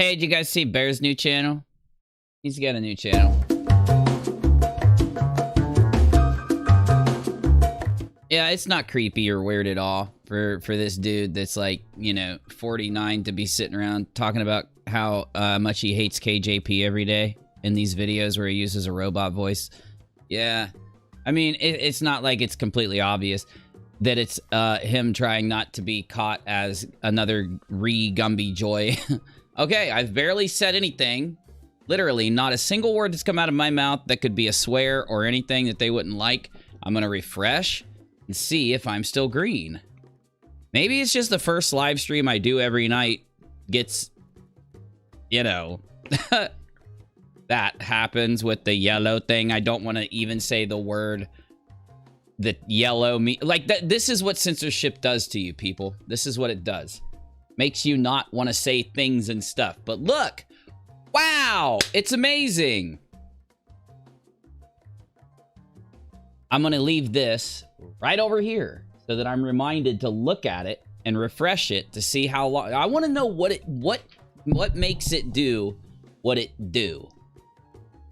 Hey, did you guys see Bear's new channel? He's got a new channel. Yeah, it's not creepy or weird at all for this dude that's like, you know, 49 to be sitting around talking about how much he hates KJP every day in these videos where he uses a robot voice. Yeah. I mean, it's not like it's completely obvious that it's him trying not to be caught as another Gumby Joy. Okay, I've barely said anything. Literally, not a single word that's come out of my mouth that could be a swear or anything that they wouldn't like. I'm gonna refresh and see if I'm still green. Maybe it's just the first live stream I do every night gets, you know, that happens with the yellow thing. I don't want to even say the word that yellow like that. This is what censorship does to you, people. This is what it does. Makes you not want to say things and stuff. But look, wow, it's amazing. I'm going to leave this right over here so that I'm reminded to look at it and refresh it to see how long. I want to know what makes it do what it do.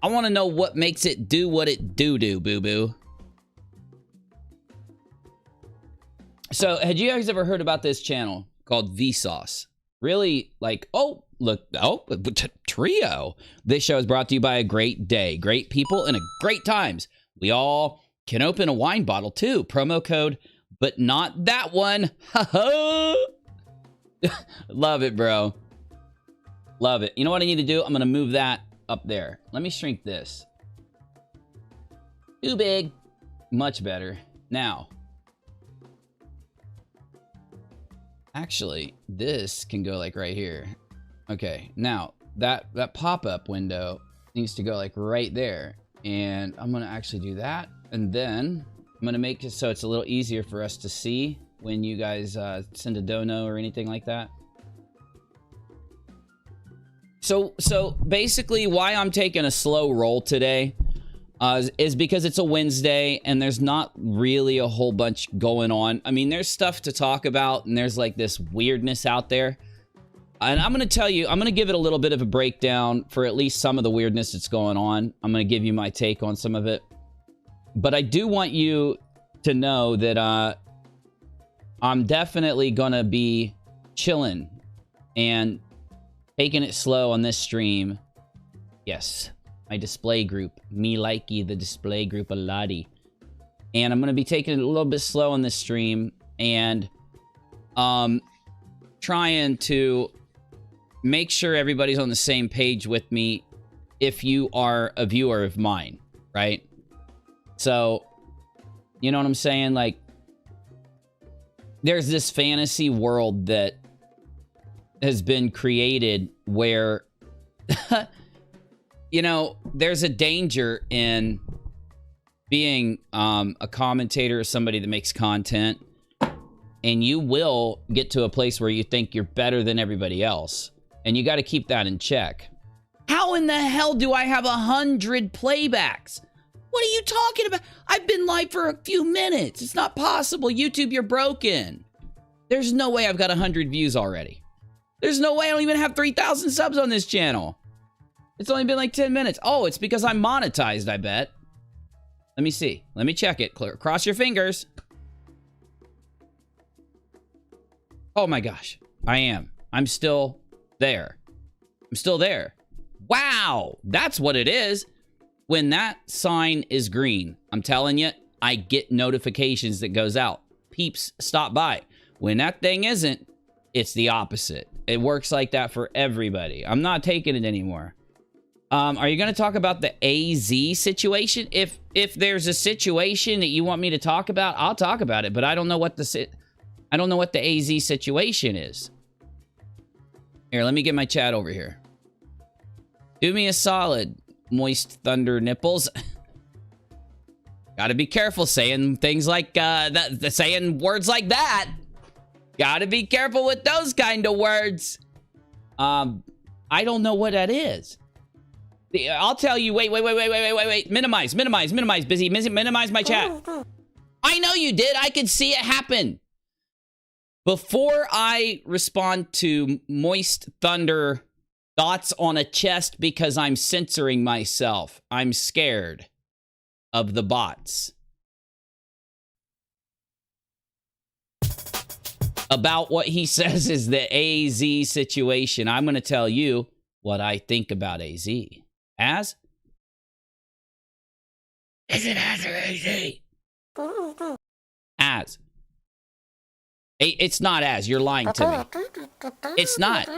I want to know what makes it do what it do, boo-boo. So, had you guys ever heard about this channel called Vsauce? Really, like, oh, look, oh, trio. This show is brought to you by a great day, great people, and a great times. We all can open a wine bottle too. Promo code, but not that one. Love it, bro. Love it. You know what I need to do? I'm going to move that up there. Let me shrink this. Too big. Much better. Now, actually, this can go like right here. Okay, now that pop-up window needs to go like right there. And I'm going to actually do that. And then I'm going to make it so it's a little easier for us to see when you guys send a dono or anything like that. So basically why I'm taking a slow roll today is because it's a Wednesday and there's not really a whole bunch going on. I mean, there's stuff to talk about and there's like this weirdness out there. And I'm going to tell you, I'm going to give it a little bit of a breakdown for at least some of the weirdness that's going on. I'm going to give you my take on some of it. But I do want you to know that I'm definitely going to be chilling and taking it slow on this stream. Yes, my display group. Me likey the display group a lottie. And I'm going to be taking it a little bit slow on this stream. And trying to make sure everybody's on the same page with me if you are a viewer of mine, right? So, you know what I'm saying? Like, there's this fantasy world that has been created where, you know, there's a danger in being a commentator or somebody that makes content, and you will get to a place where you think you're better than everybody else, and you got to keep that in check. How in the hell do I have 100 playbacks? What are you talking about? I've been live for a few minutes. It's not possible. YouTube, you're broken. There's no way I've got 100 views already. There's no way I don't even have 3,000 subs on this channel. It's only been like 10 minutes. Oh, it's because I'm monetized, I bet. Let me see. Let me check it. Cross your fingers. Oh my gosh. I am. I'm still there. I'm still there. Wow. That's what it is. When that sign is green, I'm telling you, I get notifications that goes out. Peeps, stop by. When that thing isn't, it's the opposite. It works like that for everybody. I'm not taking it anymore. Are you going to talk about the AZ situation? If there's a situation that you want me to talk about, I'll talk about it. But I don't know what the AZ situation is. Here, let me get my chat over here. Do me a solid, moist thunder nipples. Got to be careful saying things like saying words like that. Got to be careful with those kind of words. I don't know what that is. I'll tell you. Wait. Minimize. Busy. Minimize my chat. I know you did. I could see it happen. Before I respond to Moist Thunder Dots on a chest because I'm censoring myself. I'm scared of the bots. About what he says is the AZ situation. I'm going to tell you what I think about AZ. As? Is it as or AZ? As. It's not as. You're lying to me. It's not.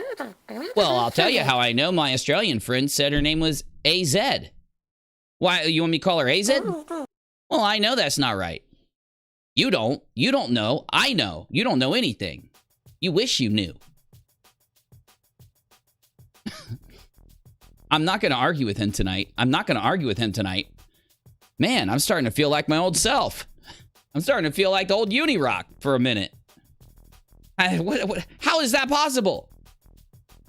Well, I'll tell you how I know. My Australian friend said her name was AZ. Why, you want me to call her AZ? Well, I know that's not right. You don't. You don't know. I know. You don't know anything. You wish you knew. I'm not going to argue with him tonight. Man, I'm starting to feel like my old self. I'm starting to feel like the old UNIRock for a minute. How is that possible?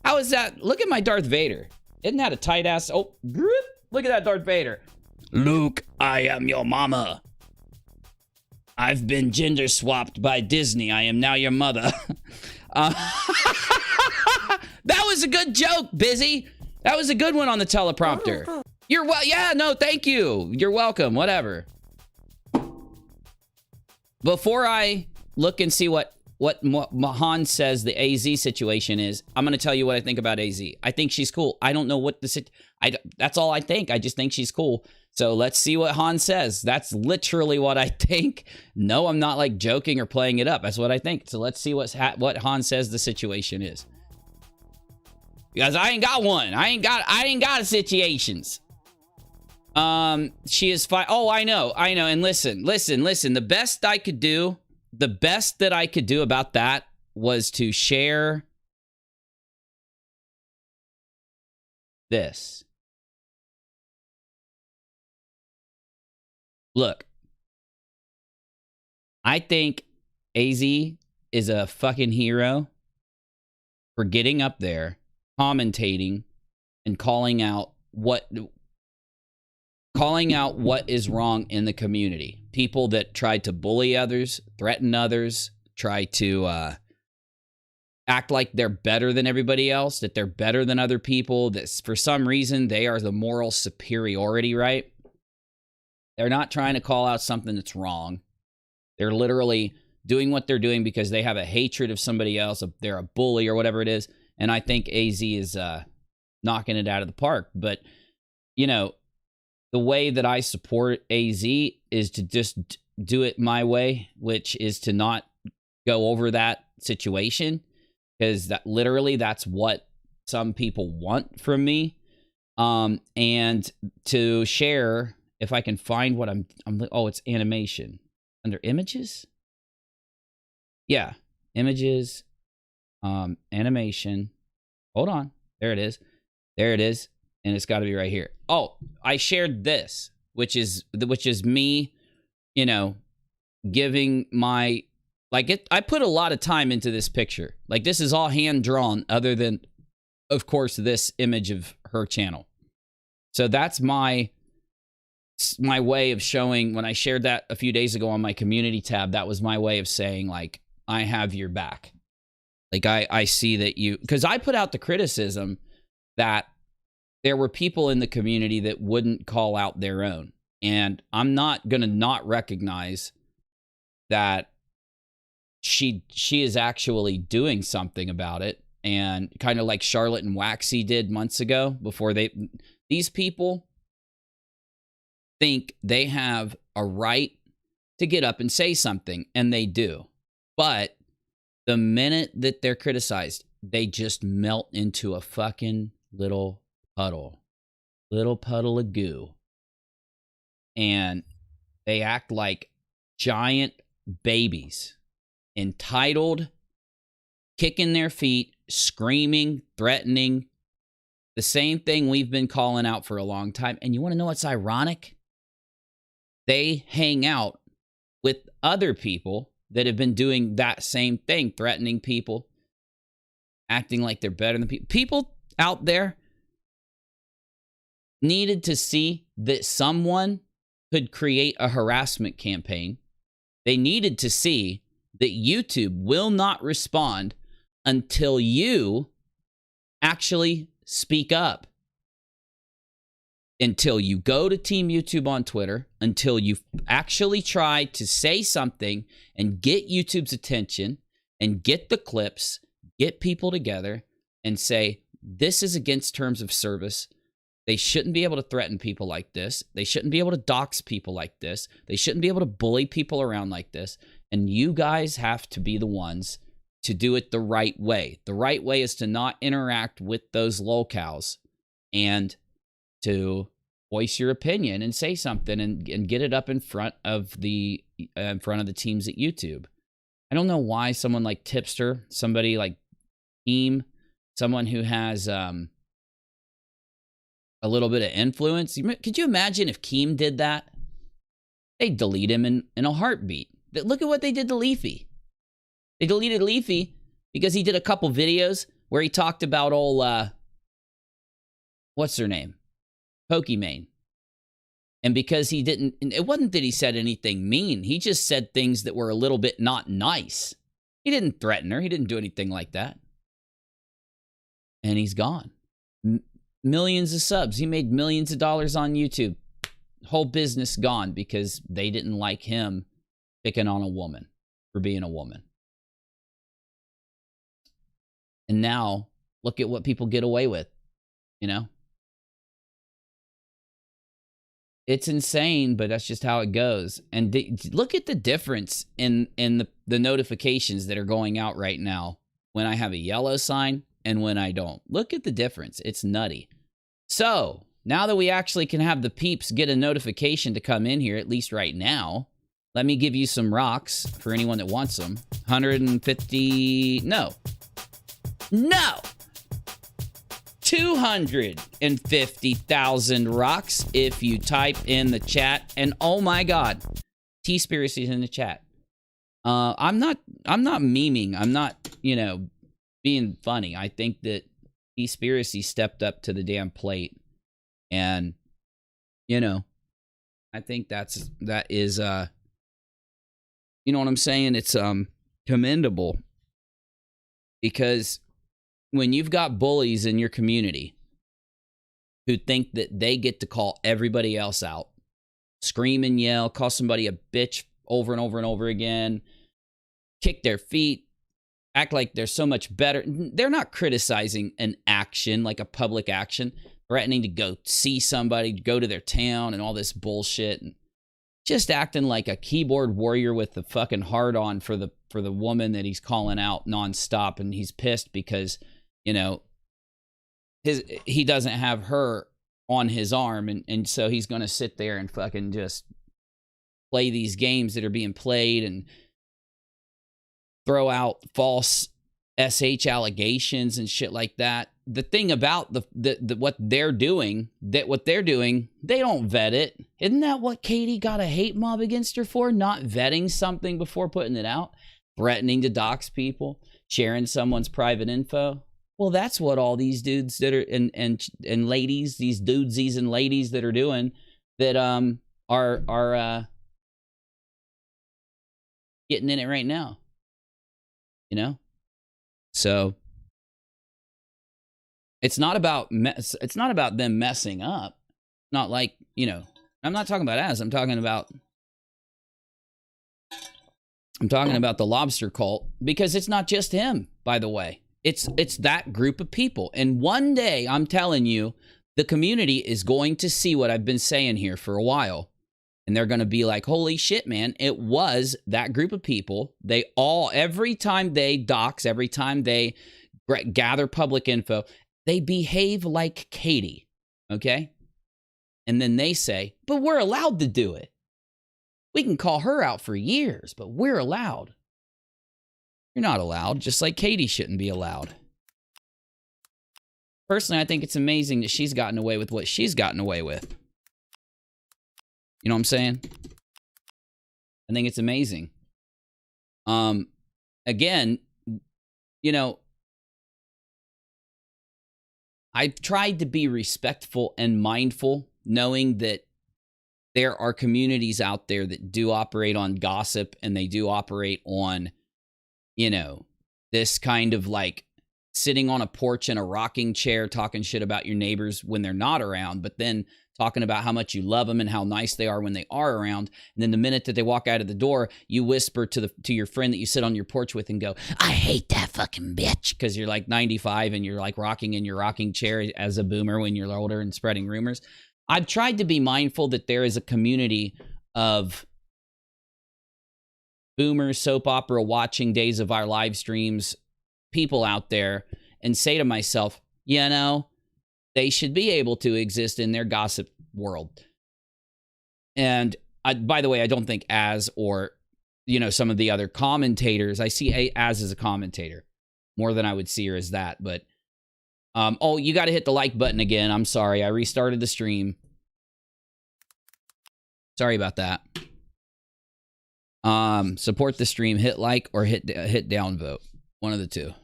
How is that? Look at my Darth Vader. Isn't that a tight ass? Oh, look at that Darth Vader. Luke, I am your mama. I've been gender swapped by Disney. I am now your mother. That was a good joke, Busy. That was a good one on the teleprompter. You're well. Yeah, no, thank you. You're welcome. Whatever. Before I look and see what Mahan says the AZ situation is, I'm going to tell you what I think about AZ. I think she's cool. I don't know what that's all I think. I just think she's cool. So let's see what Han says. That's literally what I think. No, I'm not like joking or playing it up. That's what I think. So let's see what Han says the situation is. Because I ain't got one. I ain't got situations. She is fine. Oh, I know. And listen. The best that I could do about that was to share this. Look, I think AZ is a fucking hero for getting up there, commentating, and calling out what is wrong in the community. People that tried to bully others, threaten others, try to act like they're better than everybody else, that they're better than other people, that for some reason they are the moral superiority, right? They're not trying to call out something that's wrong. They're literally doing what they're doing because they have a hatred of somebody else, they're a bully or whatever it is. And I think AZ is knocking it out of the park. But, you know, the way that I support AZ is to just do it my way, which is to not go over that situation, because that's what some people want from me. And to share, if I can find what oh, it's animation under images. Yeah, images, animation. Hold on, there it is. And it's got to be right here. Oh, I shared this, which is me, you know, giving my, I put a lot of time into this picture. Like, this is all hand drawn, other than, of course, this image of her channel. So that's my way of showing. When I shared that a few days ago on my community tab, that was my way of saying, like, I have your back. Like, I see that you, because I put out the criticism that there were people in the community that wouldn't call out their own. And I'm not going to not recognize that she is actually doing something about it. And kind of like Charlotte and Waxy did months ago, before these people think they have a right to get up and say something, and they do. But the minute that they're criticized, they just melt into a fucking little puddle of goo, and they act like giant babies, entitled, kicking their feet, screaming, threatening, the same thing we've been calling out for a long time. And you want to know what's ironic? They hang out with other people that have been doing that same thing, threatening people, acting like they're better than people. People out there needed to see that someone could create a harassment campaign. They needed to see that YouTube will not respond until you actually speak up. Until you go to Team YouTube on Twitter, until you actually try to say something and get YouTube's attention and get the clips, get people together and say, this is against terms of service. They shouldn't be able to threaten people like this. They shouldn't be able to dox people like this. They shouldn't be able to bully people around like this. And you guys have to be the ones to do it the right way. The right way is to not interact with those lolcows and to voice your opinion and say something and get it up in front of the teams at YouTube. I don't know why someone like Tipster, somebody like Team, someone who has a little bit of influence. Could you imagine if Keem did that? They'd delete him in a heartbeat. Look at what they did to Leafy. They deleted Leafy because he did a couple videos where he talked about what's her name? Pokimane. And because he didn't, it wasn't that he said anything mean. He just said things that were a little bit not nice. He didn't threaten her. He didn't do anything like that. And he's gone. Millions of subs. He made millions of dollars on YouTube. Whole business gone because they didn't like him picking on a woman for being a woman. And now, look at what people get away with, you know? It's insane, but that's just how it goes. And look at the difference in the notifications that are going out right now when I have a yellow sign and when I don't. Look at the difference. It's nutty. So, now that we actually can have the peeps get a notification to come in here, at least right now, let me give you some rocks for anyone that wants them. 150... No. 250,000 rocks if you type in the chat. And oh my God, T-Spiracy's in the chat. I'm not memeing. I'm not, being funny. I think that T-Spiracy stepped up to the damn plate. And, I think that is, you know what I'm saying? It's commendable. Because when you've got bullies in your community who think that they get to call everybody else out, scream and yell, call somebody a bitch over and over and over again, kick their feet, act like they're so much better. They're not criticizing an action, like a public action, threatening to go see somebody, go to their town and all this bullshit, and just acting like a keyboard warrior with the fucking hard on for the woman that he's calling out nonstop, and he's pissed because he doesn't have her on his arm, and so he's going to sit there and fucking just play these games that are being played and throw out false SH allegations and shit like that. The thing about what they're doing, they don't vet it. Isn't that what Katie got a hate mob against her for? Not vetting something before putting it out, threatening to dox people, sharing someone's private info. Well, that's what all these dudes that are and ladies, these dudesies and ladies that are doing, that are getting in it right now. So it's not about them messing up. Not like, I'm not talking about Az. I'm talking about the lobster cult, because it's not just him, by the way. It's that group of people. And one day, I'm telling you, the community is going to see what I've been saying here for a while. And they're going to be like, holy shit, man, it was that group of people. Every time they dox, every time they gather public info, they behave like Katie, okay? And then they say, but we're allowed to do it. We can call her out for years, but we're allowed. You're not allowed, just like Katie shouldn't be allowed. Personally, I think it's amazing that she's gotten away with what she's gotten away with. You know what I'm saying? I think it's amazing. Again, I've tried to be respectful and mindful, knowing that there are communities out there that do operate on gossip, and they do operate on, this kind of like sitting on a porch in a rocking chair talking shit about your neighbors when they're not around, but then talking about how much you love them and how nice they are when they are around. And then the minute that they walk out of the door, you whisper to your friend that you sit on your porch with and go, I hate that fucking bitch, because you're like 95 and you're like rocking in your rocking chair as a boomer when you're older and spreading rumors. I've tried to be mindful that there is a community of boomer soap opera watching days of our live streams people out there, and say to myself, you know, they should be able to exist in their gossip world. And by the way, I don't think Az or, you know, some of the other commentators, I see Az as a commentator more than I would see her as that. But, oh, you got to hit the like button again. I'm sorry. I restarted the stream. Sorry about that. Support the stream. Hit like or hit downvote. One of the two.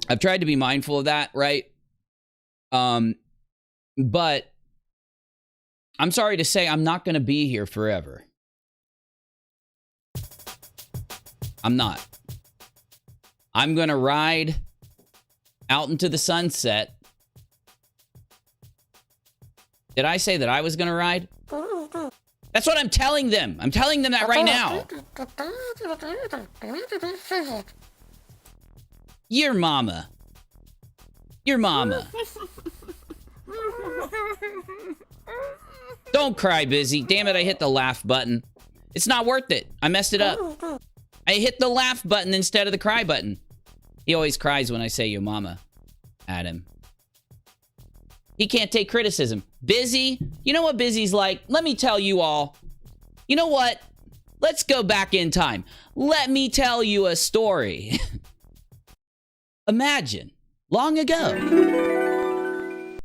I've tried to be mindful of that, right? But I'm sorry to say I'm not going to be here forever. I'm not. I'm going to ride out into the sunset. Did I say that I was going to ride? That's what I'm telling them. I'm telling them that right now. Your mama. Your mama. Don't cry, Busy. Damn it, I hit the laugh button. It's not worth it. I messed it up. I hit the laugh button instead of the cry button. He always cries when I say your mama at him. He can't take criticism. Busy, you know what Busy's like? Let me tell you all. You know what? Let's go back in time. Let me tell you a story. Imagine, long ago.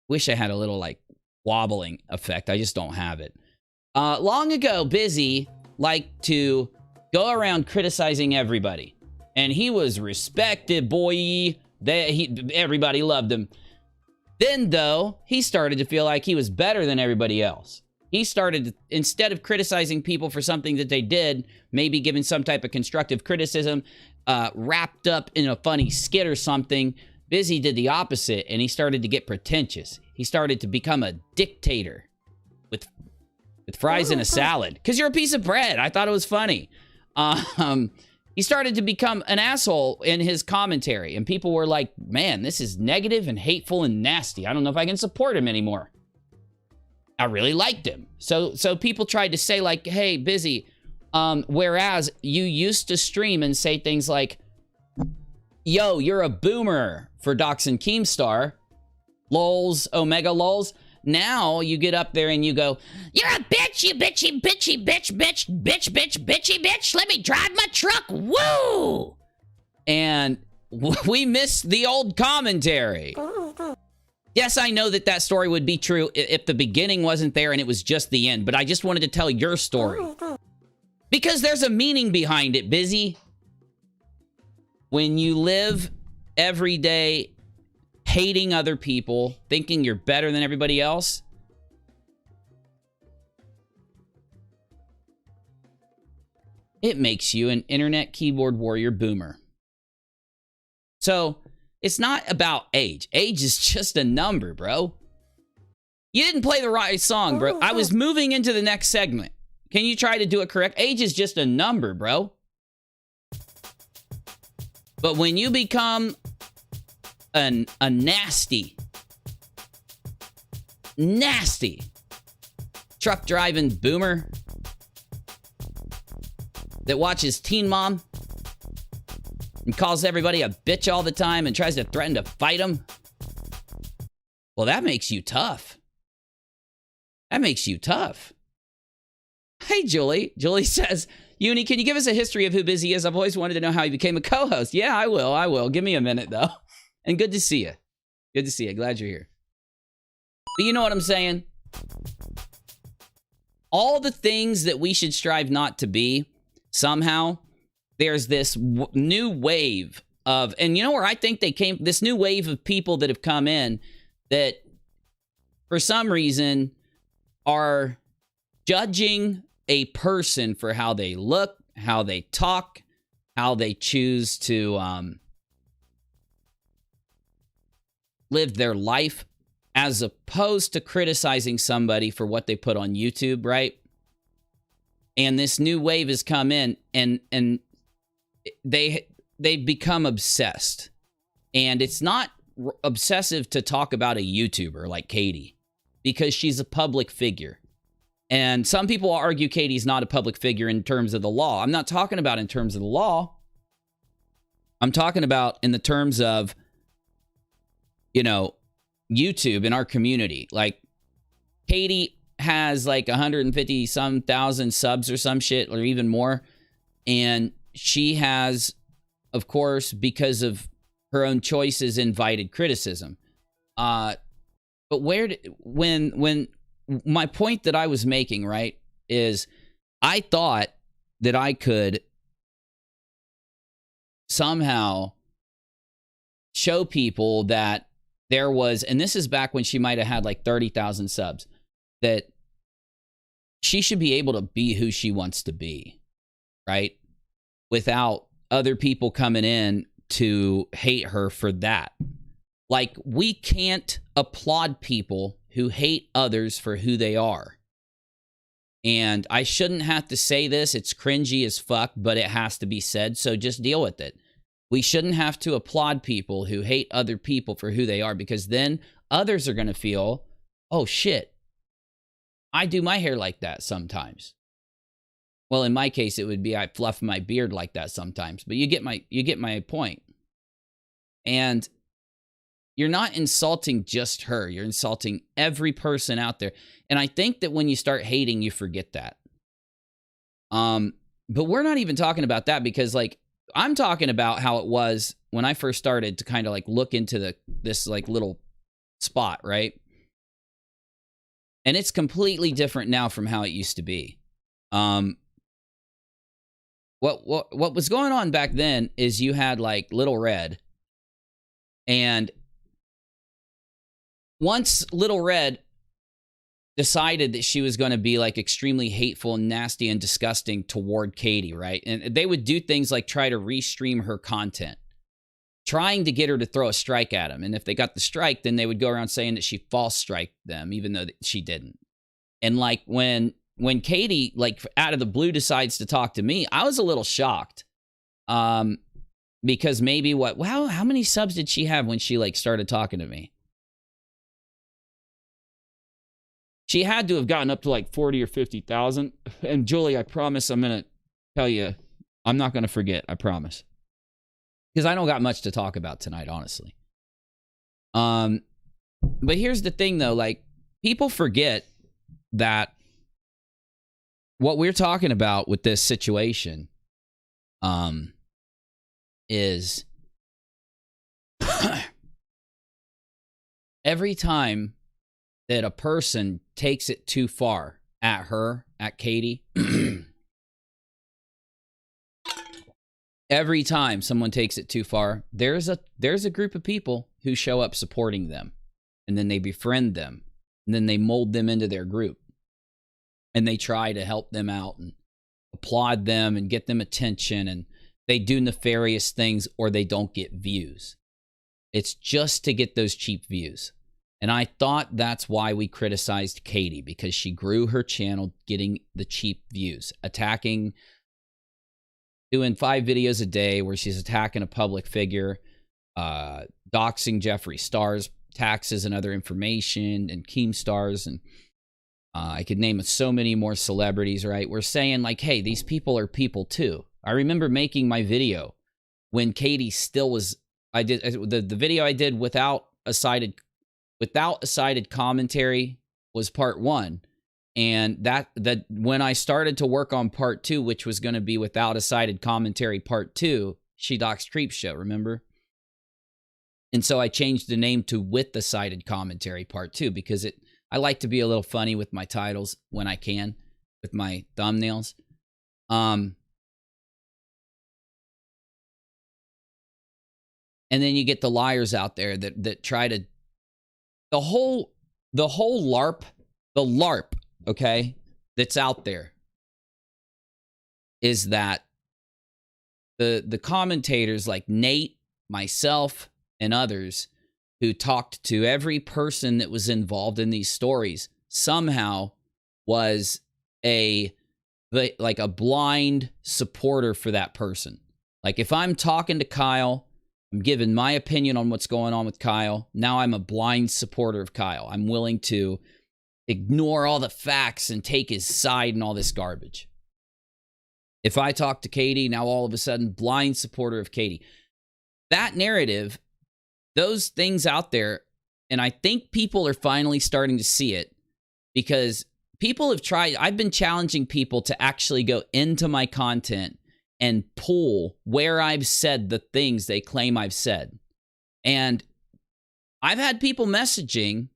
Wish I had a little, like, wobbling effect. I just don't have it. Long ago, Busy liked to go around criticizing everybody. And he was respected, boy. Everybody loved him. Then, though, he started to feel like he was better than everybody else. He started, instead of criticizing people for something that they did, maybe giving some type of constructive criticism, wrapped up in a funny skit or something, Busy did the opposite, and he started to get pretentious. He started to become a dictator with fries and a salad. Because you're a piece of bread. I thought it was funny. He started to become an asshole in his commentary, and people were like, man, this is negative and hateful and nasty. I don't know if I can support him anymore. I really liked him. So people tried to say, like, hey, Busy, whereas you used to stream and say things like, yo, you're a boomer for Dox and Keemstar, lols, omega lols. Now you get up there and you go, you're a bitch, you bitchy, bitchy, bitch, bitchy, bitch. Let me drive my truck. Woo! And we missed the old commentary. Yes, I know that story would be true if the beginning wasn't there and it was just the end, but I just wanted to tell your story. Because there's a meaning behind it, Busy. When you live every day hating other people, thinking you're better than everybody else, it makes you an internet keyboard warrior boomer. So, it's not about age. Age is just a number, bro. You didn't play the right song, bro. I was moving into the next segment. Can you try to do it correct? Age is just a number, bro. But when you become a nasty truck driving boomer that watches Teen Mom and calls everybody a bitch all the time and tries to threaten to fight them, well, that makes you tough. That makes you tough. Hey, Julie. Julie says, Uni, can you give us a history of who Busy is? I've always wanted to know how he became a co-host. Yeah, I will. Give me a minute, though. And good to see you. Good to see you. Glad you're here. But you know what I'm saying? All the things that we should strive not to be, somehow, there's this new wave of, and you know where I think they came, this new wave of people that have come in that, for some reason, are judging a person for how they look, how they talk, how they choose to live their life as opposed to criticizing somebody for what they put on YouTube, right? And this new wave has come in, and they've become obsessed. And it's not obsessive to talk about a YouTuber like Katie, because she's a public figure. And some people argue Katie's not a public figure in terms of the law. I'm not talking about in terms of the law. I'm talking about in the terms of, you know, YouTube in our community. Like, Katie has like 150 some thousand subs or some shit, or even more. And she has, of course, because of her own choices, invited criticism. But when my point that I was making, right, is I thought that I could somehow show people that there was, and this is back when she might have had like 30,000 subs, that she should be able to be who she wants to be, right? Without other people coming in to hate her for that. Like, we can't applaud people who hate others for who they are. And I shouldn't have to say this. It's cringy as fuck, but it has to be said, so just deal with it. We shouldn't have to applaud people who hate other people for who they are, because then others are going to feel, oh shit, I do my hair like that sometimes. Well, in my case, it would be I fluff my beard like that sometimes, but you get my point. And you're not insulting just her. You're insulting every person out there. And I think that when you start hating, you forget that. But we're not even talking about that, because like, I'm talking about how it was when I first started to kind of like look into this like little spot, right? And it's completely different now from how it used to be. What was going on back then is you had like Little Red, and once Little Red decided that she was going to be like extremely hateful and nasty and disgusting toward Katie, right? And they would do things like try to restream her content, trying to get her to throw a strike at him. And if they got the strike, then they would go around saying that she false striked them, even though she didn't. And like when Katie, like out of the blue, decides to talk to me, I was a little shocked. Because maybe how many subs did she have when she like started talking to me? She had to have gotten up to like 40 or 50,000. And Julie, I promise I'm going to tell you, I'm not going to forget. I promise. Because I don't got much to talk about tonight, honestly. But here's the thing though, like, people forget that what we're talking about with this situation, is every time that a person takes it too far at her, at Katie, every time someone takes it too far, there's a group of people who show up supporting them, and then they befriend them, and then they mold them into their group, and they try to help them out and applaud them and get them attention, and they do nefarious things, or they don't get views. It's just to get those cheap views. And I thought that's why we criticized Katie, because she grew her channel getting the cheap views, doing 5 videos a day where she's attacking a public figure, doxing Jeffree Star's taxes and other information, and Keemstar's, and I could name so many more celebrities, right? We're saying like, hey, these people are people too. I remember making my video when Katie still was, I did the video I did without a cited commentary was part 1. And that when I started to work on part 2, which was going to be without a cited commentary part 2, She Docs Creep Show, remember? And so I changed the name to With the Cited Commentary part 2, because I like to be a little funny with my titles when I can, with my thumbnails. And then you get the liars out there that try to, the whole LARP, okay, that's out there is that the commentators like Nate, myself, and others who talked to every person that was involved in these stories somehow was like a blind supporter for that person. Like if I'm talking to Kyle, I'm giving my opinion on what's going on with Kyle. Now I'm a blind supporter of Kyle. I'm willing to ignore all the facts and take his side and all this garbage. If I talk to Katie, now all of a sudden, blind supporter of Katie. That narrative, those things out there, and I think people are finally starting to see it because people have tried. I've been challenging people to actually go into my content and pull where I've said the things they claim I've said. And I've had people messaging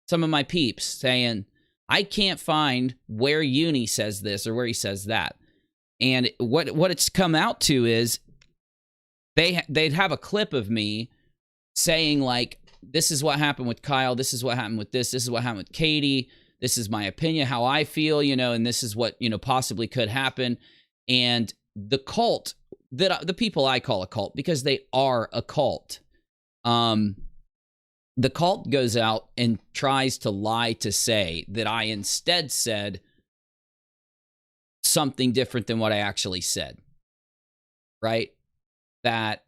some of my peeps saying, I can't find where Uni says this or where he says that. And what it's come out to is they'd have a clip of me saying like, this is what happened with Kyle, this is what happened with this is what happened with Katie, this is my opinion, how I feel, you know, and this is what, you know, possibly could happen. And the cult, the people I call a cult, because they are a cult, the cult goes out and tries to lie to say that I instead said something different than what I actually said. Right? That,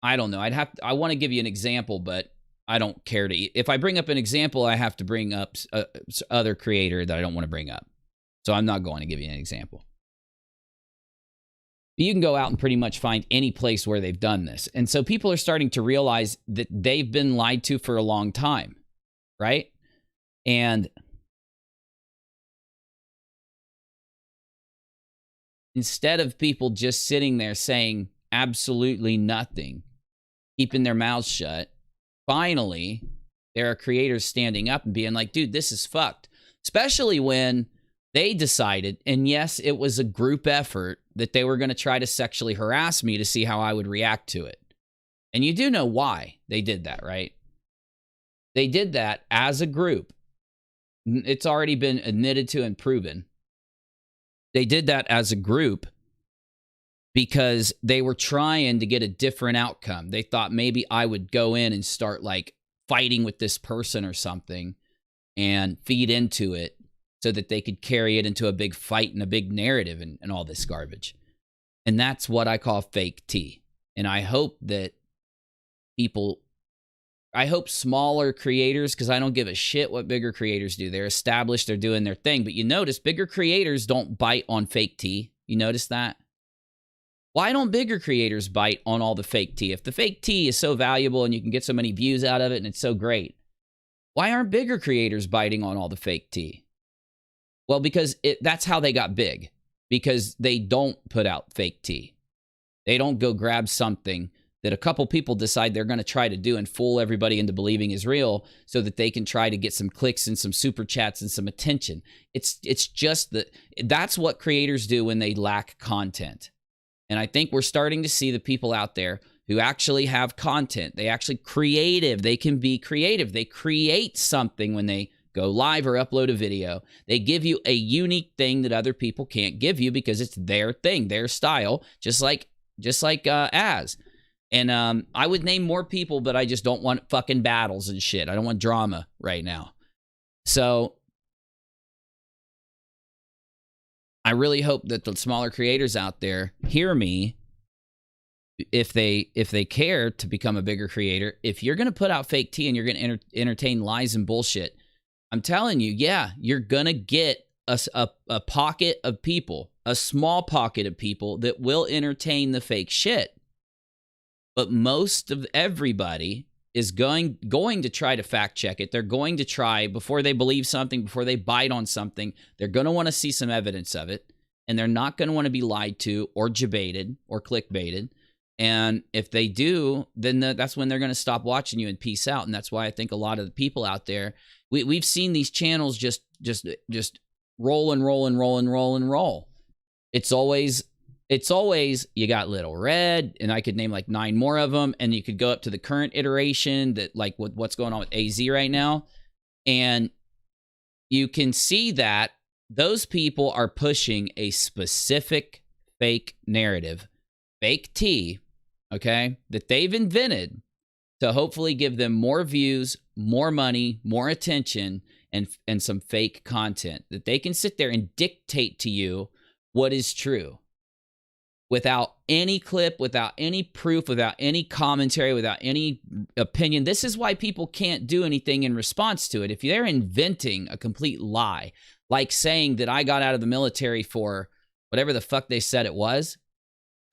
I don't know. I want to give you an example, but I don't care to. If I bring up an example, I have to bring up other creator that I don't want to bring up. So I'm not going to give you an example. You can go out and pretty much find any place where they've done this. And so people are starting to realize that they've been lied to for a long time, right? And instead of people just sitting there saying absolutely nothing, keeping their mouths shut, finally, there are creators standing up and being like, dude, this is fucked. Especially when they decided, and yes, it was a group effort, that they were going to try to sexually harass me to see how I would react to it. And you do know why they did that, right? They did that as a group. It's already been admitted to and proven. They did that as a group because they were trying to get a different outcome. They thought maybe I would go in and start like fighting with this person or something and feed into it so that they could carry it into a big fight and a big narrative and all this garbage. And that's what I call fake tea. And I hope that I hope smaller creators, because I don't give a shit what bigger creators do. They're established, they're doing their thing. But you notice bigger creators don't bite on fake tea. You notice that? Why don't bigger creators bite on all the fake tea? If the fake tea is so valuable and you can get so many views out of it and it's so great, why aren't bigger creators biting on all the fake tea? Well, because that's how they got big. Because they don't put out fake tea. They don't go grab something that a couple people decide they're going to try to do and fool everybody into believing is real so that they can try to get some clicks and some super chats and some attention. It's just that's what creators do when they lack content. And I think we're starting to see the people out there who actually have content. They actually creative. They can be creative. They create something when they go live or upload a video. They give you a unique thing that other people can't give you because it's their thing, their style, just like Az. And I would name more people, but I just don't want fucking battles and shit. I don't want drama right now. So I really hope that the smaller creators out there hear me if they care to become a bigger creator. If you're going to put out fake tea and you're going to entertain lies and bullshit, I'm telling you, yeah, you're going to get a pocket of people, a small pocket of people that will entertain the fake shit. But most of everybody is going to try to fact check it. They're going to try, before they believe something, before they bite on something, they're going to want to see some evidence of it. And they're not going to want to be lied to or jebaited or clickbaited. And if they do, then that's when they're going to stop watching you and peace out. And that's why I think a lot of the people out there, we've seen these channels just roll and roll and roll and roll and roll. It's always you got Little Red, and I could name like 9 more of them, and you could go up to the current iteration that like what's going on with AZ right now, and you can see that those people are pushing a specific fake narrative, fake tea, okay, that they've invented to hopefully give them more views, more money, more attention, and some fake content that they can sit there and dictate to you what is true without any clip, without any proof, without any commentary, without any opinion. This is why people can't do anything in response to it. If they're inventing a complete lie, like saying that I got out of the military for whatever the fuck they said it was,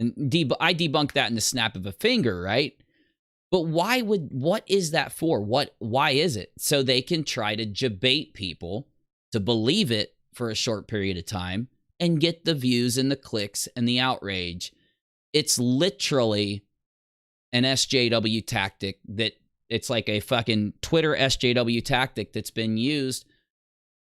and I debunked that in the snap of a finger, right? But what is that for? Why is it? So they can try to debate people to believe it for a short period of time and get the views and the clicks and the outrage. It's literally an SJW tactic that it's like a fucking Twitter SJW tactic that's been used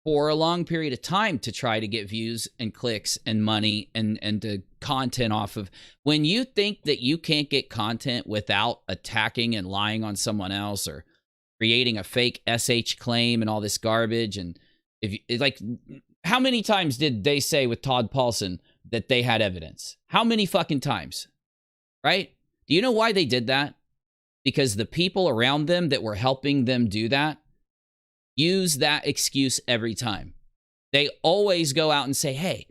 for a long period of time to try to get views and clicks and money and to content off of. When you think that you can't get content without attacking and lying on someone else or creating a fake SH claim and all this garbage, and if you, like, how many times did they say with Todd Paulson that they had evidence? How many fucking times? Right? Do you know why they did that? Because the people around them that were helping them do that use that excuse every time. They always go out and say, hey,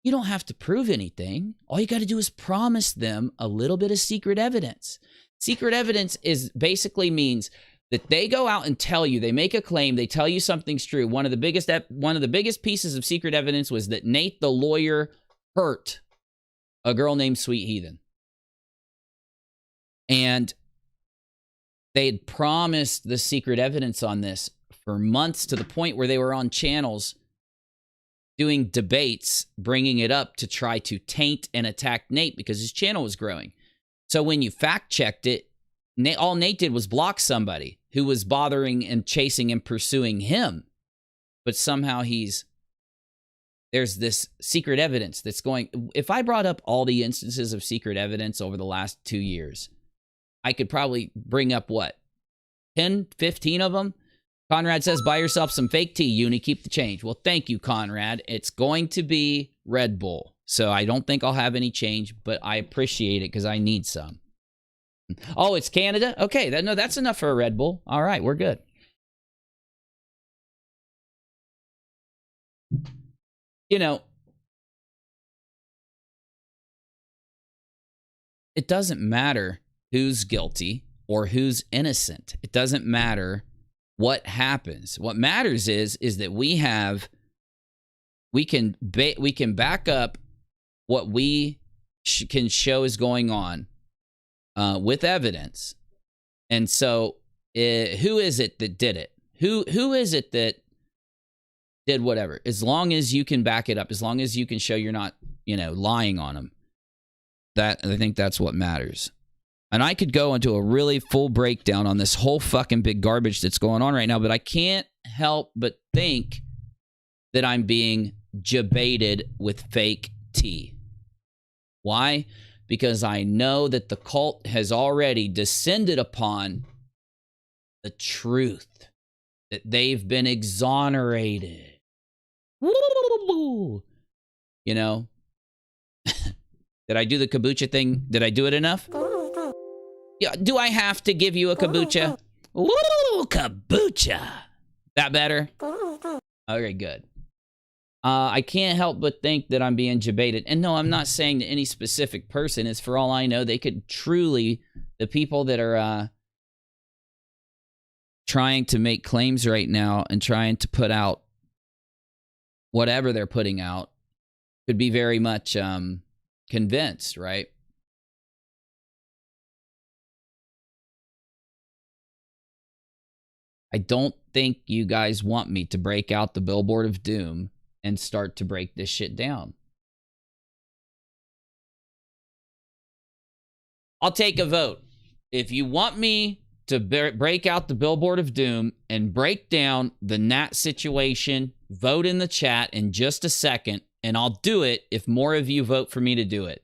you don't have to prove anything. All you got to do is promise them a little bit of secret evidence. Secret evidence is basically means that they go out and tell you, they make a claim, they tell you something's true. One of the biggest pieces of secret evidence was that Nate the lawyer hurt a girl named Sweet Heathen. And they had promised the secret evidence on this for months, to the point where they were on channels doing debates, bringing it up to try to taint and attack Nate because his channel was growing. So when you fact checked it, all Nate did was block somebody who was bothering and chasing and pursuing him. But somehow there's this secret evidence that's going. If I brought up all the instances of secret evidence over the last 2 years, I could probably bring up, what, 10, 15 of them? Conrad says, buy yourself some fake tea, Uni, keep the change. Well, thank you, Conrad. It's going to be Red Bull. So I don't think I'll have any change, but I appreciate it because I need some. Oh, it's Canada? Okay, no, that's enough for a Red Bull. All right, we're good. You know, it doesn't matter who's guilty or who's innocent. It doesn't matter what happens. What matters is that we can back up what we can show is going on with evidence. And so who is it that did it? Who is it that did whatever? As long as you can back it up, as long as you can show you're not, lying on them, I think that's what matters. And I could go into a really full breakdown on this whole fucking big garbage that's going on right now, but I can't help but think that I'm being debated with fake tea. Why? Because I know that the cult has already descended upon the truth, that they've been exonerated. Did I do the kombucha thing? Did I do it enough? Yeah, do I have to give you a kombucha? Ooh, kombucha. That better? Okay, good. I can't help but think that I'm being debated. And no, I'm not saying to any specific person. It's for all I know, they could truly, the people that are trying to make claims right now and trying to put out whatever they're putting out could be very much convinced, right? I don't think you guys want me to break out the billboard of doom and start to break this shit down. I'll take a vote. If you want me to break out the billboard of doom and break down the Nat situation, vote in the chat in just a second, and I'll do it if more of you vote for me to do it.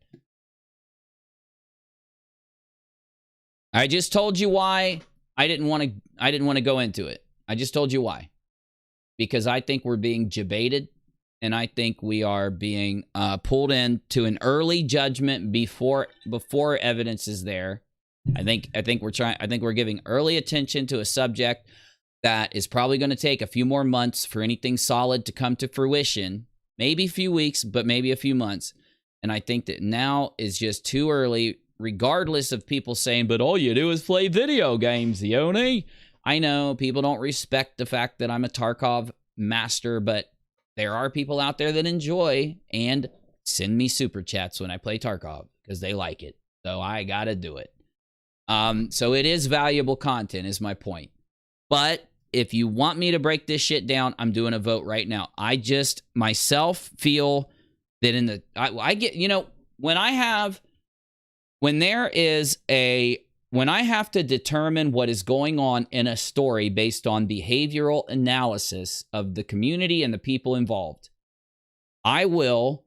I just told you why I didn't want to go into it. I just told you why. Because I think we're being debated. and I think we are being pulled into an early judgment before evidence is there. I think we're giving early attention to a subject that is probably going to take a few more months for anything solid to come to fruition. Maybe a few weeks, but maybe a few months. And I think that now is just too early, regardless of people saying, but all you do is play video games, Yoni. I know people don't respect the fact that I'm a Tarkov master, but there are people out there that enjoy and send me super chats when I play Tarkov because they like it. So I got to do it. So it is valuable content is my point. But if you want me to break this shit down, I'm doing a vote right now. I just myself feel that I get, you know, when I have to determine what is going on in a story based on behavioral analysis of the community and the people involved, I will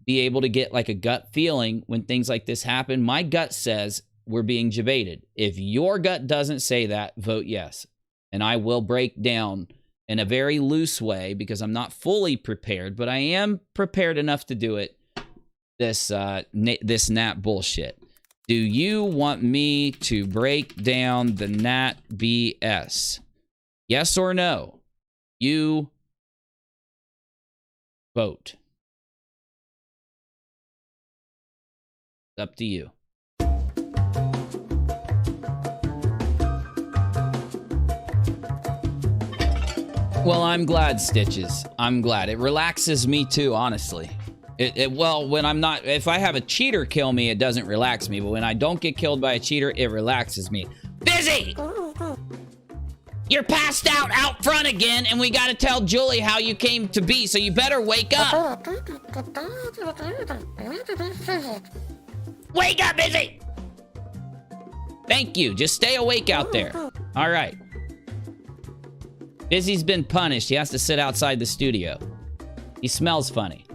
be able to get like a gut feeling when things like this happen. My gut says we're being debated. If your gut doesn't say that, vote yes. And I will break down in a very loose way because I'm not fully prepared, but I am prepared enough to do it. This Nat bullshit. Do you want me to break down the Nat BS? Yes or no? You vote. It's up to you. Well, I'm glad, Stitches. I'm glad. It relaxes me too, honestly. Well, when I'm not, if I have a cheater kill me, it doesn't relax me. But when I don't get killed by a cheater, it relaxes me. Busy! You're passed out front again, and we gotta tell Julie how you came to be, so you better wake up. Wake up, Busy! Thank you. Just stay awake out there. All right. Busy's been punished. He has to sit outside the studio. He smells funny.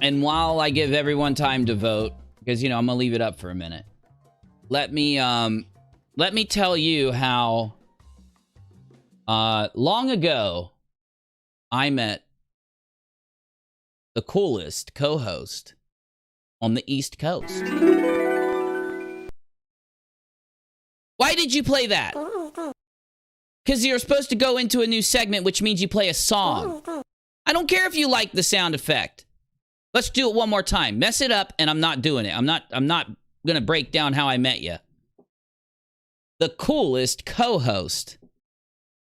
And while I give everyone time to vote, because, you know, I'm going to leave it up for a minute. Let me tell you how long ago I met the coolest co-host on the East Coast. Why did you play that? Because you're supposed to go into a new segment, which means you play a song. I don't care if you like the sound effect. Let's do it one more time. Mess it up, and I'm not doing it. I'm not going to break down how I met you. The coolest co-host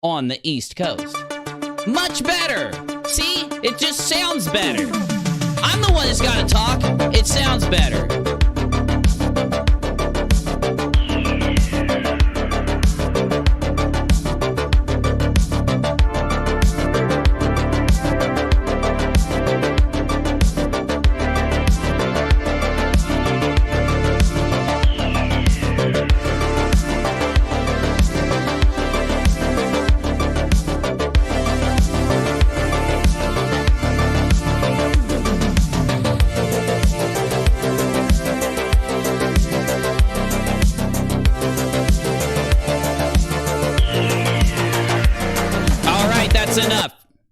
on the East Coast. Much better. See? It just sounds better. I'm the one that's got to talk. It sounds better.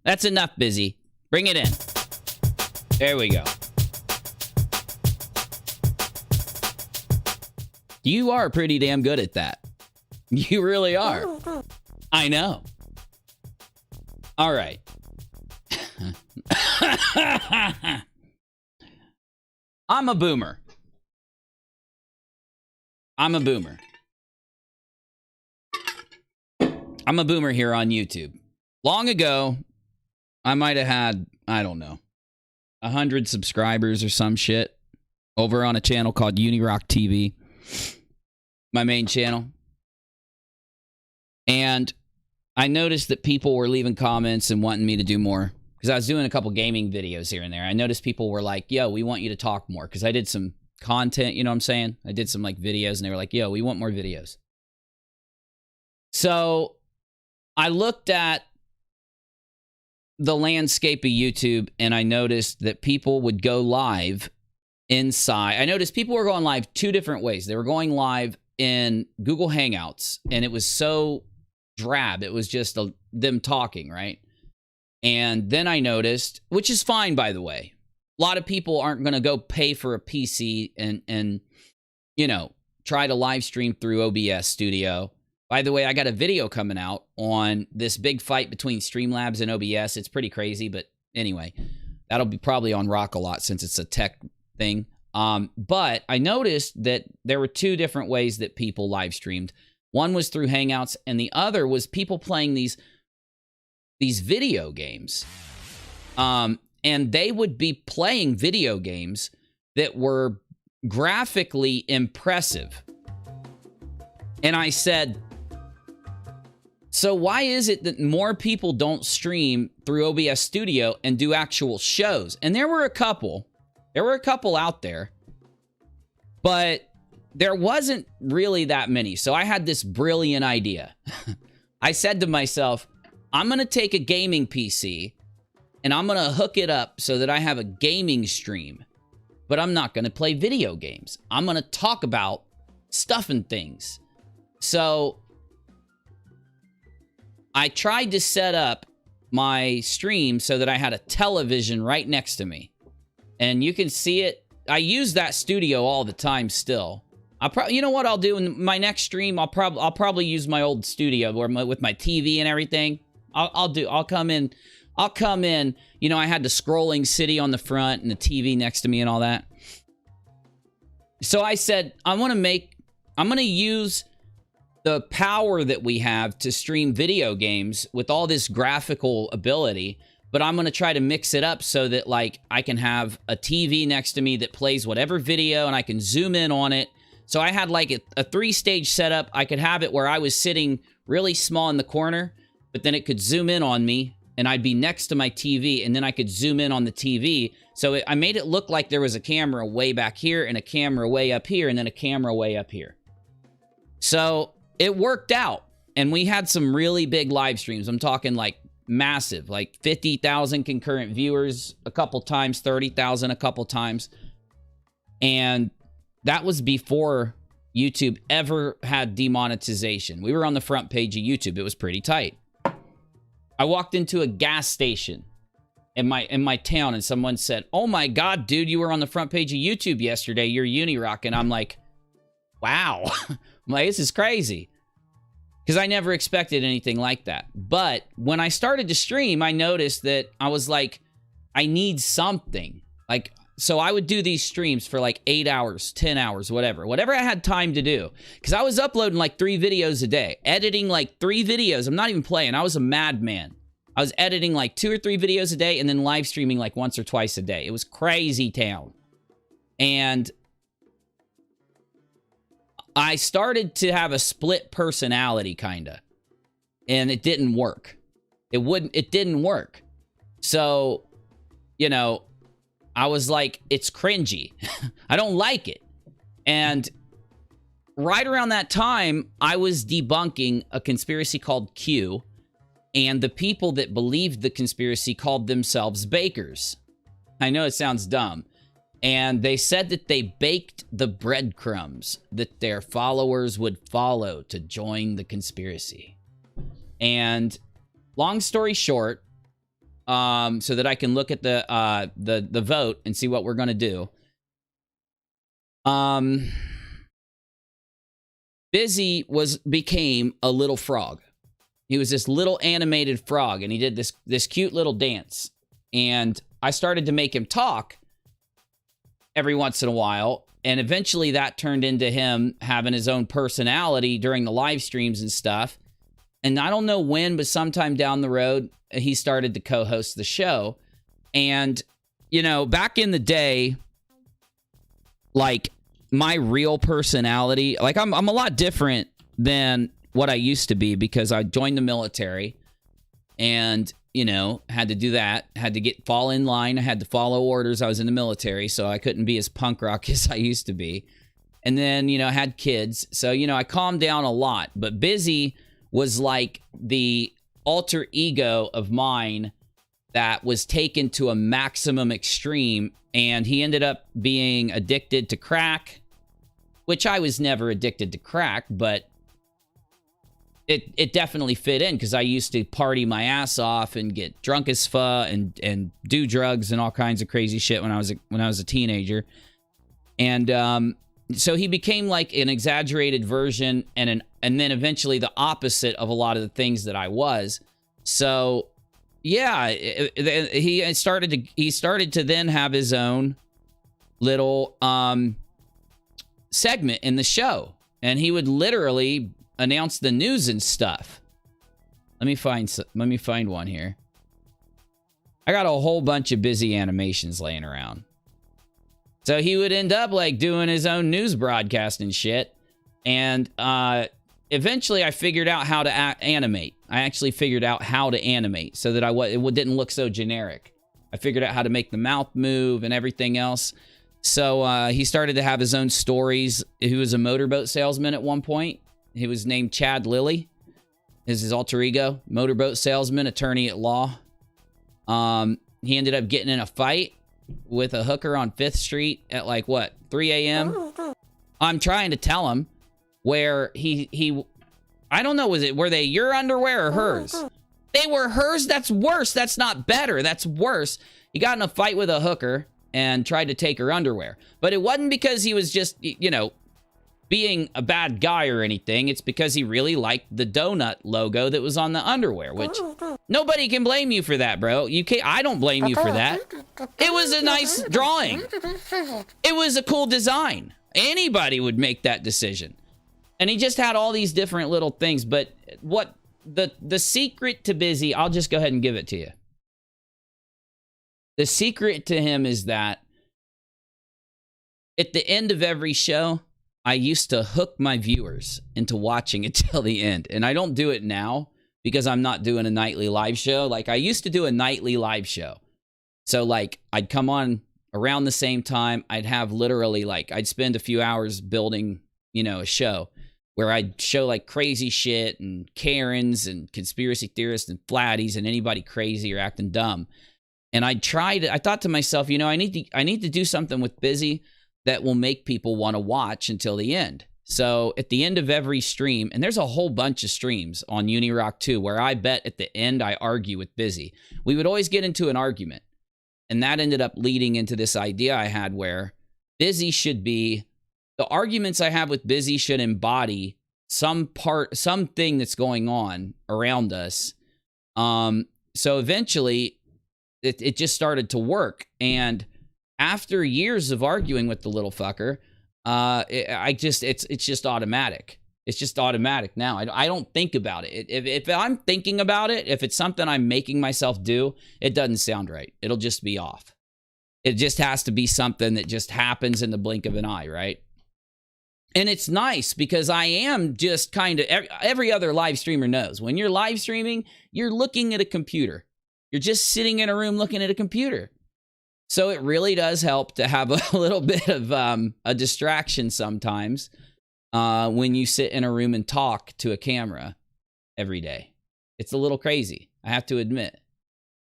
That's enough, Busy. Bring it in. There we go. You are pretty damn good at that. You really are. I know. All right. I'm a boomer. I'm a boomer. I'm a boomer here on YouTube. Long ago, I might have had, I don't know, 100 subscribers or some shit over on a channel called UNIRocktv, my main channel. And I noticed that people were leaving comments and wanting me to do more because I was doing a couple gaming videos here and there. I noticed people were like, yo, we want you to talk more because I did some content, you know what I'm saying? I did some like videos and they were like, yo, we want more videos. So I looked at the landscape of YouTube and I noticed that people would go live inside. I noticed people were going live two different ways. They were going live in Google Hangouts and it was so drab. It was just them talking, right? And then I noticed, which is fine, by the way, a lot of people aren't going to go pay for a PC and you know, try to live stream through OBS Studio. By the way, I got a video coming out on this big fight between Streamlabs and OBS. It's pretty crazy, but anyway, that'll be probably on rockAlot since it's a tech thing. But I noticed that there were two different ways that people live streamed. One was through Hangouts, and the other was people playing these video games. And they would be playing video games that were graphically impressive. And I said, so why is it that more people don't stream through OBS Studio and do actual shows? And there were a couple out there, but there wasn't really that many. So I had this brilliant idea. I said to myself, I'm going to take a gaming PC and I'm going to hook it up so that I have a gaming stream, but I'm not going to play video games. I'm going to talk about stuff and things. So I tried to set up my stream so that I had a television right next to me. And you can see it. I use that studio all the time still. You know what I'll do in my next stream? I'll probably use my old studio with my TV and everything. I'll come in. You know, I had the scrolling city on the front and the TV next to me and all that. So I said, I'm going to use the power that we have to stream video games with all this graphical ability, but I'm going to try to mix it up so that like I can have a TV next to me that plays whatever video and I can zoom in on it. So I had like a 3-stage setup. I could have it where I was sitting really small in the corner, but then it could zoom in on me and I'd be next to my TV and then I could zoom in on the TV. So I made it look like there was a camera way back here and a camera way up here and then a camera way up here. So it worked out, and we had some really big live streams. I'm talking like massive, like 50,000 concurrent viewers a couple times, 30,000 a couple times. And that was before YouTube ever had demonetization. We were on the front page of YouTube. It was pretty tight. I walked into a gas station in my town, and someone said, "Oh my God, dude, you were on the front page of YouTube yesterday. You're UNIRock." And I'm like, wow. I'm like, this is crazy. Because I never expected anything like that. But when I started to stream, I noticed that I was like, I need something. Like, so I would do these streams for like 8 hours, 10 hours, whatever I had time to do. Because I was uploading like 3 videos a day, editing like 3 videos. I'm not even playing. I was a madman. I was editing like 2 or 3 videos a day and then live streaming like once or twice a day. It was crazy town. And I started to have a split personality, kind of. And it didn't work. It didn't work. So, you know, I was like, it's cringy. I don't like it. And right around that time, I was debunking a conspiracy called Q. And the people that believed the conspiracy called themselves bakers. I know it sounds dumb. And they said that they baked the breadcrumbs that their followers would follow to join the conspiracy. And long story short, so that I can look at the vote and see what we're gonna do. Busy became a little frog. He was this little animated frog, and he did this cute little dance. And I started to make him talk every once in a while, and eventually that turned into him having his own personality during the live streams and stuff. And I don't know when, but sometime down the road, he started to co-host the show. And, you know, back in the day, like, my real personality, like, I'm a lot different than what I used to be because I joined the military. And you know, had to do that, had to fall in line. I had to follow orders. I was in the military, so I couldn't be as punk rock as I used to be. And then, you know, I had kids. So, you know, I calmed down a lot. But Busy was like the alter ego of mine that was taken to a maximum extreme. And he ended up being addicted to crack, which I was never addicted to crack, but it definitely fit in because I used to party my ass off and get drunk as fuck and do drugs and all kinds of crazy shit when I was a teenager. And so he became like an exaggerated version and then eventually the opposite of a lot of the things that I was. So yeah, he started to then have his own little segment in the show, and he would literally announce the news and stuff. Let me find one here. I got a whole bunch of Busy animations laying around. So he would end up like doing his own news broadcast and shit. And eventually I figured out how to animate. I actually figured out how to animate so that it didn't look so generic. I figured out how to make the mouth move and everything else. So he started to have his own stories. He was a motorboat salesman at one point. He was named Chad Lilly. Is his alter ego. Motorboat salesman, attorney at law. He ended up getting in a fight with a hooker on 5th Street at like, what, 3 a.m.? I'm trying to tell him where he I don't know, were they your underwear or hers? They were hers? That's worse. That's not better. That's worse. He got in a fight with a hooker and tried to take her underwear. But it wasn't because he was just, you know, being a bad guy or anything. It's because he really liked the donut logo that was on the underwear, which nobody can blame you for that, bro. I don't blame you for that. It was a nice drawing. It was a cool design. Anybody would make that decision. And he just had all these different little things. But what the secret to Busy, I'll just go ahead and give it to you. The secret to him is that at the end of every show, I used to hook my viewers into watching it till the end. And I don't do it now because I'm not doing a nightly live show. Like, I used to do a nightly live show. So, like, I'd come on around the same time. I'd have literally, like, I'd spend a few hours building, you know, a show where I'd show, like, crazy shit and Karens and conspiracy theorists and flatties and anybody crazy or acting dumb. And I thought to myself, you know, I need to do something with Busy that will make people want to watch until the end. So at the end of every stream, and there's a whole bunch of streams on UNIRock too, where I bet at the end I argue with Busy. We would always get into an argument. And that ended up leading into this idea I had where Busy should be, the arguments I have with Busy should embody something that's going on around us. So eventually it just started to work. And after years of arguing with the little fucker, it's just automatic. It's just automatic now. I don't think about it. If I'm thinking about it, if it's something I'm making myself do, it doesn't sound right. It'll just be off. It just has to be something that just happens in the blink of an eye, right? And it's nice because I am just kind of, every other live streamer knows. When you're live streaming, you're looking at a computer. You're just sitting in a room looking at a computer. So it really does help to have a little bit of a distraction sometimes when you sit in a room and talk to a camera every day. It's a little crazy, I have to admit.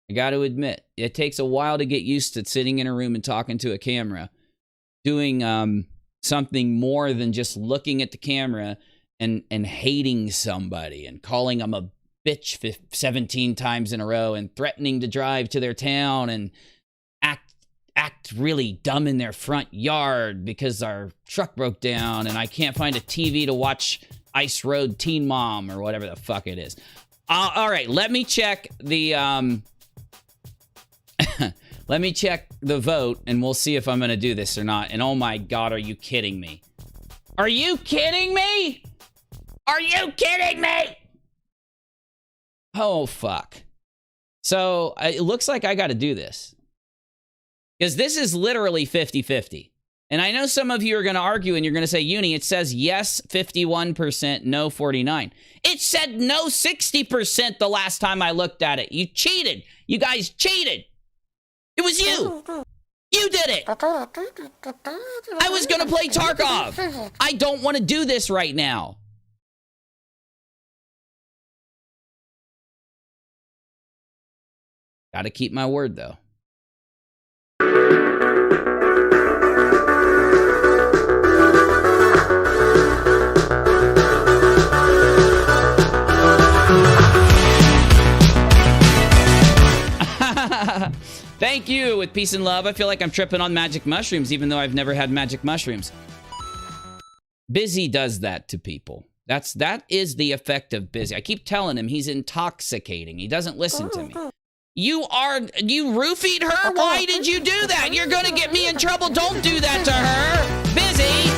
I got to admit, it takes a while to get used to sitting in a room and talking to a camera, doing something more than just looking at the camera and hating somebody and calling them a bitch 17 times in a row and threatening to drive to their town and act really dumb in their front yard because our truck broke down and I can't find a TV to watch Ice Road Teen Mom or whatever the fuck it is. All right, let me check the let me check the vote and we'll see if I'm gonna do this or not. And oh my God, are you kidding me? Are you kidding me? Are you kidding me? Oh fuck. So it looks like I got to do this. Because this is literally 50-50. And I know some of you are going to argue and you're going to say, Uni, it says yes 51%, no 49%. It said no 60% the last time I looked at it. You cheated. You guys cheated. It was you. You did it. I was going to play Tarkov. I don't want to do this right now. Got to keep my word, though. Thank you with peace and love. I feel like I'm tripping on magic mushrooms, even though I've never had magic mushrooms. Busy does that to people. That is the effect of Busy. I keep telling him he's intoxicating. He doesn't listen to me. You roofied her? Why did you do that? You're gonna get me in trouble. Don't do that to her. Busy.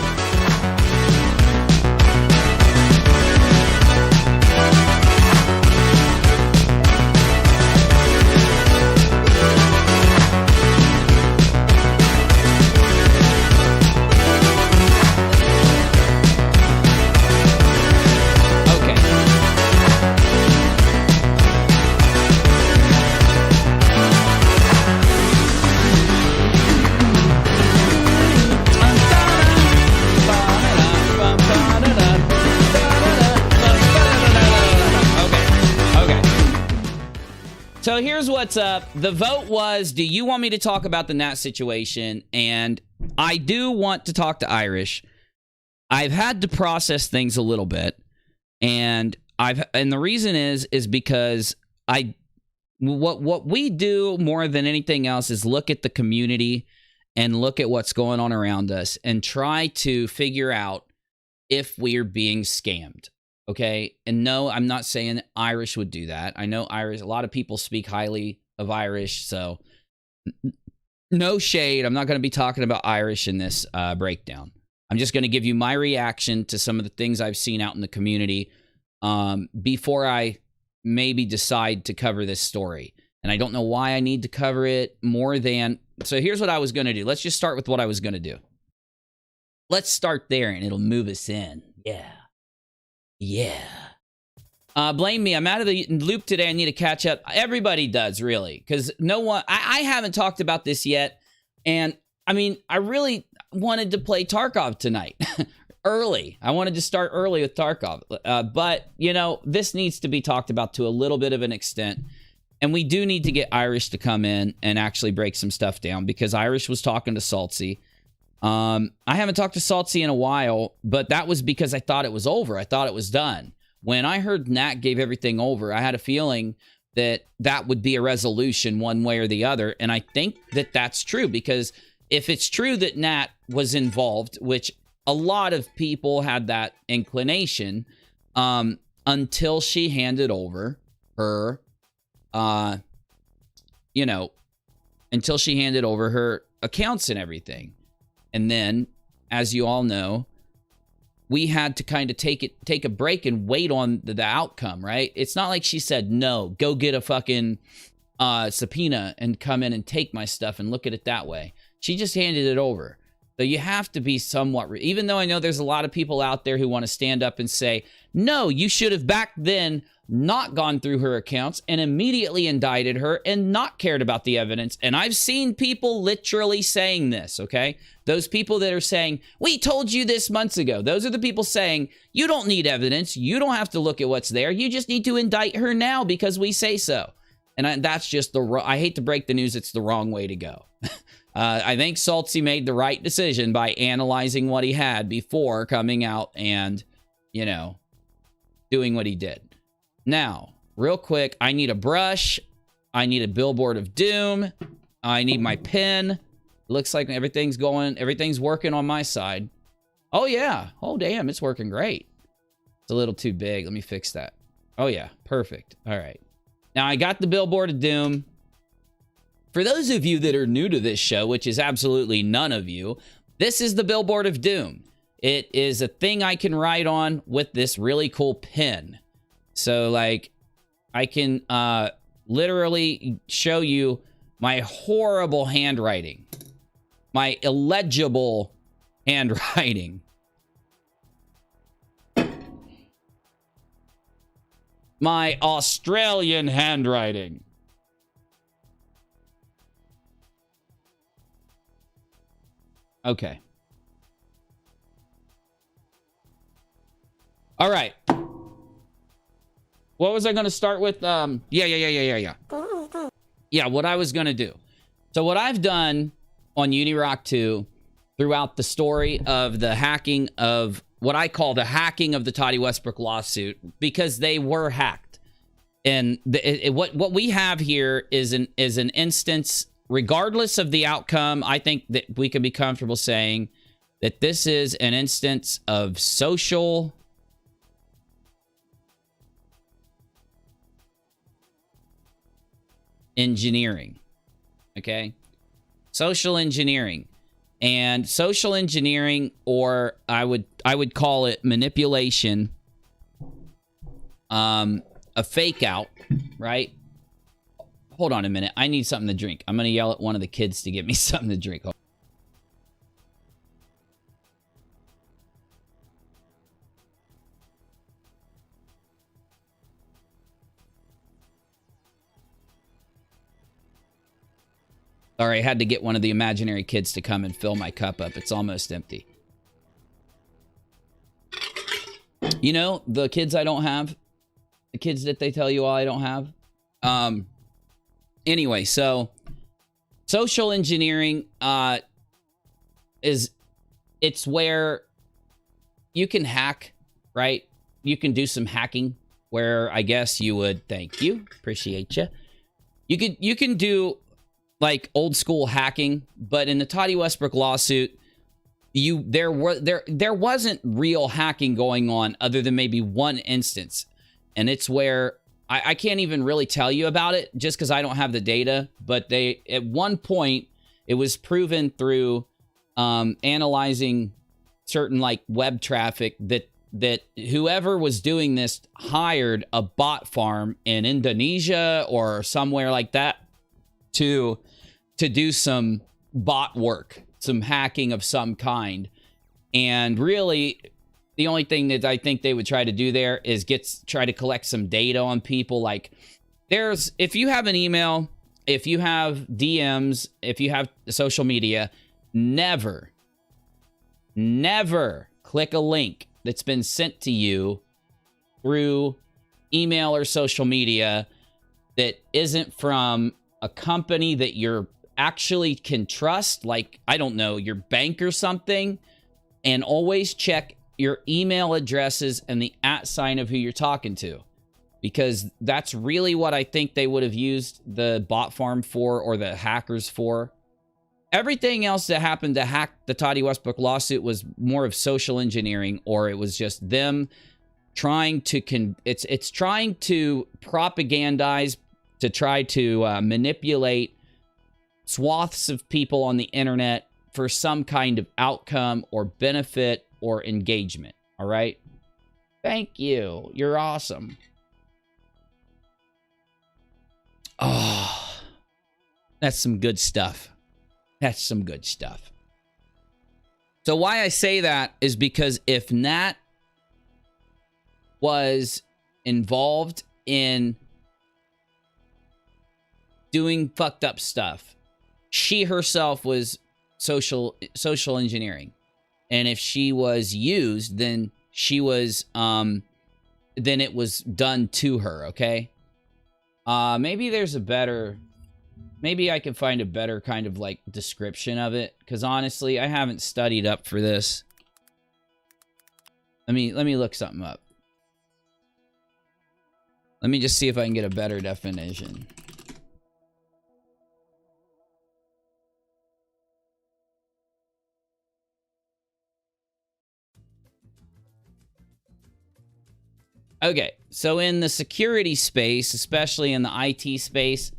So here's what's up. The vote was, do you want me to talk about the Nat situation? And I do want to talk to Irish. I've had to process things a little bit. And the reason is because what we do more than anything else is look at the community and look at what's going on around us and try to figure out if we're being scammed. Okay, and no, I'm not saying Irish would do that. I know Irish, a lot of people speak highly of Irish, so no shade. I'm not going to be talking about Irish in this breakdown. I'm just going to give you my reaction to some of the things I've seen out in the community before I maybe decide to cover this story. And I don't know why I need to cover it more than... So here's what I was going to do. Let's just start with what I was going to do. Let's start there, and it'll move us in. Yeah. Yeah. Blame me. I'm out of the loop today. I need to catch up. Everybody does, really. Because no one... I haven't talked about this yet. And, I mean, I really wanted to play Tarkov tonight. Early. I wanted to start early with Tarkov. But, you know, this needs to be talked about to a little bit of an extent. And we do need to get Irish to come in and actually break some stuff down. Because Irish was talking to Saltsy. I haven't talked to Saltsy in a while, but that was because I thought it was over. I thought it was done. When I heard Nat gave everything over, I had a feeling that that would be a resolution one way or the other. And I think that that's true, because if it's true that Nat was involved, which a lot of people had that inclination, until she handed over her, until she handed over her accounts and everything. And then, as you all know, we had to kind of take a break and wait on the outcome, right? It's not like she said, no, go get a fucking subpoena and come in and take my stuff and look at it that way. She just handed it over. So you have to be somewhat... Even though I know there's a lot of people out there who want to stand up and say, no, you should have back then not gone through her accounts and immediately indicted her and not cared about the evidence. And I've seen people literally saying this, okay? Those people that are saying, we told you this months ago. Those are the people saying, you don't need evidence. You don't have to look at what's there. You just need to indict her now because we say so. And that's just I hate to break the news. It's the wrong way to go. I think Saltsy made the right decision by analyzing what he had before coming out and, you know, doing what he did. Now, real quick, I need a brush. I need a billboard of doom. I need my pen. Looks like everything's working on my side. Oh, yeah. Oh, damn, it's working great. It's a little too big. Let me fix that. Oh, yeah. Perfect. All right. Now, I got the billboard of doom. For those of you that are new to this show, which is absolutely none of you, this is the billboard of doom. It is a thing I can write on with this really cool pen. So, like, I can literally show you my horrible handwriting. My illegible handwriting. My Australian handwriting. Okay. All right. What was I going to start with? Yeah, what I was going to do. So what I've done on UNIRock 2 throughout the story of the hacking of what I call the hacking of the Toddy Westbrook lawsuit, because they were hacked. And what we have here is an instance, regardless of the outcome, I think that we can be comfortable saying that this is an instance of social engineering. Okay? Social engineering. And social engineering, or I would call it manipulation, a fake out, right? Hold on a minute. I need something to drink. I'm going to yell at one of the kids to get me something to drink. Sorry, I had to get one of the imaginary kids to come and fill my cup up. It's almost empty. You know, the kids I don't have, the kids that they tell you all I don't have. Anyway, so social engineering it's where you can hack, right? You can do some hacking where I guess you would, thank you, appreciate you. You can do like old school hacking, but in the Toddy Westbrook lawsuit, there wasn't real hacking going on other than maybe one instance. And it's where I can't even really tell you about it just because I don't have the data. But at one point, it was proven through analyzing certain like web traffic that whoever was doing this hired a bot farm in Indonesia or somewhere like that to do some bot work, some hacking of some kind. And really, the only thing that I think they would try to do there is try to collect some data on people. Like, if you have an email, if you have DMs, if you have social media, never click a link that's been sent to you through email or social media that isn't from a company that you're actually can trust, like, I don't know, your bank or something. And always check your email addresses and the @ sign of who you're talking to, because that's really what I think they would have used the bot farm for, or the hackers for. Everything else that happened to hack the Toddy Westbrook lawsuit was more of social engineering, or it was just them trying to it's trying to propagandize, to try to manipulate swaths of people on the internet for some kind of outcome or benefit or engagement. All right? Thank you. You're awesome. Oh, that's some good stuff. That's some good stuff. So why I say that is because if Nat was involved in doing fucked up stuff, she herself was social engineering. And if she was used, then she was then it was done to her, okay? Maybe there's maybe I can find a better kind of like description of it, because honestly, I haven't studied up for this. Let me look something up. Let me just see if I can get a better definition. Okay, so in the security space, especially in the IT space,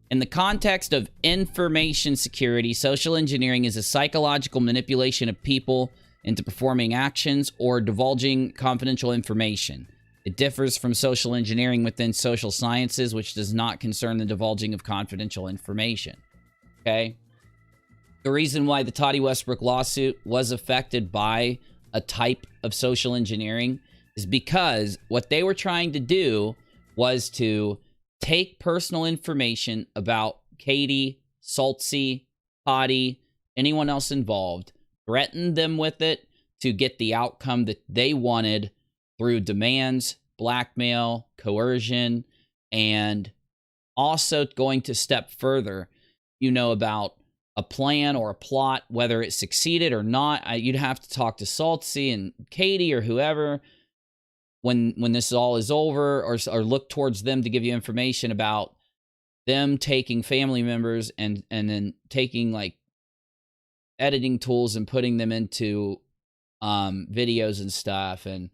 in the context of information security, social engineering is a psychological manipulation of people into performing actions or divulging confidential information. It differs from social engineering within social sciences, which does not concern the divulging of confidential information. Okay? The reason why the Toddy Westbrook lawsuit was affected by a type of social engineering is because what they were trying to do was to take personal information about Katie, Saltsy, Toddy, anyone else involved, threaten them with it to get the outcome that they wanted through demands, blackmail, coercion, and also going to step further, about a plan or a plot, whether it succeeded or not. You'd have to talk to Saltsy and Katie or whoever when this all is over, or look towards them to give you information about them taking family members and then taking like editing tools and putting them into videos and stuff. And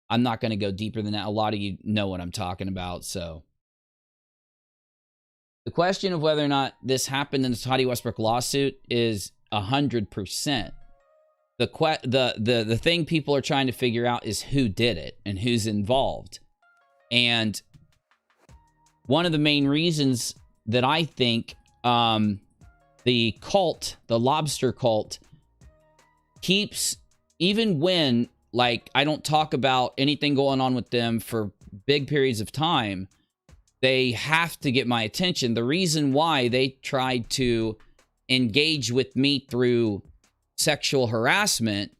I'm not going to go deeper than that. A lot of you know what I'm talking about. So the question of whether or not this happened in the Toddy Westbrook lawsuit is 100%. The thing people are trying to figure out is who did it and who's involved. And one of the main reasons that I think the cult, the lobster cult, keeps, even when like I don't talk about anything going on with them for big periods of time, they have to get my attention. The reason why they tried to engage with me through sexual harassment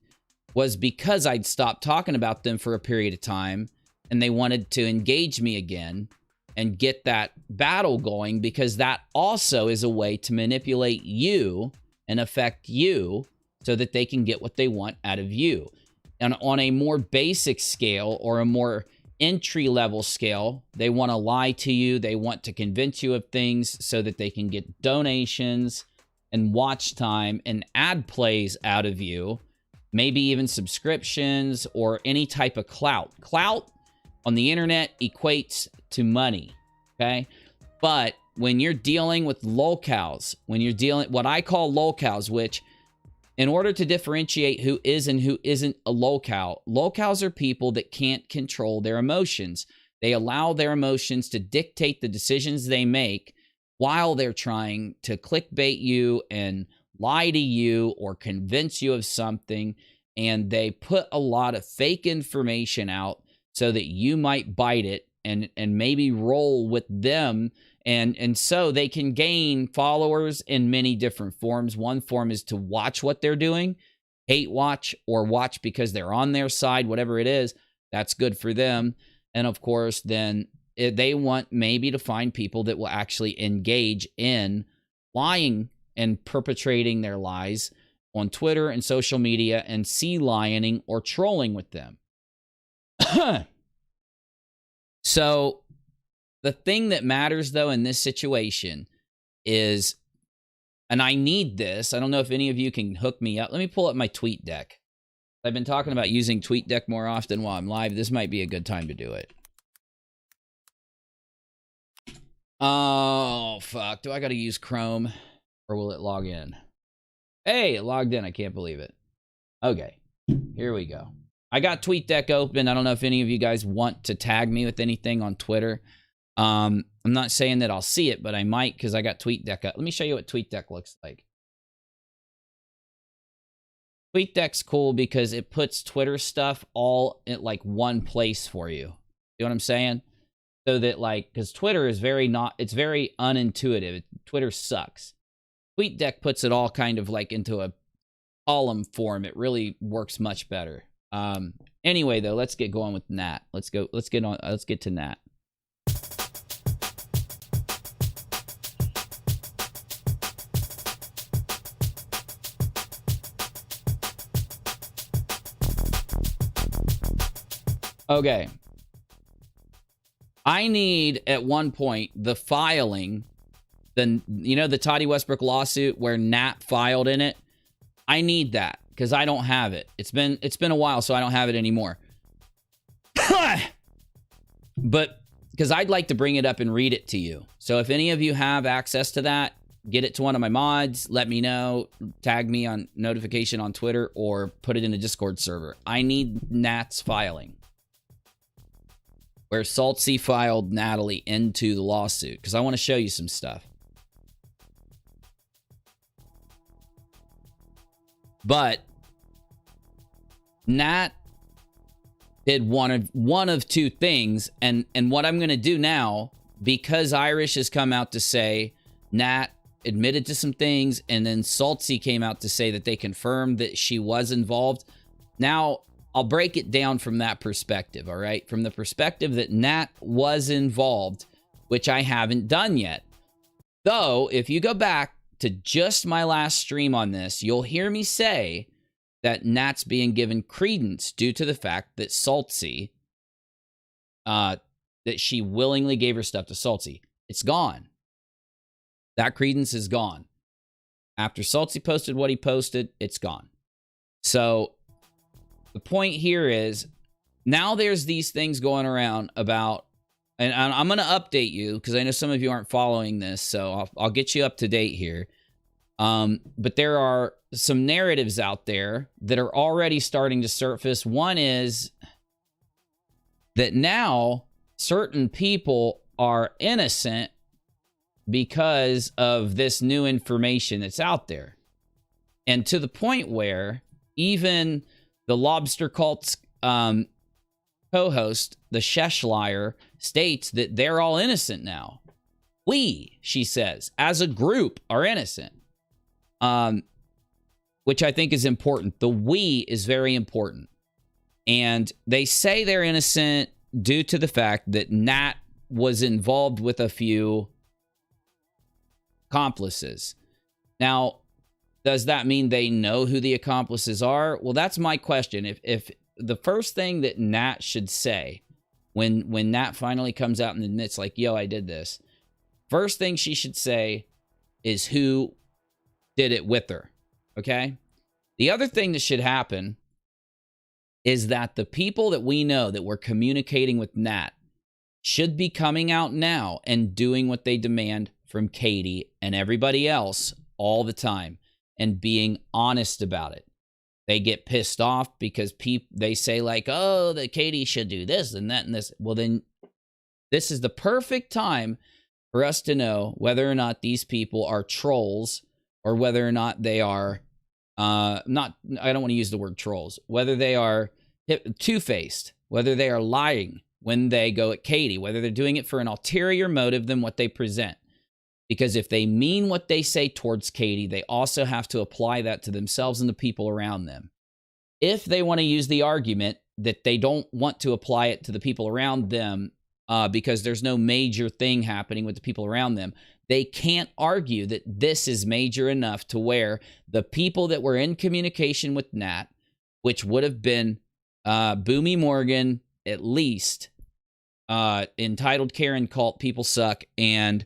was because I'd stopped talking about them for a period of time, and they wanted to engage me again and get that battle going, because that also is a way to manipulate you and affect you so that they can get what they want out of you. And on a more basic scale, or a more entry-level scale, they want to lie to you. They want to convince you of things so that they can get donations and watch time and ad plays out of you, maybe even subscriptions or any type of clout. Clout on the internet equates to money, okay? But when you're dealing with lolcows, when you're dealing what I call lolcows, which in order to differentiate who is and who isn't a lolcow, lolcows are people that can't control their emotions. They allow their emotions to dictate the decisions they make while they're trying to clickbait you and lie to you or convince you of something. And they put a lot of fake information out so that you might bite it and maybe roll with them. And so they can gain followers in many different forms. One form is to watch what they're doing, hate watch, or watch because they're on their side, whatever it is. That's good for them. And of course, then they want maybe to find people that will actually engage in lying and perpetrating their lies on Twitter and social media and sea lioning or trolling with them. So the thing that matters, though, in this situation is, and I need this, I don't know if any of you can hook me up. Let me pull up my TweetDeck. I've been talking about using TweetDeck more often while I'm live. This might be a good time to do it. Oh, fuck. Do I got to use Chrome, or will it log in? Hey, it logged in. I can't believe it. Okay, here we go. I got TweetDeck open. I don't know if any of you guys want to tag me with anything on Twitter. I'm not saying that I'll see it, but I might, because I got TweetDeck up. Let me show you what TweetDeck looks like. TweetDeck's cool because it puts Twitter stuff all in like one place for you. You know what I'm saying? So that like, because Twitter is it's very unintuitive. Twitter sucks. TweetDeck puts it all kind of like into a column form. It really works much better. Anyway, though, let's get going with Nat. Let's get to Nat. Okay. I need, at one point, the filing, the Toddy Westbrook lawsuit where Nat filed in it. I need that, because I don't have it. It's been a while, so I don't have it anymore. But, because I'd like to bring it up and read it to you. So if any of you have access to that, get it to one of my mods, let me know, tag me on notification on Twitter, or put it in a Discord server. I need Nat's filing, where Saltsy filed Natalie into the lawsuit, because I want to show you some stuff. But Nat did one of two things, and what I'm going to do now, because Irish has come out to say Nat admitted to some things, and then Saltsy came out to say that they confirmed that she was involved. Now, I'll break it down from that perspective, all right? From the perspective that Nat was involved, which I haven't done yet. Though, if you go back to just my last stream on this, you'll hear me say that Nat's being given credence due to the fact that Saltsy, that she willingly gave her stuff to Saltsy. It's gone. That credence is gone. After Saltsy posted what he posted, it's gone. So the point here is, now there's these things going around about, and I'm going to update you because I know some of you aren't following this, so I'll get you up to date here. But there are some narratives out there that are already starting to surface. One is that now certain people are innocent because of this new information that's out there. And to the point where even the Lobster Cult's co-host, the Sheshlier, states that they're all innocent now. We, she says, as a group are innocent. Which I think is important. The we is very important. And they say they're innocent due to the fact that Nat was involved with a few accomplices. Now, does that mean they know who the accomplices are? Well, that's my question. If the first thing that Nat should say when Nat finally comes out and admits, like, yo, I did this, first thing she should say is who did it with her, okay? The other thing that should happen is that the people that we know that were communicating with Nat should be coming out now and doing what they demand from Katie and everybody else all the time and being honest about it. They get pissed off because they say, like, oh, that Katie should do this and that and this. Well, then this is the perfect time for us to know whether or not these people are trolls or whether or not they are I don't want to use the word trolls, whether they are two-faced, whether they are lying when they go at Katie, whether they're doing it for an ulterior motive than what they present. Because if they mean what they say towards Katie, they also have to apply that to themselves and the people around them. If they want to use the argument that they don't want to apply it to the people around them because there's no major thing happening with the people around them, they can't argue that this is major enough to where the people that were in communication with Nat, which would have been Boomy Morgan, at least, Entitled Karen Cult, People Suck, and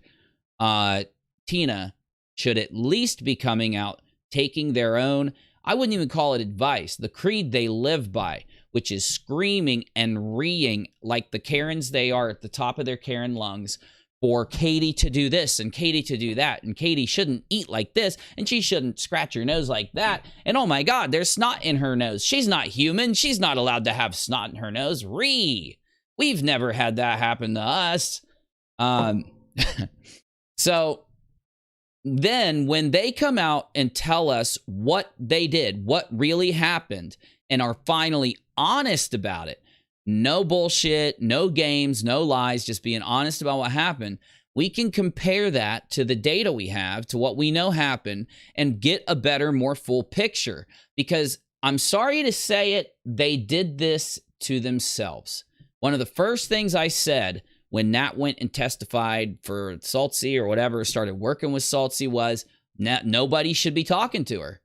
Tina, should at least be coming out, taking their own, I wouldn't even call it advice, the creed they live by, which is screaming and reeing like the Karens they are at the top of their Karen lungs, for Katie to do this and Katie to do that, and Katie shouldn't eat like this, and she shouldn't scratch her nose like that, and oh my God, there's snot in her nose. She's not human. She's not allowed to have snot in her nose. We've never had that happen to us. So then when they come out and tell us what they did, what really happened, and are finally honest about it, no bullshit, no games, no lies, just being honest about what happened, we can compare that to the data we have, to what we know happened, and get a better, more full picture. Because I'm sorry to say it, they did this to themselves. One of the first things I said when Nat went and testified for Saltsy or whatever, started working with Saltsy, was nobody should be talking to her.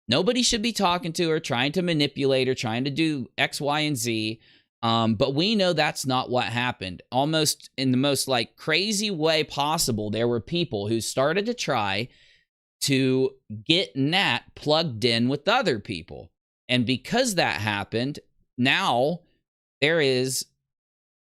Nobody should be talking to her, trying to manipulate her, trying to do X, Y, and Z. But we know that's not what happened. Almost in the most like crazy way possible, there were people who started to try to get Nat plugged in with other people. And because that happened, now there is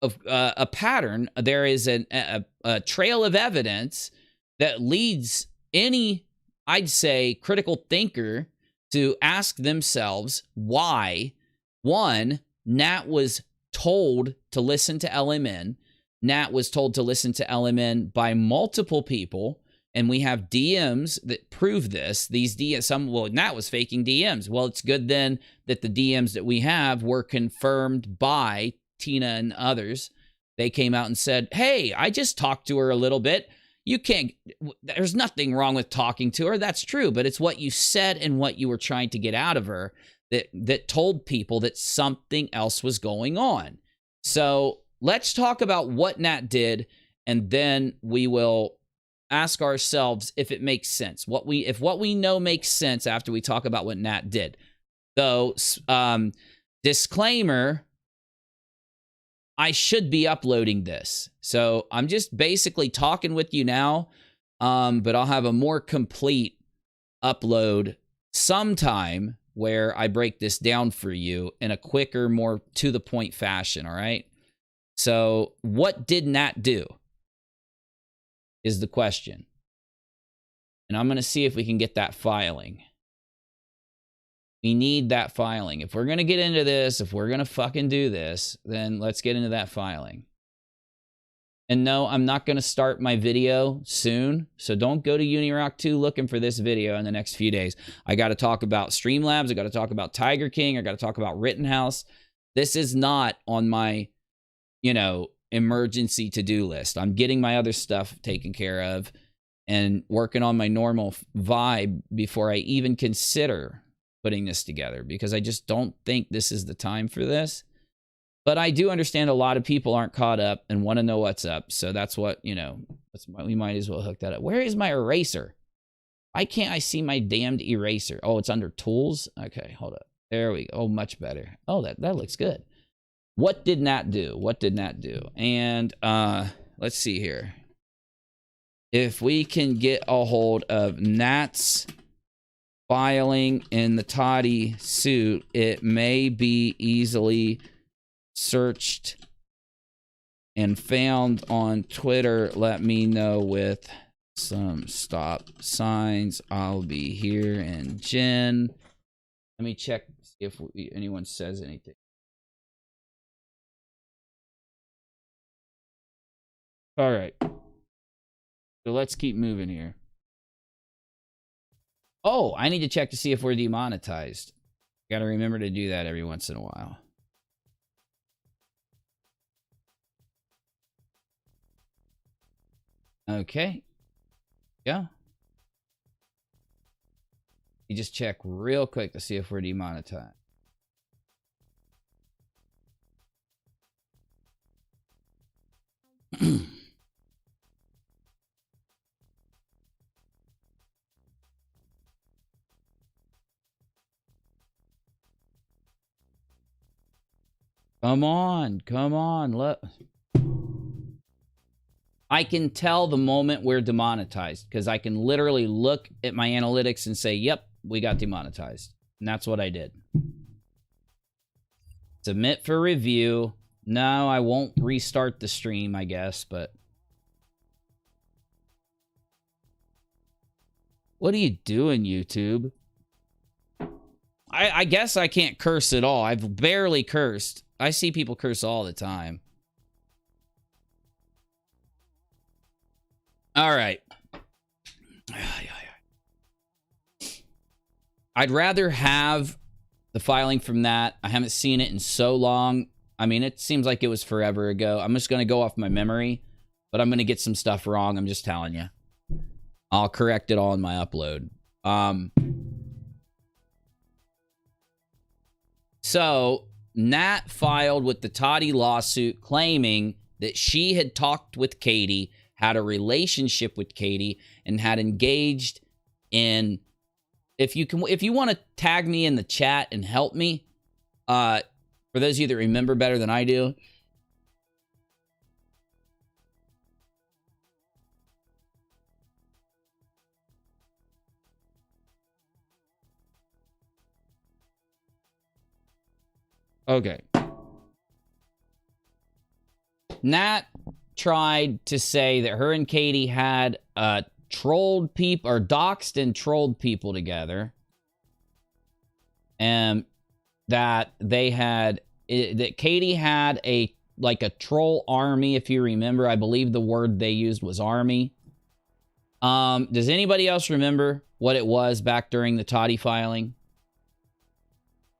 a pattern, there is a trail of evidence that leads any, I'd say, critical thinker to ask themselves why, one, Nat was told to listen to LMN. Nat was told to listen to LMN by multiple people, And we have DMs that prove this. These DMs, well, Nat was faking DMs. Well, it's good then that the DMs that we have were confirmed by Tina and others. They came out and said, hey, I just talked to her a little bit. You can't, there's nothing wrong with talking to her. That's true. But it's what you said and what you were trying to get out of her that told people that something else was going on. So let's talk about what Nat did, and then we will ask ourselves if it makes sense. If what we know makes sense after we talk about what Nat did. Though, disclaimer, I should be uploading this. So I'm just basically talking with you now, but I'll have a more complete upload sometime where I break this down for you in a quicker, more to-the-point fashion, all right? So what did Nat do is the question. And I'm going to see if we can get that filing. We need that filing. If we're going to get into this, if we're going to fucking do this, then let's get into that filing. And no, I'm not going to start my video soon. So don't go to UNIRock 2 looking for this video in the next few days. I got to talk about Streamlabs. I got to talk about Tiger King. I got to talk about Rittenhouse. This is not on my, emergency to-do list. I'm getting my other stuff taken care of and working on my normal vibe before I even consider putting this together, because I just don't think this is the time for this. But I do understand a lot of people aren't caught up and want to know what's up. So that's what, we might as well hook that up. Where is my eraser? Why can't I see my damned eraser? Oh, it's under tools. Okay, hold up. There we go. Oh, much better. Oh, that looks good. What did Nat do? What did Nat do? And let's see here. If we can get a hold of Nat's filing in the Toddy suit, it may be easily searched and found on Twitter. Let me know with some stop signs. I'll be here. And Jen, let me check if anyone says anything. All right. So let's keep moving here. Oh, I need to check to see if we're demonetized. Got to remember to do that every once in a while. Okay. Yeah. You just check real quick to see if we're demonetized. Come on, come on. Look. I can tell the moment we're demonetized because I can literally look at my analytics and say, yep, we got demonetized. And that's what I did. Submit for review. No, I won't restart the stream, I guess, but... What are you doing, YouTube? I guess I can't curse at all. I've barely cursed. I see people curse all the time. All right. I'd rather have the filing from that. I haven't seen it in so long. I mean, it seems like it was forever ago. I'm just going to go off my memory, but I'm going to get some stuff wrong. I'm just telling you. I'll correct it all in my upload. So, Nat filed with the Toddy lawsuit claiming that she had talked with Katie, had a relationship with Katie, and had engaged in... If you want to tag me in the chat and help me, for those of you that remember better than I do... Okay. Nat tried to say that her and Katie had trolled people, or doxed and trolled people together. And that they had, that Katie had a troll army, if you remember. I believe the word they used was army. Does anybody else remember what it was back during the Toddy filing?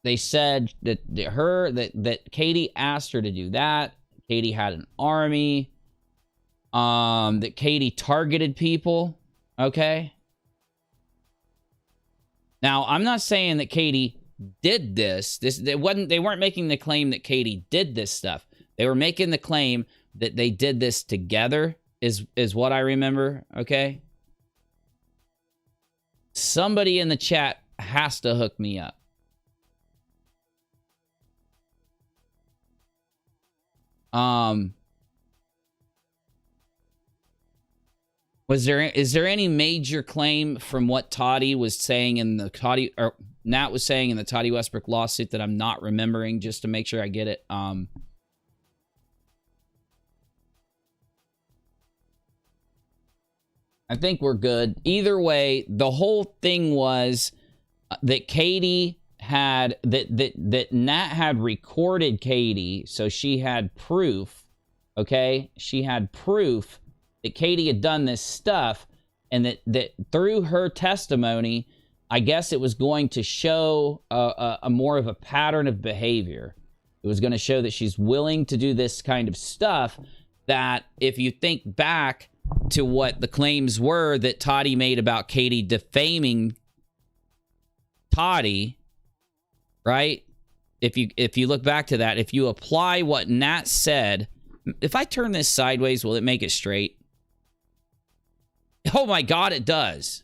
They said that Katie asked her to do that. Katie had an army. That Katie targeted people. Okay. Now, I'm not saying that Katie did this. They weren't making the claim that Katie did this stuff. They were making the claim that they did this together, is what I remember. Okay. Somebody in the chat has to hook me up. Is there any major claim from what Toddy was saying in the Toddy, or Nat was saying in the Toddy Westbrook lawsuit that I'm not remembering, just to make sure I get it? I think we're good. Either way, the whole thing was that Katie had, that Nat had recorded Katie, so she had proof, okay? She had proof that Katie had done this stuff, and that through her testimony, I guess it was going to show a more of a pattern of behavior. It was going to show that she's willing to do this kind of stuff, that if you think back to what the claims were that Toddy made about Katie defaming Toddy, right? If you look back to that, if you apply what Nat said, if I turn this sideways, will it make it straight? Oh my God, it does.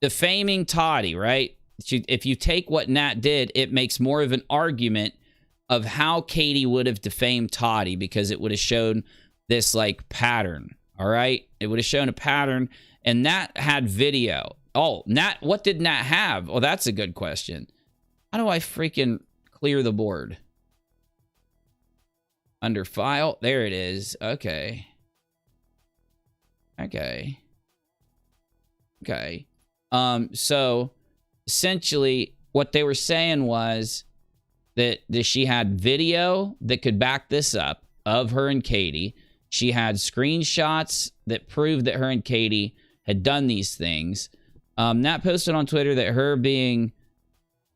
Defaming Toddy, right? If you take what Nat did, it makes more of an argument of how Katie would have defamed Toddy, because it would have shown this like pattern. All right, it would have shown a pattern, and Nat had video. Oh, Nat, what did Nat have? Oh, that's a good question. How do I freaking clear the board? Under file, there it is. Okay. So essentially what they were saying was that she had video that could back this up of her and Katie. She had screenshots that proved that her and Katie had done these things. Nat posted on Twitter that her being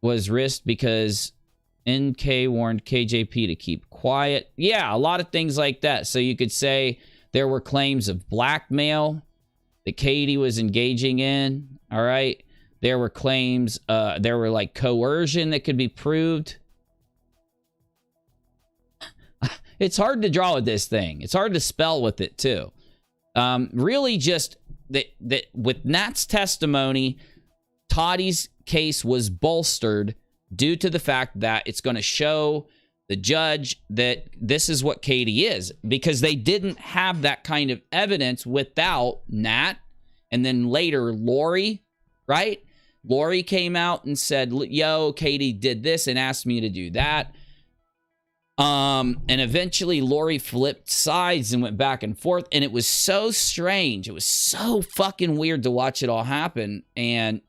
was risked because NK warned KJP to keep quiet. Yeah, a lot of things like that. So you could say there were claims of blackmail that Katie was engaging in. All right. There were claims, there were like coercion that could be proved. It's hard to draw with this thing. It's hard to spell with it too. Really just that with Nat's testimony, Toddy's case was bolstered due to the fact that it's going to show the judge that this is what Katie is, because they didn't have that kind of evidence without Nat. And then later, Lori, right? Lori came out and said, yo, Katie did this and asked me to do that. And eventually Lori flipped sides and went back and forth. And it was so strange. It was so fucking weird to watch it all happen. And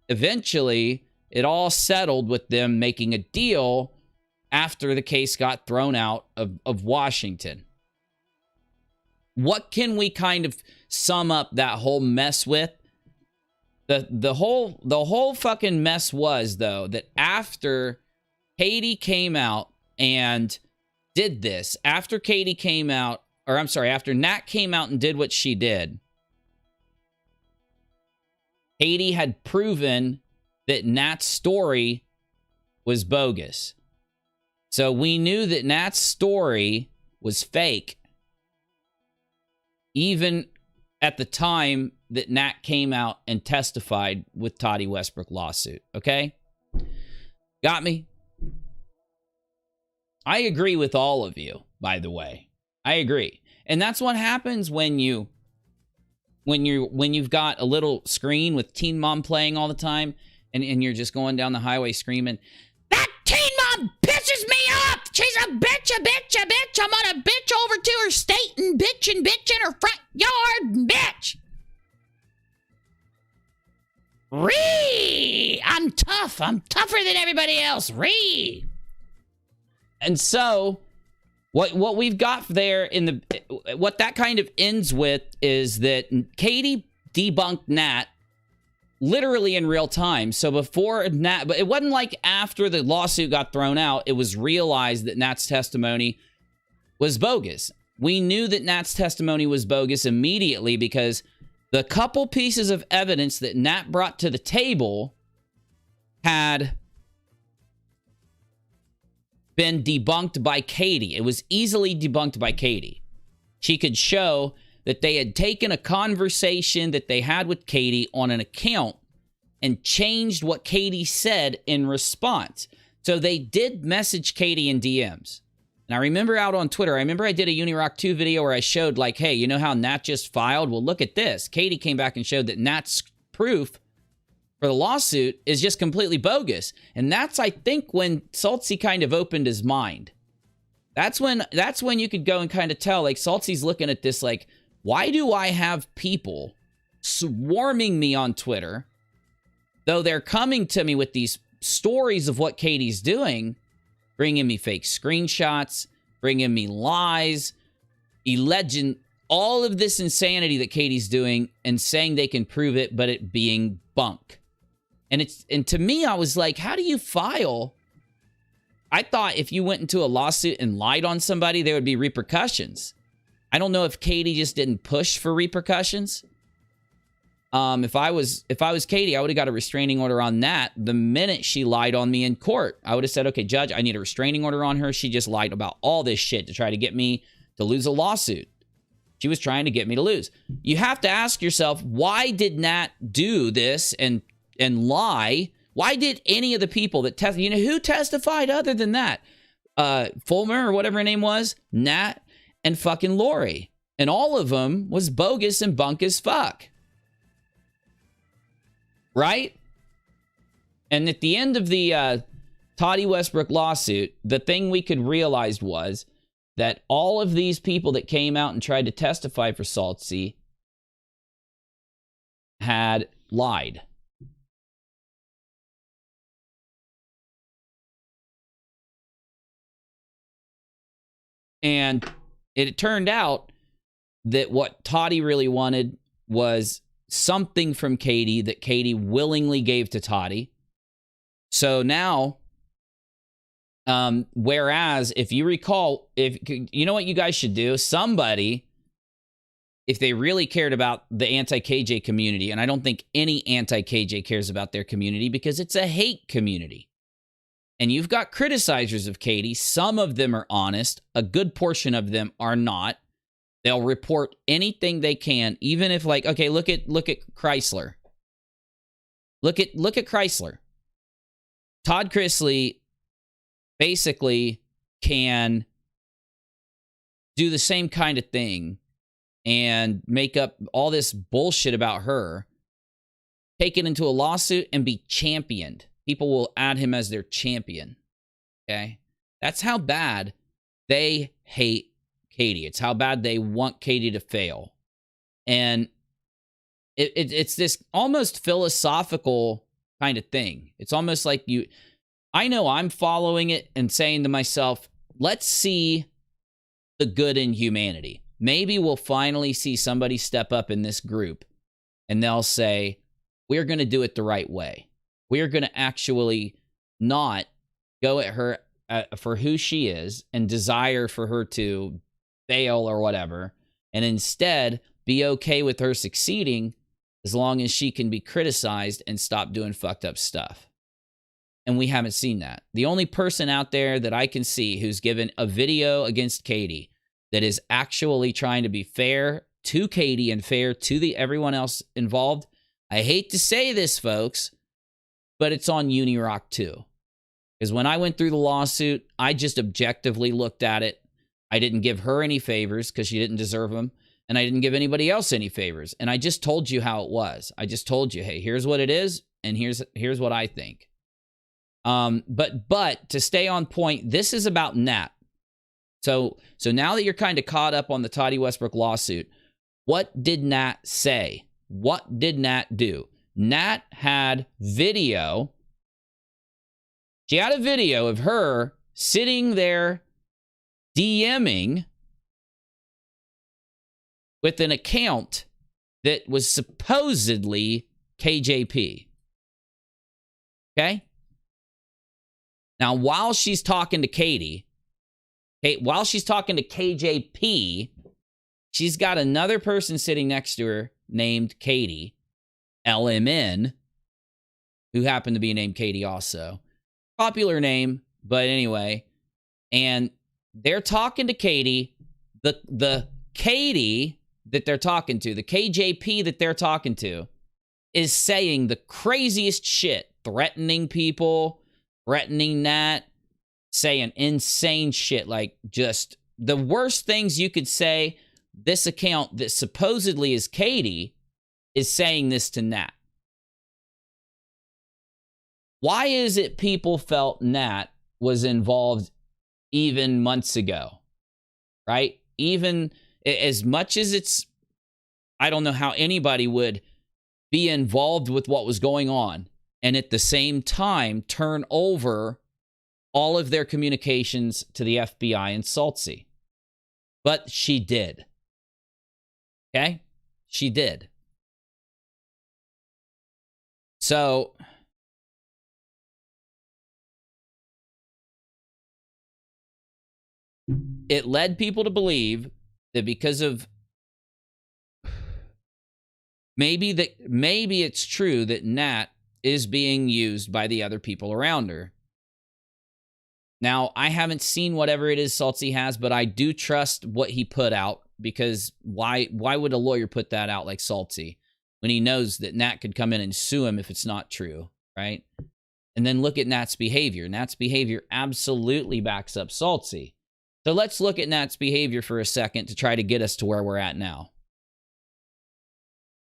eventually it all settled with them making a deal after the case got thrown out of Washington. What can we kind of sum up that whole mess with? The whole fucking mess was, though, that after Katie came out and did this, after Katie came out, or I'm sorry, after Nat came out and did what she did, Katie had proven that Nat's story was bogus. So we knew that Nat's story was fake, even at the time that Nat came out and testified with Toddy Westbrook lawsuit. Okay? Got me? I agree with all of you, by the way. I agree. And that's what happens when you've got a little screen with Teen Mom playing all the time, and you're just going down the highway screaming, "That Teen Mom pisses me off! She's a bitch, a bitch, a bitch! I'm gonna bitch over to her state and bitch in her front yard, bitch!" Ree! I'm tough. I'm tougher than everybody else. Ree! And so, What we've got there in the what that kind of ends with is that Katie debunked Nat literally in real time. So before Nat, but it wasn't like after the lawsuit got thrown out, it was realized that Nat's testimony was bogus. We knew that Nat's testimony was bogus immediately because the couple pieces of evidence that Nat brought to the table had been debunked by Katie. It was easily debunked by Katie. She could show that they had taken a conversation that they had with Katie on an account and changed what Katie said in response. So they did message Katie in DMs. And I remember out on Twitter, I remember I did a UNIRocktv video where I showed like, hey, you know how Nat just filed? Well, look at this. Katie came back and showed that Nat's proof for the lawsuit is just completely bogus. And that's, I think, when Saltsy kind of opened his mind. That's when you could go and kind of tell, like, Saltsy's looking at this like, why do I have people swarming me on Twitter, though they're coming to me with these stories of what Katie's doing, bringing me fake screenshots, bringing me lies, alleging all of this insanity that Katie's doing and saying they can prove it, but it being bunk. And to me, I was like, how do you file? I thought if you went into a lawsuit and lied on somebody, there would be repercussions. I don't know if Katie just didn't push for repercussions. If I was Katie, I would have got a restraining order on that the minute she lied on me in court. I would have said, okay, judge, I need a restraining order on her. She just lied about all this shit to try to get me to lose a lawsuit. She was trying to get me to lose. You have to ask yourself, why did Nat do this and lie? Why did any of the people that testified, you know, who testified other than that? Fulmer or whatever her name was, Nat, and fucking Lori. And all of them was bogus and bunk as fuck. Right? And at the end of the Toddy Westbrook lawsuit, the thing we could realize was that all of these people that came out and tried to testify for Saltsy had lied. And it turned out that what Toddy really wanted was something from Katie that Katie willingly gave to Toddy. So now, whereas if you recall, if you know what you guys should do, somebody, if they really cared about the anti-KJ community, and I don't think any anti-KJ cares about their community because it's a hate community. And you've got criticizers of Katie. Some of them are honest. A good portion of them are not. They'll report anything they can, even if, like, okay, look at Chrysler. Look at Chrysler. Todd Chrisley basically can do the same kind of thing and make up all this bullshit about her, take it into a lawsuit, and be championed. People will add him as their champion. Okay? That's how bad they hate Katie. It's how bad they want Katie to fail. And it's this almost philosophical kind of thing. It's almost like I know I'm following it and saying to myself, let's see the good in humanity. Maybe we'll finally see somebody step up in this group and they'll say, we're going to do it the right way. We're going to actually not go at her for who she is and desire for her to fail or whatever, and instead be okay with her succeeding as long as she can be criticized and stop doing fucked up stuff. And we haven't seen that. The only person out there that I can see who's given a video against Katie that is actually trying to be fair to Katie and fair to everyone else involved, I hate to say this, folks, but it's on UNIRock too. Because when I went through the lawsuit, I just objectively looked at it. I didn't give her any favors because she didn't deserve them. And I didn't give anybody else any favors. And I just told you how it was. I just told you, hey, here's what it is. And here's what I think. But to stay on point, this is about Nat. So now that you're kind of caught up on the Toddy Westbrook lawsuit, what did Nat say? What did Nat do? Nat had video. She had a video of her sitting there DMing with an account that was supposedly KJP. Okay? Now, while she's talking to Katie, while she's talking to KJP, she's got another person sitting next to her named Katie, LMN, who happened to be named Katie also. Popular name, but anyway. And they're talking to Katie. The Katie that they're talking to, the KJP that they're talking to, is saying the craziest shit, threatening people, threatening Nat, saying insane shit, like just the worst things you could say. This account that supposedly is Katie is saying this to Nat. Why is it people felt Nat was involved even months ago, right? Even as much as it's, I don't know how anybody would be involved with what was going on and at the same time turn over all of their communications to the FBI and Saltsy. But she did. Okay? She did. So it led people to believe that because of maybe it's true that Nat is being used by the other people around her. Now, I haven't seen whatever it is Saltsy has, but I do trust what he put out, because why would a lawyer put that out like Saltsy when he knows that Nat could come in and sue him if it's not true, right? And then look at Nat's behavior. Nat's behavior absolutely backs up Saltsy. So let's look at Nat's behavior for a second to try to get us to where we're at now.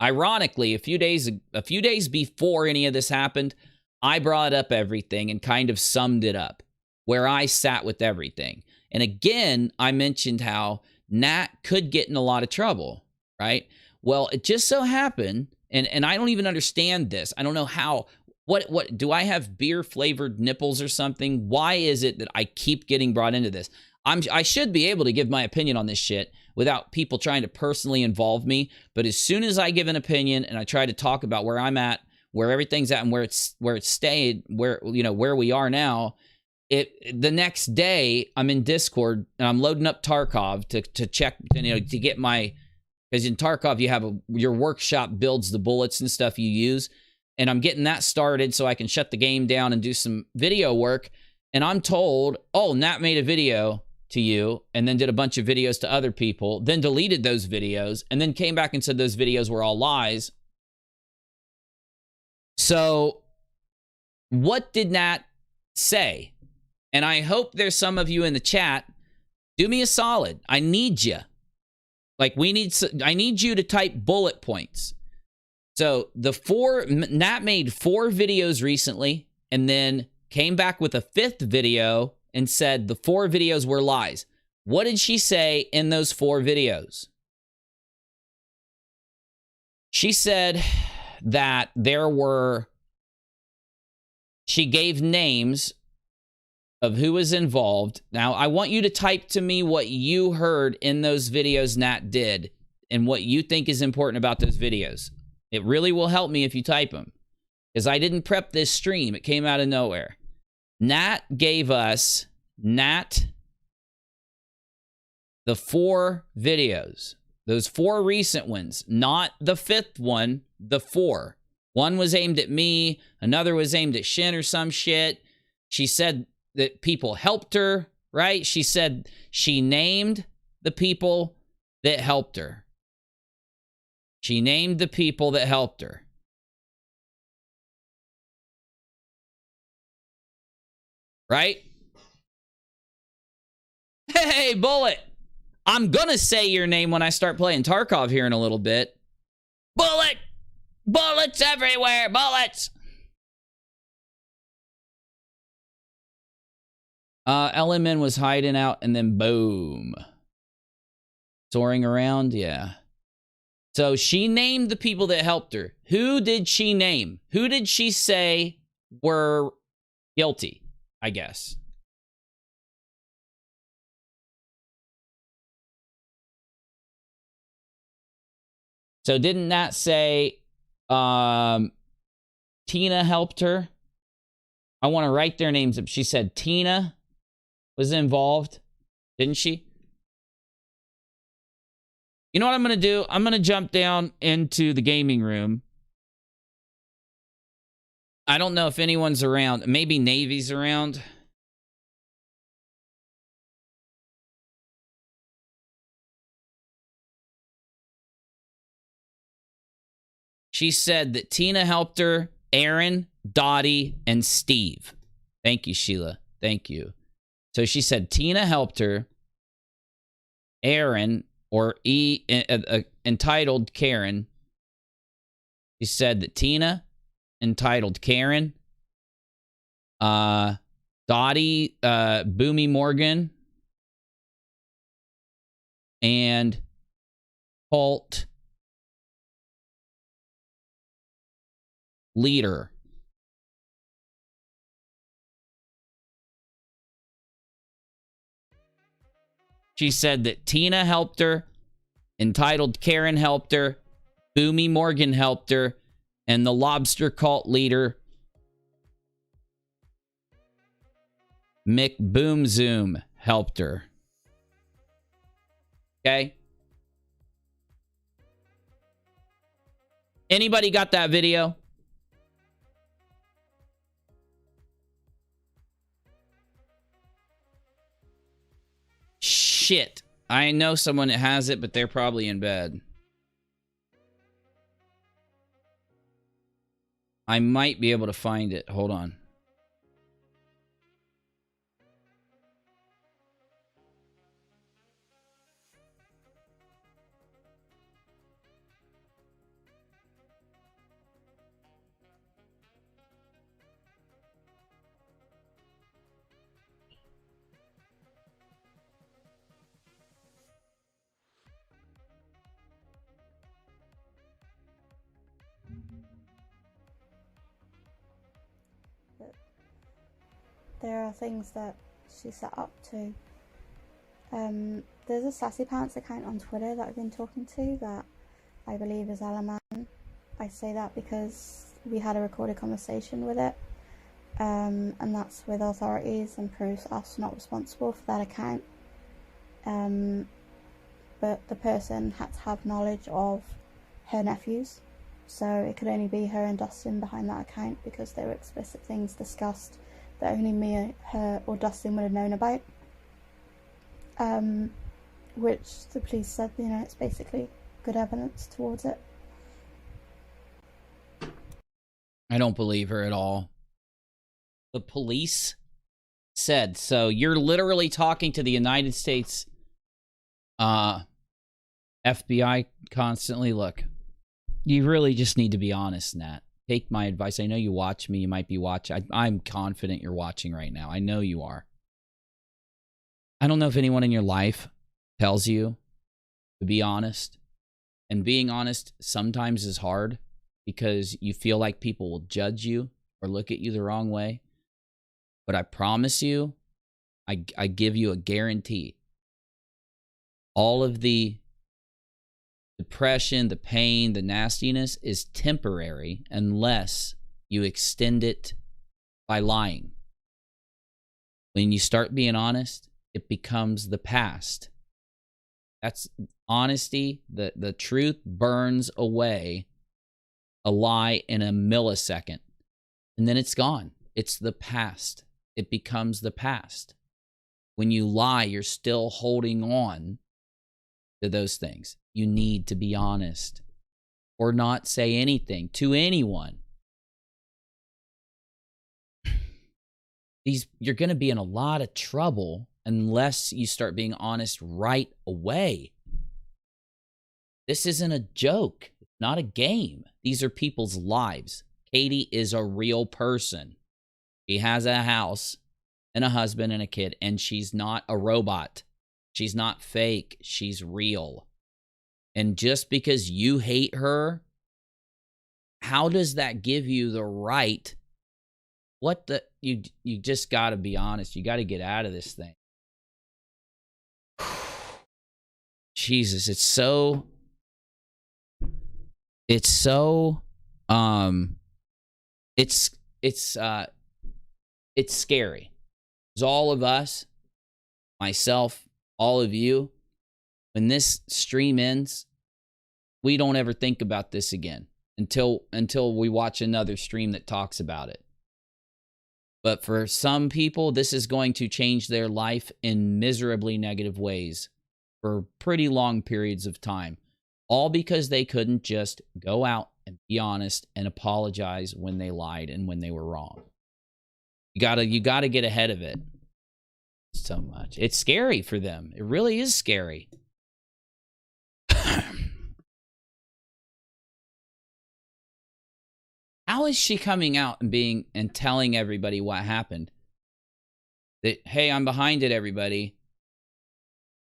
Ironically, a few days before any of this happened, I brought up everything and kind of summed it up, where I sat with everything. And again, I mentioned how Nat could get in a lot of trouble, right? Well, it just so happened, and I don't even understand this. I don't know how, what, do I have beer-flavored nipples or something? Why is it that I keep getting brought into this? I should be able to give my opinion on this shit without people trying to personally involve me. But as soon as I give an opinion and I try to talk about where I'm at, where everything's at, and where it's stayed, where we are now, the next day I'm in Discord and I'm loading up Tarkov to check, to get my, because in Tarkov you have your workshop builds the bullets and stuff you use, and I'm getting that started so I can shut the game down and do some video work. And I'm told, oh, Nat made a video to you and then did a bunch of videos to other people, then deleted those videos, and then came back and said those videos were all lies. So what did Nat say? And I hope there's some of you in the chat. Do me a solid. I need you. Like, I need you to type bullet points. So Nat made 4 videos recently and then came back with a 5th video and said the 4 videos were lies. What did she say in those 4 videos? She said that she gave names of who was involved. Now, I want you to type to me what you heard in those videos Nat did and what you think is important about those videos. It really will help me if you type them, because I didn't prep this stream. It came out of nowhere. Nat gave us, the 4 videos. Those 4 recent ones, not the 5th one, the 4. One was aimed at me. Another was aimed at Shin or some shit. She said that people helped her, right? She said she named the people that helped her. She named the people that helped her. Right? Hey, Bullet! I'm gonna say your name when I start playing Tarkov here in a little bit. Bullet! Bullets everywhere! Bullets! LMN was hiding out and then boom. Soaring around, yeah. So she named the people that helped her. Who did she name? Who did she say were guilty, I guess? So didn't that say Tina helped her? I want to write their names up. She said Tina was involved, didn't she? You know what I'm going to do? I'm going to jump down into the gaming room. I don't know if anyone's around. Maybe Navy's around. She said that Tina helped her, Aaron, Dottie, and Steve. Thank you, Sheila. Thank you. So she said Tina helped her, Aaron, or entitled Karen. She said that Tina entitled Karen, Dottie, Boomy Morgan, and Colt Leader. She said that Tina helped her, entitled Karen helped her, Boomy Morgan helped her, and the lobster cult leader, Mick Boom Zoom, helped her. Okay? Anybody got that video? Shit. I know someone that has it, but they're probably in bed. I might be able to find it. Hold on. There are things that she set up to. There's a Sassy Pants account on Twitter that I've been talking to that I believe is Alaman. I say that because we had a recorded conversation with it, and that's with authorities and proves us not responsible for that account. But the person had to have knowledge of her nephews, so it could only be her and Dustin behind that account because there were explicit things discussed that only me, her, or Dustin would have known about. Which the police said, you know, it's basically good evidence towards it. I don't believe her at all. The police said, so you're literally talking to the United States FBI constantly. Look, you really just need to be honest, Nat. Take my advice. I know you watch me. You might be watching. I'm confident you're watching right now. I know you are. I don't know if anyone in your life tells you to be honest. And being honest sometimes is hard because you feel like people will judge you or look at you the wrong way. But I promise you, I give you a guarantee. All of the depression, the pain, the nastiness is temporary unless you extend it by lying. When you start being honest, it becomes the past. That's honesty. The truth burns away a lie in a millisecond, and then it's gone. It's the past. It becomes the past. When you lie, you're still holding on to those things. You need to be honest or not say anything to anyone. You're going to be in a lot of trouble unless you start being honest right away. This isn't a joke. It's not a game. These are people's lives. Katie is a real person. She has a house and a husband and a kid, and she's not a robot. She's not fake. She's real. And just because you hate her, how does that give you the right? You just got to be honest. You got to get out of this thing. Jesus, it's so it's so it's scary. It's all of us, myself, all of you. When this stream ends, we don't ever think about this again until we watch another stream that talks about it. But for some people, this is going to change their life in miserably negative ways for pretty long periods of time. All because they couldn't just go out and be honest and apologize when they lied and when they were wrong. You gotta get ahead of it. So much. It's scary for them. It really is scary. How is she coming out and telling everybody what happened? That, hey, I'm behind it, everybody.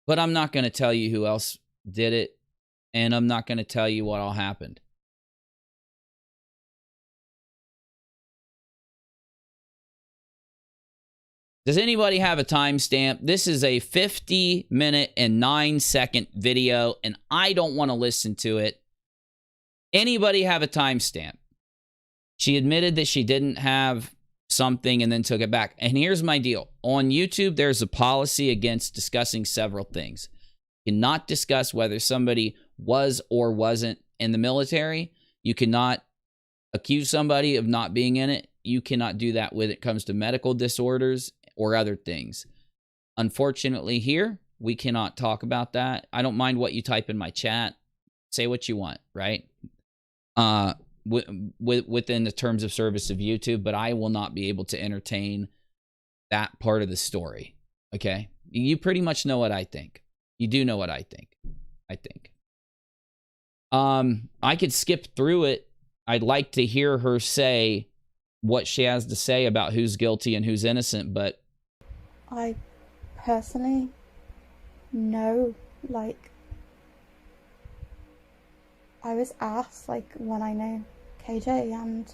But I'm not going to tell you who else did it. And I'm not going to tell you what all happened. Does anybody have a timestamp? This is a 50-minute and 9-second video, and I don't want to listen to it. Anybody have a timestamp? She admitted that she didn't have something and then took it back. And here's my deal. On YouTube, there's a policy against discussing several things. You cannot discuss whether somebody was or wasn't in the military. You cannot accuse somebody of not being in it. You cannot do that when it comes to medical disorders or other things. Unfortunately, here, we cannot talk about that. I don't mind what you type in my chat. Say what you want, right? Within the terms of service of YouTube, but I will not be able to entertain that part of the story. Okay? You pretty much know what I think. You do know what I think. I could skip through it. I'd like to hear her say what she has to say about who's guilty and who's innocent, but I personally know, like, I was asked, like, when I know KJ and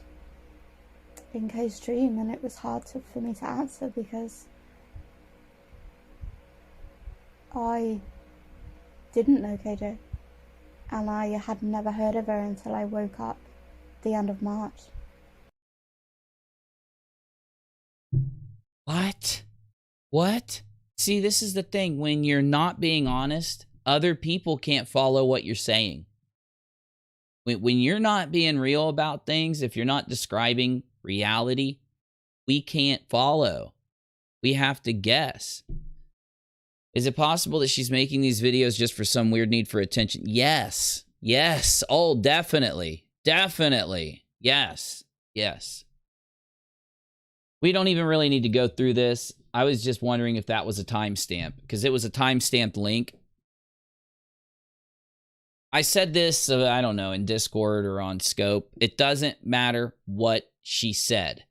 in K's stream, and it was hard for me to answer because I didn't know KJ and I had never heard of her until I woke up the end of March. What? See, this is the thing. When you're not being honest, other people can't follow what you're saying. When you're not being real about things, if you're not describing reality, we can't follow. We have to guess. Is it possible that she's making these videos just for some weird need for attention? Yes. Yes. Oh, definitely. Definitely. Yes. Yes. We don't even really need to go through this. I was just wondering if that was a timestamp, because it was a timestamped link. I said this, I don't know, in Discord or on Scope. It doesn't matter what she said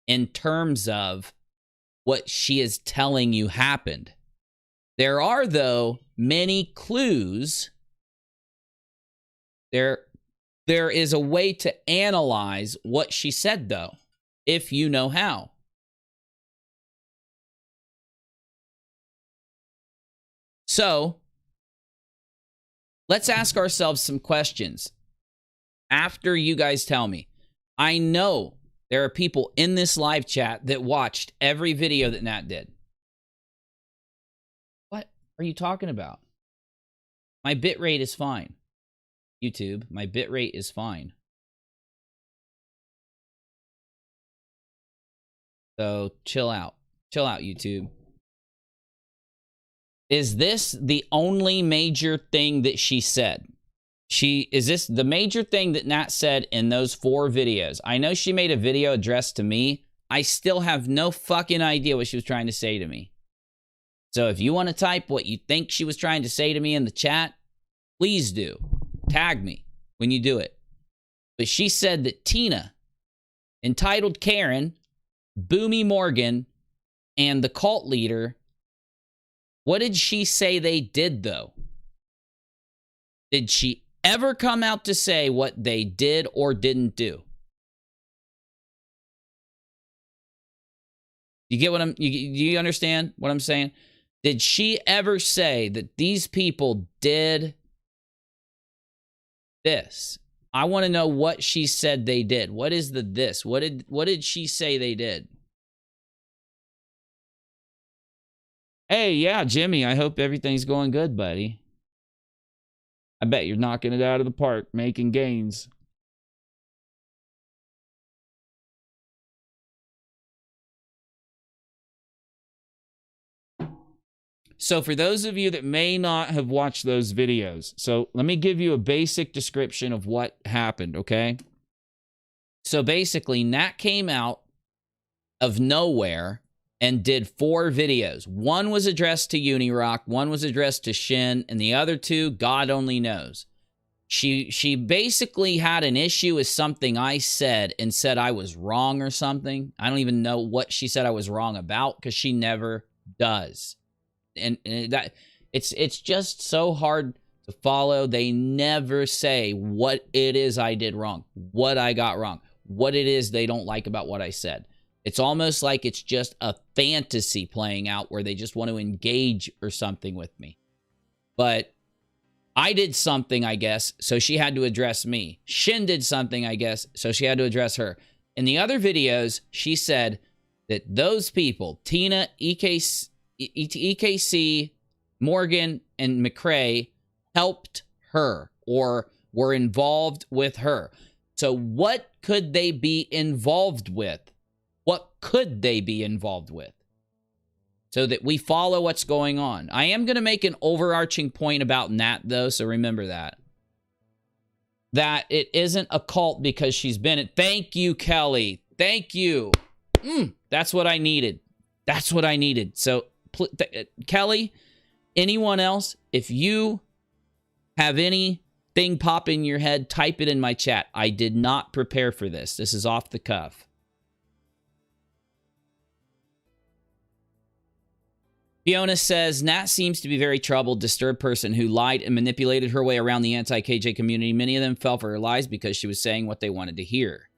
in terms of what she is telling you happened. There are, though, many clues. There is a way to analyze what she said, though, if you know how. So, let's ask ourselves some questions after you guys tell me. I know there are people in this live chat that watched every video that Nat did. What are you talking about? My bitrate is fine. YouTube, my bitrate is fine. So, chill out. Chill out, YouTube. Is this the only major thing that she said? Is this the major thing that Nat said in those 4 videos? I know she made a video addressed to me. I still have no fucking idea what she was trying to say to me. So if you want to type what you think she was trying to say to me in the chat, please do. Tag me when you do it. But she said that Tina, Entitled Karen, Boomy Morgan, and the cult leader, what did she say they did, though? Did she ever come out to say what they did or didn't do? You get what do you understand what I'm saying? Did she ever say that these people did this? I want to know what she said they did. What is the this? What did she say they did? Hey, yeah, Jimmy, I hope everything's going good, buddy. I bet you're knocking it out of the park, making gains. So for those of you that may not have watched those videos, so let me give you a basic description of what happened, okay? So basically, Nat came out of nowhere and did 4 videos. One was addressed to UNIRock, one was addressed to Shin, and the other 2, God only knows. She basically had an issue with something I said and said I was wrong or something. I don't even know what she said I was wrong about because she never does. And that it's just so hard to follow. They never say what it is I did wrong, what I got wrong, what it is they don't like about what I said. It's almost like it's just a fantasy playing out where they just want to engage or something with me. But I did something, I guess, so she had to address me. Shin did something, I guess, so she had to address her. In the other videos, she said that those people, Tina, EKC, Morgan, and McRae, helped her or were involved with her. So what could they be involved with? What could they be involved with? So that we follow what's going on. I am going to make an overarching point about Nat, though, so remember that. That it isn't a cult because she's been it. Thank you, Kelly. Thank you. That's what I needed. That's what I needed. So, Kelly, anyone else, if you have anything pop in your head, type it in my chat. I did not prepare for this. This is off the cuff. Fiona says, Nat seems to be a very troubled, disturbed person who lied and manipulated her way around the anti-KJ community. Many of them fell for her lies because she was saying what they wanted to hear.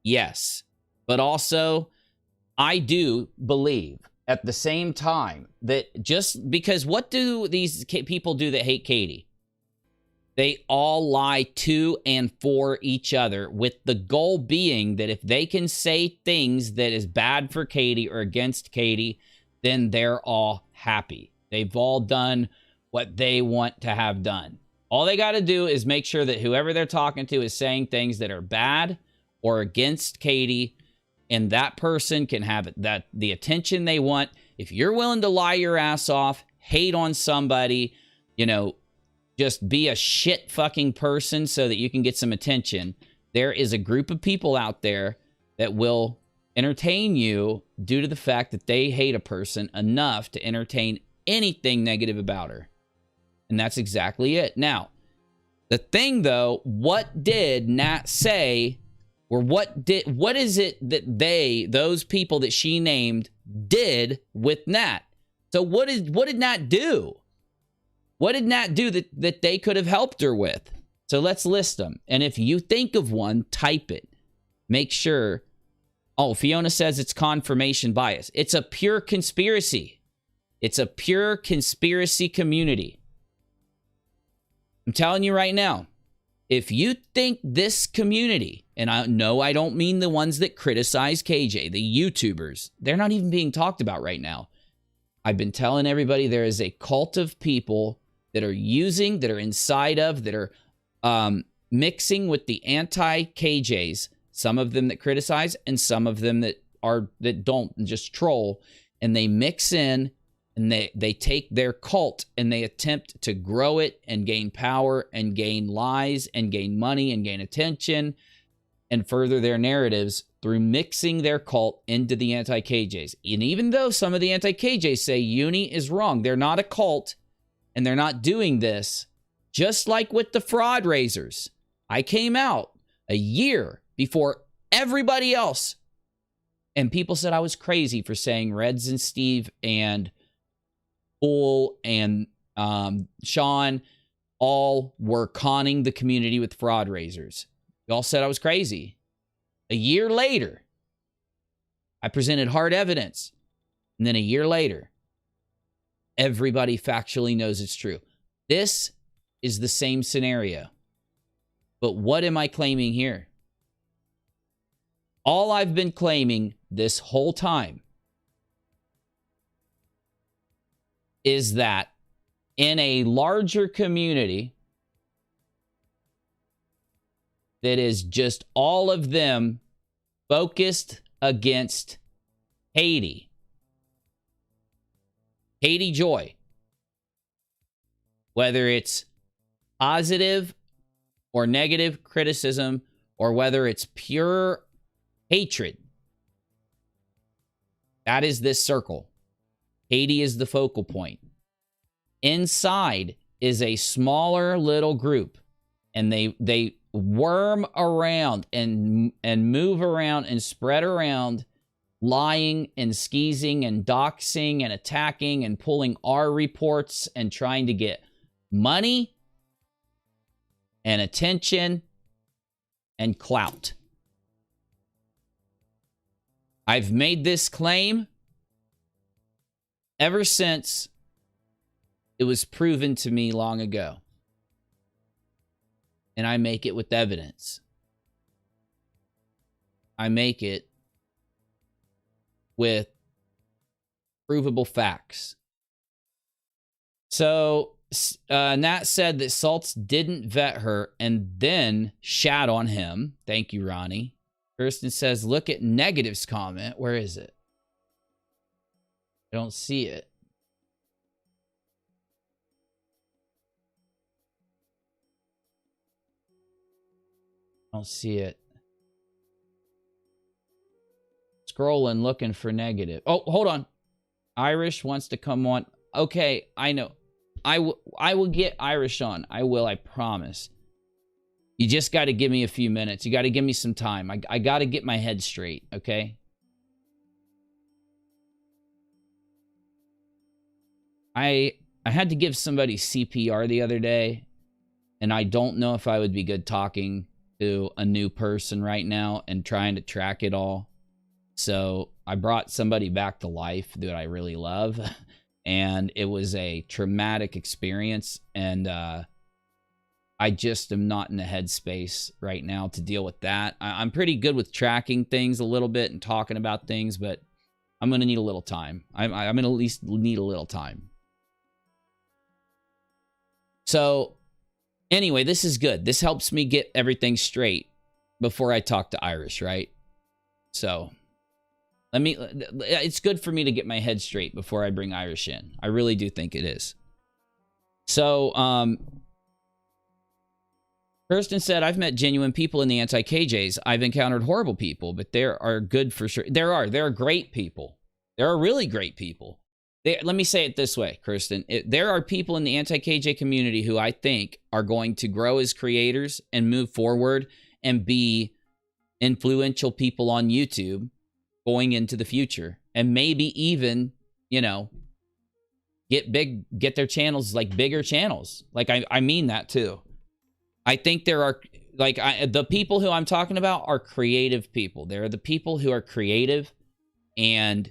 Yes. But also, I do believe at the same time that just because what do these people do that hate Katie? They all lie to and for each other with the goal being that if they can say things that is bad for Katie or against Katie, then they're all happy. They've all done what they want to have done. All they got to do is make sure that whoever they're talking to is saying things that are bad or against Katie, and that person can have the attention they want. If you're willing to lie your ass off, hate on somebody, you know, just be a shit fucking person so that you can get some attention, there is a group of people out there that will entertain you due to the fact that they hate a person enough to entertain anything negative about her. And that's exactly it. Now, the thing though, what did Nat say, or what is it that those people that she named did with Nat? So what did Nat do? What did Nat do that they could have helped her with? So let's list them. And if you think of one, type it. Make sure. Oh, Fiona says it's confirmation bias. It's a pure conspiracy. It's a pure conspiracy community. I'm telling you right now, if you think this community, and I don't mean the ones that criticize KJ, the YouTubers, they're not even being talked about right now. I've been telling everybody there is a cult of people that are inside of, that are mixing with the anti-KJs. Some of them that criticize and some of them that don't and just troll, and they mix in and they take their cult and they attempt to grow it and gain power and gain lies and gain money and gain attention and further their narratives through mixing their cult into the anti-KJs. And even though some of the anti-KJs say Uni is wrong, they're not a cult and they're not doing this, just like with the fraud raisers. I came out a year before everybody else, and people said I was crazy for saying Reds and Steve and Bull and Sean all were conning the community with fraud raisers. Y'all said I was crazy. A year later, I presented hard evidence, and then a year later, everybody factually knows it's true. This is the same scenario. But what am I claiming here? All I've been claiming this whole time is that in a larger community that is just all of them focused against Haiti Joy, whether it's positive or negative criticism, or whether it's pure hatred, that is this circle. Haiti is the focal point. Inside is a smaller little group, and they worm around and move around and spread around, lying and skeezing and doxing and attacking and pulling our reports and trying to get money and attention and clout. I've made this claim ever since it was proven to me long ago. And I make it with evidence. I make it with provable facts. So, Nat said that Salts didn't vet her and then shat on him. Thank you, Ronnie. Kirsten says, look at Negative's comment. Where is it? I don't see it. I don't see it. Scrolling, looking for Negative. Oh, hold on. Irish wants to come on. Okay, I know. I will get Irish on. I will, I promise. You just got to give me a few minutes. You got to give me some time. I got to get my head straight, okay? I had to give somebody CPR the other day, and I don't know if I would be good talking to a new person right now and trying to track it all. So I brought somebody back to life that I really love, and it was a traumatic experience, and I just am not in the headspace right now to deal with that. I'm pretty good with tracking things a little bit and talking about things, but I'm going to need a little time. I'm going to at least need a little time. So anyway, this is good. This helps me get everything straight before I talk to Irish, right? So it's good for me to get my head straight before I bring Irish in. I really do think it is. So, Kirsten said, I've met genuine people in the anti-KJs. I've encountered horrible people, but there are good for sure. There are great people. There are really great people. Let me say it this way, Kirsten. There are people in the anti-KJ community who I think are going to grow as creators and move forward and be influential people on YouTube going into the future. And maybe even, you know, get their channels like bigger channels. Like, I mean that too. I think there are, like, the people who I'm talking about are creative people. They're the people who are creative and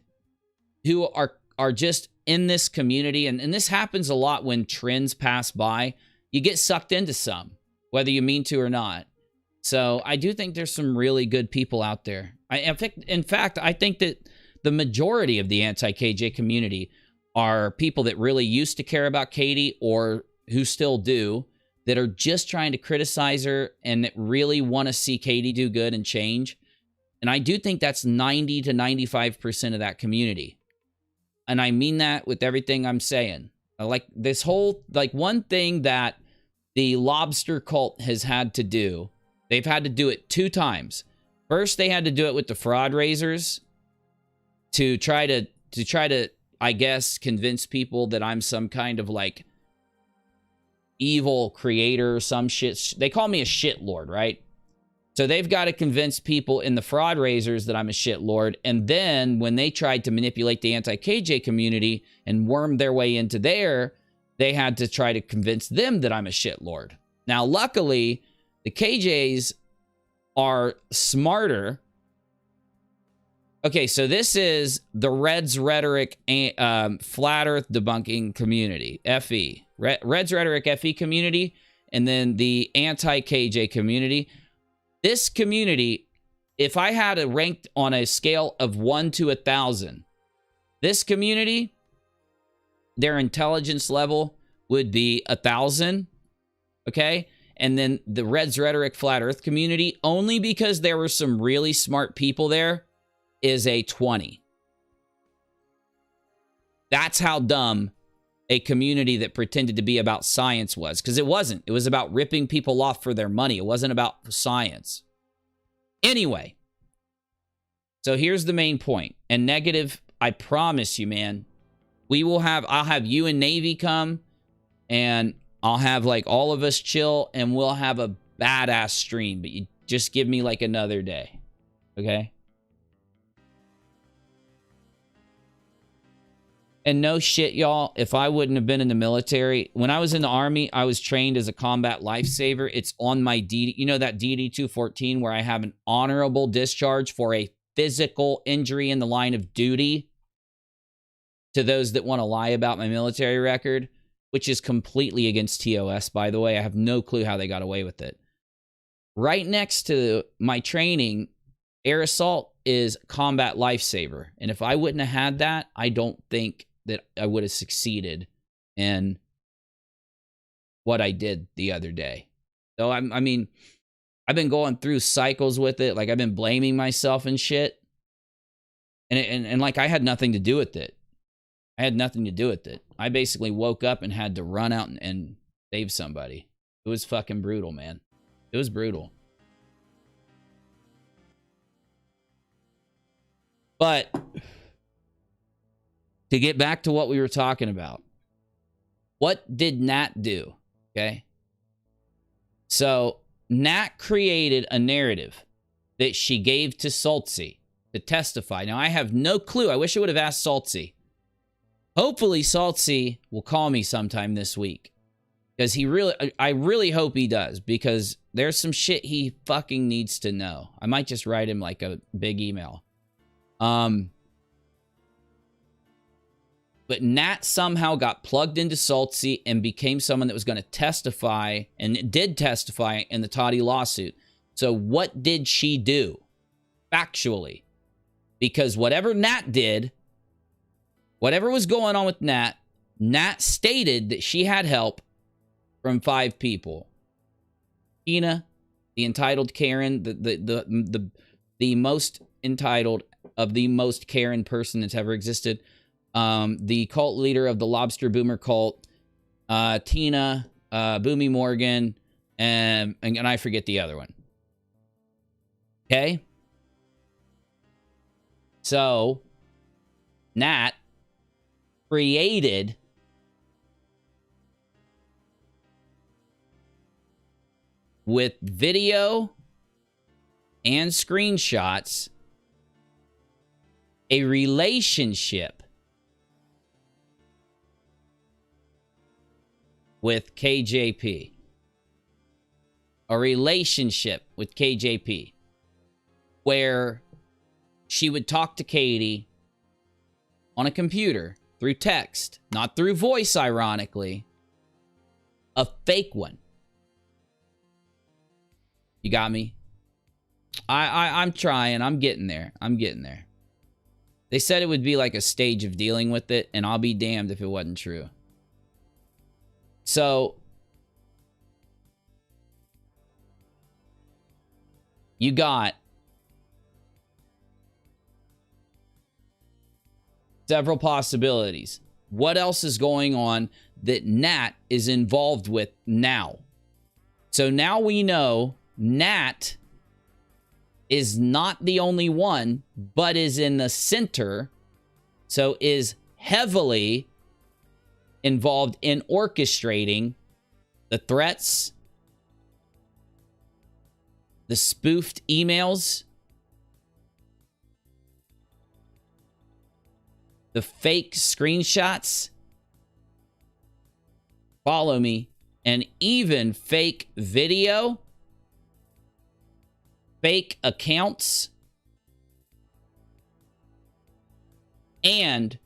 who are just in this community. And this happens a lot when trends pass by. You get sucked into some, whether you mean to or not. So I do think there's some really good people out there. In fact, I think that the majority of the anti-KJ community are people that really used to care about Katie or who still do, that are just trying to criticize her and that really want to see Katie do good and change. And I do think that's 90 to 95% of that community. And I mean that with everything I'm saying. Like this whole, like one thing that the lobster cult has had to do, they've had to do it 2 times. First, they had to do it with the fraud raisers to try to, I guess, convince people that I'm some kind of like evil creator or some shit. They call me a shit lord, right? So they've got to convince people in the fraud raisers that I'm a shit lord. And then when they tried to manipulate the anti-KJ community and worm their way into there, they had to try to convince them that I'm a shit lord. Now, luckily, the KJs are smarter. Okay, so this is the Reds Rhetoric Flat Earth Debunking Community, FE. Reds Rhetoric FE community, and then the anti-KJ community. This community, if I had it ranked on a scale of 1 to 1,000, this community, their intelligence level would be 1,000, okay? And then the Reds Rhetoric Flat Earth community, only because there were some really smart people there, is a 20. That's how dumb a community that pretended to be about science was, because it wasn't. It was about ripping people off for their money. It wasn't about science. Anyway, so here's the main point. And negative, I promise you, man, I'll have you and Navy come, and I'll have like all of us chill, and we'll have a badass stream, but you just give me like another day, okay? And no shit, y'all, if I wouldn't have been in the military, when I was in the Army, I was trained as a combat lifesaver. It's on my DD, you know that DD-214 where I have an honorable discharge for a physical injury in the line of duty? To those that want to lie about my military record, which is completely against TOS, by the way. I have no clue how they got away with it. Right next to my training, air assault is combat lifesaver. And if I wouldn't have had that, I don't think that I would have succeeded in what I did the other day. So, I mean, I've been going through cycles with it. Like, I've been blaming myself and shit. And like, I had nothing to do with it. I had nothing to do with it. I basically woke up and had to run out and save somebody. It was fucking brutal, man. It was brutal. But to get back to what we were talking about, what did Nat do? Okay. So Nat created a narrative that she gave to Saltsy to testify. Now, I have no clue. I wish I would have asked Saltsy. Hopefully, Saltsy will call me sometime this week. Because I really hope he does. Because there's some shit he fucking needs to know. I might just write him like a big email. But Nat somehow got plugged into Saltsy and became someone that was going to testify, and did testify in the Toddy lawsuit. So what did she do? Factually. Because whatever Nat did, whatever was going on with Nat, Nat stated that she had help from 5 people. Tina, the entitled Karen, the most entitled of the most Karen person that's ever existed. The cult leader of the Lobster Boomer cult, Tina, Boomy Morgan, and I forget the other one. Okay? So, Nat created with video and screenshots a relationship with KJP. A relationship with KJP where she would talk to Katie on a computer through text, not through voice, ironically. A fake one. You got me? I'm trying. I'm getting there. I'm getting there. They said it would be like a stage of dealing with it, and I'll be damned if it wasn't true. So, you got several possibilities. What else is going on that Nat is involved with now? So now we know Nat is not the only one, but is in the center. So is heavily involved in orchestrating the threats, the spoofed emails, the fake screenshots, follow me, and even fake video, fake accounts, and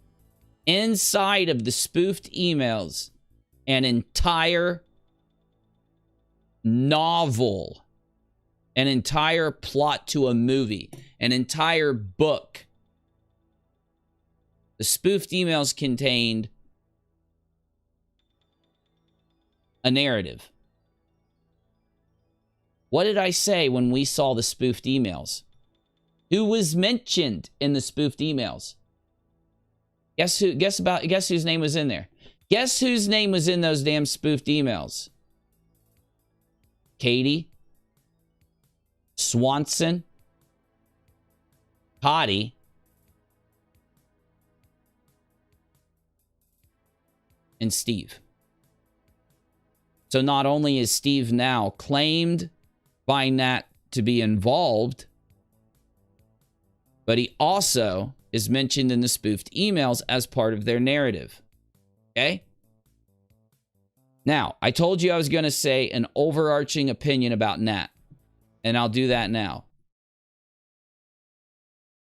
inside of the spoofed emails, an entire novel, an entire plot to a movie, an entire book. The spoofed emails contained a narrative. What did I say when we saw the spoofed emails? Who was mentioned in the spoofed emails? Guess who? Guess whose name was in there? Guess whose name was in those damn spoofed emails? Katie, Swanson, Hottie, and Steve. So not only is Steve now claimed by Nat to be involved, but he also is mentioned in the spoofed emails as part of their narrative. Okay? Now, I told you I was going to say an overarching opinion about Nat, and I'll do that now.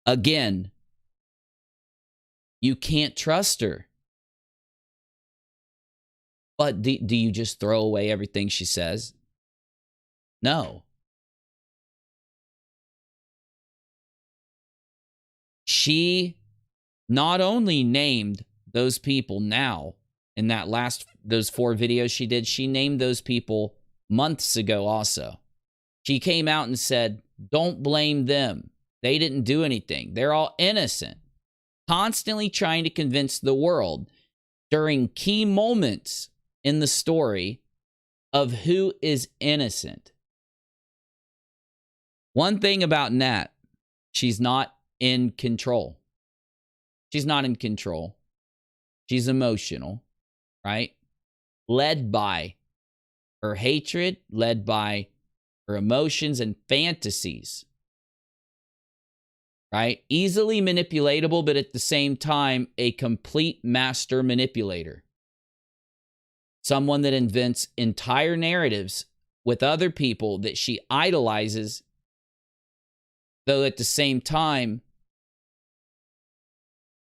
Again, you can't trust her. But do you just throw away everything she says? No. She not only named those people now in those 4 videos she did, she named those people months ago also. She came out and said, don't blame them. They didn't do anything. They're all innocent. Constantly trying to convince the world during key moments in the story of who is innocent. One thing about Nat, she's not in control. She's not in control. She's emotional, right? Led by her hatred, led by her emotions and fantasies, right? Easily manipulatable, but at the same time, a complete master manipulator. Someone that invents entire narratives with other people that she idolizes, though at the same time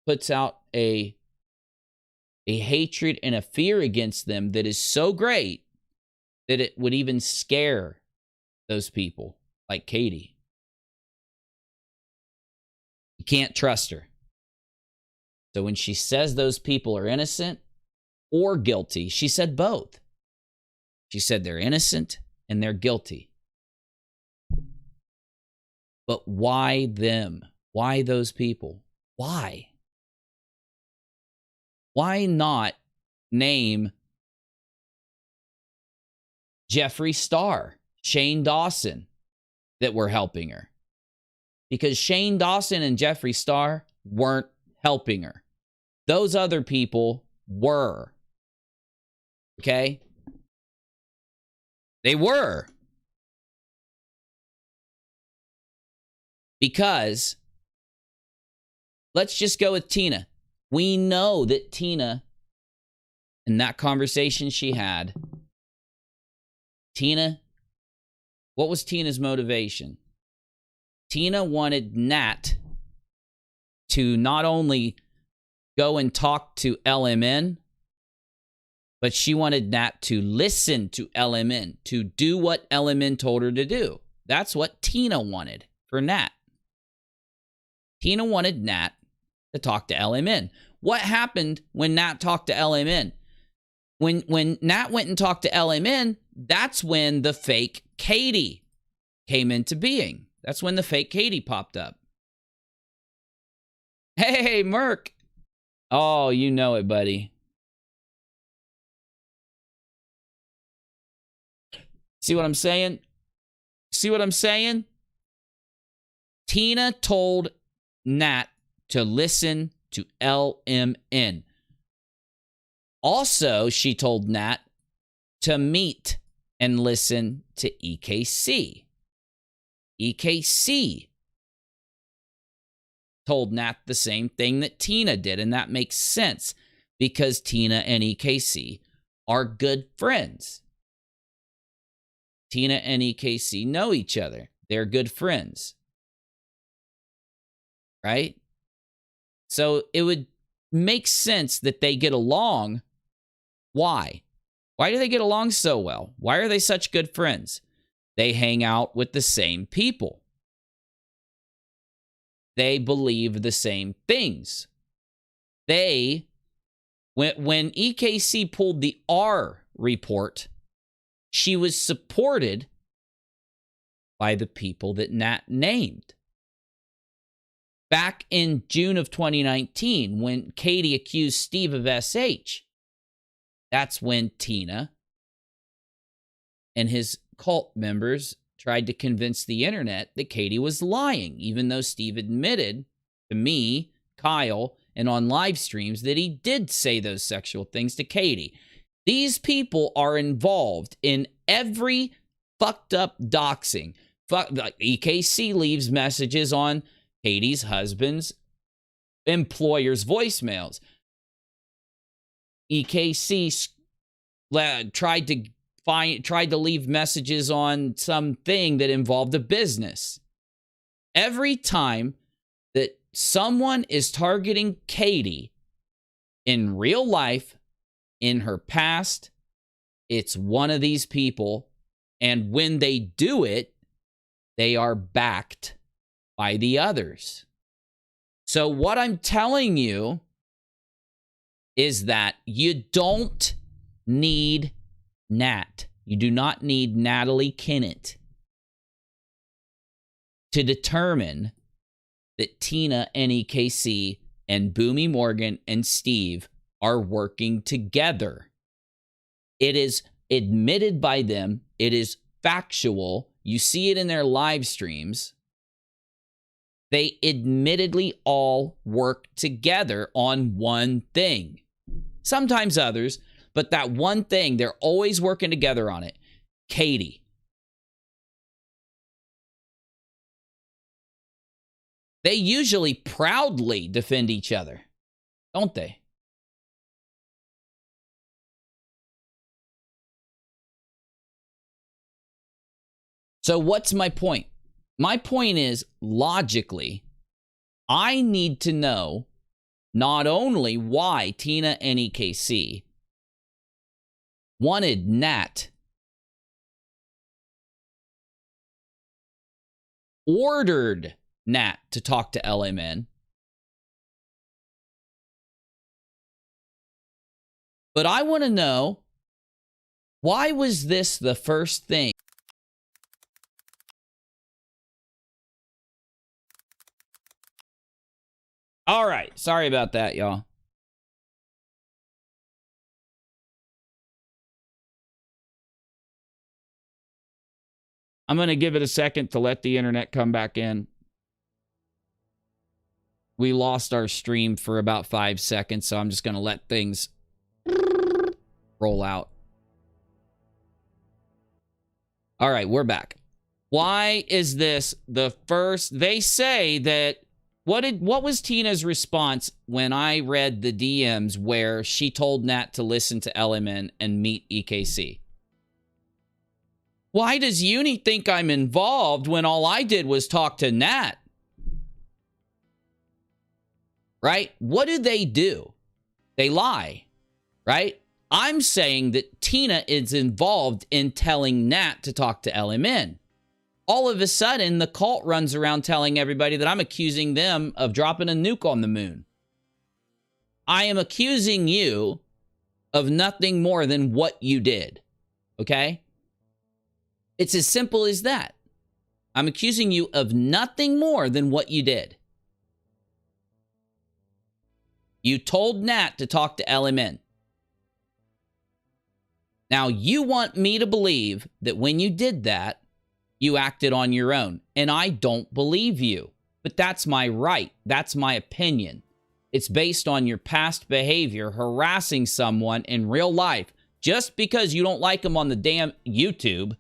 puts out a hatred and a fear against them that is so great that it would even scare those people like Katie. You can't trust her. So when she says those people are innocent or guilty, she said both. She said they're innocent and they're guilty. But why them? Why those people? Why? Why not name Jeffree Star, Shane Dawson, that were helping her? Because Shane Dawson and Jeffree Star weren't helping her. Those other people were. Okay? They were. Because, let's just go with Tina. We know that Tina, in that conversation she had, Tina, what was Tina's motivation? Tina wanted Nat to not only go and talk to LMN, but she wanted Nat to listen to LMN, to do what LMN told her to do. That's what Tina wanted for Nat. Tina wanted Nat to talk to LMN. What happened when Nat talked to LMN? When Nat went and talked to LMN, that's when the fake Katie came into being. That's when the fake Katie popped up. Hey, Merc. Oh, you know it, buddy. See what I'm saying? See what I'm saying? Tina told Nat to listen to LMN. Also, she told Nat to meet and listen to EKC. EKC told Nat the same thing that Tina did, and that makes sense because Tina and EKC are good friends. Tina and EKC know each other. They're good friends. Right? So it would make sense that they get along. Why? Why do they get along so well? Why are they such good friends? They hang out with the same people. They believe the same things. When EKC pulled the R report, she was supported by the people that Nat named. Back in June of 2019, when Katie accused Steve of SH, that's when Tina and his cult members tried to convince the internet that Katie was lying, even though Steve admitted to me, Kyle, and on live streams that he did say those sexual things to Katie. These people are involved in every fucked up doxing. Like EKC leaves messages on Katie's husband's employer's voicemails. EKC tried to leave messages on something that involved a business. Every time that someone is targeting Katie in real life, in her past, it's one of these people. And when they do it, they are backed by the others. So what I'm telling you is that you don't need Nat. You do not need Natalie Kennett to determine that Tina and EKC and Boomy Morgan and Steve are working together. It is admitted by them. It is factual. You see it in their live streams. They admittedly all work together on one thing. Sometimes others, but that one thing, they're always working together on it. Katie. They usually proudly defend each other, don't they? So what's my point? My point is, logically, I need to know not only why Tina and EKC wanted Nat, ordered Nat to talk to LMN, but I want to know, why was this the first thing? All right, sorry about that, y'all. I'm going to give it a second to let the internet come back in. We lost our stream for about 5 seconds, so I'm just going to let things roll out. All right, we're back. Why is this the first? They say that what was Tina's response when I read the DMs where she told Nat to listen to LMN and meet EKC? Why does Uni think I'm involved when all I did was talk to Nat? Right? What do? They lie, right? I'm saying that Tina is involved in telling Nat to talk to LMN. All of a sudden, the cult runs around telling everybody that I'm accusing them of dropping a nuke on the moon. I am accusing you of nothing more than what you did, okay? It's as simple as that. I'm accusing you of nothing more than what you did. You told Nat to talk to LMN. Now, you want me to believe that when you did that, you acted on your own, and I don't believe you. But that's my right. That's my opinion. It's based on your past behavior, harassing someone in real life, just because you don't like them on the damn YouTube.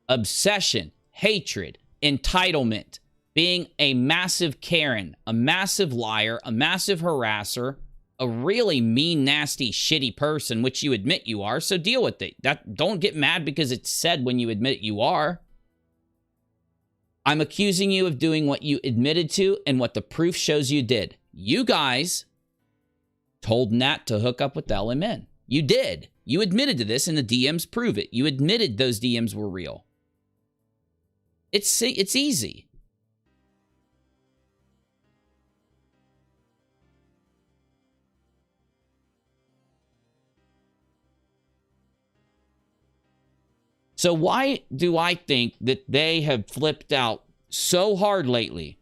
Obsession, hatred, entitlement, being a massive Karen, a massive liar, a massive harasser, a really mean, nasty, shitty person, which you admit you are, so deal with it. Don't get mad because it's said when you admit you are. I'm accusing you of doing what you admitted to and what the proof shows you did. You guys told Nat to hook up with LMN. You did. You admitted to this, and the DMs prove it. You admitted those DMs were real. It's easy. So why do I think that they have flipped out so hard lately?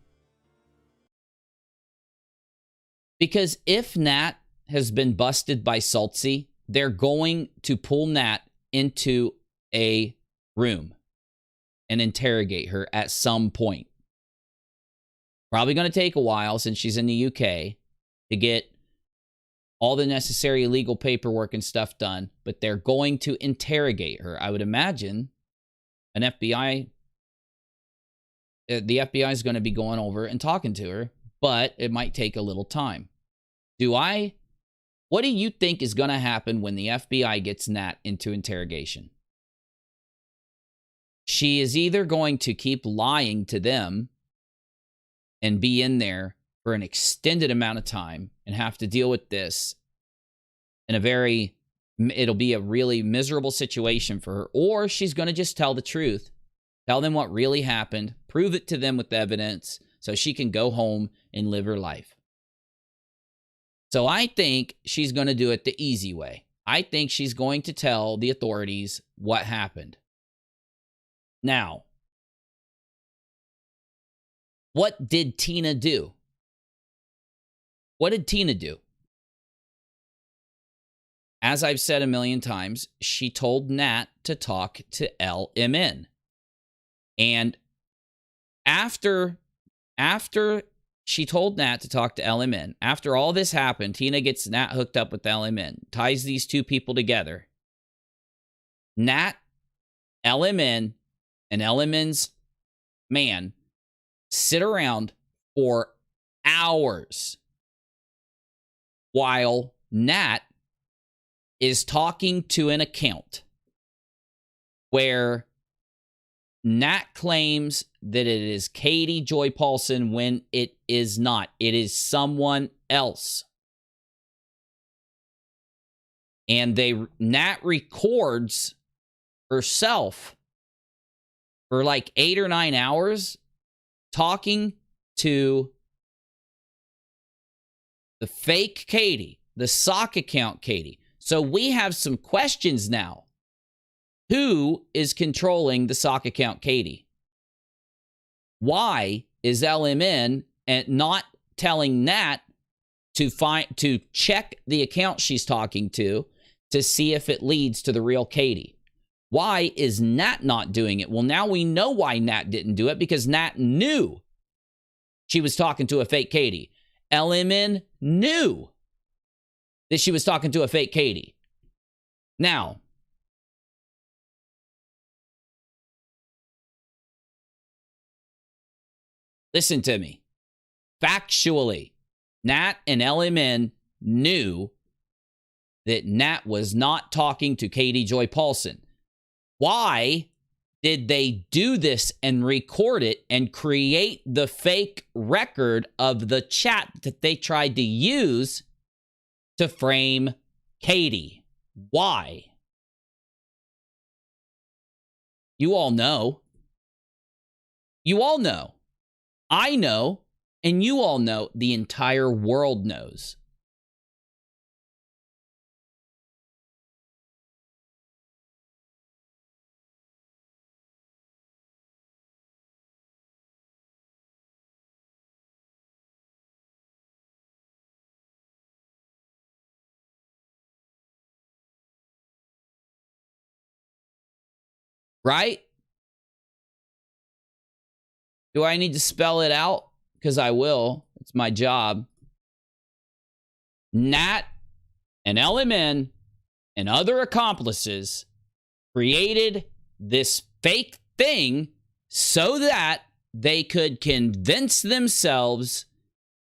Because if Nat has been busted by Saltsy, they're going to pull Nat into a room and interrogate her at some point. Probably going to take a while since she's in the UK to get all the necessary legal paperwork and stuff done, but they're going to interrogate her. I would imagine the FBI is going to be going over and talking to her, but it might take a little time. What do you think is going to happen when the FBI gets Nat into interrogation? She is either going to keep lying to them and be in there for an extended amount of time and have to deal with this in it'll be a really miserable situation for her, or she's going to just tell the truth, tell them what really happened, prove it to them with evidence so she can go home and live her life. So I think she's going to do it the easy way. I think she's going to tell the authorities what happened. Now, what did Tina do? What did Tina do? As I've said a million times, she told Nat to talk to LMN. And after she told Nat to talk to LMN, after all this happened, Tina gets Nat hooked up with LMN, ties these two people together. Nat, LMN, and LMN's man sit around for hours while Nat is talking to an account where Nat claims that it is Katie Joy Paulson when it is not. It is someone else. And Nat records herself for like 8 or 9 hours talking to the fake Katie, the sock account Katie. So we have some questions now. Who is controlling the sock account Katie? Why is LMN and not telling Nat to check the account she's talking to see if it leads to the real Katie? Why is Nat not doing it? Well, now we know why Nat didn't do it, because Nat knew she was talking to a fake Katie. LMN knew that she was talking to a fake Katie. Now, listen to me. Factually, Nat and LMN knew that Nat was not talking to Katie Joy Paulson. Why did they do this and record it and create the fake record of the chat that they tried to use to frame Katie? Why? You all know. You all know. I know, and you all know. The entire world knows. Right? Do I need to spell it out? Because I will. It's my job. Nat and LMN and other accomplices created this fake thing so that they could convince themselves,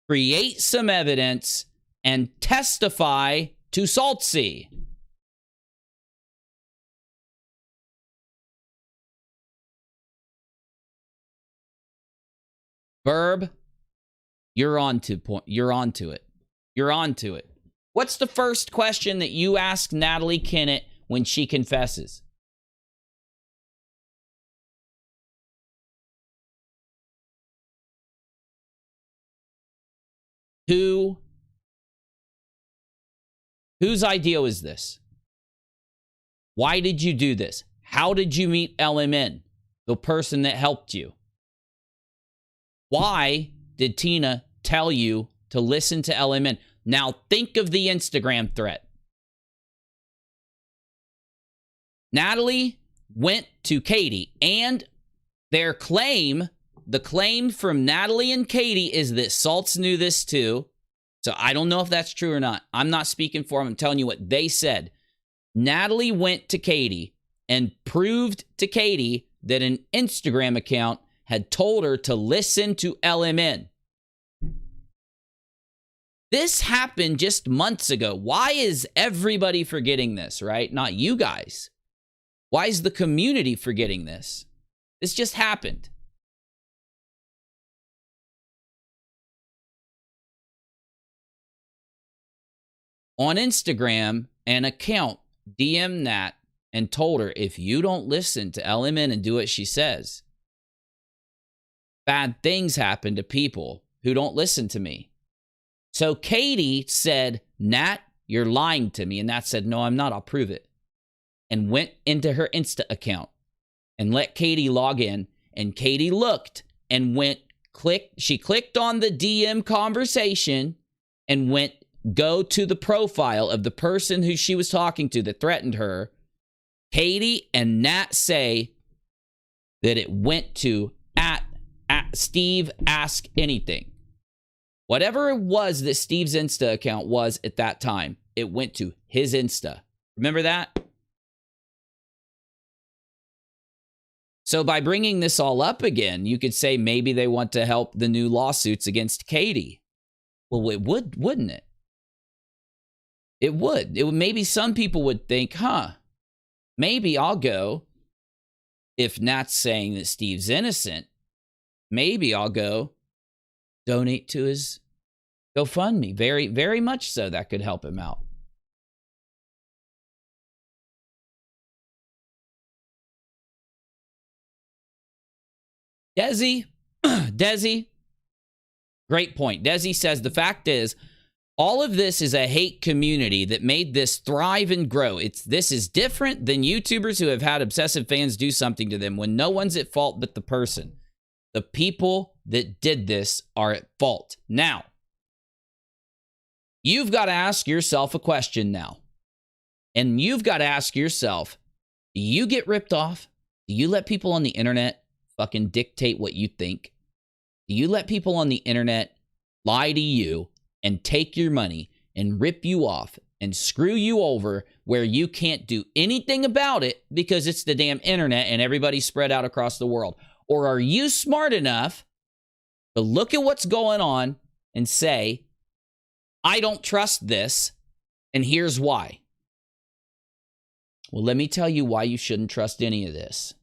create some evidence, and testify to Saltsy. Verb, you're on to it. You're on to it. What's the first question that you ask Natalie Kennett when she confesses? Whose idea is this? Why did you do this? How did you meet LMN, the person that helped you? Why did Tina tell you to listen to LMN? Now think of the Instagram threat. Natalie went to Katie, and their claim, the claim from Natalie and Katie, is that Salts knew this too. So I don't know if that's true or not. I'm not speaking for them. I'm telling you what they said. Natalie went to Katie and proved to Katie that an Instagram account had told her to listen to LMN. This happened just months ago. Why is everybody forgetting this, right? Not you guys. Why is the community forgetting this? This just happened. On Instagram, an account DM'd Nat and told her, if you don't listen to LMN and do what she says, bad things happen to people who don't listen to me. So Katie said, Nat, you're lying to me. And Nat said, no, I'm not. I'll prove it. And went into her Insta account and let Katie log in. And Katie looked and she clicked on the DM conversation and go to the profile of the person who she was talking to that threatened her. Katie and Nat say that it went to at Steve Ask Anything. Whatever it was that Steve's Insta account was at that time, it went to his Insta. Remember that? So by bringing this all up again, you could say maybe they want to help the new lawsuits against Katie. Well, it would, wouldn't it? It would. Maybe some people would think, maybe I'll go. If Nat's saying that Steve's innocent, maybe I'll go donate to his GoFundMe. Very, very much so. That could help him out. Desi, great point. Desi says, the fact is, all of this is a hate community that made this thrive and grow. This is different than YouTubers who have had obsessive fans do something to them when no one's at fault but the person. The people that did this are at fault. Now, you've got to ask yourself a question now. And you've got to ask yourself, do you get ripped off? Do you let people on the internet fucking dictate what you think? Do you let people on the internet lie to you and take your money and rip you off and screw you over where you can't do anything about it because it's the damn internet and everybody's spread out across the world? Or are you smart enough to look at what's going on and say, I don't trust this, and here's why? Well, let me tell you why you shouldn't trust any of this.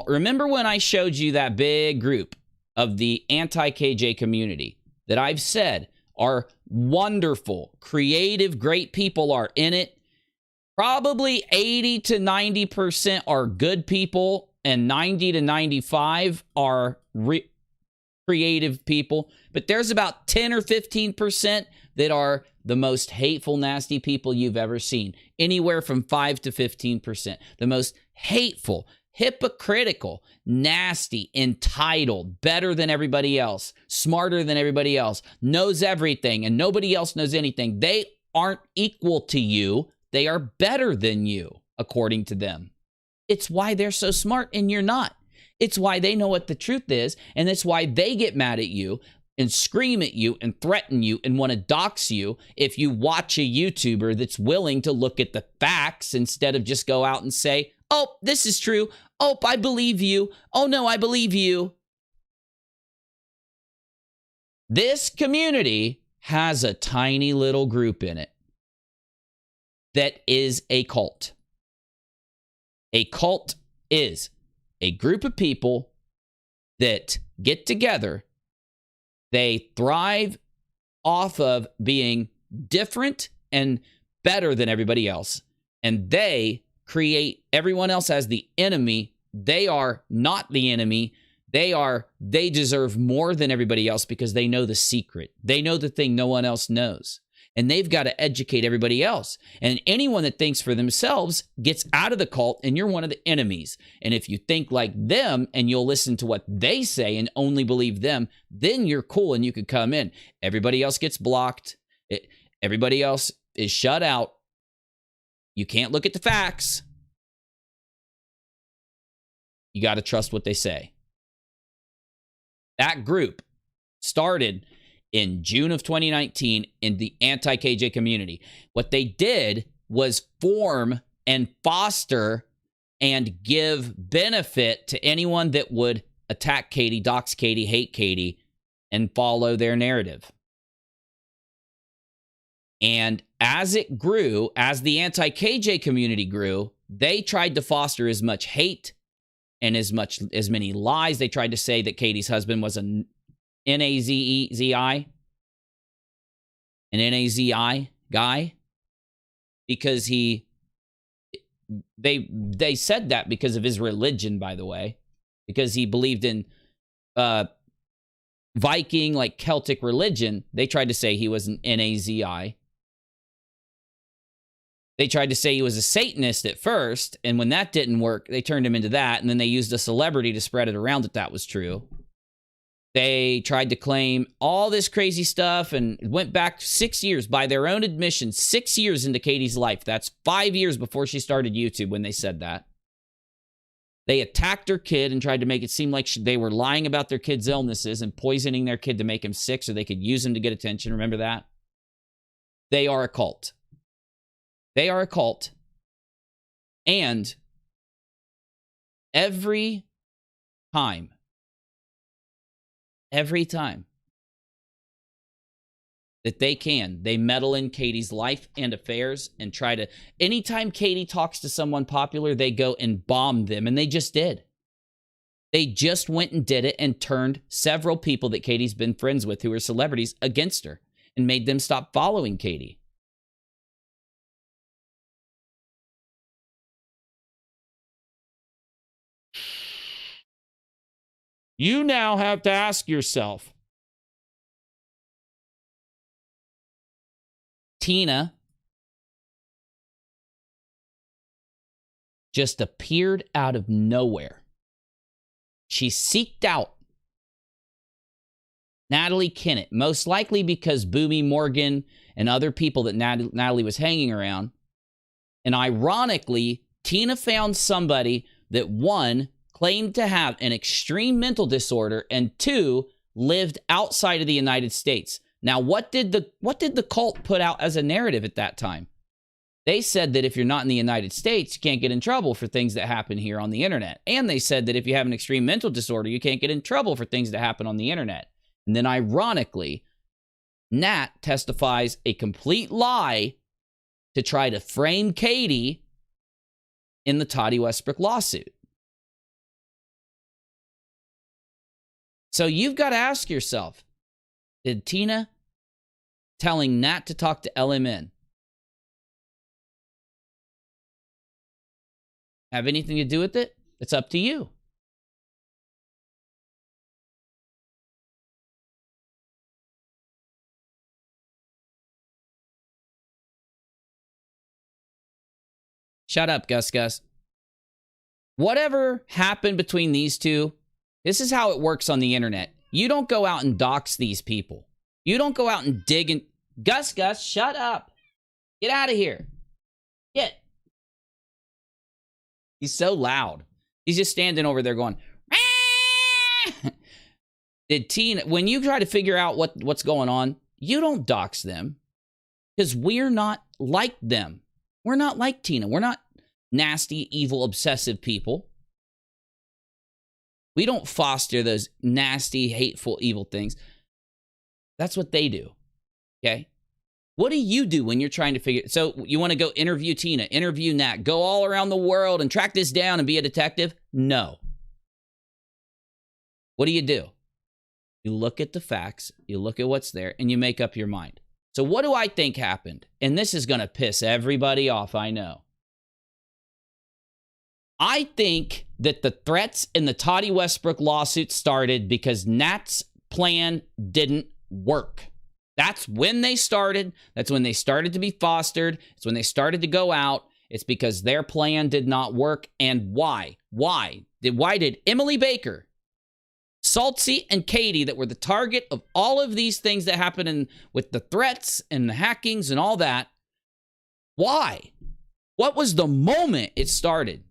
Remember when I showed you that big group of the anti-KJ community that I've said are wonderful, creative, great people are in it? Probably 80 to 90% are good people and 90 to 95 are creative people. But there's about 10 or 15% that are the most hateful, nasty people you've ever seen. Anywhere from 5 to 15%. The most hateful, hypocritical, nasty, entitled, better than everybody else, smarter than everybody else, knows everything, and nobody else knows anything. They aren't equal to you. They are better than you, according to them. It's why they're so smart and you're not. It's why they know what the truth is, and it's why they get mad at you and scream at you and threaten you and want to dox you if you watch a YouTuber that's willing to look at the facts instead of just go out and say, oh, this is true. Oh, I believe you. Oh, no, I believe you. This community has a tiny little group in it. that is a cult. A cult is a group of people that get together. They thrive off of being different and better than everybody else. And they create everyone else as the enemy. They are not the enemy. They deserve more than everybody else because they know the secret. They know the thing no one else knows. And they've got to educate everybody else. And anyone that thinks for themselves gets out of the cult, and you're one of the enemies. And if you think like them and you'll listen to what they say and only believe them, then you're cool and you could come in. Everybody else gets blocked. Everybody else is shut out. You can't look at the facts. You got to trust what they say. That group started in June of 2019 in the anti-KJ community. What they did was form and foster and give benefit to anyone that would attack Katie, dox Katie, hate Katie, and follow their narrative. And as it grew, as the anti-KJ community grew, they tried to foster as much hate and as many lies. They tried to say that Katie's husband was an N-A-Z-I guy, because they said that because of his religion, by the way, because he believed in Viking, like Celtic religion. They tried to say he was an N-A-Z-I. They tried to say he was a Satanist at first, and when that didn't work, they turned him into that, and then they used a celebrity to spread it around that was true. They tried to claim all this crazy stuff and went back 6 years, by their own admission, 6 years into Katie's life. That's 5 years before she started YouTube when they said that. They attacked her kid and tried to make it seem like they were lying about their kid's illnesses and poisoning their kid to make him sick so they could use him to get attention. Remember that? They are a cult. They are a cult. And every time that they can, they meddle in Katie's life and affairs and try to, anytime Katie talks to someone popular, they go and bomb them. And they just did. They just went and did it and turned several people that Katie's been friends with who are celebrities against her and made them stop following Katie. You now have to ask yourself, Tina just appeared out of nowhere. She seeked out Natalie Kennett, most likely because Boomy Morgan and other people that Natalie was hanging around. And ironically, Tina found somebody that, one, claimed to have an extreme mental disorder, and two, lived outside of the United States. Now, what did the cult put out as a narrative at that time? They said that if you're not in the United States, you can't get in trouble for things that happen here on the internet. And they said that if you have an extreme mental disorder, you can't get in trouble for things that happen on the internet. And then ironically, Nat testifies a complete lie to try to frame Katie in the Toddy Westbrook lawsuit. So you've got to ask yourself, did Tina telling Nat to talk to LMN have anything to do with it? It's up to you. Shut up, Gus. Whatever happened between these two, this is how it works on the internet. You don't go out and dox these people. You don't go out and dig and... Gus, shut up. Get out of here. Get. He's so loud. He's just standing over there going... Did Tina... When you try to figure out what's going on, you don't dox them. Because we're not like them. We're not like Tina. We're not nasty, evil, obsessive people. We don't foster those nasty, hateful, evil things. That's what they do. Okay? What do you do when you're trying to figure? So you want to go interview Tina, interview Nat, go all around the world and track this down and be a detective? No. What do? You look at the facts, you look at what's there, and you make up your mind. So what do I think happened? And this is going to piss everybody off, I know. I think that the threats in the Toddy Westbrook lawsuit started because Nat's plan didn't work. That's when they started. That's when they started to be fostered. It's when they started to go out. It's because their plan did not work. And why? Why did Emily Baker, Saltsy, and Katie, that were the target of all of these things that happened with the threats and the hackings and all that, why? What was the moment it started?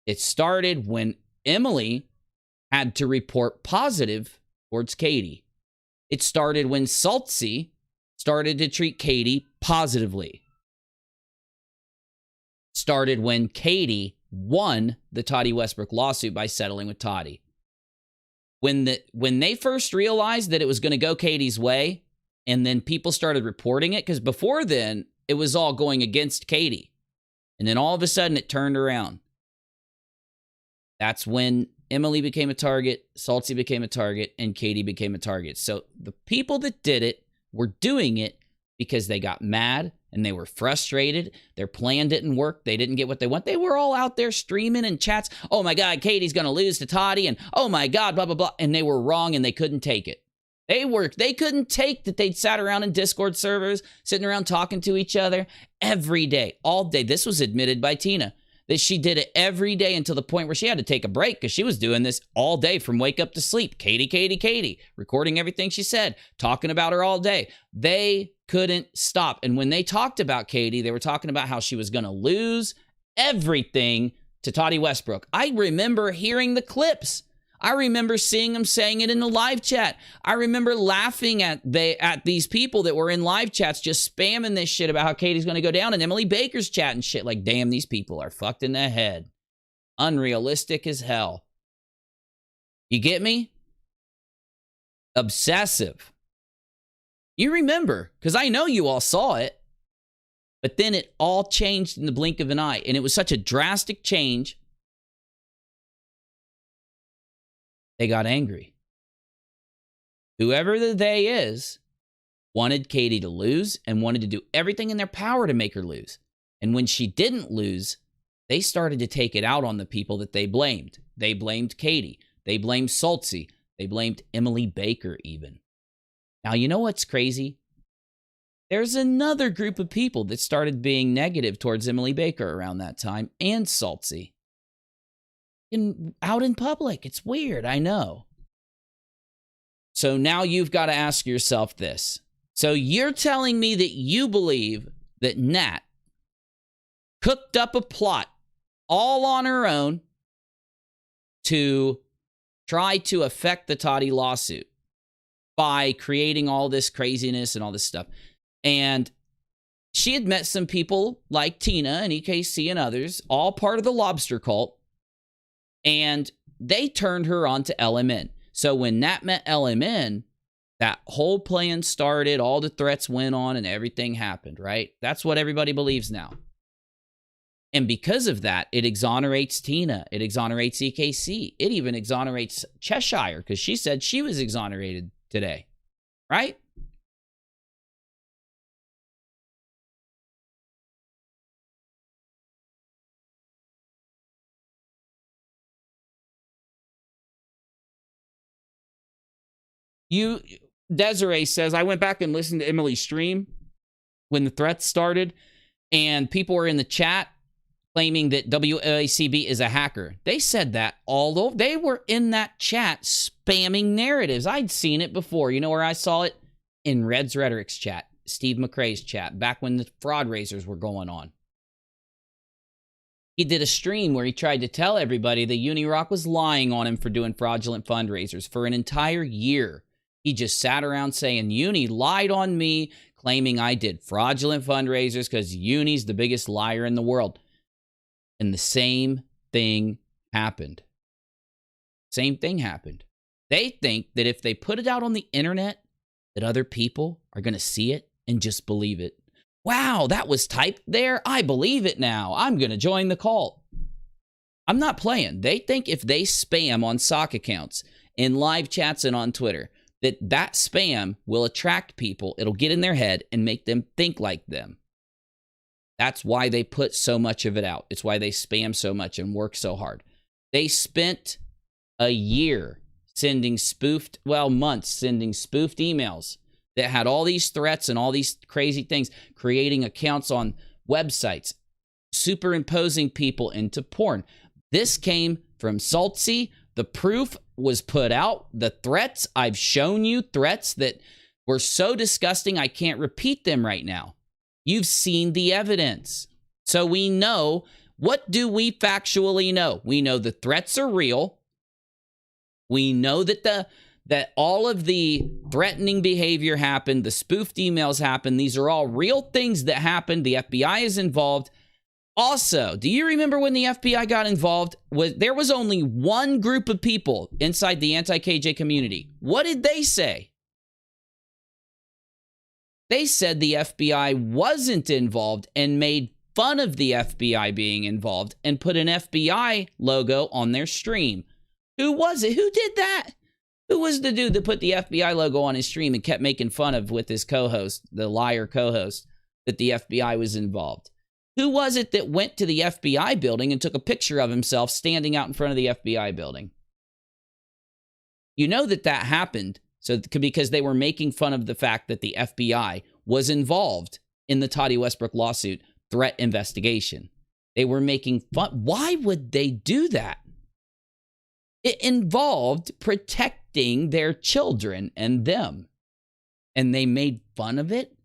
It started when Emily had to report positive towards Katie. It started when Saltsy started to treat Katie positively. Started when Katie won the Toddy Westbrook lawsuit by settling with Toddy. When they first realized that it was going to go Katie's way, and then people started reporting it, because before then, it was all going against Katie. And then all of a sudden, it turned around. That's when Emily became a target, Saltsy became a target, and Katie became a target. So the people that did it were doing it because they got mad and they were frustrated. Their plan didn't work. They didn't get what they want. They were all out there streaming in chats. Oh my God, Katie's going to lose to Toddy. And oh my God, blah, blah, blah. And they were wrong and they couldn't take it. They couldn't take that they'd sat around in Discord servers, sitting around talking to each other every day, all day. This was admitted by Tina, that she did it every day until the point where she had to take a break because she was doing this all day from wake up to sleep. Katie, recording everything she said, talking about her all day. They couldn't stop. And when they talked about Katie, they were talking about how she was going to lose everything to Toddy Westbrook. I remember hearing the clips. I remember seeing them saying it in the live chat. I remember laughing at these people that were in live chats just spamming this shit about how Katie's going to go down, and Emily Baker's chat and shit. Like, damn, these people are fucked in the head. Unrealistic as hell. You get me? Obsessive. You remember, because I know you all saw it. But then it all changed in the blink of an eye, and it was such a drastic change. They got angry. Whoever the they is wanted Katie to lose and wanted to do everything in their power to make her lose. And when she didn't lose, they started to take it out on the people that they blamed. They blamed Katie. They blamed Saltsy. They blamed Emily Baker even. Now, you know what's crazy? There's another group of people that started being negative towards Emily Baker around that time, and Saltsy. Out in public. It's weird, I know. So now you've got to ask yourself this. So you're telling me that you believe that Nat cooked up a plot all on her own to try to affect the Toddy lawsuit by creating all this craziness and all this stuff. And she had met some people like Tina and EKC and others, all part of the lobster cult. And they turned her on to LMN. So when Nat met LMN, that whole plan started, all the threats went on, and everything happened, right? That's what everybody believes now. And because of that, it exonerates Tina. It exonerates EKC. It even exonerates Cheshire, because she said she was exonerated today, right? Desiree says, I went back and listened to Emily's stream when the threats started, and people were in the chat claiming that WACB is a hacker. They said that, although they were in that chat spamming narratives. I'd seen it before. You know where I saw it? In Red's Rhetoric's chat, Steve McRae's chat, back when the fraud raisers were going on. He did a stream where he tried to tell everybody that UNIRock was lying on him for doing fraudulent fundraisers for an entire year. He just sat around saying, Uni lied on me, claiming I did fraudulent fundraisers because Uni's the biggest liar in the world. And the same thing happened. Same thing happened. They think that if they put it out on the internet, that other people are going to see it and just believe it. Wow, that was typed there. I believe it now. I'm going to join the cult. I'm not playing. They think if they spam on sock accounts, in live chats and on Twitter, that spam will attract people. It'll get in their head and make them think like them. That's why they put so much of it out. It's why they spam so much and work so hard. They spent a year sending months sending spoofed emails that had all these threats and all these crazy things, creating accounts on websites, superimposing people into porn. This came from Saltsy. The proof was put out. The threats, I've shown you threats that were so disgusting I can't repeat them right now. You've seen the evidence. So we know, what do we factually know? We know the threats are real. We know that all of the threatening behavior happened, the spoofed emails happened. These are all real things that happened. The FBI is involved. Also, do you remember when the FBI got involved? There was only one group of people inside the anti-KJ community. What did they say? They said the FBI wasn't involved and made fun of the FBI being involved and put an FBI logo on their stream. Who was it? Who did that? Who was the dude that put the FBI logo on his stream and kept making fun of with his co-host, the liar co-host, that the FBI was involved? Who was it that went to the FBI building and took a picture of himself standing out in front of the FBI building? You know that happened because they were making fun of the fact that the FBI was involved in the Toddy Westbrook lawsuit threat investigation. They were making fun. Why would they do that? It involved protecting their children and them. And they made fun of it.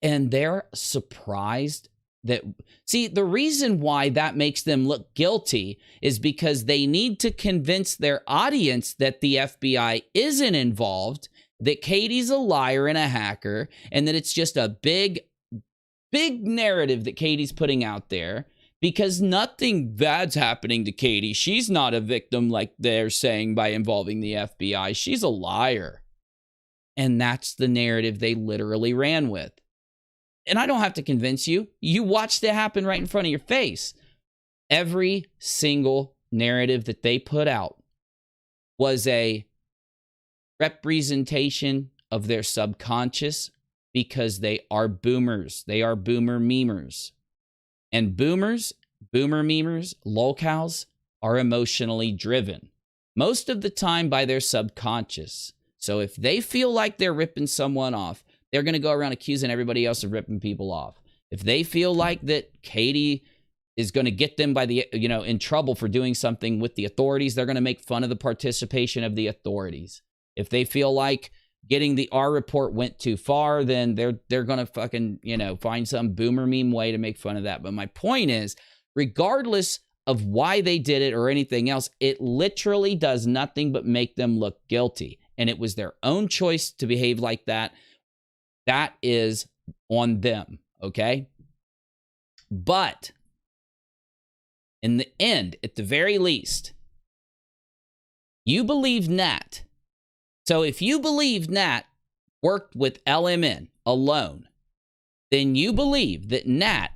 And they're surprised that, see, the reason why that makes them look guilty is because they need to convince their audience that the FBI isn't involved, that Katie's a liar and a hacker, and that it's just a big narrative that Katie's putting out there, because nothing bad's happening to Katie. She's not a victim like they're saying by involving the FBI. She's a liar. And that's the narrative they literally ran with. And I don't have to convince you. You watched it happen right in front of your face. Every single narrative that they put out was a representation of their subconscious, because they are boomers. They are boomer memers. And boomers, boomer memers, lolcows are emotionally driven. Most of the time by their subconscious. So if they feel like they're ripping someone off, they're going to go around accusing everybody else of ripping people off. If they feel like that Katie is going to get them in trouble for doing something with the authorities, they're going to make fun of the participation of the authorities. If they feel like getting the R report went too far, then they're going to fucking, find some boomer meme way to make fun of that. But my point is, regardless of why they did it or anything else, it literally does nothing but make them look guilty. And it was their own choice to behave like that. That is on them, okay? But in the end, at the very least, you believe Nat. So if you believe Nat worked with LMN alone, then you believe that Nat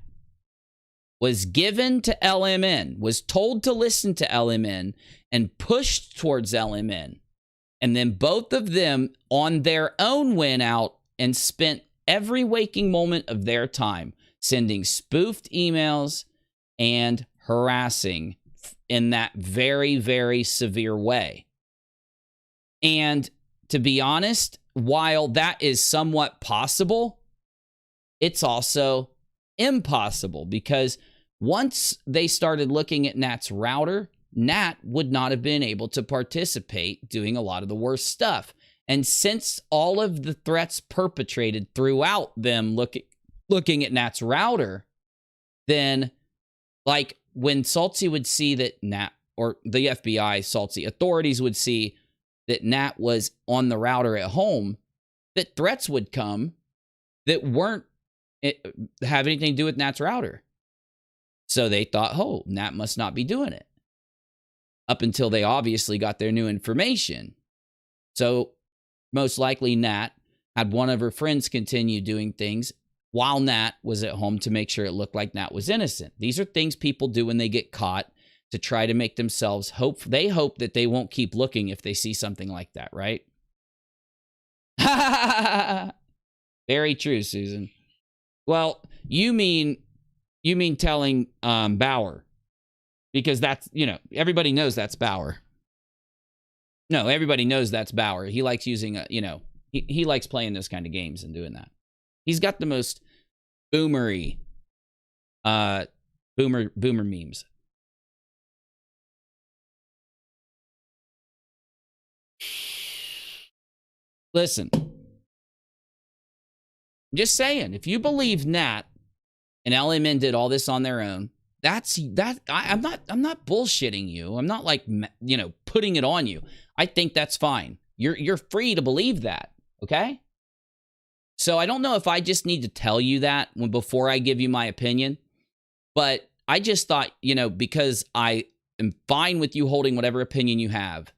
was given to LMN, was told to listen to LMN, and pushed towards LMN. And then both of them on their own went out and spent every waking moment of their time sending spoofed emails and harassing in that very, very severe way. And to be honest, while that is somewhat possible, it's also impossible, because once they started looking at Nat's router, Nat would not have been able to participate doing a lot of the worst stuff. And since all of the threats perpetrated throughout them looking at Nat's router, then like when Saltsy would see that Nat, or the FBI, Saltsy authorities would see that Nat was on the router at home, that threats would come that weren't have anything to do with Nat's router. So they thought, oh, Nat must not be doing it. Up until they obviously got their new information. So most likely Nat, had one of her friends continue doing things while Nat was at home to make sure it looked like Nat was innocent. These are things people do when they get caught to try to make themselves hope. They hope that they won't keep looking if they see something like that, right? Very true, Susan. Well, you mean telling Bauer, because that's, you know, everybody knows that's Bauer. No, everybody knows that's Bauer. He likes using a, you know, he likes playing those kind of games and doing that. He's got the most boomer memes. Listen, I'm just saying, if you believe Nat and LMN did all this on their own, I'm not bullshitting you. I'm not like, you know, putting it on you. I think that's fine. You're free to believe that, okay? So I don't know if I just need to tell you that before I give you my opinion, but I just thought, you know, because I am fine with you holding whatever opinion you have,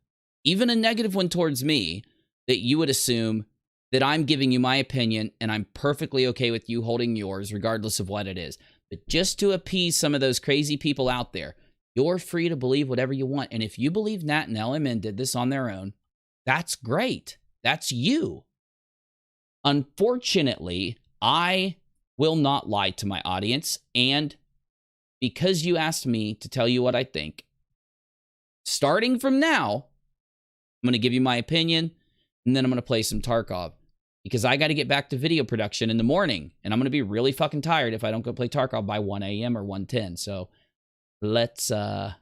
even a negative one towards me, that you would assume that I'm giving you my opinion and I'm perfectly okay with you holding yours regardless of what it is. But just to appease some of those crazy people out there, you're free to believe whatever you want. And if you believe Nat and LMN did this on their own, that's great. That's you. Unfortunately, I will not lie to my audience. And because you asked me to tell you what I think, starting from now, I'm going to give you my opinion, and then I'm going to play some Tarkov. Because I got to get back to video production in the morning. And I'm going to be really fucking tired if I don't go play Tarkov by 1 a.m. or 1:10. So let's go.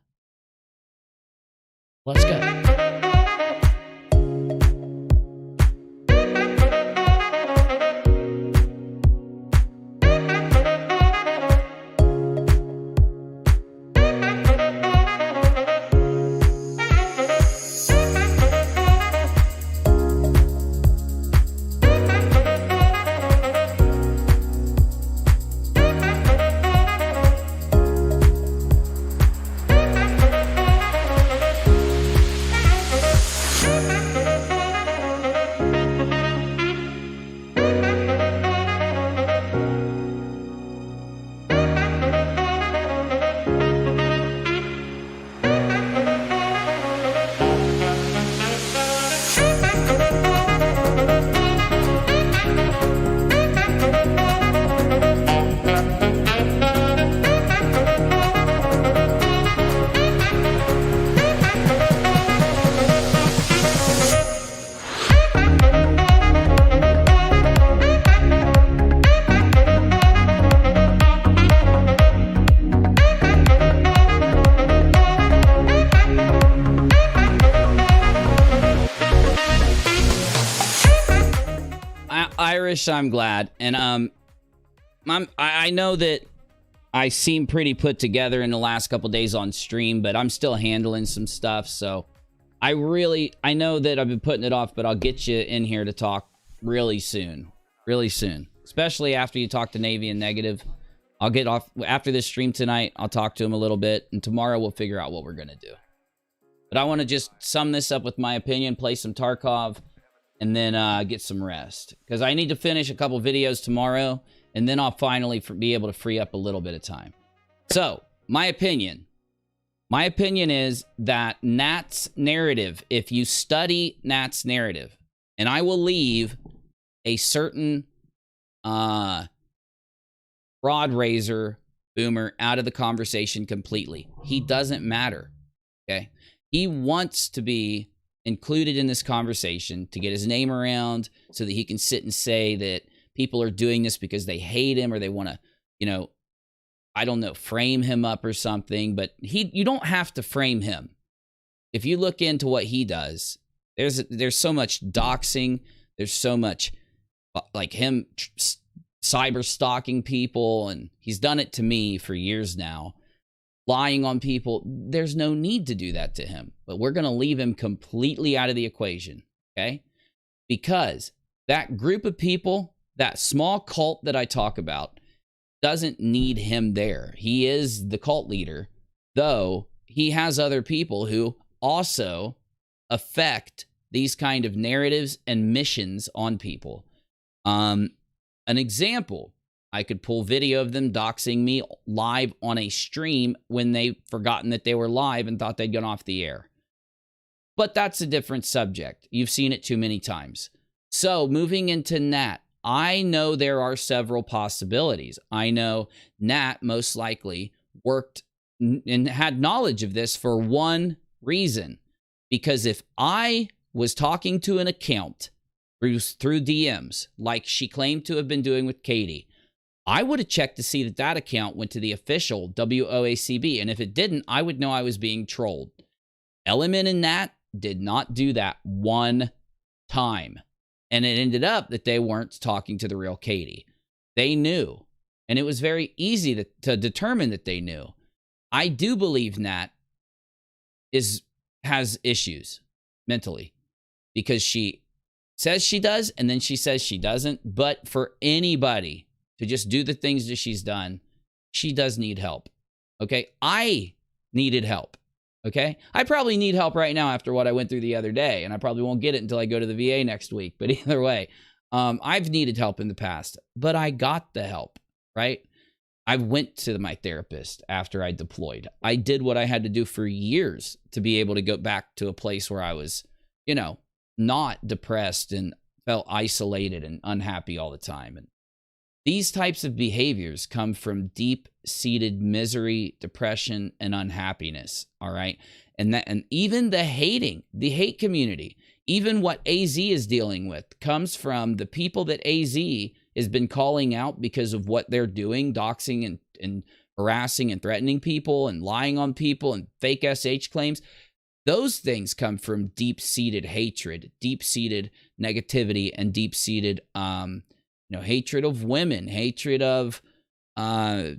Irish, I'm glad. And I know that I seem pretty put together in the last couple days on stream, but I'm still handling some stuff. So I know that I've been putting it off, but I'll get you in here to talk really soon. Really soon. Especially after you talk to Navy and Negative. I'll get off after this stream tonight. I'll talk to him a little bit, and tomorrow we'll figure out what we're going to do. But I want to just sum this up with my opinion, play some Tarkov, and then get some rest. Because I need to finish a couple videos tomorrow, and then I'll finally be able to free up a little bit of time. So, my opinion. My opinion is that Nat's narrative, if you study Nat's narrative, and I will leave a certain rod raiser boomer out of the conversation completely. He doesn't matter, okay? He wants to be included in this conversation to get his name around so that he can sit and say that people are doing this because they hate him or they want to, you know, I don't know, frame him up or something. But you don't have to frame him. If you look into what he does, there's so much doxing. There's so much like him cyber stalking people, and he's done it to me for years now. Lying on people, there's no need to do that to him. But we're going to leave him completely out of the equation, okay? Because that group of people, that small cult that I talk about, doesn't need him there. He is the cult leader, though he has other people who also affect these kind of narratives and missions on people. An example, I could pull video of them doxing me live on a stream when they've forgotten that they were live and thought they'd gone off the air. But that's a different subject. You've seen it too many times. So moving into Nat, I know there are several possibilities. I know Nat most likely worked and had knowledge of this for one reason. Because if I was talking to an account through DMs, like she claimed to have been doing with Katie, I would have checked to see that that account went to the official WOACB. And if it didn't, I would know I was being trolled. Element and Nat did not do that one time. And it ended up that they weren't talking to the real Katie. They knew. And it was very easy to determine that they knew. I do believe Nat has issues mentally because she says she does and then she says she doesn't. But for anybody to just do the things that she's done, she does need help. Okay? I needed help. Okay? I probably need help right now after what I went through the other day, and I probably won't get it until I go to the VA next week. But either way, I've needed help in the past, but I got the help, right? I went to my therapist after I deployed. I did what I had to do for years to be able to go back to a place where I was, not depressed and felt isolated and unhappy all the time. And these types of behaviors come from deep-seated misery, depression, and unhappiness, all right? And even the hate community, even what AZ is dealing with comes from the people that AZ has been calling out because of what they're doing, doxing and harassing and threatening people and lying on people and fake SH claims. Those things come from deep-seated hatred, deep-seated negativity, and deep-seated hatred of women, hatred of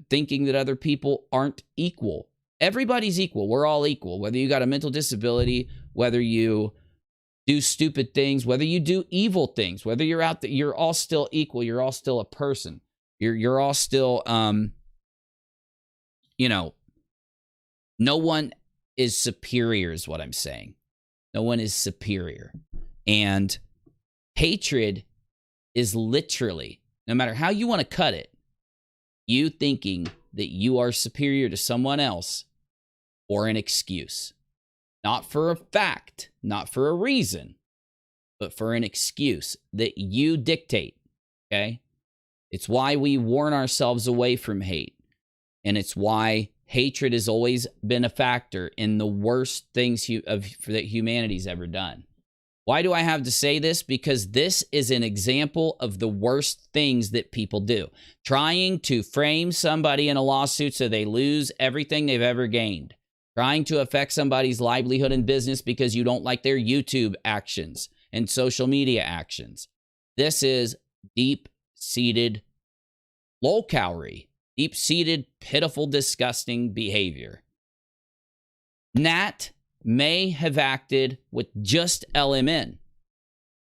thinking that other people aren't equal. Everybody's equal. We're all equal. Whether you got a mental disability, whether you do stupid things, whether you do evil things, whether you're out there, you're all still equal. You're all still a person. You're all still, no one is superior is what I'm saying. No one is superior. And hatred is literally, no matter how you want to cut it, you thinking that you are superior to someone else or an excuse. Not for a fact, not for a reason, but for an excuse that you dictate, okay? It's why we warn ourselves away from hate. And it's why hatred has always been a factor in the worst things that humanity's ever done. Why do I have to say this? Because this is an example of the worst things that people do. Trying to frame somebody in a lawsuit so they lose everything they've ever gained. Trying to affect somebody's livelihood and business because you don't like their YouTube actions and social media actions. This is deep-seated lolcowery, deep-seated, pitiful, disgusting behavior. Nat may have acted with just LMN,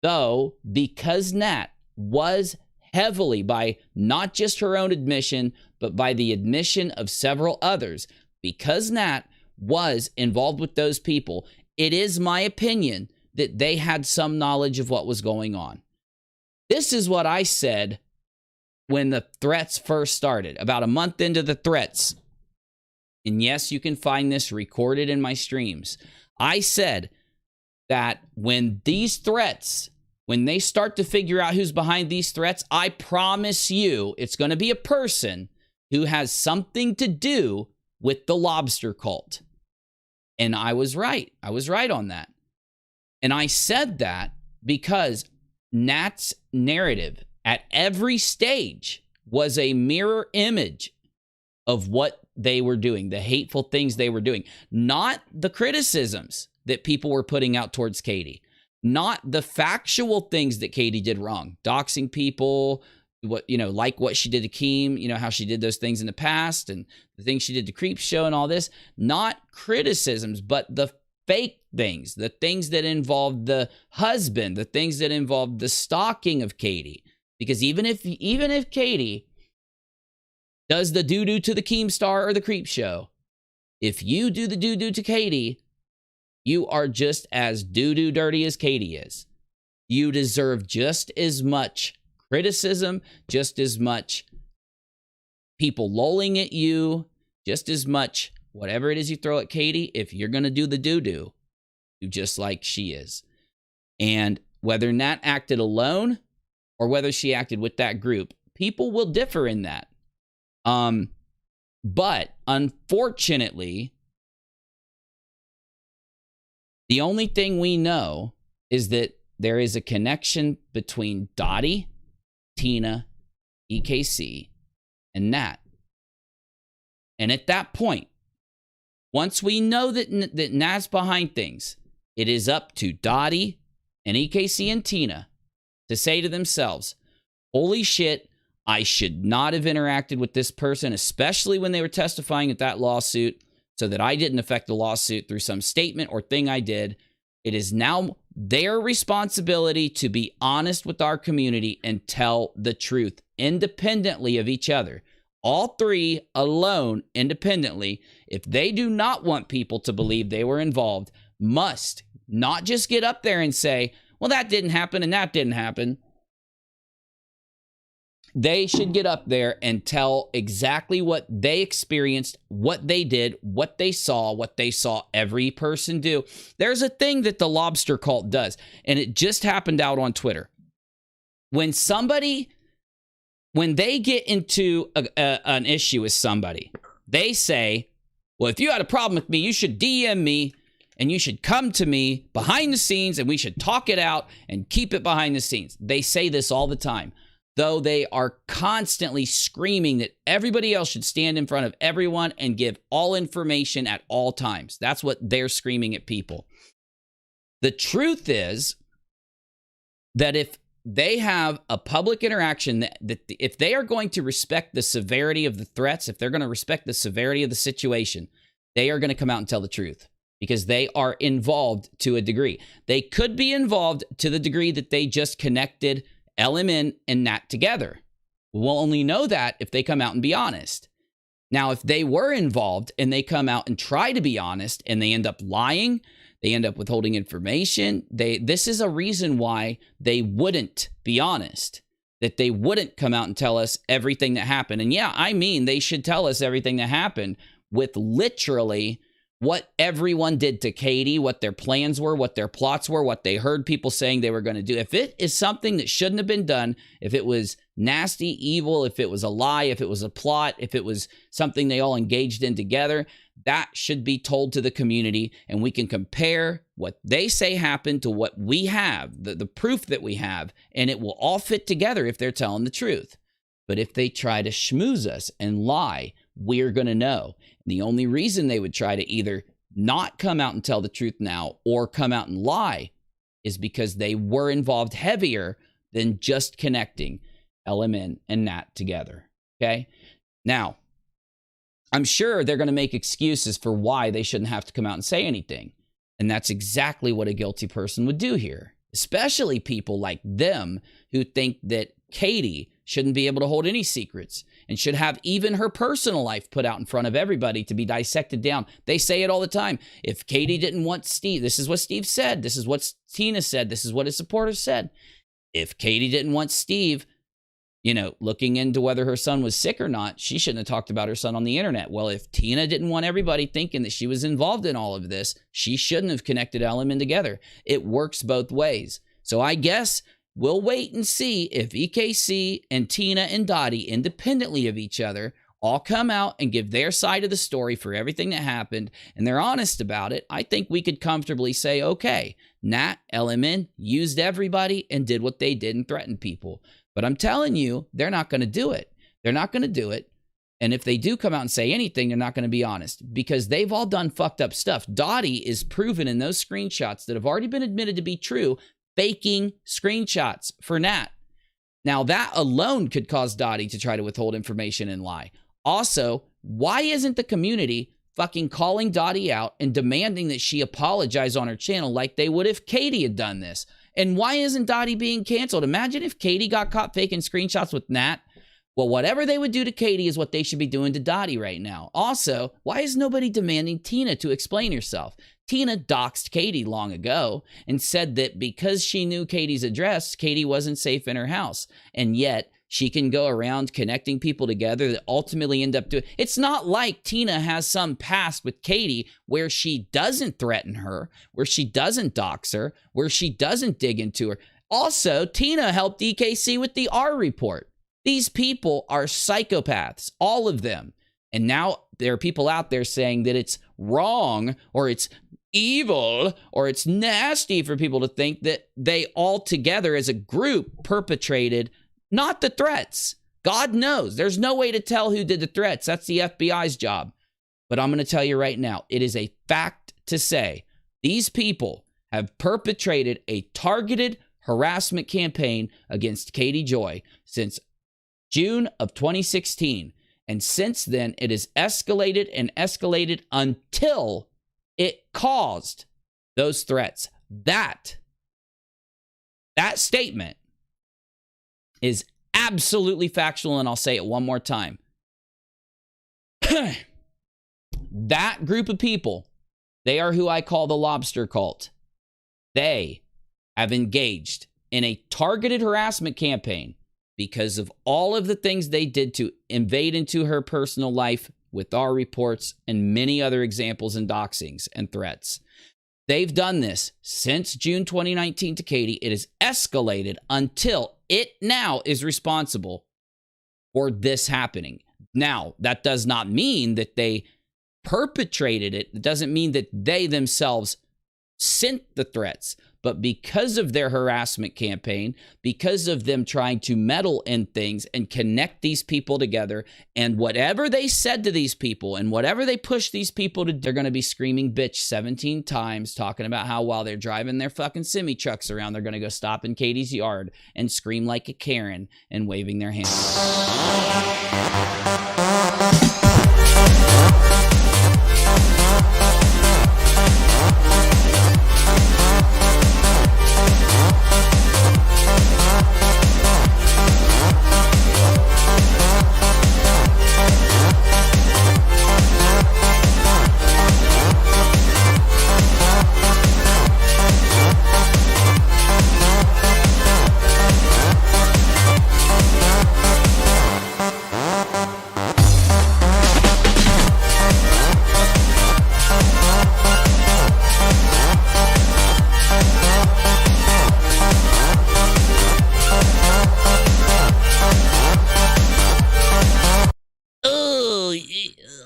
though because Nat was heavily, by not just her own admission, but by the admission of several others, because Nat was involved with those people, it is my opinion that they had some knowledge of what was going on. This is what I said when the threats first started, about a month into the threats. And yes, you can find this recorded in my streams. I said that when these threats, when they start to figure out who's behind these threats, I promise you it's going to be a person who has something to do with the lobster cult. And I was right. I was right on that. And I said that because Nat's narrative at every stage was a mirror image of what they were doing, the hateful things they were doing, not the criticisms that people were putting out towards Katie, not the factual things that Katie did wrong, doxing people, like what she did to Keem, how she did those things in the past and the things she did to Creep Show and all this, not criticisms, but the fake things, the things that involved the husband, the things that involved the stalking of Katie. Because even if Katie does the doo-doo to the Keemstar or the Creep Show, if you do the doo-doo to Katie, you are just as doo-doo dirty as Katie is. You deserve just as much criticism, just as much people lolling at you, just as much whatever it is you throw at Katie. If you're going to do the doo-doo, do just like she is. And whether Nat acted alone or whether she acted with that group, people will differ in that. But unfortunately, the only thing we know is that there is a connection between Dottie, Tina, EKC, and Nat. And at that point, once we know that Nat's behind things, it is up to Dottie and EKC and Tina to say to themselves, holy shit, I should not have interacted with this person, especially when they were testifying at that lawsuit, so that I didn't affect the lawsuit through some statement or thing I did. It is now their responsibility to be honest with our community and tell the truth independently of each other. All three alone, independently, if they do not want people to believe they were involved, must not just get up there and say, well, that didn't happen and that didn't happen. They should get up there and tell exactly what they experienced, what they did, what they saw every person do. There's a thing that the lobster cult does, and it just happened out on Twitter. When they get into an issue with somebody, they say, well, if you had a problem with me, you should DM me and you should come to me behind the scenes and we should talk it out and keep it behind the scenes. They say this all the time, though they are constantly screaming that everybody else should stand in front of everyone and give all information at all times. That's what they're screaming at people. The truth is that if they have a public interaction, that if they are going to respect the severity of the threats, if they're going to respect the severity of the situation, they are going to come out and tell the truth because they are involved to a degree. They could be involved to the degree that they just connected LMN and Nat together. We'll only know that if they come out and be honest. Now, if they were involved and they come out and try to be honest and they end up lying, they end up withholding information, this is a reason why they wouldn't be honest, that they wouldn't come out and tell us everything that happened. And yeah, I mean, they should tell us everything that happened with literally what everyone did to Katie, what their plans were, what their plots were, what they heard people saying they were going to do. If it is something that shouldn't have been done, if it was nasty, evil, if it was a lie, if it was a plot, if it was something they all engaged in together, that should be told to the community, and we can compare what they say happened to what we have, the proof that we have, and it will all fit together if they're telling the truth. But if they try to schmooze us and lie, we're going to know. And the only reason they would try to either not come out and tell the truth now or come out and lie is because they were involved heavier than just connecting LMN and Nat together. Okay? Now, I'm sure they're going to make excuses for why they shouldn't have to come out and say anything. And that's exactly what a guilty person would do here, especially people like them who think that Katie shouldn't be able to hold any secrets and should have even her personal life put out in front of everybody to be dissected down. They say it all the time. If Katie didn't want Steve, this is what Steve said. This is what Tina said. This is what his supporters said. If Katie didn't want Steve, looking into whether her son was sick or not, she shouldn't have talked about her son on the internet. Well, if Tina didn't want everybody thinking that she was involved in all of this, she shouldn't have connected LMN together. It works both ways. So I guess we'll wait and see if EKC and Tina and Dottie, independently of each other, all come out and give their side of the story for everything that happened, and they're honest about it. I think we could comfortably say, okay, Nat, LMN used everybody and did what they did and threatened people. But I'm telling you, they're not going to do it. They're not going to do it. And if they do come out and say anything, they're not going to be honest because they've all done fucked up stuff. Dottie is proven in those screenshots that have already been admitted to be true, faking screenshots for Nat. Now, that alone could cause Dottie to try to withhold information and lie. Also, why isn't the community fucking calling Dottie out and demanding that she apologize on her channel like they would if Katie had done this? And why isn't Dottie being canceled? Imagine if Katie got caught faking screenshots with Nat. Well, whatever they would do to Katie is what they should be doing to Dottie right now. Also, why is nobody demanding Tina to explain herself? Tina doxed Katie long ago and said that because she knew Katie's address, Katie wasn't safe in her house. And yet, she can go around connecting people together that ultimately end up doing... It's not like Tina has some past with Katie where she doesn't threaten her, where she doesn't dox her, where she doesn't dig into her. Also, Tina helped EKC with the R report. These people are psychopaths, all of them. And now there are people out there saying that it's wrong or it's evil or it's nasty for people to think that they all together as a group perpetrated not the threats. God knows. There's no way to tell who did the threats. That's the FBI's job. But I'm going to tell you right now, it is a fact to say these people have perpetrated a targeted harassment campaign against Katie Joy since June of 2016. And since then, it has escalated and escalated until it caused those threats. That statement is absolutely factual, and I'll say it one more time. That group of people, they are who I call the lobster cult. They have engaged in a targeted harassment campaign because of all of the things they did to invade into her personal life with our reports and many other examples and doxings and threats. They've done this since June 2019 to Katie. It has escalated until it now is responsible for this happening. Now, that does not mean that they perpetrated it. It doesn't mean that they themselves sent the threats. But because of their harassment campaign, because of them trying to meddle in things and connect these people together, and whatever they said to these people and whatever they pushed these people to do, they're going to be screaming bitch 17 times, talking about how while they're driving their fucking semi-trucks around, they're going to go stop in Katie's yard and scream like a Karen and waving their hands.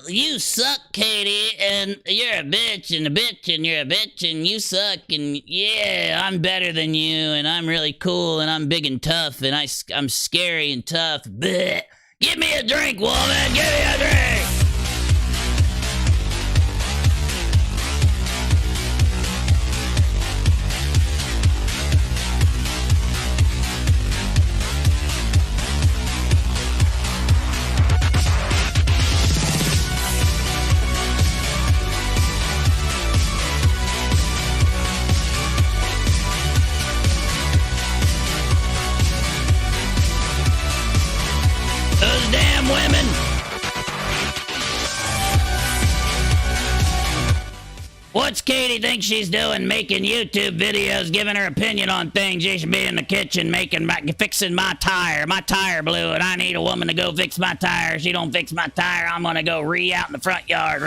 You suck, Katie, and you're a bitch, and a bitch, and you're a bitch, and you suck, and yeah, I'm better than you, and I'm really cool, and I'm big and tough, and I'm scary and tough. Blech. Give me a drink, woman! Give me a drink! Women. What's Katie think she's doing making YouTube videos, giving her opinion on things? She should be in the kitchen fixing my tire. My tire blew and I need a woman to go fix my tire. If she don't fix my tire, I'm gonna go out in the front yard.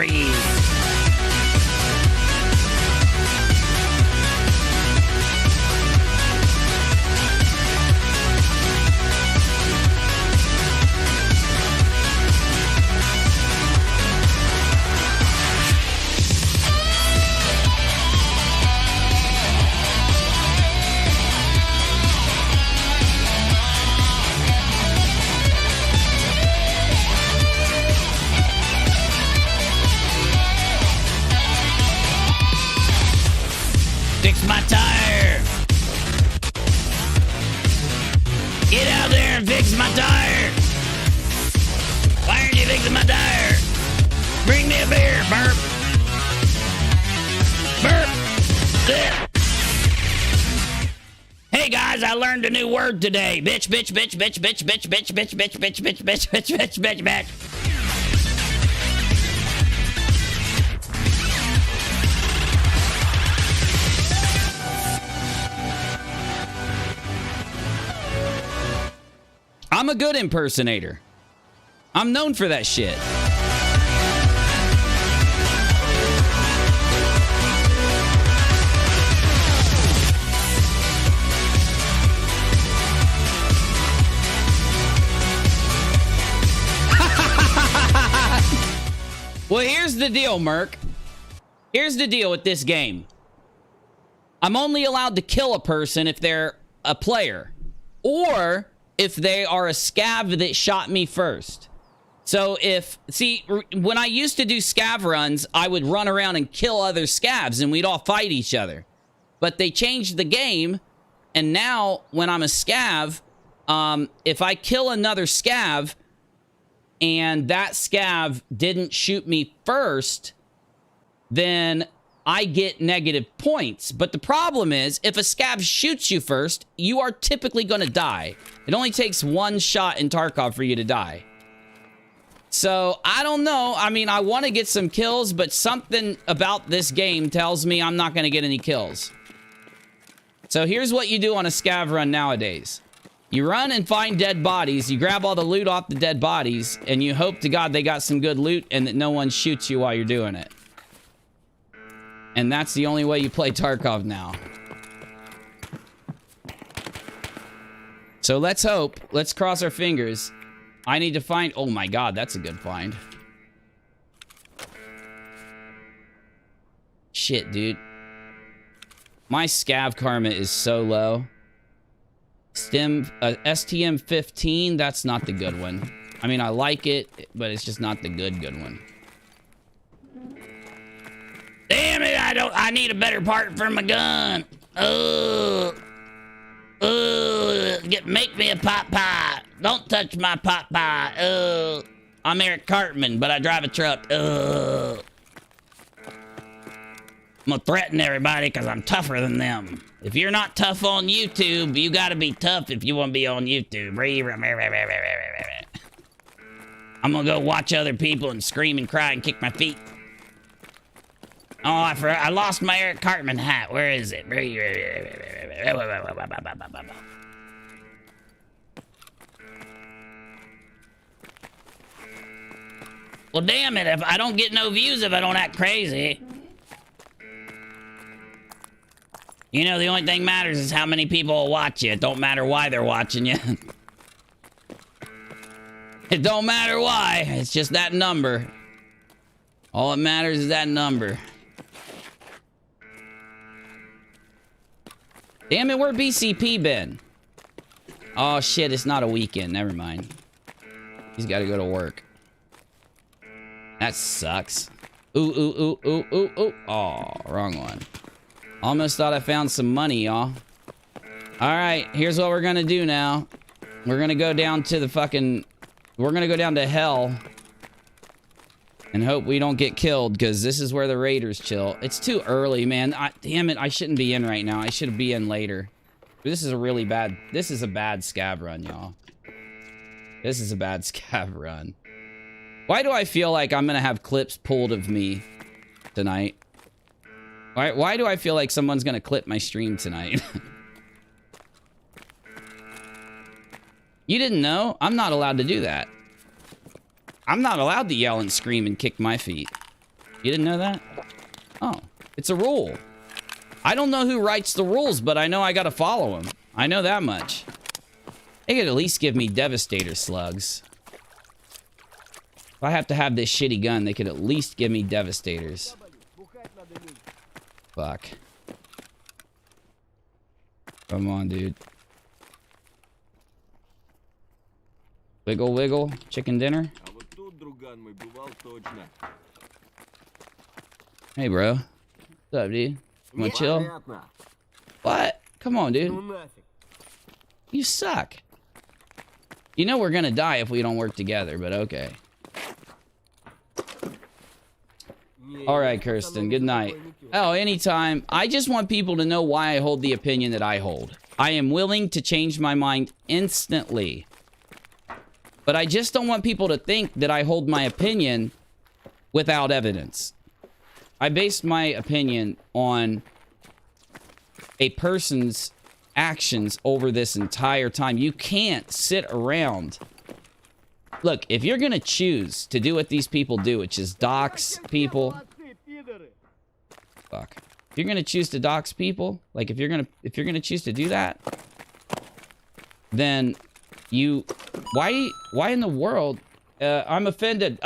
I learned a new word today. Bitch, bitch, bitch, bitch, bitch, bitch, bitch, bitch, bitch, bitch, bitch, bitch, bitch, bitch, bitch, bitch. I'm a good impersonator. I'm known for that shit. Well, here's the deal, Merc. Here's the deal with this game. I'm only allowed to kill a person if they're a player, or if they are a scav that shot me first. So see, when I used to do scav runs, I would run around and kill other scavs and we'd all fight each other. But they changed the game, and now when I'm a scav, if I kill another scav and that scav didn't shoot me first, then I get negative points. But the problem is, if a scav shoots you first, you are typically going to die. It only takes one shot in Tarkov for you to die. So, I don't know. I mean, I want to get some kills, but something about this game tells me I'm not going to get any kills. So, here's what you do on a scav run nowadays. You run and find dead bodies, you grab all the loot off the dead bodies, and you hope to God they got some good loot and that no one shoots you while you're doing it. And that's the only way you play Tarkov now. So let's hope. Let's cross our fingers. I need to find... Oh my God, that's a good find. Shit, dude. My scav karma is so low. STM 15, that's not the good one. I mean, I like it, but it's just not the good one. Damn it, I need a better part for my gun. Make me a pot pie. Don't touch my pot pie. I'm Eric Cartman, but I drive a truck. I'm gonna threaten everybody because I'm tougher than them. If you're not tough on YouTube, you gotta be tough if you want to be on YouTube. I'm gonna go watch other people and scream and cry and kick my feet. Oh, I lost my Eric Cartman hat. Where is it? Well, damn it, if I don't get no views if I don't act crazy. You know, the only thing matters is how many people will watch you. It don't matter why they're watching you. It don't matter why. It's just that number. All that matters is that number. Damn it, where BCP been? Oh shit, it's not a weekend. Never mind. He's got to go to work. That sucks. Ooh. Oh, wrong one. Almost thought I found some money, y'all. Alright, here's what we're gonna do now. We're gonna go down to the fucking... We're gonna go down to hell. And hope we don't get killed, because this is where the raiders chill. It's too early, man. Damn it, I shouldn't be in right now. I should be in later. This is a really bad... This is a bad scav run, y'all. This is a bad scav run. Why do I feel like I'm gonna have clips pulled of me tonight? Why do I feel like someone's gonna clip my stream tonight? You didn't know? I'm not allowed to do that. I'm not allowed to yell and scream and kick my feet. You didn't know that? Oh, it's a rule. I don't know who writes the rules, but I know I gotta follow them. I know that much. They could at least give me Devastator slugs. If I have to have this shitty gun, they could at least give me Devastators. Fuck. Come on, dude. Wiggle, wiggle. Chicken dinner. Hey, bro. What's up, dude? You wanna chill? What? Come on, dude. You suck. You know we're gonna die if we don't work together, but okay. Alright, Kirsten. Good night. Oh, anytime. I just want people to know why I hold the opinion that I hold. I am willing to change my mind instantly. But I just don't want people to think that I hold my opinion without evidence. I based my opinion on a person's actions over this entire time. You can't sit around. Look, if you're gonna choose to do what these people do, which is dox people. Fuck. If you're gonna choose to dox people, like if you're gonna choose to do that, then you why in the world I'm offended.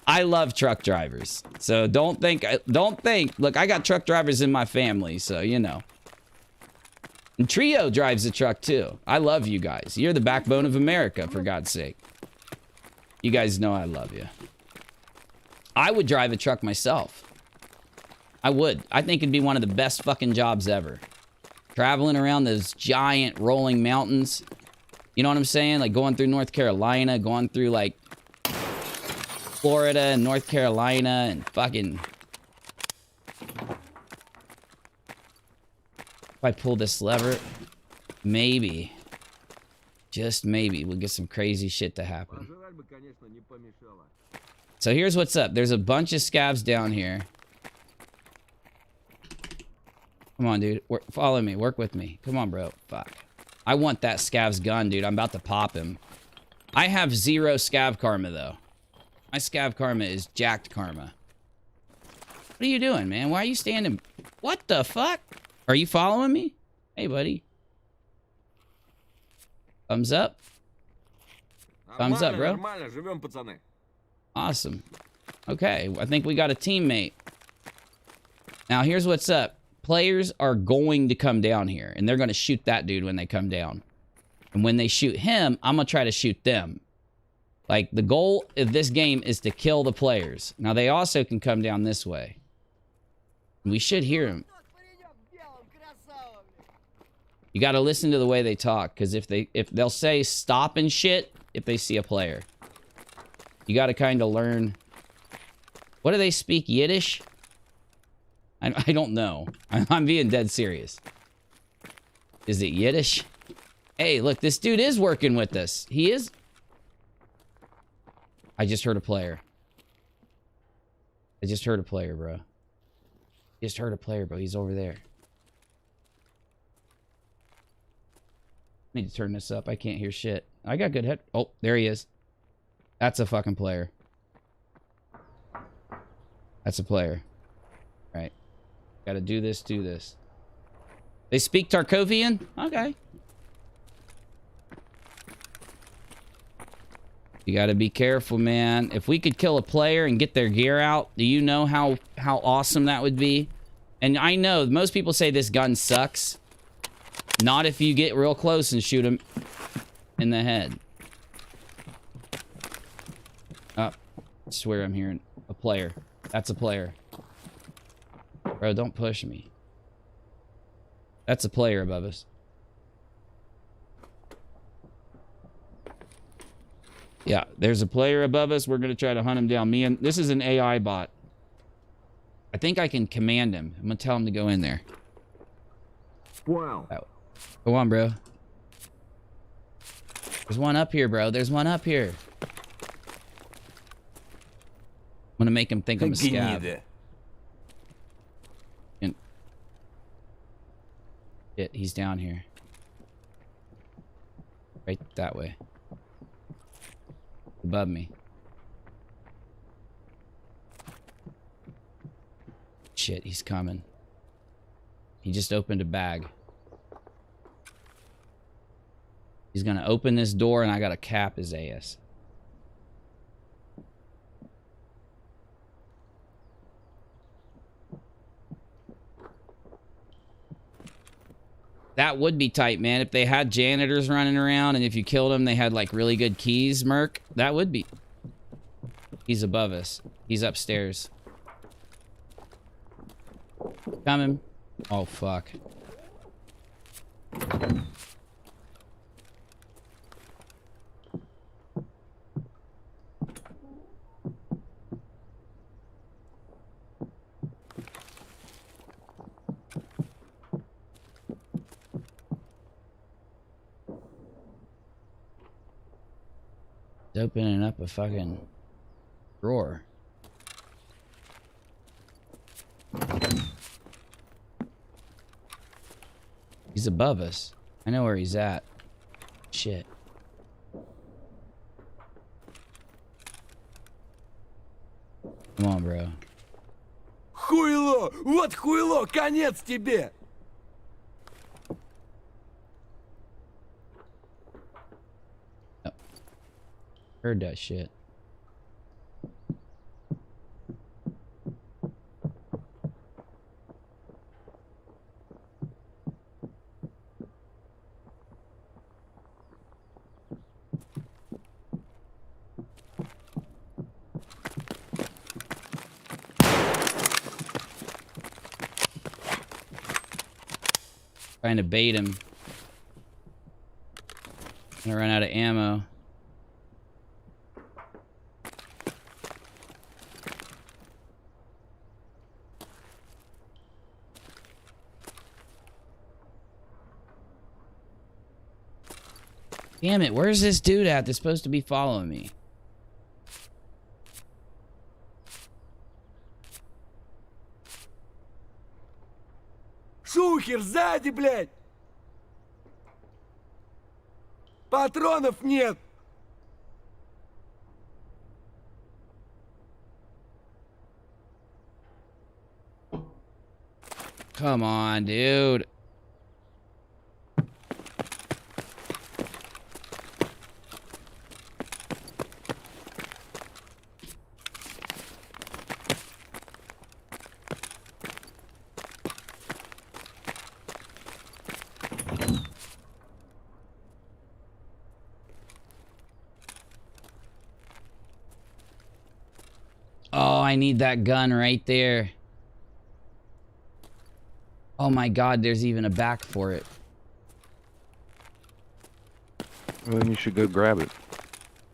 I love truck drivers. So don't think, look, I got truck drivers in my family, so you know. And Trio drives a truck too. I love you guys. You're the backbone of America, for God's sake. You guys know I love you. I would drive a truck myself. I would. I think it'd be one of the best fucking jobs ever. Traveling around those giant rolling mountains. You know what I'm saying? Like going through North Carolina, going through like Florida and North Carolina and fucking... If I pull this lever, maybe, just maybe, we'll get some crazy shit to happen. So here's what's up. There's a bunch of scavs down here. Come on, dude. Follow me. Work with me. Come on, bro. Fuck. I want that scav's gun, dude. I'm about to pop him. I have 0 scav karma, though. My scav karma is jacked karma. What are you doing, man? Why are you standing? What the fuck? Are you following me? Hey, buddy. Thumbs up. Thumbs up, bro. Awesome. Okay, I think we got a teammate. Now, here's what's up. Players are going to come down here, and they're going to shoot that dude when they come down. And when they shoot him, I'm going to try to shoot them. Like, the goal of this game is to kill the players. Now, they also can come down this way. We should hear him. You got to listen to the way they talk, because if they'll say stop and shit if they see a player. You got to kind of learn. What do they speak? Yiddish? I don't know. I'm being dead serious. Is it Yiddish? Hey, look, this dude is working with us. He is. I just heard a player. I just heard a player, bro. Just heard a player, bro. He's over there. Need to turn this up. I can't hear shit. I got good head. Oh, there he is. That's a fucking player. That's a player. Right. Gotta do this, do this. They speak Tarkovian? Okay. You gotta be careful, man. If we could kill a player and get their gear out, do you know how awesome that would be? And I know most people say this gun sucks. Not if you get real close and shoot him in the head. Oh, I swear I'm hearing a player. That's a player. Bro, don't push me. That's a player above us. Yeah, there's a player above us. We're going to try to hunt him down. This is an AI bot. I think I can command him. I'm going to tell him to go in there. Wow. Oh. Go on, bro. There's one up here, bro. There's one up here. I'm gonna make him think I'm a scav. And shit, he's down here. Right that way. Above me. Shit, he's coming. He just opened a bag. He's gonna open this door and I gotta cap his ass. That would be tight, man. If they had janitors running around and if you killed them, they had like really good keys, Merc. That would be. He's above us. He's upstairs. Coming. Oh, fuck. It's opening up a fucking drawer. He's above us. I know where he's at. Shit. Come on, bro. Хуйло! Вот хуйло! Конец тебе! Oh. Heard that shit. Trying to bait him. Gonna run out of ammo. Damn it, where's this dude at that's supposed to be following me? Шухер, сзади, блядь! Патронов нет! Come on, dude. Oh, I need that gun right there. Oh my god, there's even a back for it. Well, then you should go grab it.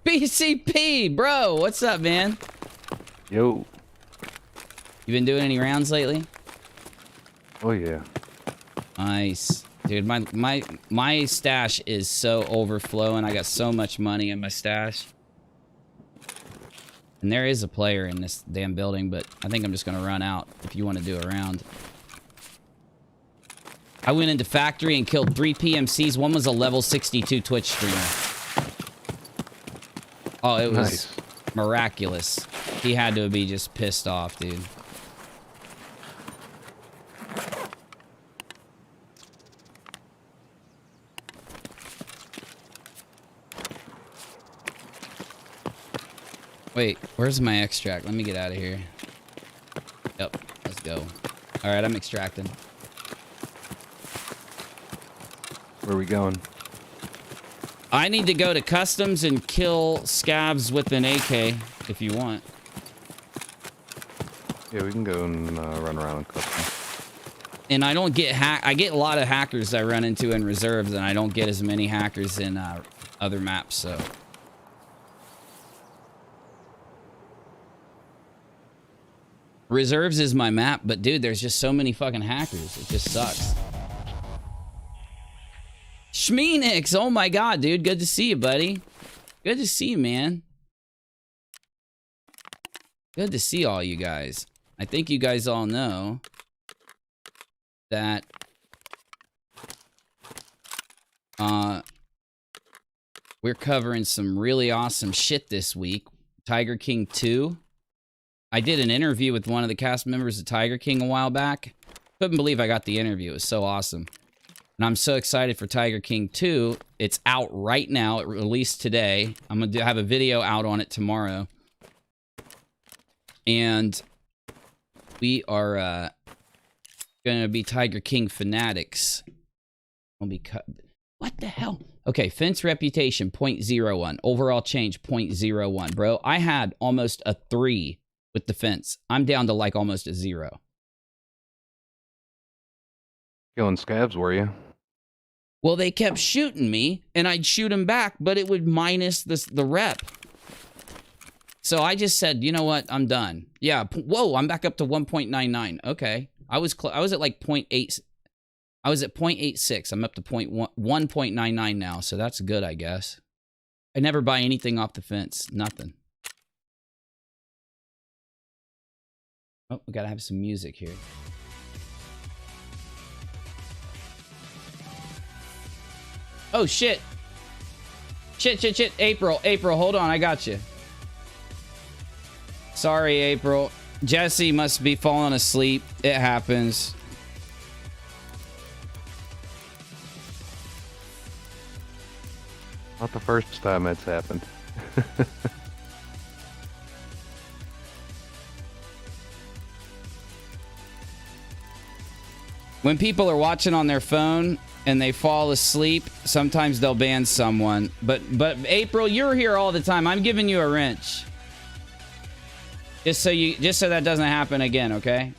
BCP, bro, what's up, man? Yo. You been doing any rounds lately? Oh yeah. Nice. Dude, my stash is so overflowing. I got so much money in my stash. And there is a player in this damn building, but I think I'm just gonna run out if you want to do a round. I went into factory and killed 3 PMCs. One was a level 62 Twitch streamer. Oh, it was nice. Miraculous. He had to be just pissed off, dude. Wait, where's my extract? Let me get out of here. Yep, let's go. Alright, I'm extracting. Where are we going? I need to go to customs and kill scabs with an AK, if you want. Yeah, we can go and run around and custom. And I don't get I get a lot of hackers I run into in reserves, and I don't get as many hackers in other maps, so... Reserves is my map, but dude, there's just so many fucking hackers. It just sucks. Shmeenix! Oh my god, dude. Good to see you, buddy. Good to see you, man. Good to see all you guys. I think you guys all know that we're covering some really awesome shit this week. Tiger King 2. I did an interview with one of the cast members of Tiger King a while back. Couldn't believe I got the interview. It was so awesome. And I'm so excited for Tiger King 2. It's out right now. It released today. I'm going to have a video out on it tomorrow. And we are going to be Tiger King fanatics. We'll be cut. What the hell? Okay, fence reputation, 0.01. Overall change, 0.01. Bro, I had almost a 3 with the fence. I'm down to like almost a 0. Killing scabs, were you? Well, they kept shooting me, and I'd shoot them back, but it would minus the rep. So I just said, you know what? I'm done. Yeah. Whoa, I'm back up to 1.99. Okay. I was at like 0.8. I was at 0.86. I'm up to 1.99 now, so that's good, I guess. I never buy anything off the fence. Nothing. Oh, we gotta have some music here. Oh, shit. Shit. April, hold on. I got you. Sorry, April. Jesse must be falling asleep. It happens. Not the first time it's happened. When people are watching on their phone and they fall asleep, sometimes they'll ban someone. But April, you're here all the time. I'm giving you a wrench. Just so that doesn't happen again, okay?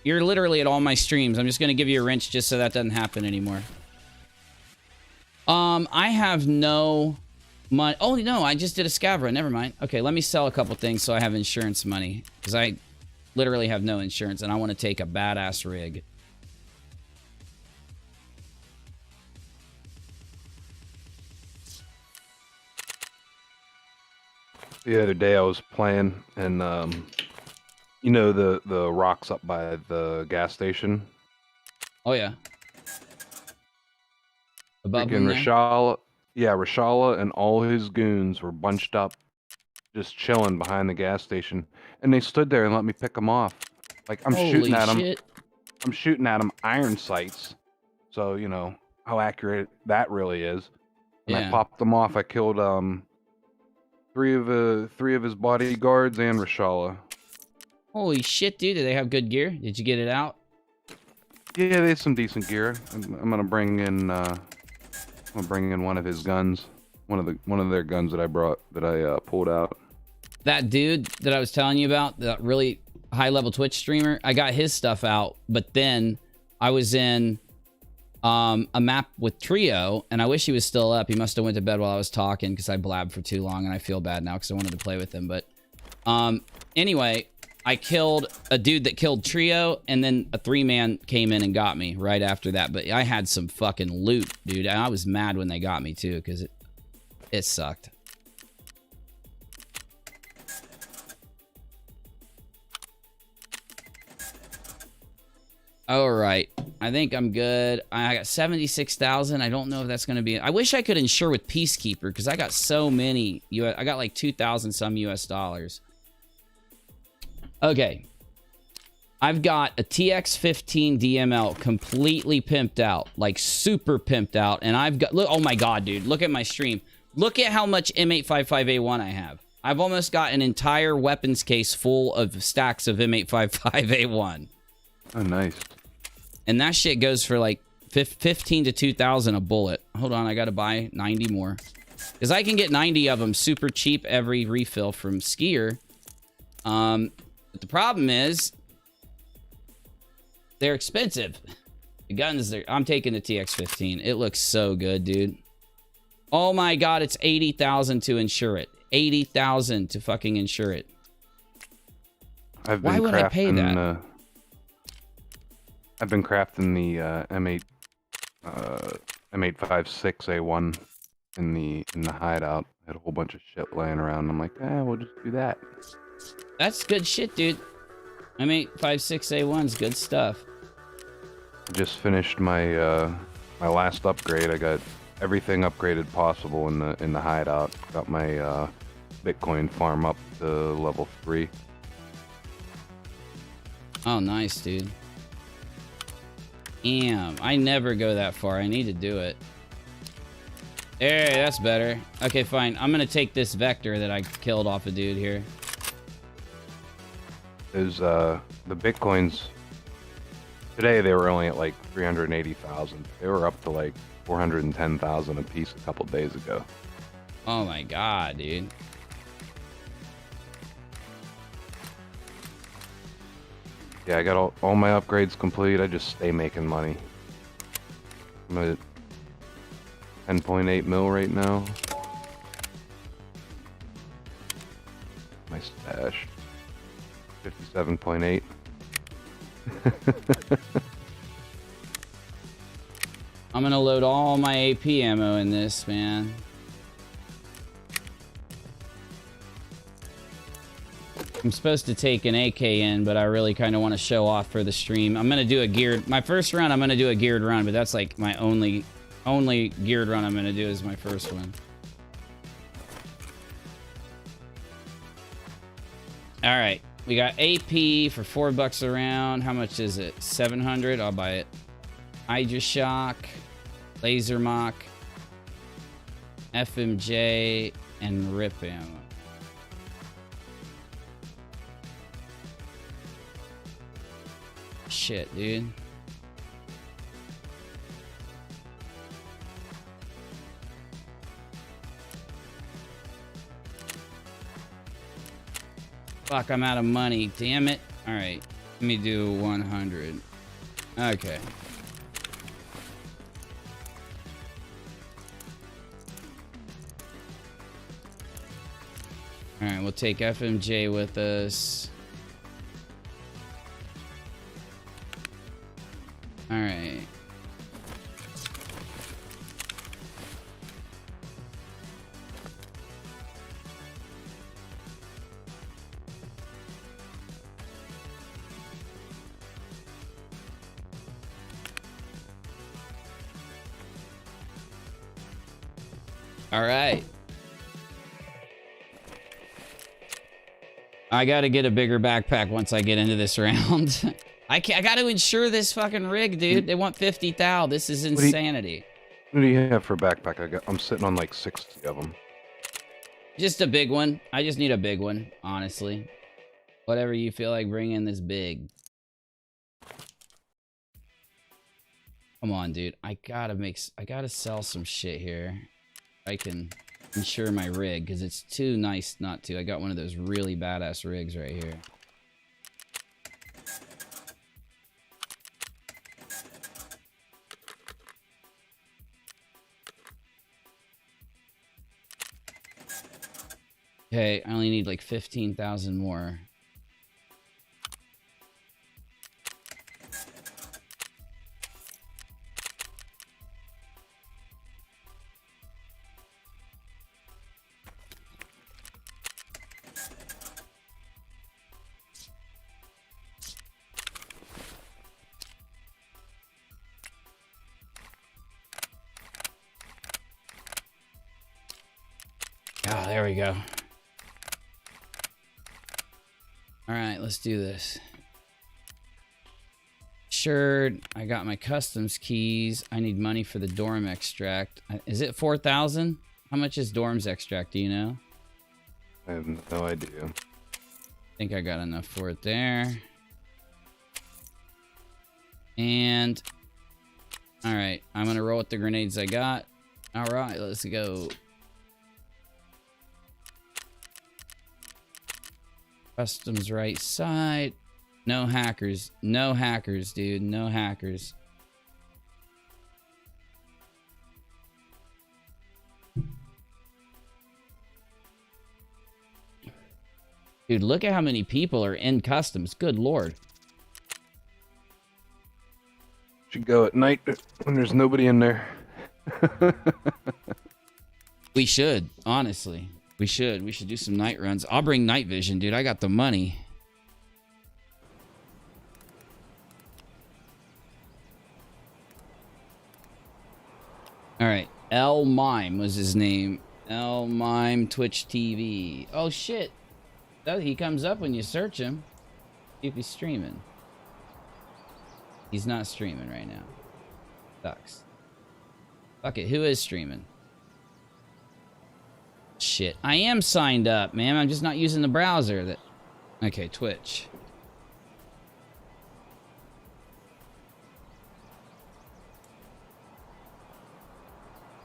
You're literally at all my streams. I'm just gonna give you a wrench just so that doesn't happen anymore. I have no money. Oh no, I just did a scav run. Never mind. Okay, let me sell a couple things so I have insurance money, because I literally have no insurance and I want to take a badass rig. The other day I was playing, and you know the rocks up by the gas station. Oh yeah. Above Freaking Rashala, yeah, Rashala and all his goons were bunched up, just chilling behind the gas station, and they stood there and let me pick them off. Like I'm shooting at them. I'm shooting at them iron sights, so you know how accurate that really is. And I popped them off. I killed three of his bodyguards and Rashala. Holy shit, dude! Do they have good gear? Did you get it out? Yeah, they have some decent gear. I'm gonna bring in one of his guns, one of their guns that I pulled out. That dude that I was telling you about, that really high level Twitch streamer, I got his stuff out, but then I was in a map with Trio, and I wish he was still up. He must have went to bed while I was talking because I blabbed for too long, and I feel bad now because I wanted to play with him. But anyway, I killed a dude that killed Trio, and then a 3-man came in and got me right after that. But I had some fucking loot, dude. And I was mad when they got me too, because it sucked. All right, I think I'm good. I got 76,000. I don't know if that's going to be... I wish I could insure with Peacekeeper, because I got so many... I got like 2,000 some US dollars. Okay. I've got a TX15 DML completely pimped out. Like super pimped out. And I've got... Look, oh my god, dude. Look at my stream. Look at how much M855A1 I have. I've almost got an entire weapons case full of stacks of M855A1. Oh, nice. And that shit goes for like 15 to 2,000 a bullet. Hold on, I gotta buy 90 more. Because I can get 90 of them super cheap every refill from Skier. But the problem is, they're expensive. The guns, I'm taking the TX15. It looks so good, dude. Oh my god, it's 80,000 to insure it. 80,000 to fucking insure it. Why would I pay that? I've been crafting the M856A1 in the hideout. I had a whole bunch of shit laying around. I'm like, we'll just do that. That's good shit, dude. M856A1's good stuff. I just finished my my last upgrade. I got everything upgraded possible in the hideout. Got my Bitcoin farm up to level 3. Oh, nice, dude. Damn, I never go that far. I need to do it. There, that's better. Okay, fine. I'm gonna take this Vector that I killed off a dude here. Is the Bitcoins today? They were only at like 380,000. They were up to like 410,000 a piece a couple days ago. Oh my god, dude. Yeah, I got all my upgrades complete. I just stay making money. I'm at 10.8 mil right now. My stash. 57.8. I'm gonna load all my AP ammo in this, man. I'm supposed to take an AK in, but I really kind of want to show off for the stream. I'm going to do a geared... My first run, I'm going to do a geared run, but that's like my only geared run I'm going to do is my first one. All right. We got AP for $4 a round. How much is it? 700? I'll buy it. Hydra Shock, Laser Mock, FMJ, and Rip Ammo. Shit, dude. Fuck, I'm out of money. Damn it. All right. Let me do 100. Okay. All right, we'll take FMJ with us. All right. All right. I gotta get a bigger backpack once I get into this round. I gotta insure this fucking rig, dude. They want 50 thou. This is insanity. What do you have for a backpack? I'm sitting on like 60 of them. Just a big one. I just need a big one, honestly. Whatever you feel like bringing this big. Come on, dude. I gotta sell some shit here. I can insure my rig, because it's too nice not to. I got one of those really badass rigs right here. Okay, I only need like 15,000 more. Oh, there we go. All right, let's do this. Sure, I got my customs keys. I need money for the dorm extract. Is it 4,000? How much is dorms extract? Do you know? I have no idea. I think I got enough for it there. And all right, I'm gonna roll with the grenades I got. All right, let's go. Customs right side. No hackers. No hackers, dude. No hackers. Dude, look at how many people are in customs. Good lord. Should go at night when there's nobody in there. We should, honestly. We should do some night runs. I'll bring night vision, dude. I got the money. All right. L Mime was his name. L Mime Twitch TV. Oh shit. He comes up when you search him. See if he's streaming. He's not streaming right now. Sucks. Fuck it. Who is streaming? Shit. I am signed up, man. I'm just not using the browser. Okay, Twitch.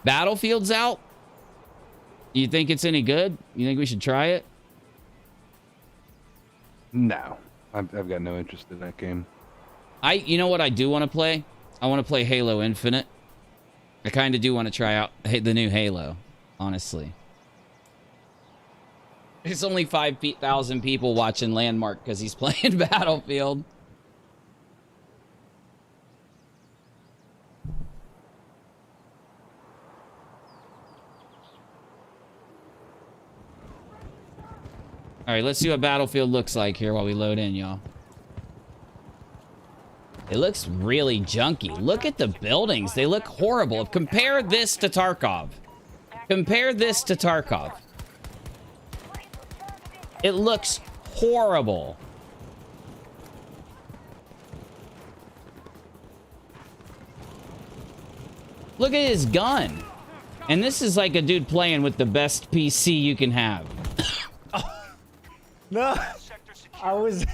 Battlefield's out? You think it's any good? You think we should try it? No. I've got no interest in that game. You know what I do want to play? I want to play Halo Infinite. I kind of do want to try out the new Halo, honestly. There's only 5,000 people watching Landmark because he's playing Battlefield. All right, let's see what Battlefield looks like here while we load in, y'all. It looks really junky. Look at the buildings. They look horrible. Compare this to Tarkov. Compare this to Tarkov. It looks horrible. Look at his gun. And this is like a dude playing with the best PC you can have. No, I was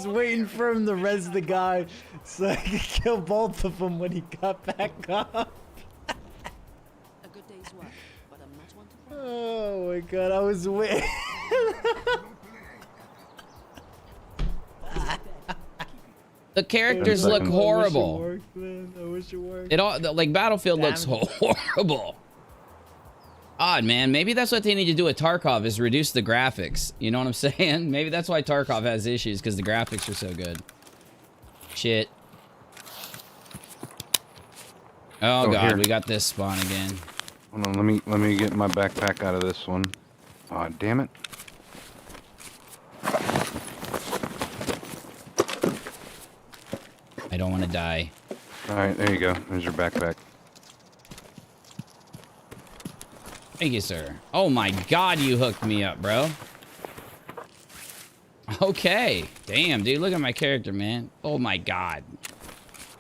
waiting for him to res the guy so I could kill both of them when he got back up. A good day's work, but I'm not one to brag. Oh my god, I was waiting. The characters look horrible. I wish it worked, man. I wish it worked. It all like Battlefield Damn looks it. horrible. Odd, man. Maybe that's what they need to do with Tarkov is reduce the graphics. You know what I'm saying? Maybe that's why Tarkov has issues because the graphics are so good. Shit. Oh god, here. we got this spawn again. Hold on, let me get my backpack out of this one. Aw, damn it. I don't want to die. Alright, there you go. There's your backpack. Thank you, sir. Oh my god, you hooked me up, bro. Okay. Damn, dude. Look at my character, man. Oh my god.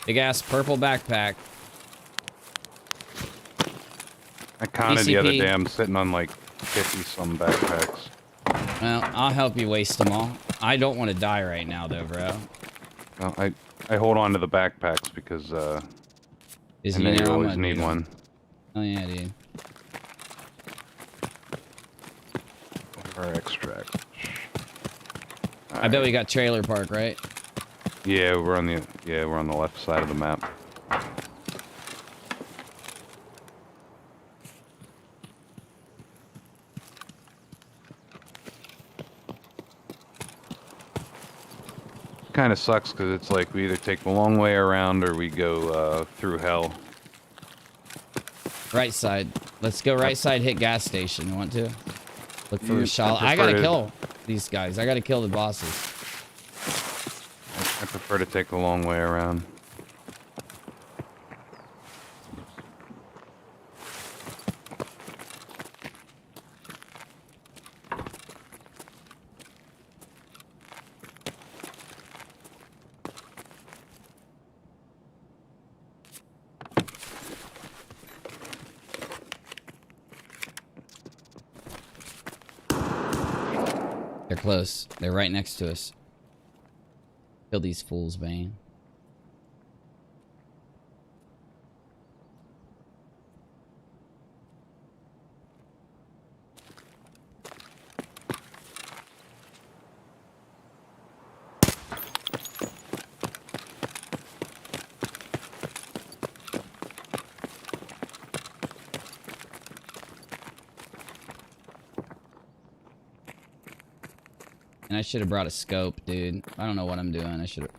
Big ass purple backpack. I counted the other PCP. day. I'm sitting on like 50-some backpacks. Well, I'll help you waste them all. I don't want to die right now, though, bro. No, I hold on to the backpacks because Is I know you I'm always gonna need do- one. Oh yeah, dude. For extract. I bet we got trailer park, right? Yeah, we're on the left side of the map. Kind of sucks because it's like we either take the long way around or we go through hell. Right side. Let's go right side, hit gas station. You want to? Look for I Rashala. I prefer gotta to- kill these guys. I gotta kill the bosses. I prefer to take the long way around. They're close. They're right next to us. Kill these fools, Bane. And I should have brought a scope, dude. I don't know what I'm doing. I should have...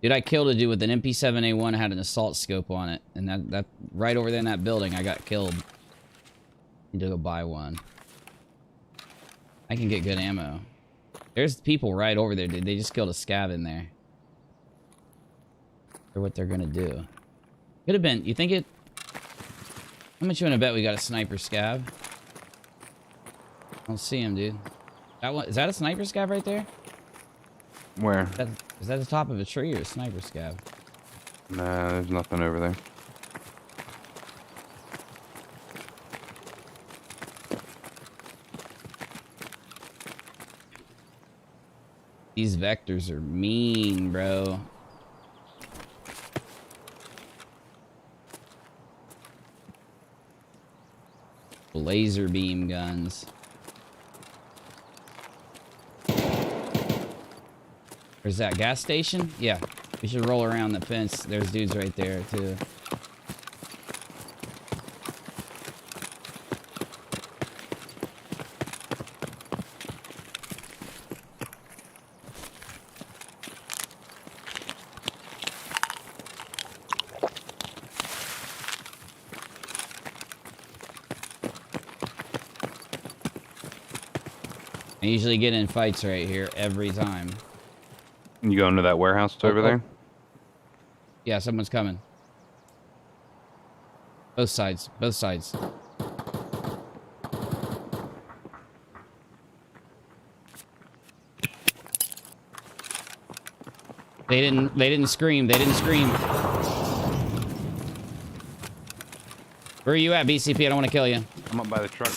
Dude, I killed a dude with an MP7A1, had an assault scope on it. And that right over there in that building, I got killed. Need to go buy one. I can get good ammo. There's people right over there, dude. They just killed a scav in there. Or what they're gonna do. Could have been... You think it... How much you wanna bet we got a sniper scav? I don't see him, dude. That one, is that a sniper scav right there? Where? Is that the top of a tree or a sniper scav? Nah, there's nothing over there. These vectors are mean, bro. Laser beam guns. Where's that gas station? Yeah, we should roll around the fence. There's dudes right there too. I usually get in fights right here every time. You go into that warehouse over there? Yeah, someone's coming. Both sides. Both sides. They didn't scream. They didn't scream. Where are you at, BCP? I don't want to kill you. I'm up by the truck.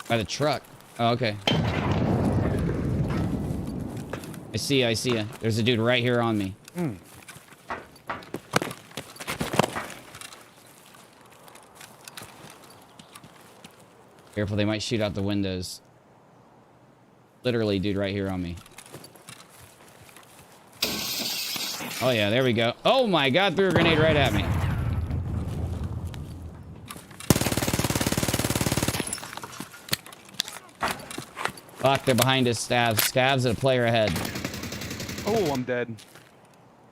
By the truck? Oh, okay. I see you. I see you. There's a dude right here on me. Careful, they might shoot out the windows. Literally, dude, right here on me. Oh, yeah, there we go. Oh, my God, threw a grenade right at me. Fuck, they're behind us, Stabs. Stabs at a player ahead. Oh, I'm dead.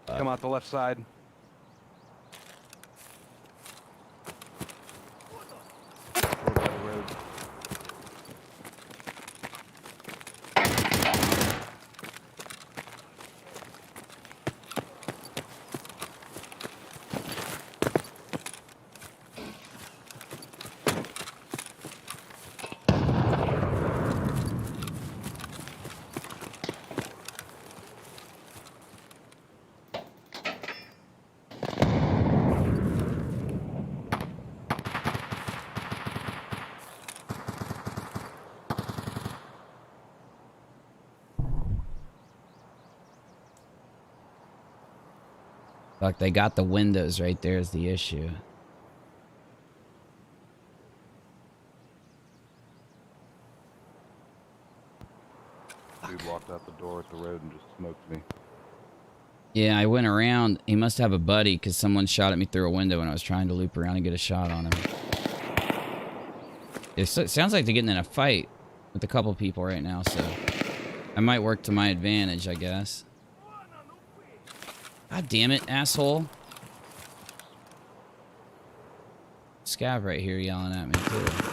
Come out the left side. Over by the road. Fuck, they got the windows right there is the issue. Dude walked out the door at the road and just smoked me. Yeah, I went around. He must have a buddy because someone shot at me through a window when I was trying to loop around and get a shot on him. It sounds like they're getting in a fight with a couple people right now, so I might work to my advantage, I guess. God damn it, asshole. Scav right here yelling at me, too.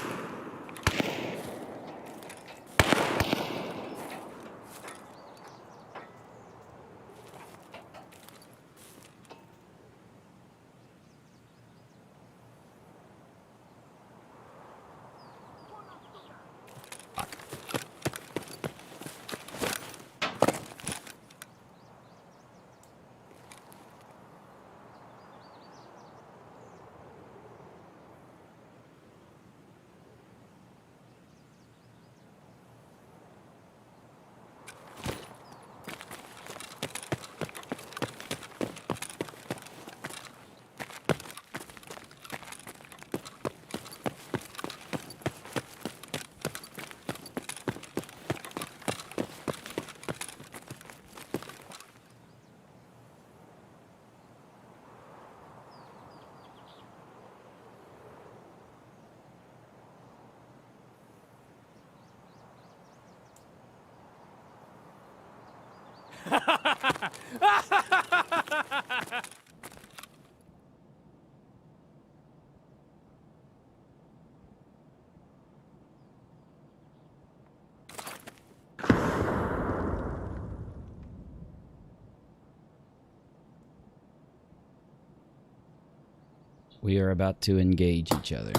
We are about to engage each other.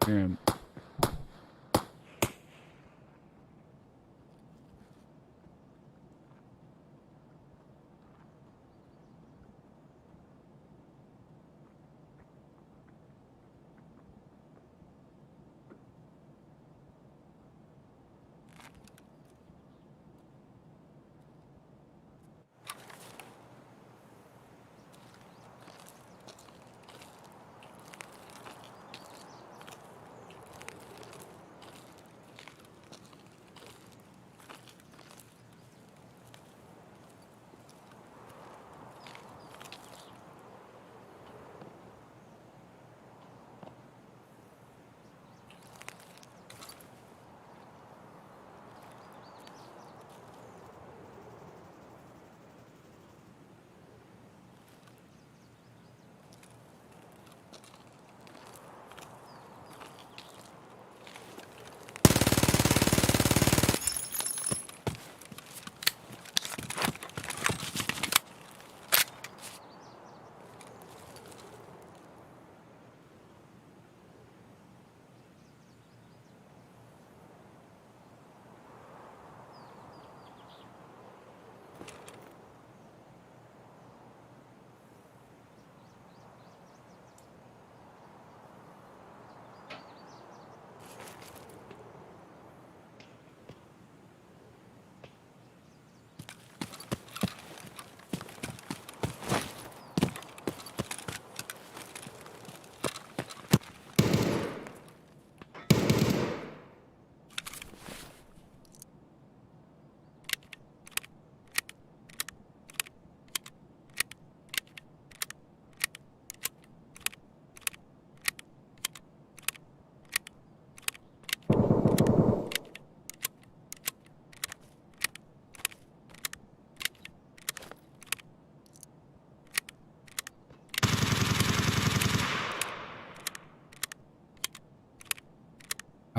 Here.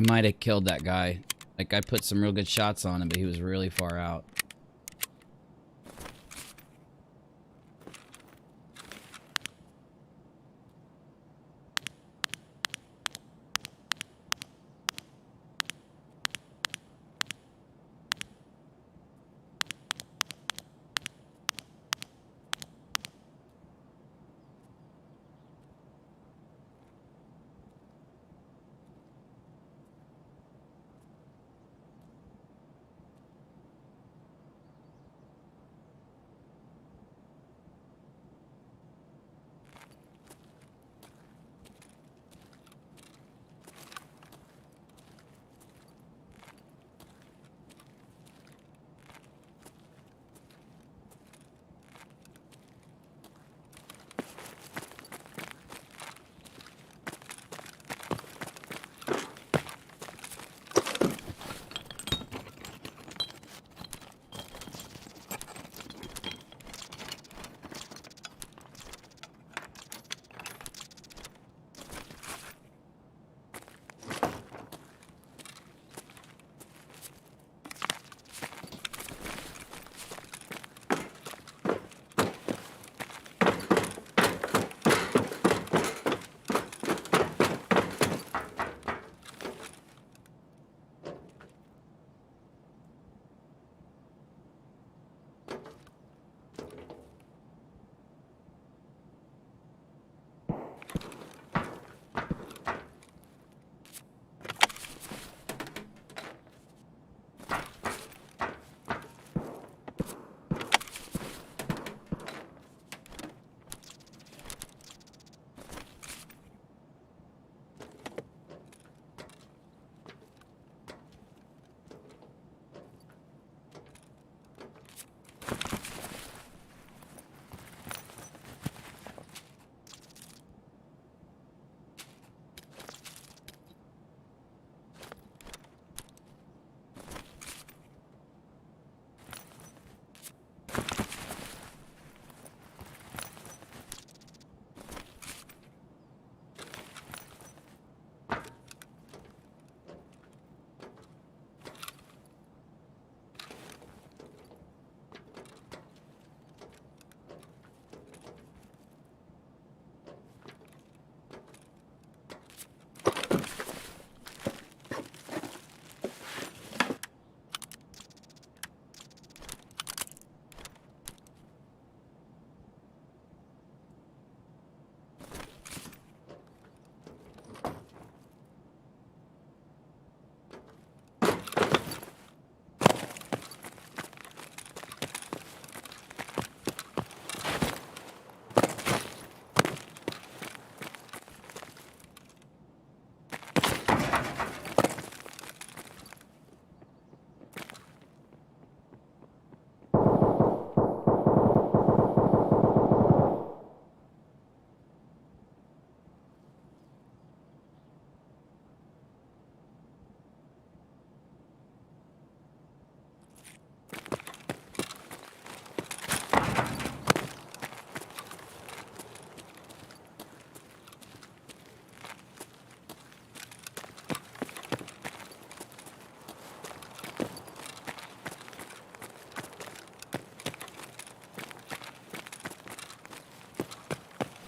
might have killed that guy. Like, I put some real good shots on him, but he was really far out.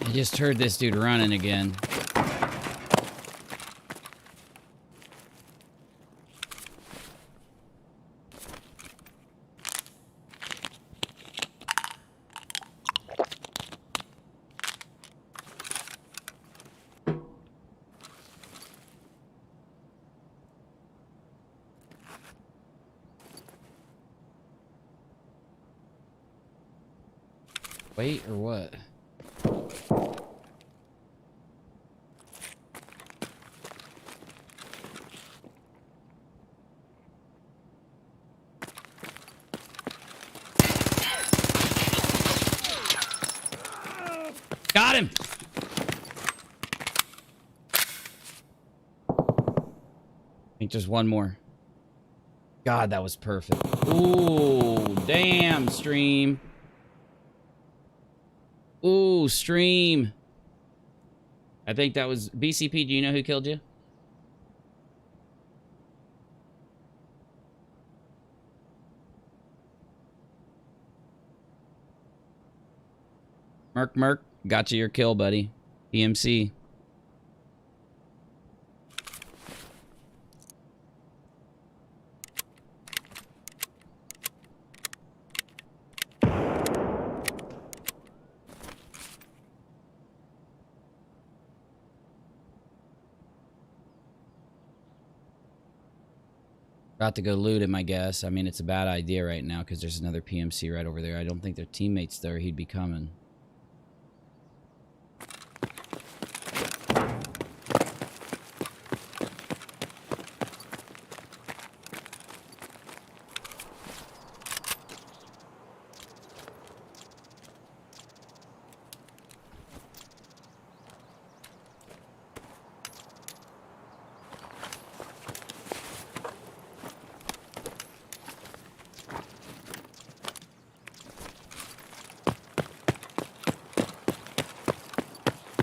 I just heard this dude running again. Wait, or what? Got him! I think just one more. God, that was perfect. Ooh, damn, stream. Ooh, stream. I think that was BCP. Do you know who killed you? Merc, got you your kill, buddy. PMC. About to go loot him, I guess. I mean, it's a bad idea right now because there's another PMC right over there. I don't think they're teammates there. He'd be coming.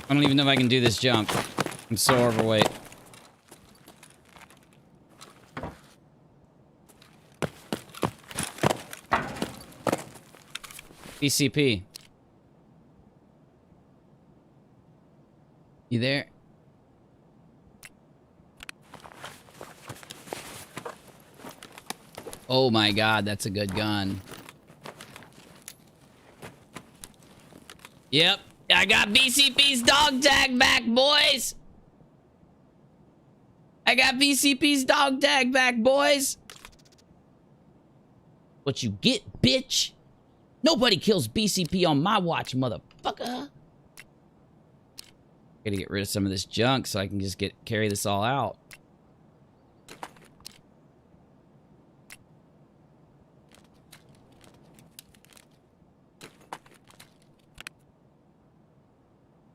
I don't even know if I can do this jump. I'm so overweight. BCP. You there? Oh my god, that's a good gun. Yep. I got BCP's dog tag back, boys! I got BCP's dog tag back, boys! What you get, bitch? Nobody kills BCP on my watch, motherfucker! Gotta get rid of some of this junk so I can just carry this all out.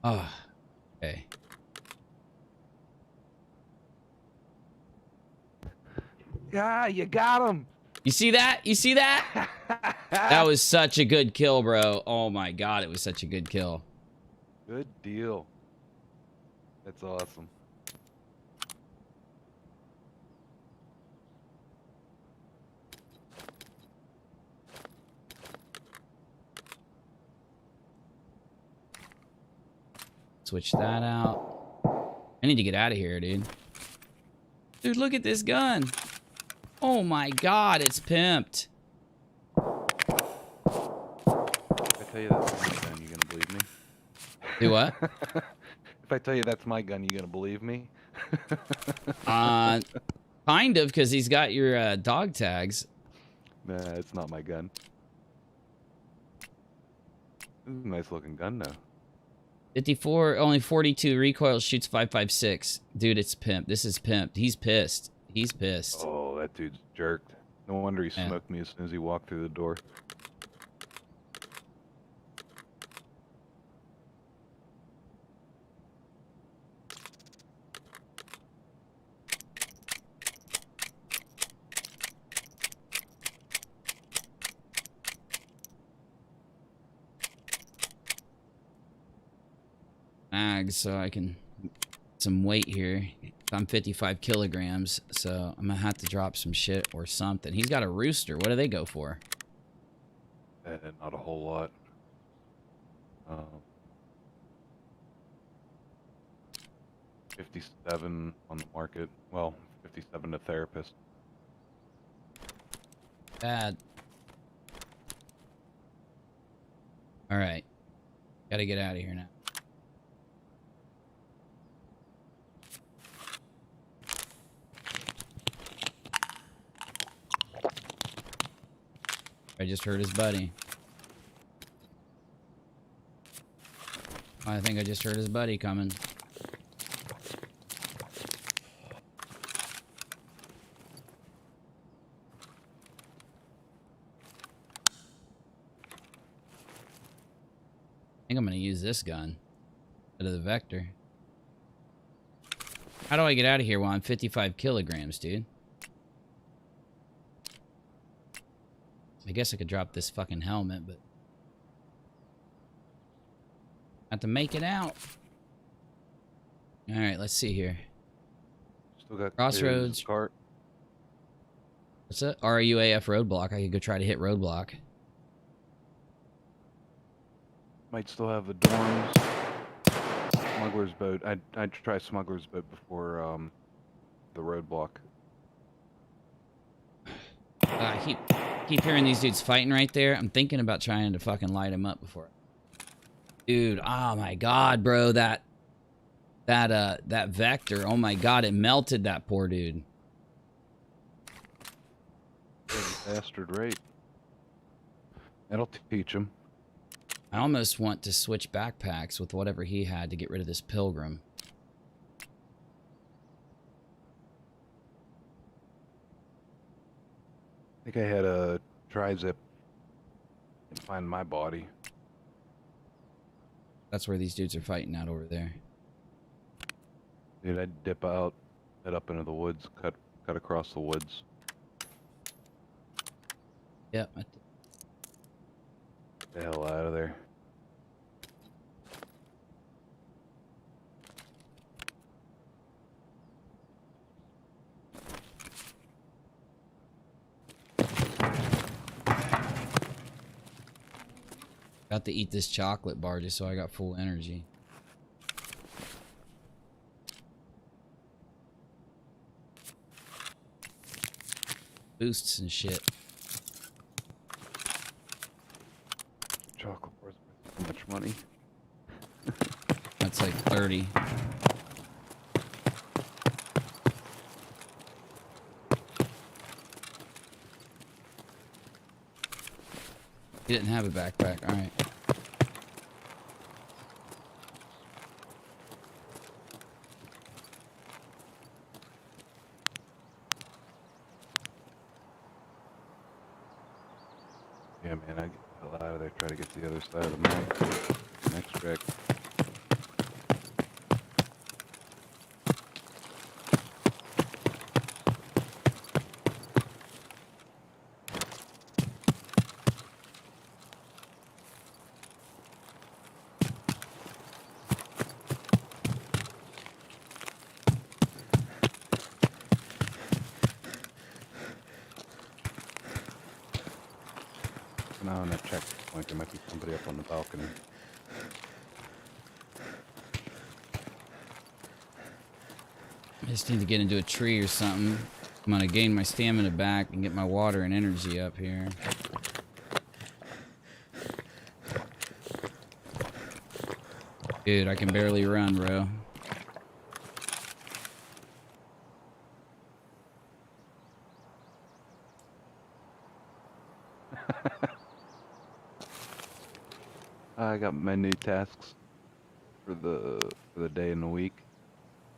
Oh, okay. Yeah, you got him. You see that? You see that? That was such a good kill, bro. Oh my god, it was such a good kill. Good deal. That's awesome. Switch that out. I need to get out of here, dude. Dude, look at this gun. Oh my god, it's pimped. If I tell you that's my gun, you gonna believe me? Do what? If I tell you that's my gun, you gonna believe me? Kind of, because he's got your dog tags. Nah, it's not my gun. This is a nice looking gun though. 54, only 42 recoil, shoots 5.56. Dude, it's pimp. This is pimped. He's pissed. He's pissed. Oh, that dude's jerked. No wonder he smoked me as soon as he walked through the door. So I can some weight here. I'm 55 kilograms, so I'm gonna have to drop some shit or something. He's got a rooster. What do they go for? Not a whole lot. 57 on the market. Well, 57 to therapist. Bad. All right, gotta get out of here now. I just heard his buddy. I think I just heard his buddy coming. I think I'm gonna use this gun instead of the Vector. How do I get out of here while I'm 55 kilograms, dude? I guess I could drop this fucking helmet, but I have to make it out. All right, let's see here. Still got Crossroads. Cart. What's that? RUAF roadblock. I could go try to hit roadblock. Might still have the dorms. Smuggler's boat. I'd try smuggler's boat before the roadblock. I keep hearing these dudes fighting right there. I'm thinking about trying to fucking light him up before. Dude, oh my god, bro, that vector. Oh my god, it melted that poor dude. Bastard rate. That'll teach him. I almost want to switch backpacks with whatever he had to get rid of this pilgrim. I think I had a tri-zip and find my body. That's where these dudes are fighting out over there. Dude, I'd dip out, head up into the woods, cut across the woods. Yep. Get the hell out of there. Got to eat this chocolate bar just so I got full energy. Boosts and shit. Chocolate bars worth so much money. That's like 30. He didn't have a backpack. All right. Yeah, man, I get the hell out of there. Try to get to the other side of the map. Next track. Now on that checkpoint, there might be somebody up on the balcony. I just need to get into a tree or something. I'm gonna gain my stamina back and get my water and energy up here. Dude, I can barely run, bro. I got my new tasks for the day and the week.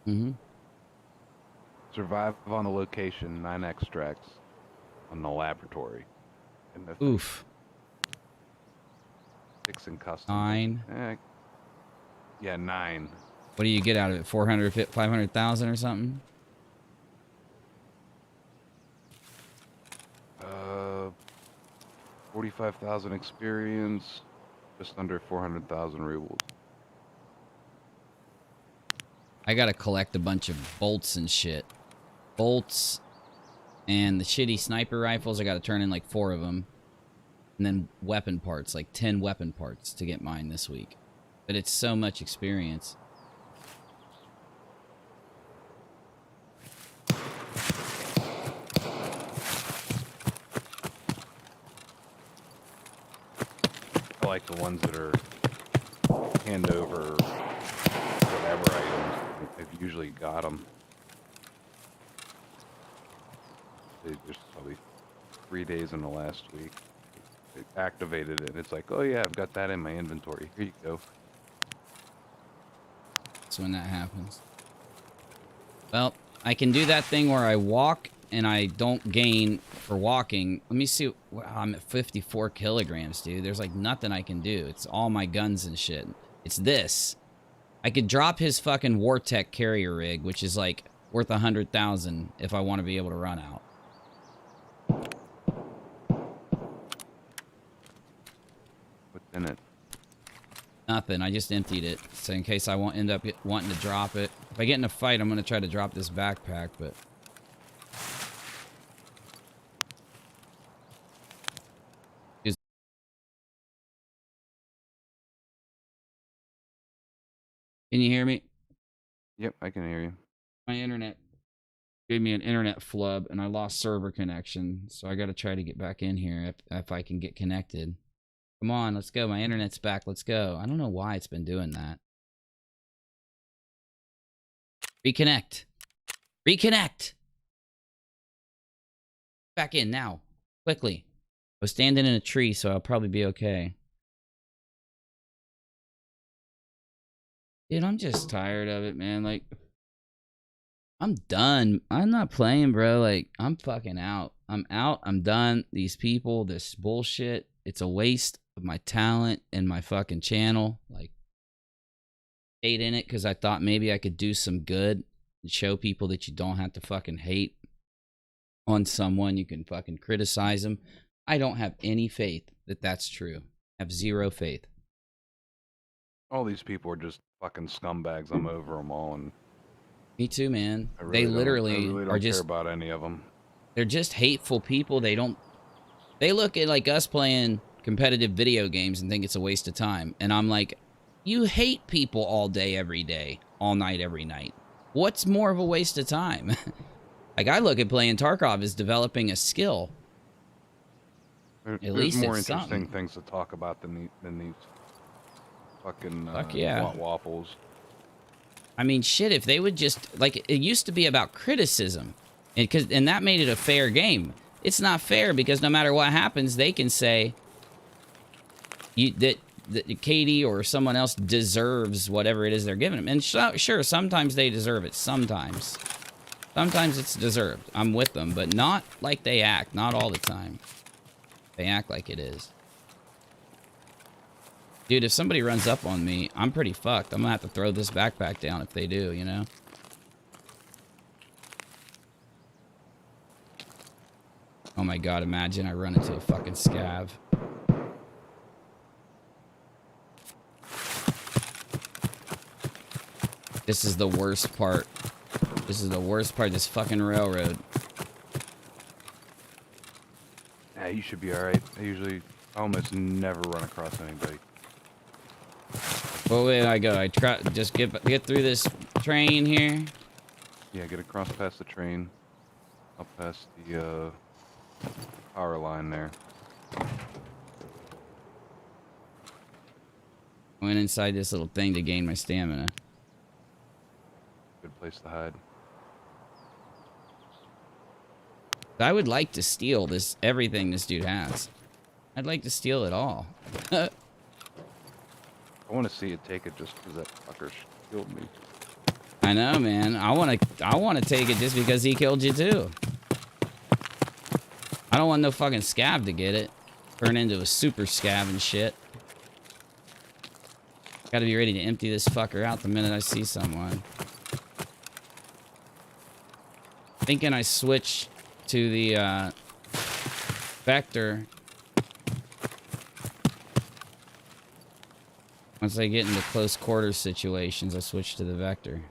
Mm-hmm. Survive on the location, 9 extracts on the laboratory. And the Oof. fixing custom. 9. Yeah, 9. What do you get out of it? 400, 500,000 or something? 45,000 experience, just under 400,000 rewards. I gotta collect a bunch of bolts and shit. Bolts and the shitty sniper rifles. I gotta turn in like 4 of them. And then weapon parts, like 10 weapon parts to get mine this week. But it's so much experience. I like the ones that are hand over whatever items. They've usually got them. There's probably 3 days in the last week. It activated it. It's like, oh yeah, I've got that in my inventory. Here you go. That's when that happens. Well, I can do that thing where I walk and I don't gain for walking. Let me see. Wow, I'm at 54 kilograms, dude. There's like nothing I can do. It's all my guns and shit. It's this. I could drop his fucking Wartech carrier rig, which is like worth 100,000 if I want to be able to run out. What's in it? Nothing. I just emptied it. So in case I won't end up wanting to drop it. If I get in a fight, I'm going to try to drop this backpack, but... Can you hear me? Yep, I can hear you. My internet gave me an internet flub, and I lost server connection. So I got to try to get back in here if I can get connected. Come on, let's go. My internet's back. Let's go. I don't know why it's been doing that. Reconnect. Reconnect. Back in now. Quickly. I was standing in a tree, so I'll probably be okay. Dude, I'm just tired of it, man. Like, I'm done. I'm not playing, bro. Like, I'm fucking out. I'm out. I'm done. These people, this bullshit. It's a waste of my talent and my fucking channel. Like, stayed in it because I thought maybe I could do some good and show people that you don't have to fucking hate on someone. You can fucking criticize them. I don't have any faith that that's true. I have zero faith. All these people are just fucking scumbags. I'm over them all, and me too, man. Really they literally don't are just care about any of them. They're just hateful people. They look at like us playing competitive video games and think it's a waste of time. And I'm like, you hate people all day, every day, all night, every night. What's more of a waste of time? Like, I look at playing Tarkov as developing a skill. At least There's more it's interesting something. things to talk about than these fucking Fuck yeah. waffles. I mean, shit, if they would just, like, it used to be about criticism, and that made it a fair game. It's not fair because no matter what happens, they can say that Katie or someone else deserves whatever it is they're giving them. And sure, sometimes they deserve it. Sometimes it's deserved. I'm with them, but not like they act. Not all the time. They act like it is. Dude, if somebody runs up on me, I'm pretty fucked. I'm gonna have to throw this backpack down if they do, you know? Oh my god, imagine I run into a fucking scav. This is the worst part. This is the worst part of this fucking railroad. Yeah, you should be alright. I almost never run across anybody. Well, where did I go? I try just get through this train here. Yeah, get across past the train, up past the power line there. I went inside this little thing to gain my stamina. Good place to hide. I would like to steal everything this dude has. I'd like to steal it all. I want to see it take it just because that fucker killed me. I know, man. I want to take it just because he killed you too. I don't want no fucking scav to get it. Turn into a super scav and shit. Gotta be ready to empty this fucker out the minute I see someone. Thinking I switch to the vector. Once I get into close quarters situations, I switch to the vector.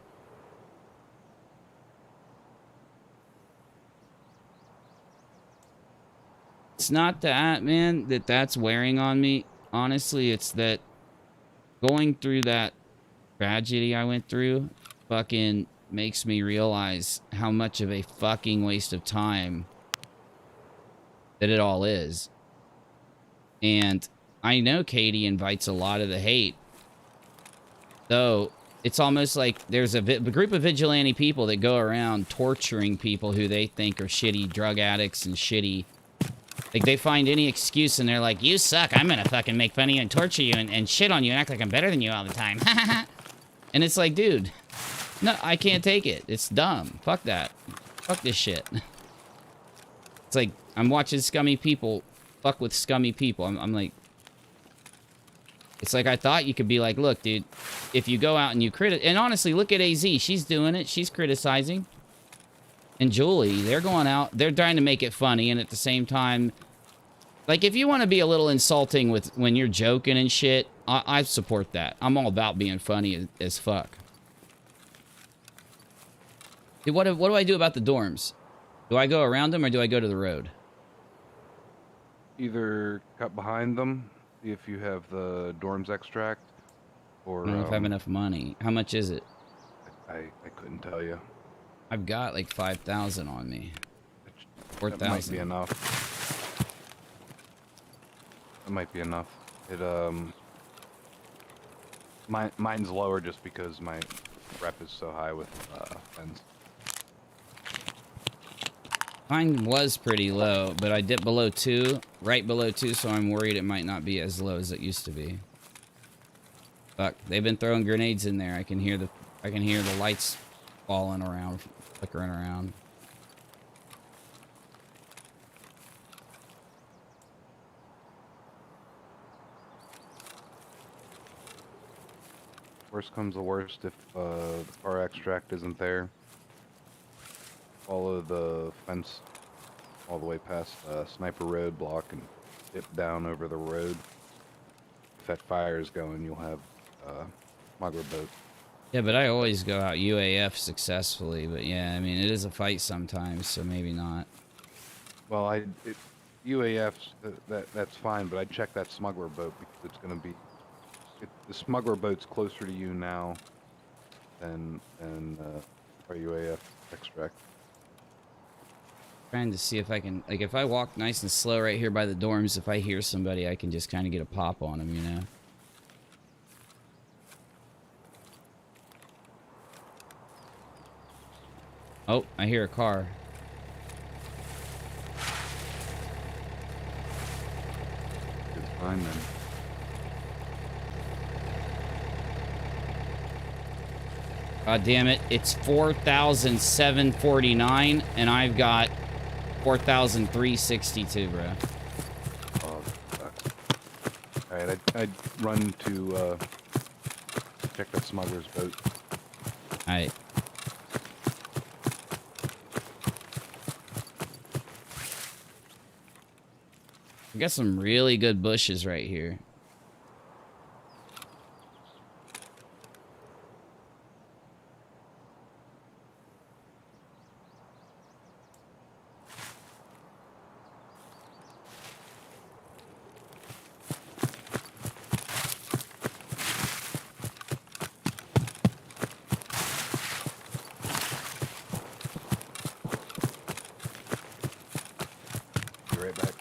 It's not that, man, that's wearing on me. Honestly, it's that going through that tragedy I went through fucking makes me realize how much of a fucking waste of time that it all is. And I know Katie invites a lot of the hate. So it's almost like there's a group of vigilante people that go around torturing people who they think are shitty drug addicts and shitty. Like, they find any excuse and they're like, you suck, I'm gonna fucking make fun of you and torture you and shit on you and act like I'm better than you all the time. And it's like, dude, no, I can't take it. It's dumb. Fuck that. Fuck this shit. It's like, I'm watching scummy people fuck with scummy people. I'm like, it's like I thought you could be like, look, dude, if you go out and you and honestly, look at AZ. She's doing it. She's criticizing. And Julie, they're going out. They're trying to make it funny. And at the same time, like, if you want to be a little insulting when you're joking and shit, I support that. I'm all about being funny as fuck. Dude, what do I do about the dorms? Do I go around them or do I go to the road? Either cut behind them, see if you have the dorms extract, Or I don't know if I have enough money. How much is it? I couldn't tell you. I've got like 5,000 on me. That might be 4,000. enough. That might be enough. It mine's lower just because my rep is so high with fence. Mine was pretty low, but I dipped below 2, right below 2, so I'm worried it might not be as low as it used to be. Fuck, they've been throwing grenades in there. I can hear the lights falling around, flickering around. Worst comes to worst, if the car extract isn't there, follow the fence all the way past Sniper Road block and dip down over the road. If that fire is going, you'll have smuggler boat. Yeah, but I always go out UAF successfully. But yeah, I mean, it is a fight sometimes, so maybe not. Well, UAFs, that's fine, but I'd check that smuggler boat because it's going to be... the smuggler boat's closer to you now than our UAF extract. Trying to see if I can, like, if I walk nice and slow right here by the dorms, if I hear somebody, I can just kind of get a pop on them, you know? Oh, I hear a car. Good time then. God damn it, it's 4,749, and I've got 4,362, bro. Oh, alright, I'd run to check that smuggler's boat. Alright. We got some really good bushes right here. Be right back.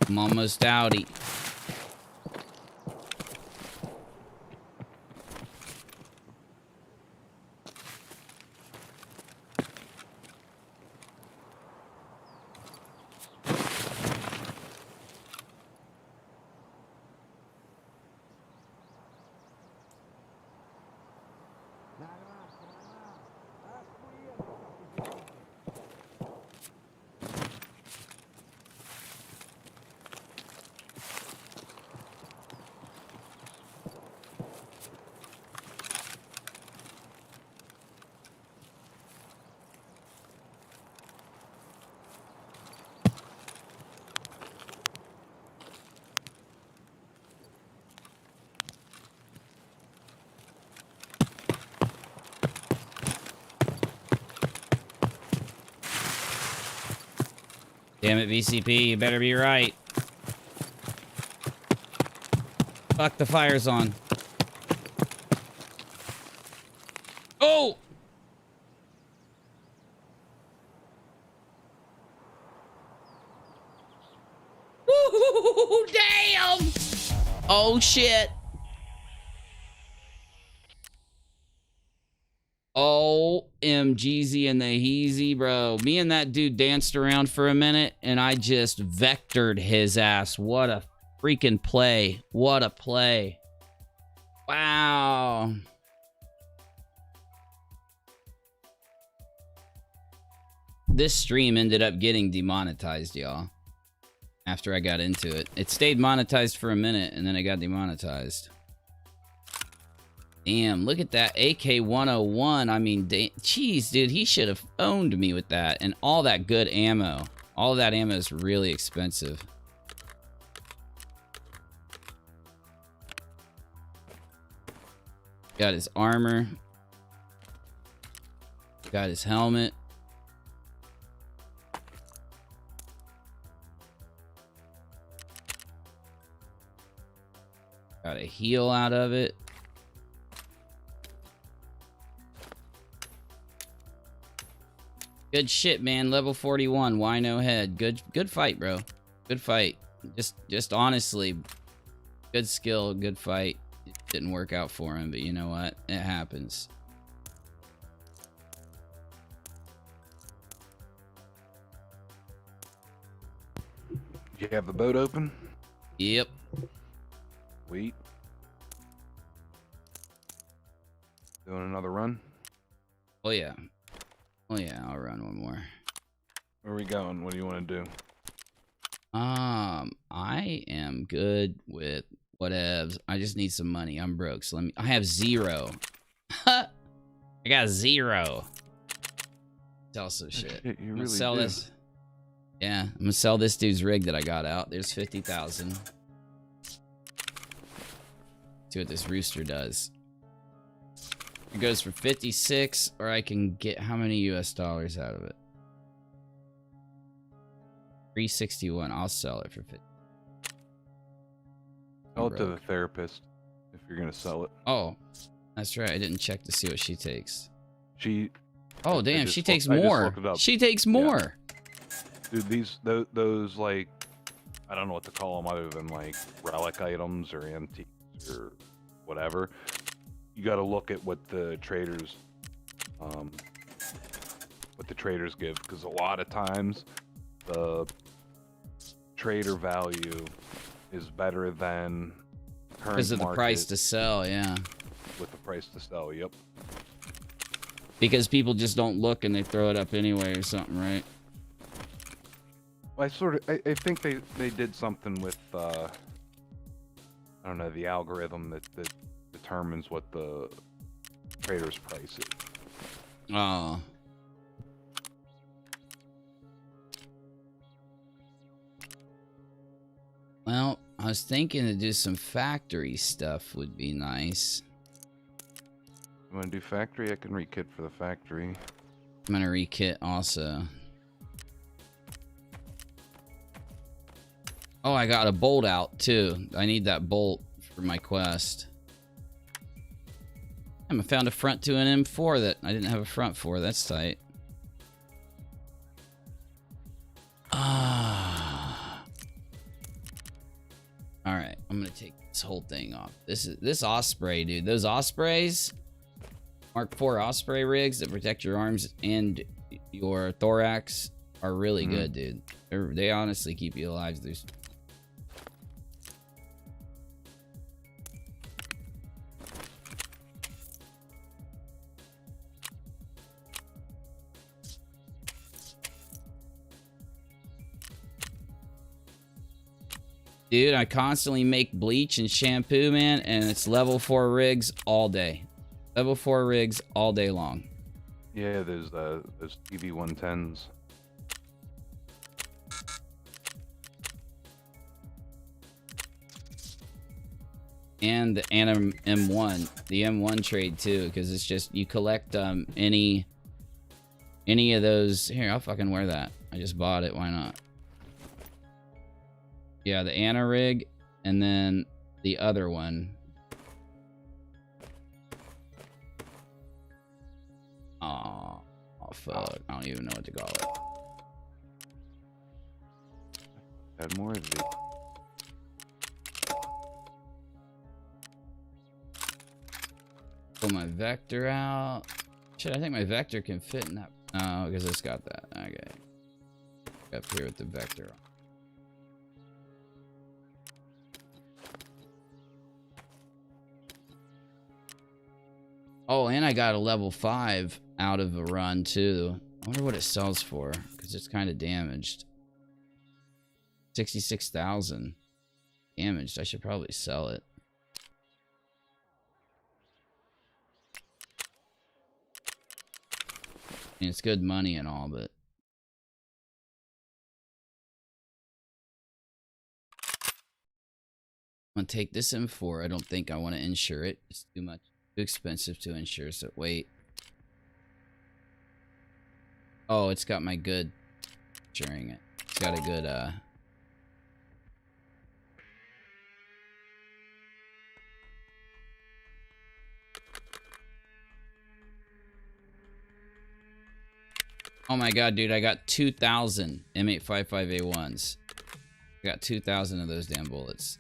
I'm almost outie. Damn it, VCP, you better be right. Fuck, the fire's on. Oh! Woo, damn! Oh, shit. OMGZ and the Heezy, bro. Me and that dude danced around for a minute, and I just vectored his ass. What a freaking play. What a play. Wow. This stream ended up getting demonetized, y'all. After I got into it. It stayed monetized for a minute, and then it got demonetized. Damn, look at that AK-101. I mean, jeez, dude, he should have owned me with that. And all that good ammo. All of that ammo is really expensive. Got his armor. Got his helmet. Got a heal out of it. Good shit, man. Level 41. Wino head. Good fight, bro. Good fight. Just honestly, good skill, good fight. It didn't work out for him, but you know what? It happens. You have the boat open? Yep. Wait. Doing another run? Oh yeah. Oh yeah, I'll run one more. Where are we going? What do you want to do? I am good with whatevs. I just need some money. I'm broke, so I have 0. I got 0. Sell some shit. You I'm gonna really sell do. this. Yeah, I'm gonna sell this dude's rig that I got out. There's 50,000. See what this rooster does. It goes for 56, or I can get how many US dollars out of it? 361. I'll sell it for 50. Sell it to the therapist if you're gonna sell it. Oh, that's right. I didn't check to see what she takes. She. Oh, I damn. just She takes I just more. looked it up. She takes more. Dude, those like, I don't know what to call them other than like relic items or antiques or whatever. You got to look at what the traders give, because a lot of times the trader value is better than current Because of the market price to sell, yeah. with the price to sell. Yep. Because people just don't look and they throw it up anyway or something, right? I think they did something with I don't know, the algorithm that determines what the trader's price is. Oh. Well, I was thinking to do some factory stuff would be nice. You want to do factory? I can rekit for the factory. I'm gonna rekit also. Oh, I got a bolt out too. I need that bolt for my quest. I found a front to an M4 that I didn't have a front for. That's tight. Ah. All right, I'm gonna take this whole thing off. This Osprey, dude. Those Ospreys, Mark IV Osprey rigs that protect your arms and your thorax are really good, dude. They honestly keep you alive. There's Dude, I constantly make bleach and shampoo, man, and it's level 4 rigs all day. Level 4 rigs all day long. Yeah, there's TV 110s. And the M1, the M1 trade too, because it's just you collect any of those. Here, I'll fucking wear that. I just bought it. Why not? Yeah, the Anna rig, and then the other one. Oh, fuck. I don't even know what to call it. Had more of these. Pull my vector out. Shit, I think my vector can fit in that. Oh, because it's got that. Okay. Up here with the vector on. Oh, and I got a level 5 out of a run too. I wonder what it sells for, because it's kind of damaged. 66,000 damaged. I should probably sell it. And it's good money and all, but I'm gonna take this M4. I don't think I want to insure it. It's too expensive to insure, so wait. Oh, it's got my good insuring it. It's got a good Oh my god, dude, I got 2,000 M855A1s. I got 2,000 of those damn bullets.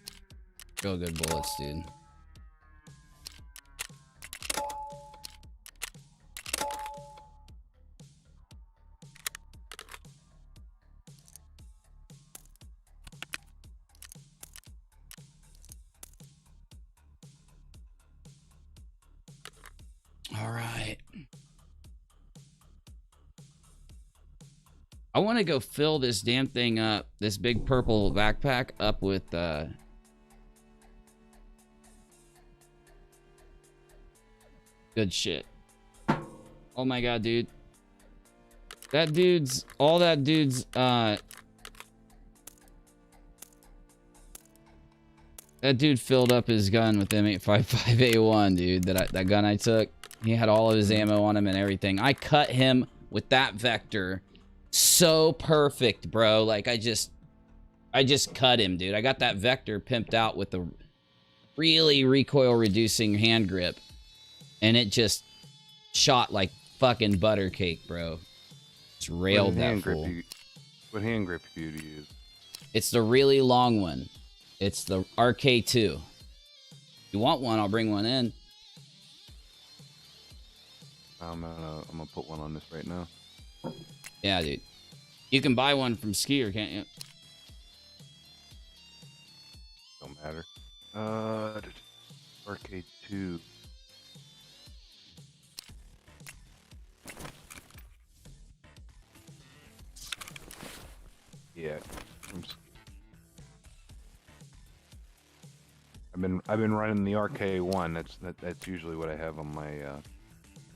Real good bullets, dude. All right. I want to go fill this damn thing up, this big purple backpack up with good shit. Oh my god, dude. That dude's that dude filled up his gun with M855A1, dude. That gun I took. He had all of his ammo on him and everything. I cut him with that vector so perfect, bro. Like I just cut him, dude. I got that vector pimped out with the really recoil reducing hand grip, and it just shot like fucking butter cake, bro. Just railed that fool. What hand grip do you use? It's the really long one. It's the RK2. If you want one, I'll bring one in. I'm gonna put one on this right now. Yeah, dude. You can buy one from Skier, can't you? Don't matter. RK2. Yeah. I've been running the RK1. That's usually what I have on my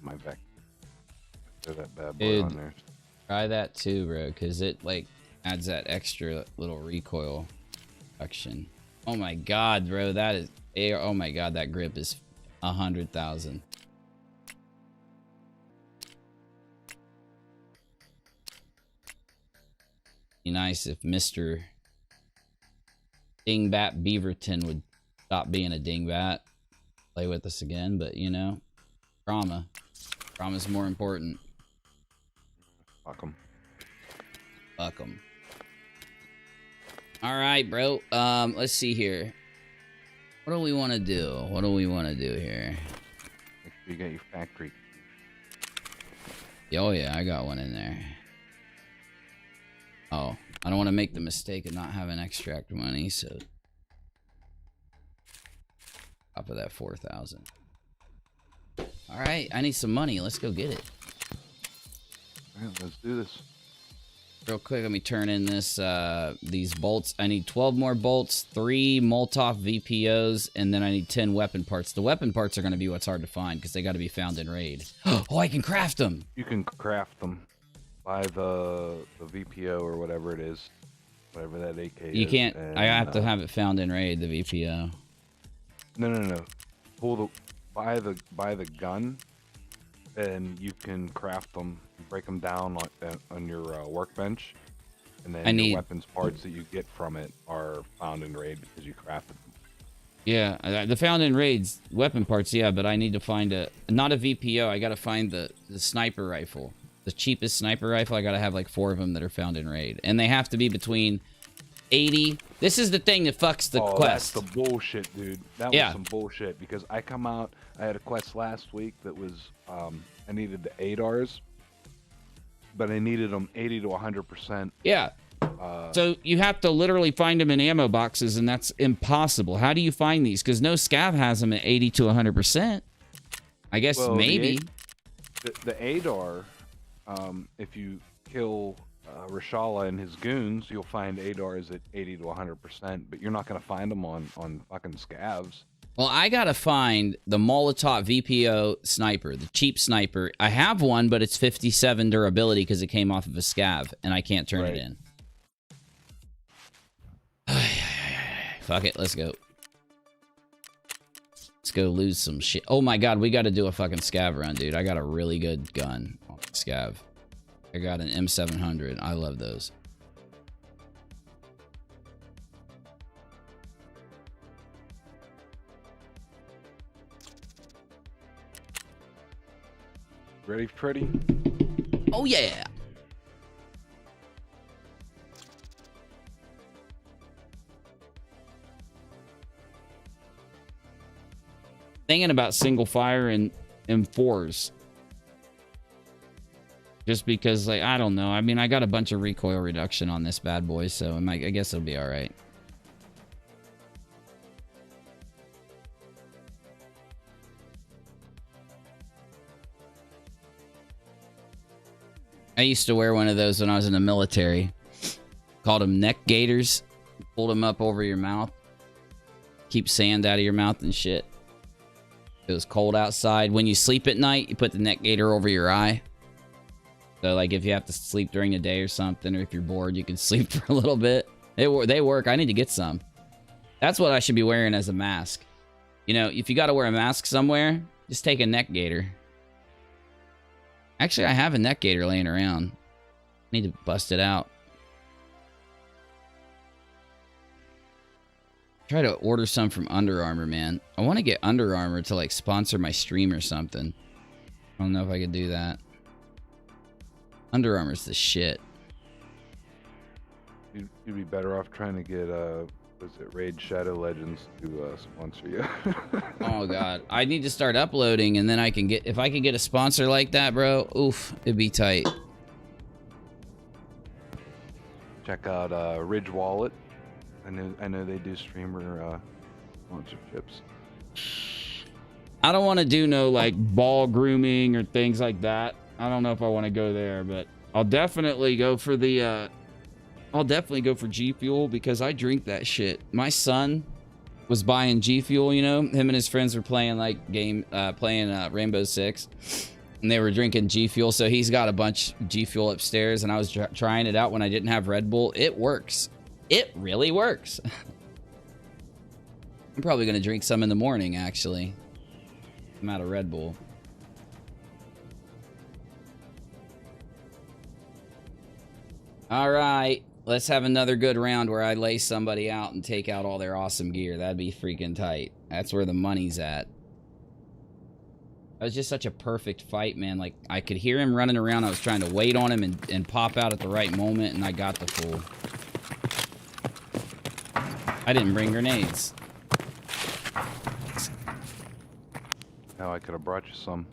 my back. Throw that bad boy on there. Try that too, bro, because it like adds that extra little recoil action. Oh my god, bro, that is air. Oh my god, that grip is 100,000. Be nice if Mr. Dingbat Beaverton would stop being a dingbat, play with us again, but you know, drama. Drama's more important. Fuck 'em. Fuck 'em. All right, bro. Let's see here. What do we want to do? What do we want to do here? Make sure you got your factory. Oh yeah, I got one in there. Oh, I don't want to make the mistake of not having extract money, so top of that 4,000. All right, I need some money. Let's go get it. All right, let's do this. Real quick, let me turn in this these bolts. I need 12 more bolts, 3 Molotov VPOs, and then I need 10 weapon parts. The weapon parts are going to be what's hard to find because they got to be found in raid. Oh, I can craft them. You can craft them. Buy the VPO or whatever it is, whatever that AK is. You can't. And, I have to have it found in raid. The VPO. No. Buy the gun, and you can craft them. Break them down on your workbench, and then the weapons parts that you get from it are found in raid because you crafted them. Yeah, the found in raids weapon parts. Yeah, but I need to find not a VPO. I got to find the sniper rifle, the cheapest sniper rifle. I got to have like 4 of them that are found in raid, and they have to be between 80. This is the thing that fucks the quest. That's the bullshit, dude. That was some bullshit because I had a quest last week that was I needed the ADARs. But I needed them 80 to 100%. Yeah. So you have to literally find them in ammo boxes, and that's impossible. How do you find these? Because no scav has them at 80 to 100%. I guess maybe. The ADAR, if you kill Rashala and his goons, you'll find ADARs at 80 to 100%, but you're not going to find them on fucking scavs. Well, I gotta find the Molotov VPO sniper, the cheap sniper. I have one, but it's 57 durability because it came off of a scav, and I can't turn it in. Fuck it, let's go. Let's go lose some shit. Oh my god, we gotta do a fucking scav run, dude. I got a really good gun on scav. I got an M700. I love those. Ready, Freddy? Oh yeah. thinking about single fire and M4s. Just because, like, I don't know. I mean, I got a bunch of recoil reduction on this bad boy, so I guess it'll be all right. I used to wear one of those when I was in the military. Called them neck gaiters. Pulled them up over your mouth. Keep sand out of your mouth and shit. It was cold outside. When you sleep at night, you put the neck gaiter over your eye. So, like, if you have to sleep during the day or something, or if you're bored, you can sleep for a little bit. They work. I need to get some. That's what I should be wearing as a mask. You know, if you got to wear a mask somewhere, just take a neck gaiter. Actually, I have a neck gaiter laying around. I need to bust it out. Try to order some from Under Armour, man. I want to get Under Armour to, like, sponsor my stream or something. I don't know if I could do that. Under Armour's the shit. You'd be better off trying to get, was it Raid Shadow Legends to sponsor you? Oh, God. I need to start uploading, and then I can get... If I could get a sponsor like that, bro, oof, it'd be tight. Check out Ridge Wallet. I know they do streamer sponsorships. I don't want to do no, like, ball grooming or things like that. I don't know if I want to go there, but I'll definitely go for the... I'll definitely go for G Fuel because I drink that shit. My son was buying G Fuel, you know. Him and his friends were playing like Rainbow Six, and they were drinking G Fuel. So he's got a bunch of G Fuel upstairs, and I was trying it out when I didn't have Red Bull. It works. It really works. I'm probably gonna drink some in the morning. Actually, I'm out of Red Bull. All right. Let's have another good round where I lay somebody out and take out all their awesome gear. That'd be freaking tight. That's where the money's at. That was just such a perfect fight, man. Like, I could hear him running around. I was trying to wait on him and pop out at the right moment, and I got the fool. I didn't bring grenades. Now I could have brought you some.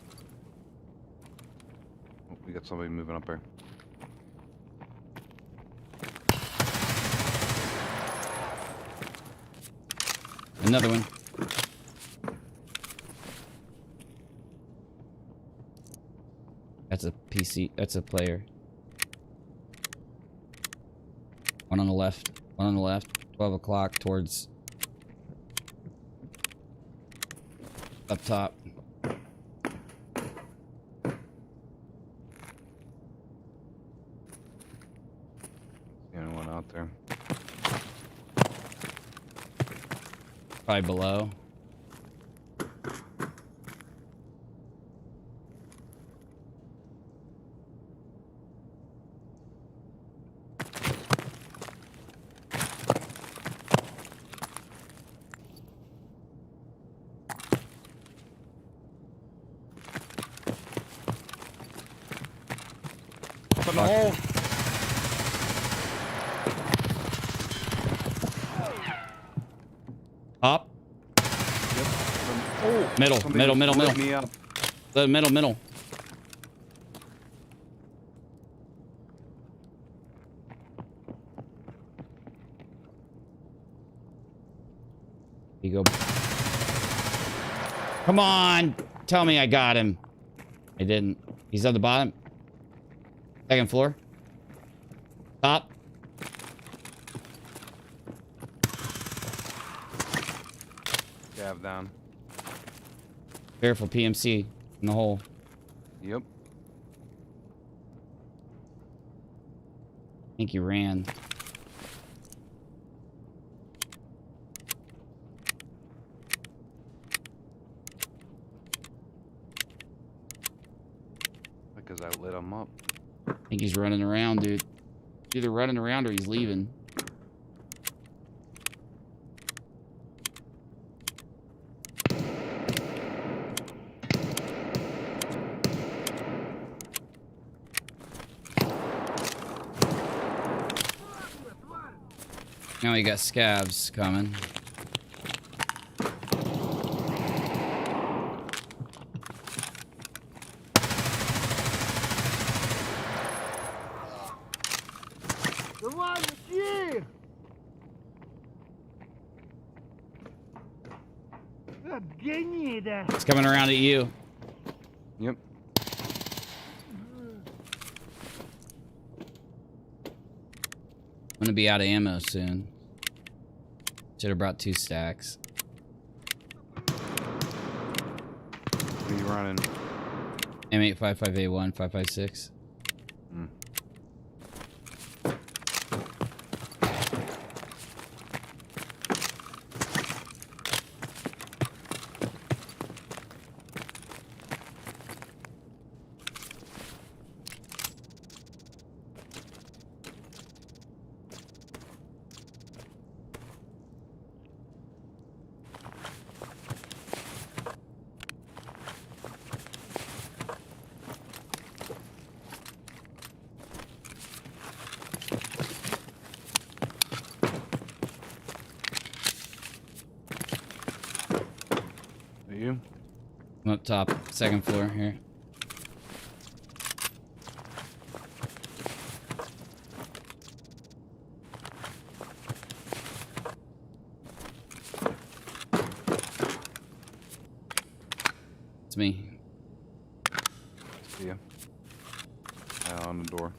Oh, we got somebody moving up there. Another one. That's a PC. That's a player. One on the left. One on the left. 12 o'clock towards... up top. The only one out there. Probably below. Up in the hole. Up. Oh, Middle. somebody Middle. lit me up. The middle. You go. Come on. Tell me I got him. I didn't. He's on the bottom. Second floor. Top. Gav down. Careful, PMC in the hole. Yep. I think he ran. Because I lit him up. I think he's running around, dude. Either running around or he's leaving. Now we got scabs coming. It's coming around at you. Yep. I'm gonna be out of ammo soon. Should have brought 2 stacks. What are you running? M855A1 556. Hmm. You? I'm up top, 2nd floor here. It's me. See ya. On the door.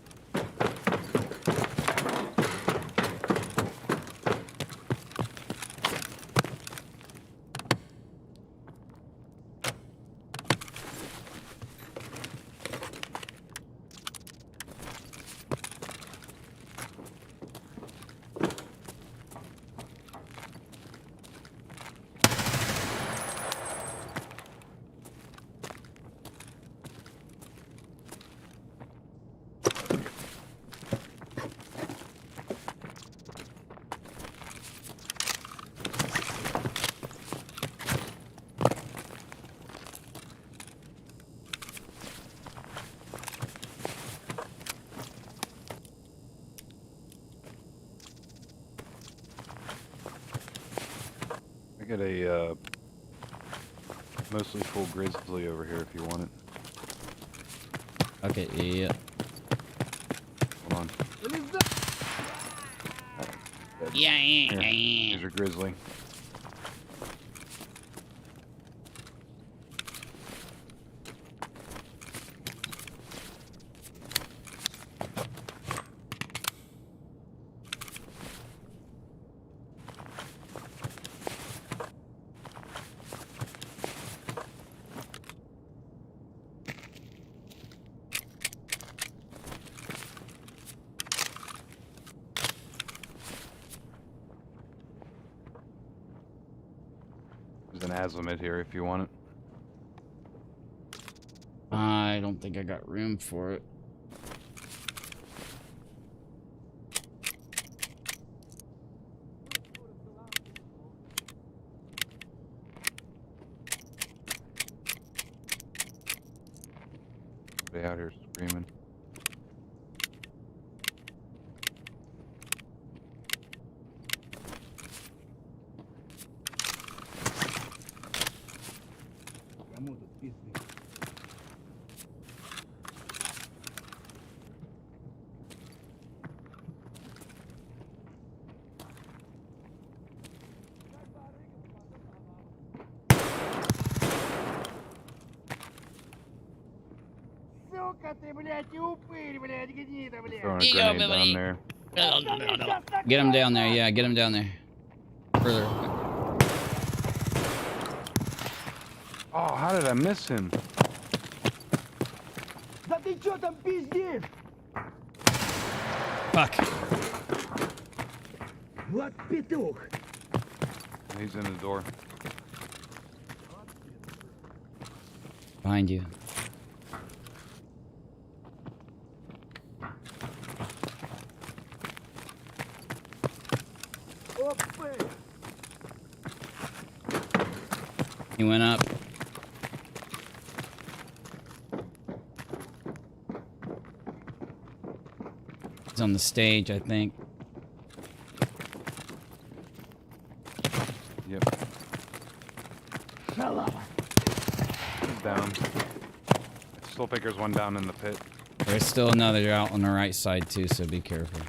I got a mostly full grizzly over here if you want it. Okay, yeah. Hold on. Yeah, Here, here's your grizzly. There's an azimuth here if you want it. I don't think I got room for it. Stay out here screaming. Throwing a grenade down there. Get him down there, yeah, get him down there. Further. Oh, how did I miss him? Fuck. He's in the door. Behind you. He went up. He's on the stage, I think. Yep. He's down. I still think there's one down in the pit. There's still another out on the right side too, so be careful.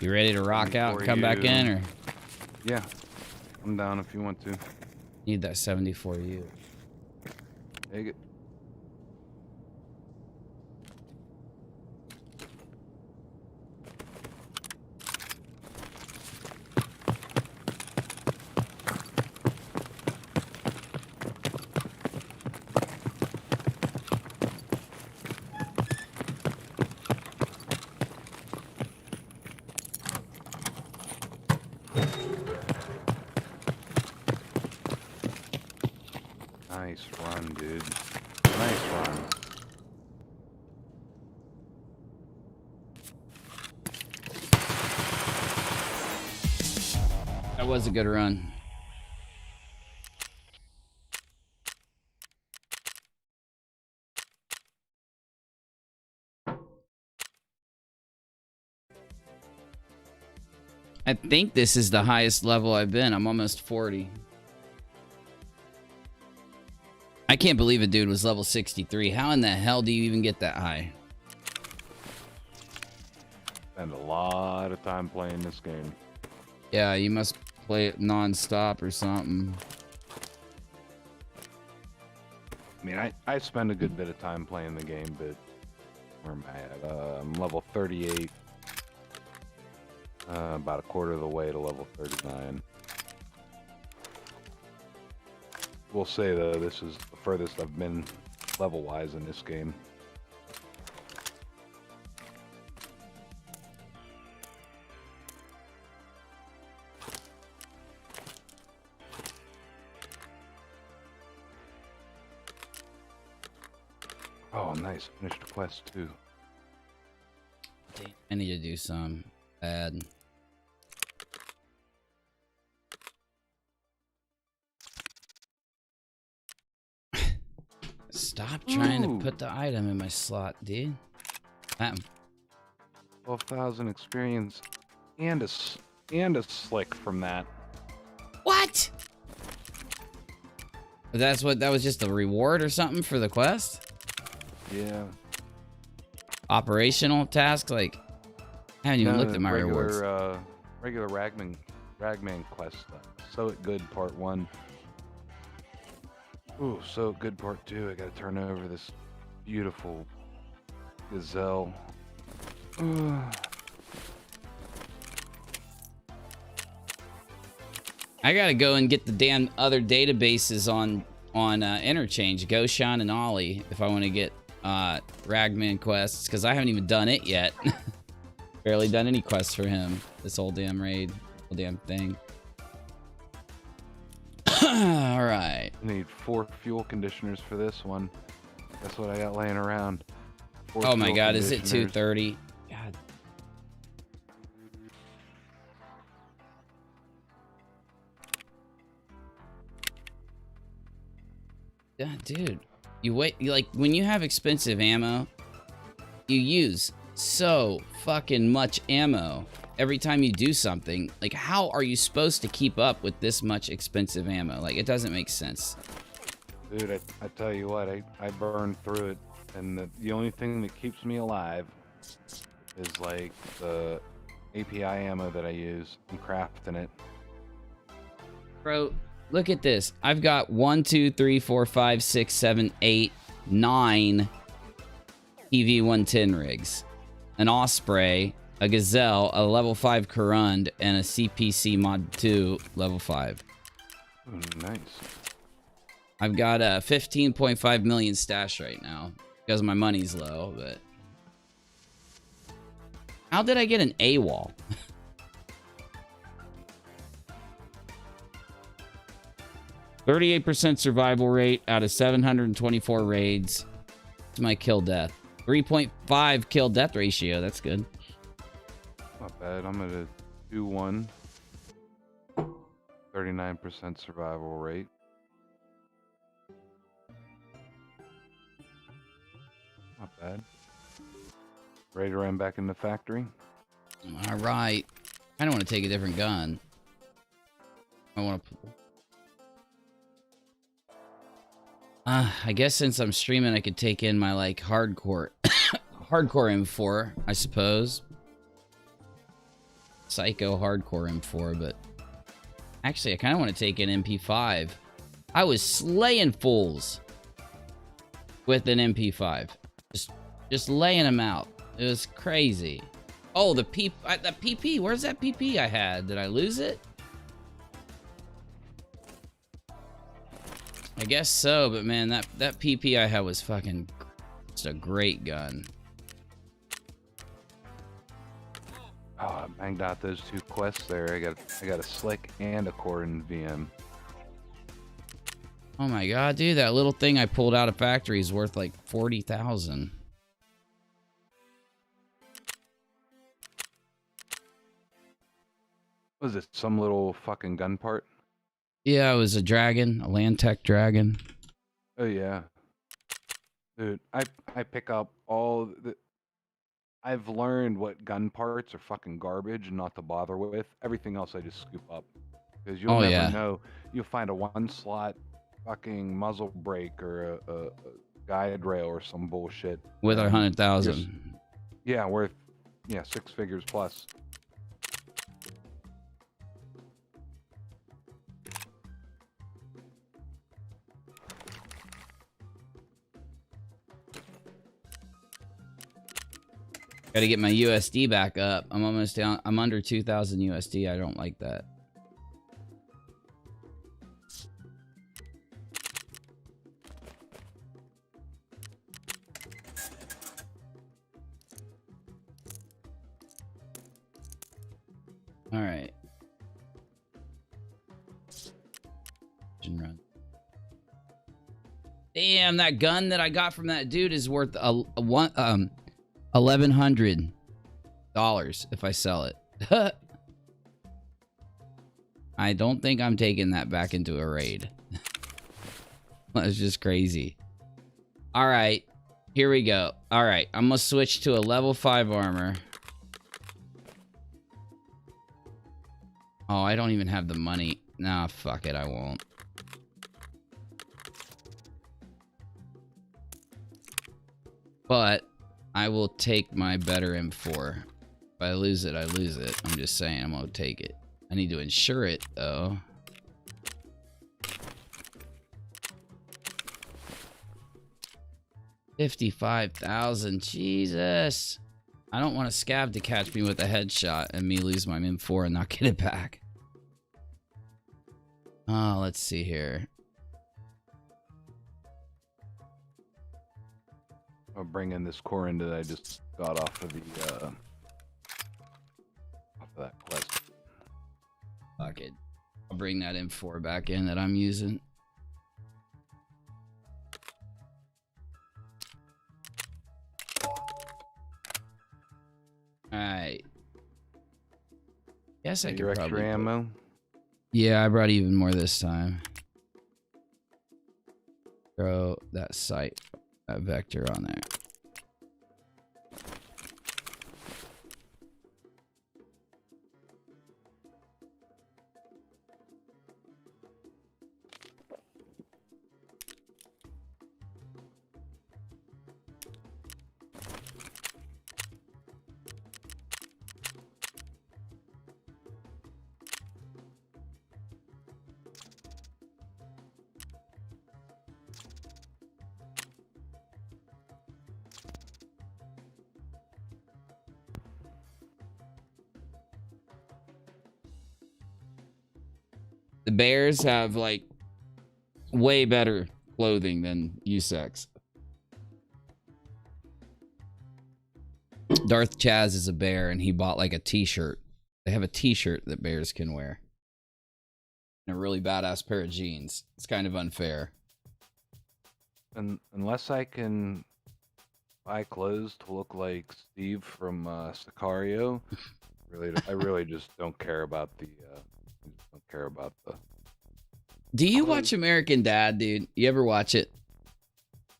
You ready to rock out and come back in, or? Yeah, I'm down if you want to. Need that 74U. Take it. Nice run, dude. Nice run. That was a good run. I think this is the highest level I've been. I'm almost 40. I can't believe a dude was level 63. How in the hell do you even get that high? Spend a lot of time playing this game. Yeah, you must play it non-stop or something. I mean, I spend a good bit of time playing the game, but where am I at? I'm level 38. About a quarter of the way to level 39. We'll say, though, this is the furthest I've been level-wise in this game. Oh, nice. Finished the quest, too. I need to do some bad. Stop trying to put the item in my slot, dude. 12,000 experience and a slick from that. What? That was just a reward or something for the quest? Yeah. Operational tasks, like I haven't even looked at my rewards. Regular Ragman quest stuff. So good part 1. Ooh, so good part 2. I gotta turn over this beautiful gazelle. I gotta go and get the damn other databases on Interchange, Goshan and Ollie, if I want to get Ragman quests, because I haven't even done it yet. Barely done any quests for him. This whole damn raid, whole damn thing. All right. I need 4 fuel conditioners for this one. That's what I got laying around. Oh my god, is it 2:30? God. Yeah, dude. Like, when you have expensive ammo, you use so fucking much ammo every time you do something. Like, how are you supposed to keep up with this much expensive ammo? Like, it doesn't make sense. Dude, I tell you what, I burned through it, and the only thing that keeps me alive is, like, the API ammo that I use and crafting it. Bro, look at this. I've got 1, 2, 3, 4, 5, 6, 7, 8, 9 EV-110 rigs. An Osprey, a Gazelle, a level 5 Corund, and a CPC Mod 2 level 5. Nice. I've got a 15.5 million stash right now because my money's low, but... How did I get an AWOL? 38% survival rate out of 724 raids. It's my kill death. 3.5 kill death ratio. That's good. Not bad. I'm at a 2-1. 39% survival rate. Not bad. Ready to run back in the factory? All right. I don't want to take a different gun. I want to... I guess since I'm streaming, I could take in my, like, hardcore M4, I suppose. psycho hardcore M4, but actually I kind of want to take an MP5. I was slaying fools with an MP5. Just laying them out. It was crazy. Oh, the PP. Where's that PP I had? Did I lose it? I guess so, but man, that PP I had was fucking just a great gun. Oh, I banged out those 2 quests there. I got a slick and a Cordon VM. Oh my god, dude, that little thing I pulled out of factory is worth like 40,000. Was it some little fucking gun part? Yeah, it was a dragon, a Landtech dragon. Oh yeah. Dude, I pick up all the... I've learned what gun parts are fucking garbage and not to bother with. Everything else I just scoop up. Because you'll never know. You'll find a 1-slot fucking muzzle brake or a guide rail or some bullshit. With 100,000. Yeah, worth 6 figures plus. Gotta get my USD back up. I'm almost down. I'm under 2,000 USD. I don't like that. All right. Run. Damn, that gun that I got from that dude is worth $1,100 if I sell it. I don't think I'm taking that back into a raid. That's just crazy. All right, here we go. All right, I'm gonna switch to a level 5 armor. Oh, I don't even have the money. Nah, fuck it, I won't. But I will take my better M4. If I lose it, I lose it. I'm just saying, I'm gonna take it. I need to insure it, though. $55,000, Jesus. I don't want a scav to catch me with a headshot and me lose my M4 and not get it back. Oh, let's see here. I'll bring in this Corin that I just got off of the that quest. Fuck it. I'll bring that M4 back in that I'm using. Alright. Guess I could probably... ammo? Yeah, I brought even more this time. Throw that sight, that vector on there. The bears have like way better clothing than USEX. Darth Chaz is a bear and he bought like a t-shirt. They have a t-shirt that bears can wear. And a really badass pair of jeans. It's kind of unfair. And unless I can buy clothes to look like Steve from Sicario, I really just don't care about the Do you watch American Dad, dude? You ever watch it?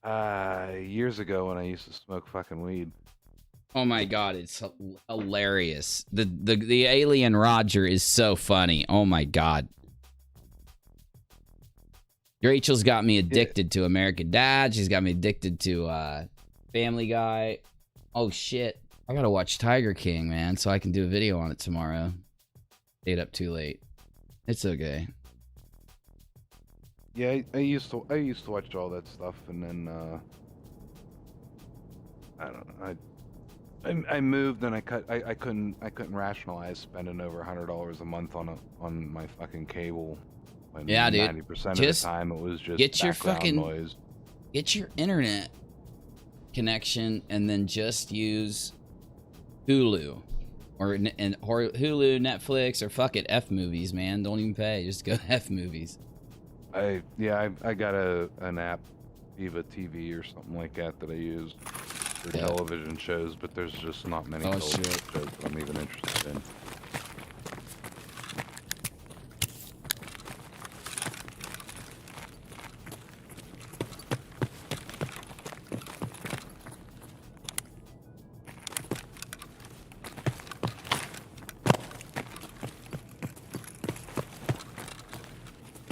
Years ago when I used to smoke fucking weed. Oh my god, it's hilarious. The alien Roger is so funny. Oh my god. Rachel's got me addicted to American Dad. She's got me addicted to Family Guy. Oh shit. I gotta watch Tiger King, man, so I can do a video on it tomorrow. Stayed up too late. It's okay. Yeah, I used to watch all that stuff, and then I don't know. I moved and I couldn't rationalize spending over $100 a month on my fucking cable. When Yeah, dude. 90% of Just the time it was just get your background fucking noise. Get your internet connection and then just use Hulu or Hulu, Netflix, or fuck it, F movies, man. Don't even pay. Just go F movies. I got an app, Viva TV or something like that I use for television shows, but there's just not many television shows that I'm even interested in.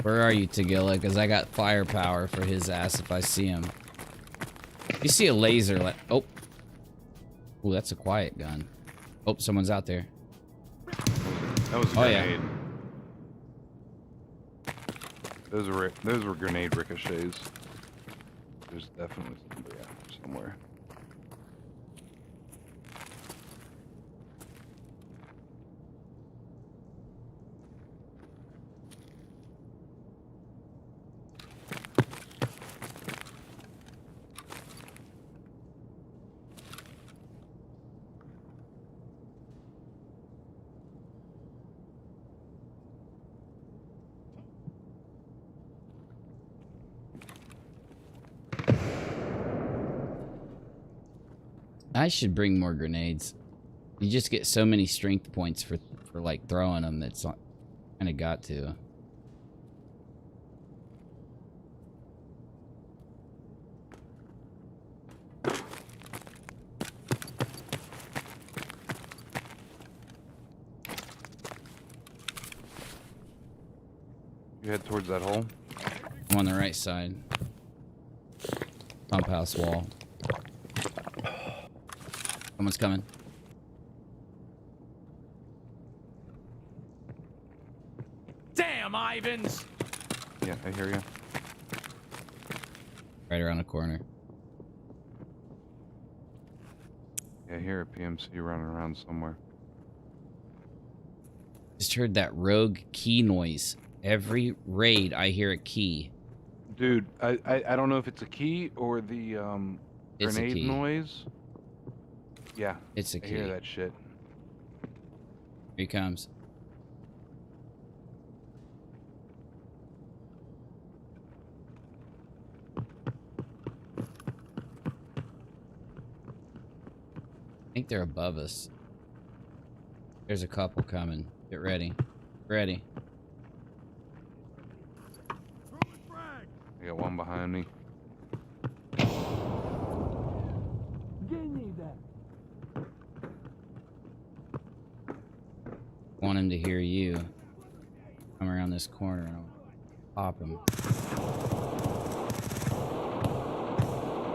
Where are you, Tagilla? Because I got firepower for his ass if I see him. You see a laser, like, oh. Ooh, that's a quiet gun. Oh, someone's out there. That was a grenade. Yeah. Those were grenade ricochets. There's definitely somebody out there somewhere. I should bring more grenades. You just get so many strength points for like throwing them. That's kind of got to. You head towards that hole? I'm on the right side. Pump house wall. Someone's coming. Damn, Ivans! Yeah, I hear you. Right around the corner. Yeah, I hear a PMC running around somewhere. Just heard that rogue key noise. Every raid, I hear a key. Dude, I don't know if it's a key or the It's a grenade key. noise. Yeah, It's a I key. hear that shit. Here he comes. I think they're above us. There's a couple coming. Get ready. Ready. I got one behind me. Want him to hear you. Come around this corner and I'll pop him.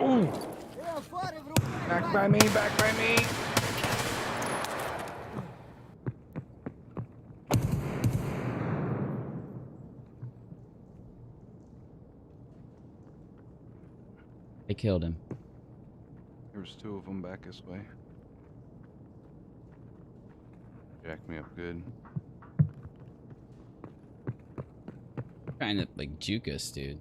Ooh! Back by me, back by me! They killed him. There's two of them back this way. Jacked me up good. Trying to like juke us, dude.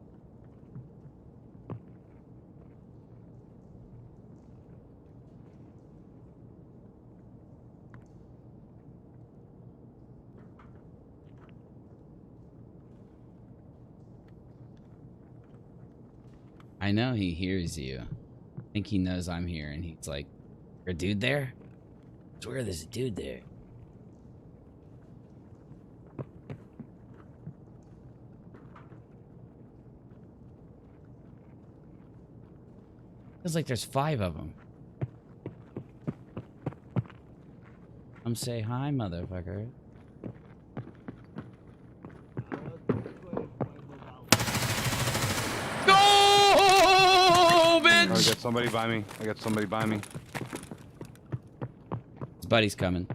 I know he hears you. I think he knows I'm here and he's like, "There's a dude there? I swear there's a dude there." Feels like there's 5 of them. Come say hi, motherfucker. No, bitch! Oh, I got somebody by me. I got somebody by me. His buddy's coming.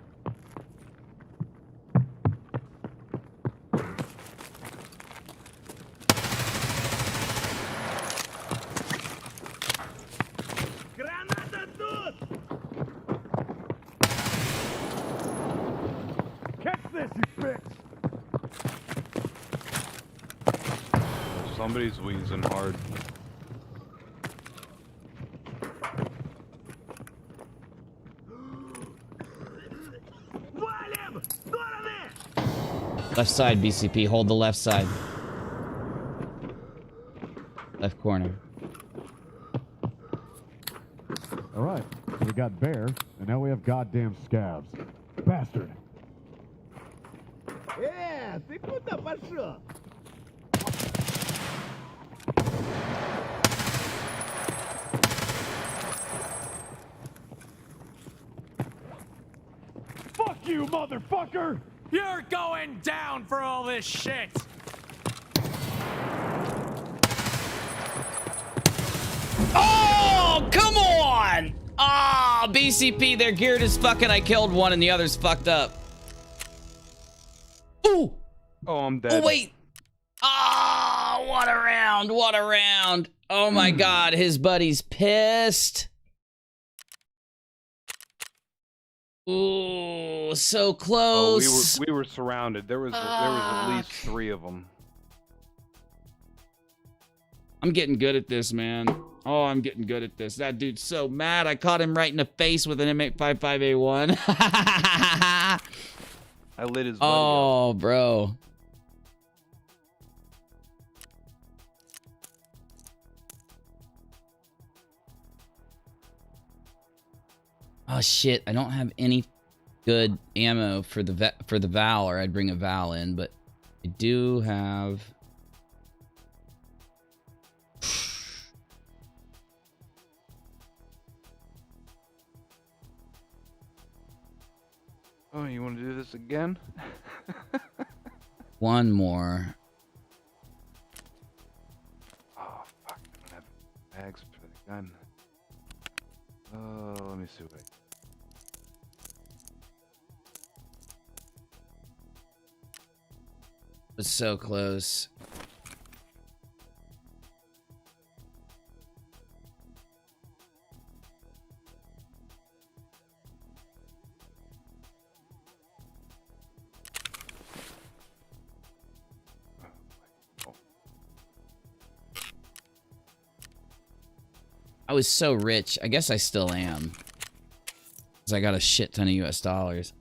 Somebody's wheezing hard. Left side, BCP. Hold the left side. Left corner. All right, so we got bear, and now we have goddamn scabs. Bastard. Ты куда пошел? Fuck you, motherfucker! You're going down for all this shit! Oh, come on! Ah, BCP, they're geared as fucking. I killed one and the other's fucked up. Ooh! Oh, I'm dead. Oh, wait! Ah, what a round! What a round! Oh my god, his buddy's pissed. Ooh, so close. Oh, we were surrounded. There was at least 3 of them. I'm getting good at this, man. Oh, I'm getting good at this. That dude's so mad. I caught him right in the face with an M855A1. I lit his buddy Oh, bro. Oh shit! I don't have any good ammo for the Val, or I'd bring a Val in, but I do have. Oh, you want to do this again? One more. Oh fuck! I don't have bags for the gun. Oh, let me see what I. It's so close. I was so rich. I guess I still am. Because I got a shit ton of US dollars.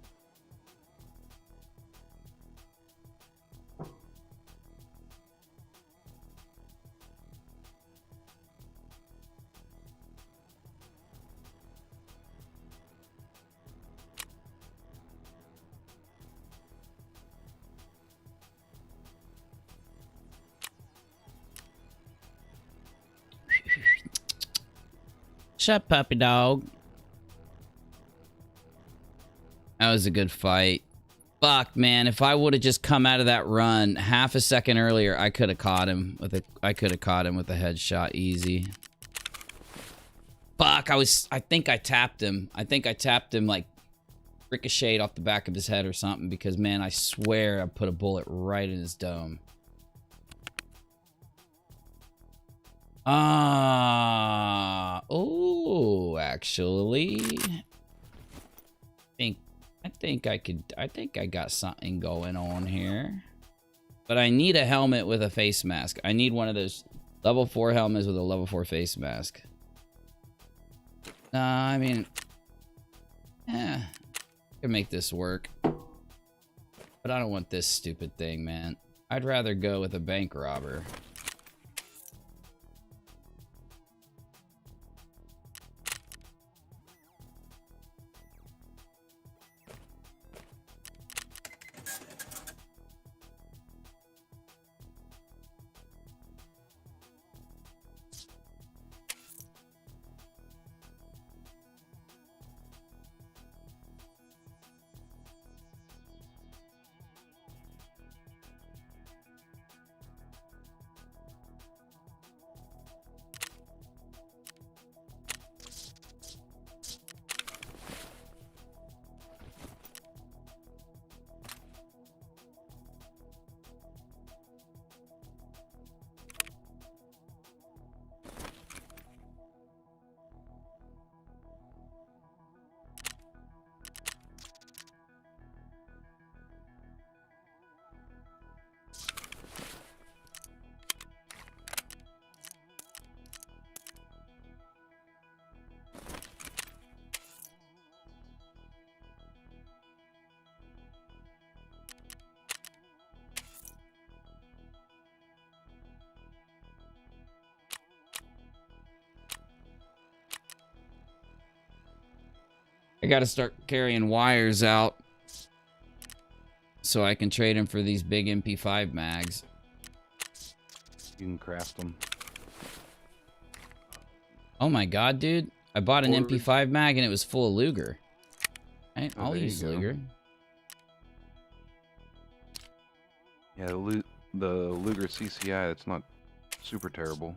Shut up, puppy dog. That was a good fight. Fuck, man. If I would have just come out of that run half a second earlier, I could have caught him with a headshot easy. Fuck, I think I tapped him. I think I tapped him like ricocheted off the back of his head or something, because man, I swear I put a bullet right in his dome. Oh, actually, I think I got something going on here. But I need a helmet with a face mask. I need one of those level 4 helmets with a level 4 face mask. I mean, I can make this work. But I don't want this stupid thing, man. I'd rather go with a bank robber. gotta start carrying wires out so I can trade them for these big MP5 mags. You can craft them. Oh my god, dude. I bought an MP5 mag and it was full of Luger. Right, I'll use Luger. Yeah, the Luger CCI, it's not super terrible.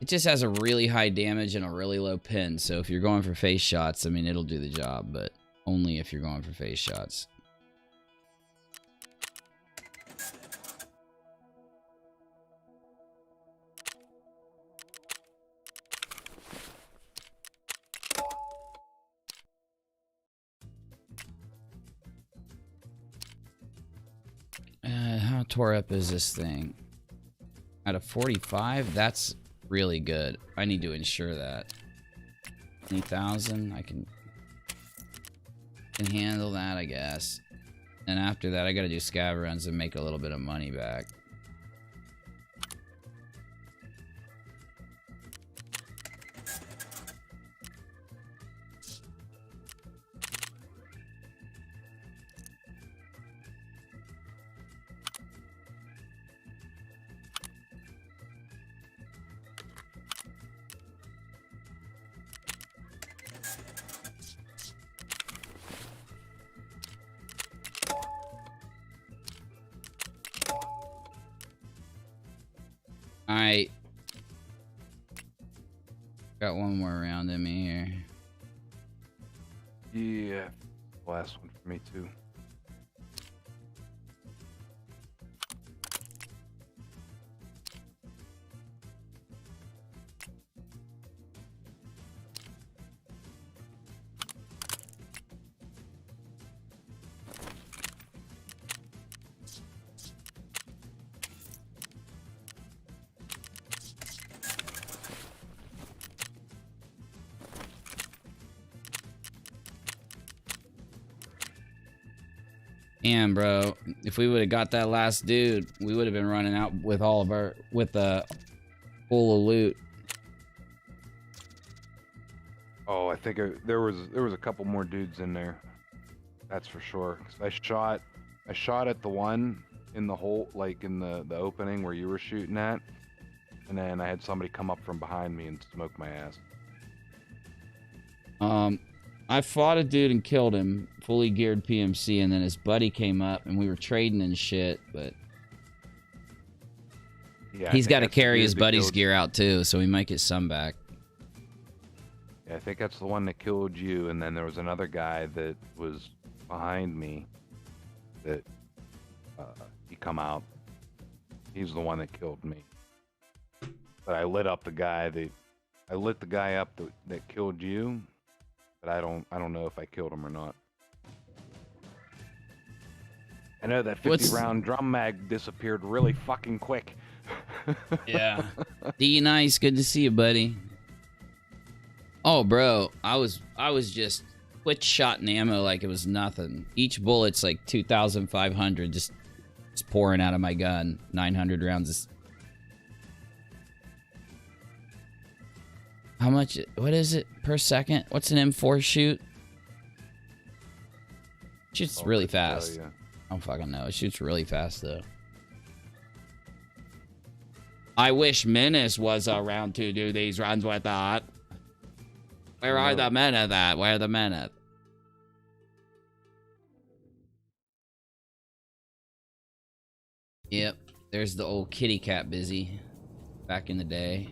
It just has a really high damage and a really low pin, so if you're going for face shots, I mean, it'll do the job, but only if you're going for face shots. How tore up is this thing? Out of 45? That's really good. I need to ensure that. 20,000, I can handle that, I guess. And after that, I gotta do scav runs and make a little bit of money back. Alright. Got one more round in me here. Yeah, last one for me too. Damn, bro. If we would have got that last dude, we would have been running out with all of our full of loot. Oh, I think there was a couple more dudes in there. That's for sure. 'Cause I shot at the one in the hole, like in the opening where you were shooting at, and then I had somebody come up from behind me and smoke my ass. I fought a dude and killed him, fully geared PMC, and then his buddy came up and we were trading and shit, but Yeah, he's got to carry his buddy's gear out too, so we might get some back. Yeah, I think that's the one that killed you, and then there was another guy that was behind me that he come out. He's the one that killed me. But I lit up the guy up that killed you, but I don't know if I killed him or not. I know that 50-round drum mag disappeared really fucking quick. Yeah. D nice, good to see you, buddy. Oh, bro, I was just quit shotting ammo like it was nothing. Each bullet's like 2,500 just pouring out of my gun. 900 rounds. How much? What is it per second? What's an M4 shoot? Shoots really fast. I don't fucking know. It shoots really fast though. I wish Menace was around to do these runs with that. Where are the men of that? Where are the men of? Yep, there's the old kitty cat busy. Back in the day.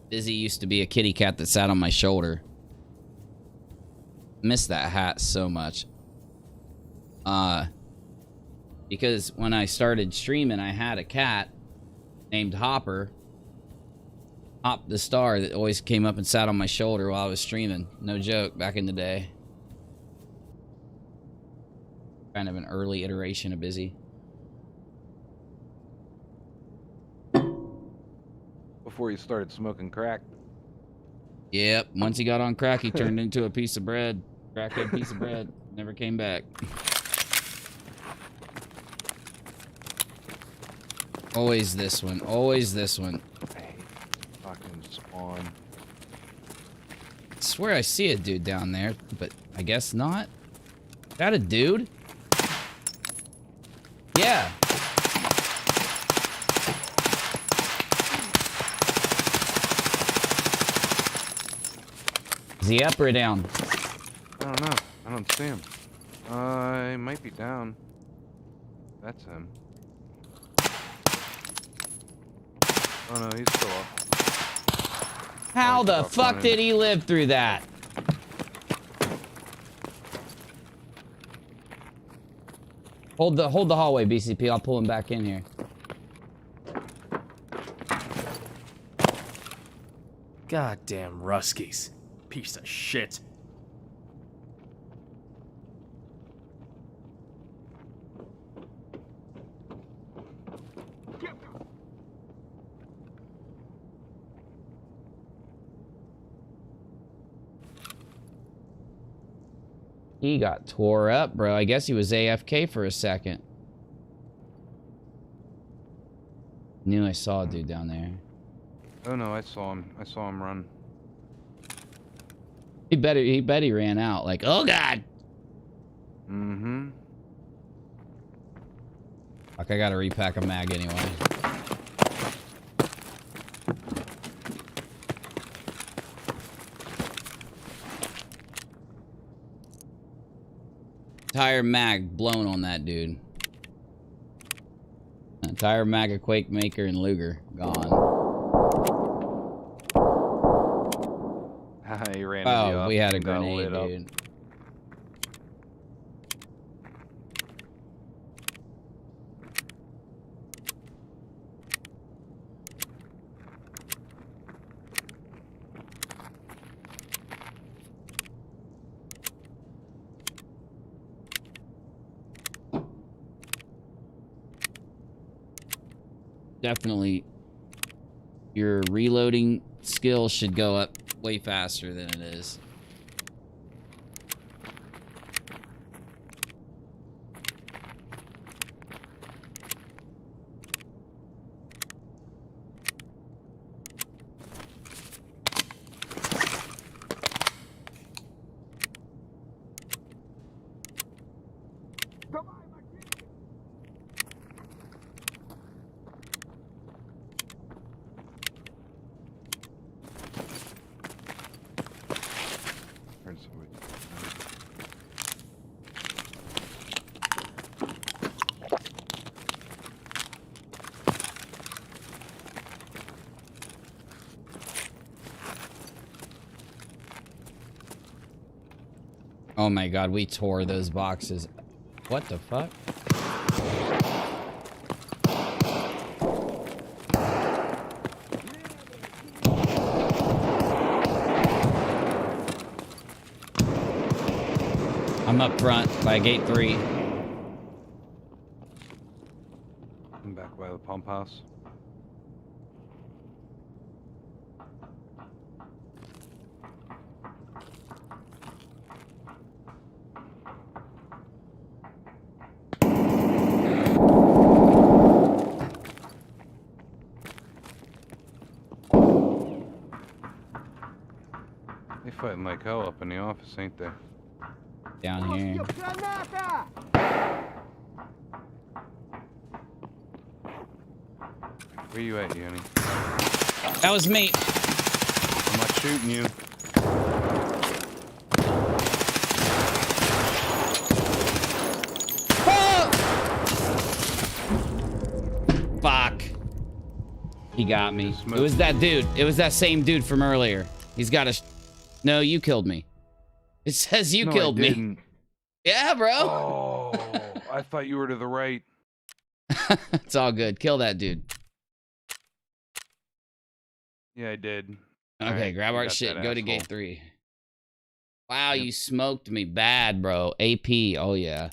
Busy used to be a kitty cat that sat on my shoulder. Miss that hat so much. Because when I started streaming, I had a cat named Hopper. HopptheStar that always came up and sat on my shoulder while I was streaming. No joke, back in the day. Kind of an early iteration of Busy. Before he started smoking crack. Yep, once he got on crack, he turned into a piece of bread. Crackhead piece of bread. Never came back. Always this one. Always this one. I hate fucking And spawn. I swear I see a dude down there, but I guess not. Is that a dude? Yeah. Is he up or down? I don't know. I don't see him. He might be down. That's him. Oh no, he's still up. How Oh, the fuck did he live through that? Hold the hallway, BCP. I'll pull him back in here. Goddamn Ruskies. Piece of shit. He got tore up, bro. I guess he was AFK for a second. Knew I saw a dude down there. Oh no, I saw him. I saw him run. He bet he ran out. Like, oh god. Mm-hmm. Fuck, I gotta repack a mag anyway. Entire mag blown on that dude. Entire mag of Quake Maker and Luger gone. He ran into the Oh, we had a and got grenade, lit up. dude. Definitely, your reloading skill should go up way faster than it is. Oh my god, we tore those boxes. What the fuck? I'm up front by gate 3. I'm back by the pump house. They fighting like hell up in the office, ain't they? Down here. Where you at, Uni? That was me. I'm not shooting you. Fuck. He got me. It was that dude. It was that same dude from earlier. He's got a... No, you killed me. It says you killed me. Yeah, bro. Oh, I thought you were to the right. It's all good. Kill that dude. Yeah, I did. Okay, right, grab we our got shit. that Go to asshole. gate 3. Wow, Yep. you smoked me bad, bro. AP. Oh, yeah.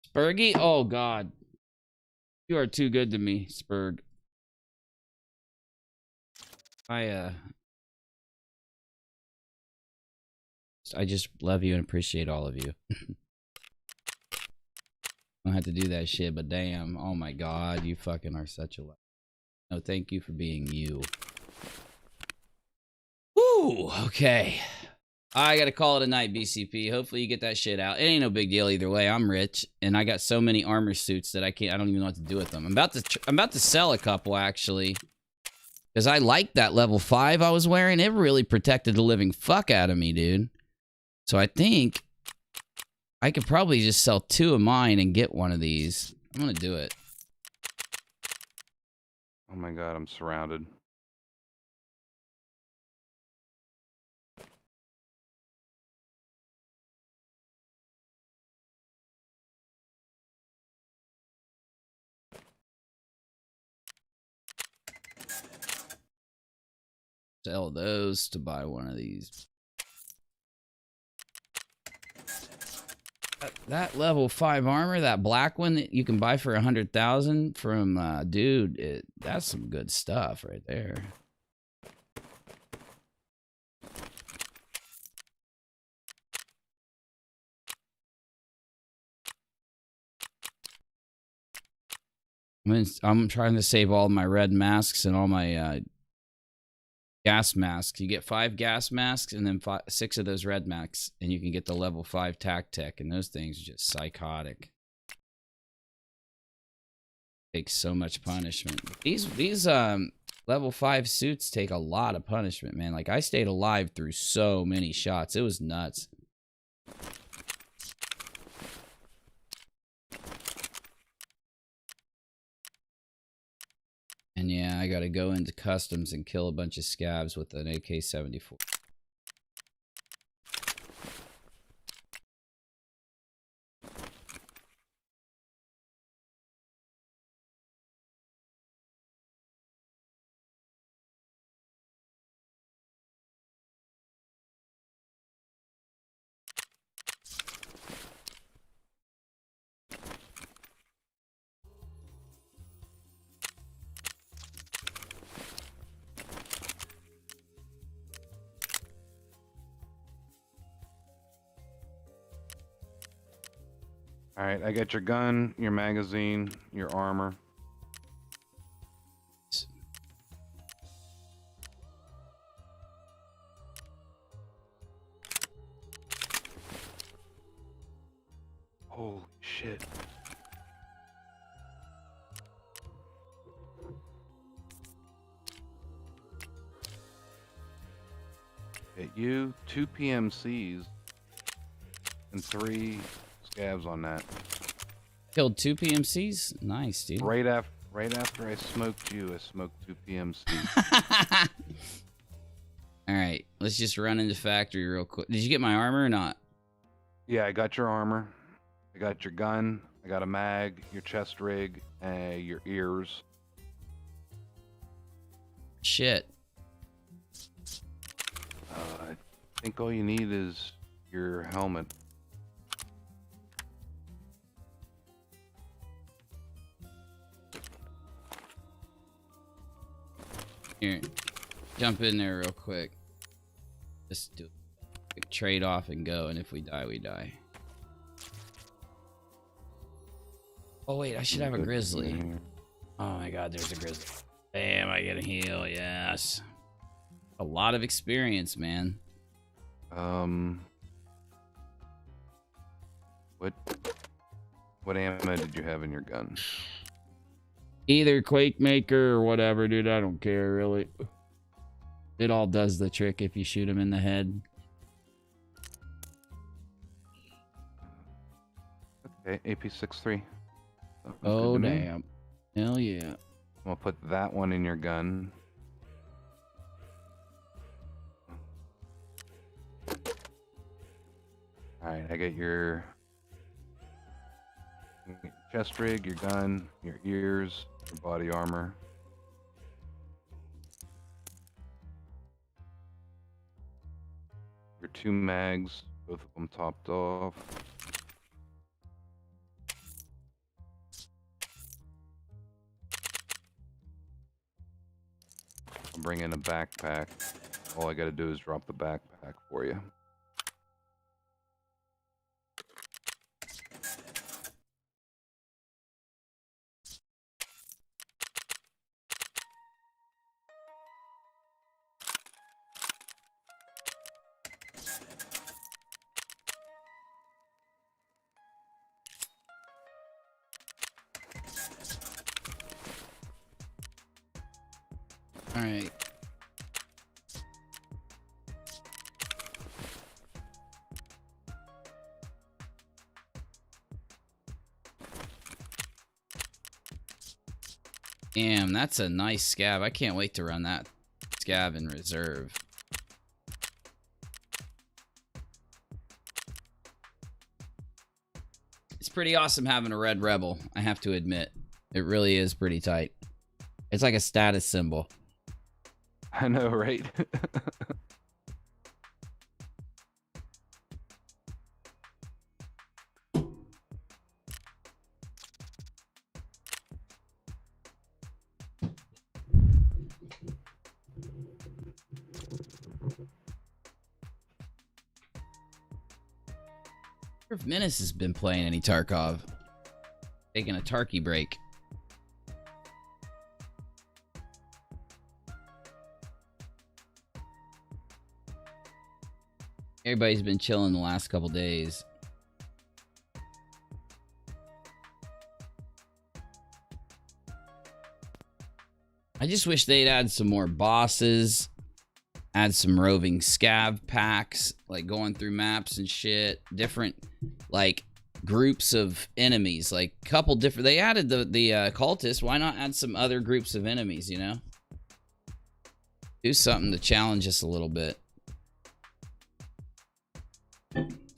Spurgy? Oh, God. You are too good to me, Spurg. I just love you and appreciate all of you. I don't have to do that shit, but damn, oh my god, you fucking are such a. No, thank you for being you. Woo, okay. I gotta call it a night, BCP. Hopefully you get that shit out. It ain't no big deal either way. I'm rich, and I got so many armor suits that I don't even know what to do with them. I'm about to sell a couple actually, because I liked that level 5 I was wearing. It really protected the living fuck out of me, dude. So I think I could probably just sell 2 of mine and get one of these. I'm gonna do it. Oh my god, I'm surrounded. Sell those to buy one of these. That level 5 armor, that black one that you can buy for 100,000 from, dude, that's some good stuff right there. I'm trying to save all my red masks and all my gas masks. You get 5 gas masks and then 6 of those red masks, and you can get the level 5 tech, and those things are just psychotic. Take so much punishment. These level 5 suits take a lot of punishment, man. Like, I stayed alive through so many shots. It was nuts. And yeah, I gotta go into customs and kill a bunch of scabs with an AK-74. Alright, I got your gun, your magazine, your armor. Holy shit. Get you 2 PMCs and 3 scabs on that. Killed 2 PMCs? Nice, dude. Right after I smoked you, I smoked 2 PMCs. Alright, let's just run into factory real quick. Did you get my armor or not? Yeah, I got your armor. I got your gun. I got a mag, your chest rig, and your ears. Shit. I think all you need is your helmet. Here, jump in there real quick. Just do a quick trade off and go, and if we die, we die. Oh wait, I should have a grizzly. Oh my god, there's a grizzly. Damn, I get a heal, yes. A lot of experience, man. What ammo did you have in your gun? Either Quake Maker or whatever, dude. I don't care, really. It all does the trick if you shoot him in the head. Okay, AP-63. Oh, damn. Hell yeah. I'm gonna put that one in your gun. Alright, I got your chest rig, your gun, your ears, your body armor. Your 2 mags, both of them topped off. I'm bringing a backpack. All I gotta do is drop the backpack for you. All right. Damn, that's a nice scab. I can't wait to run that scab in reserve. It's pretty awesome having a red rebel, I have to admit. It really is pretty tight. It's like a status symbol. I know, right? If Menace has been playing any Tarkov. Taking a Tarky break. Everybody's been chilling the last couple days. I just wish they'd add some more bosses. Add some roving scav packs, like going through maps and shit. Different, like, groups of enemies. Like, couple different... They added the cultists. Why not add some other groups of enemies, you know? Do something to challenge us a little bit.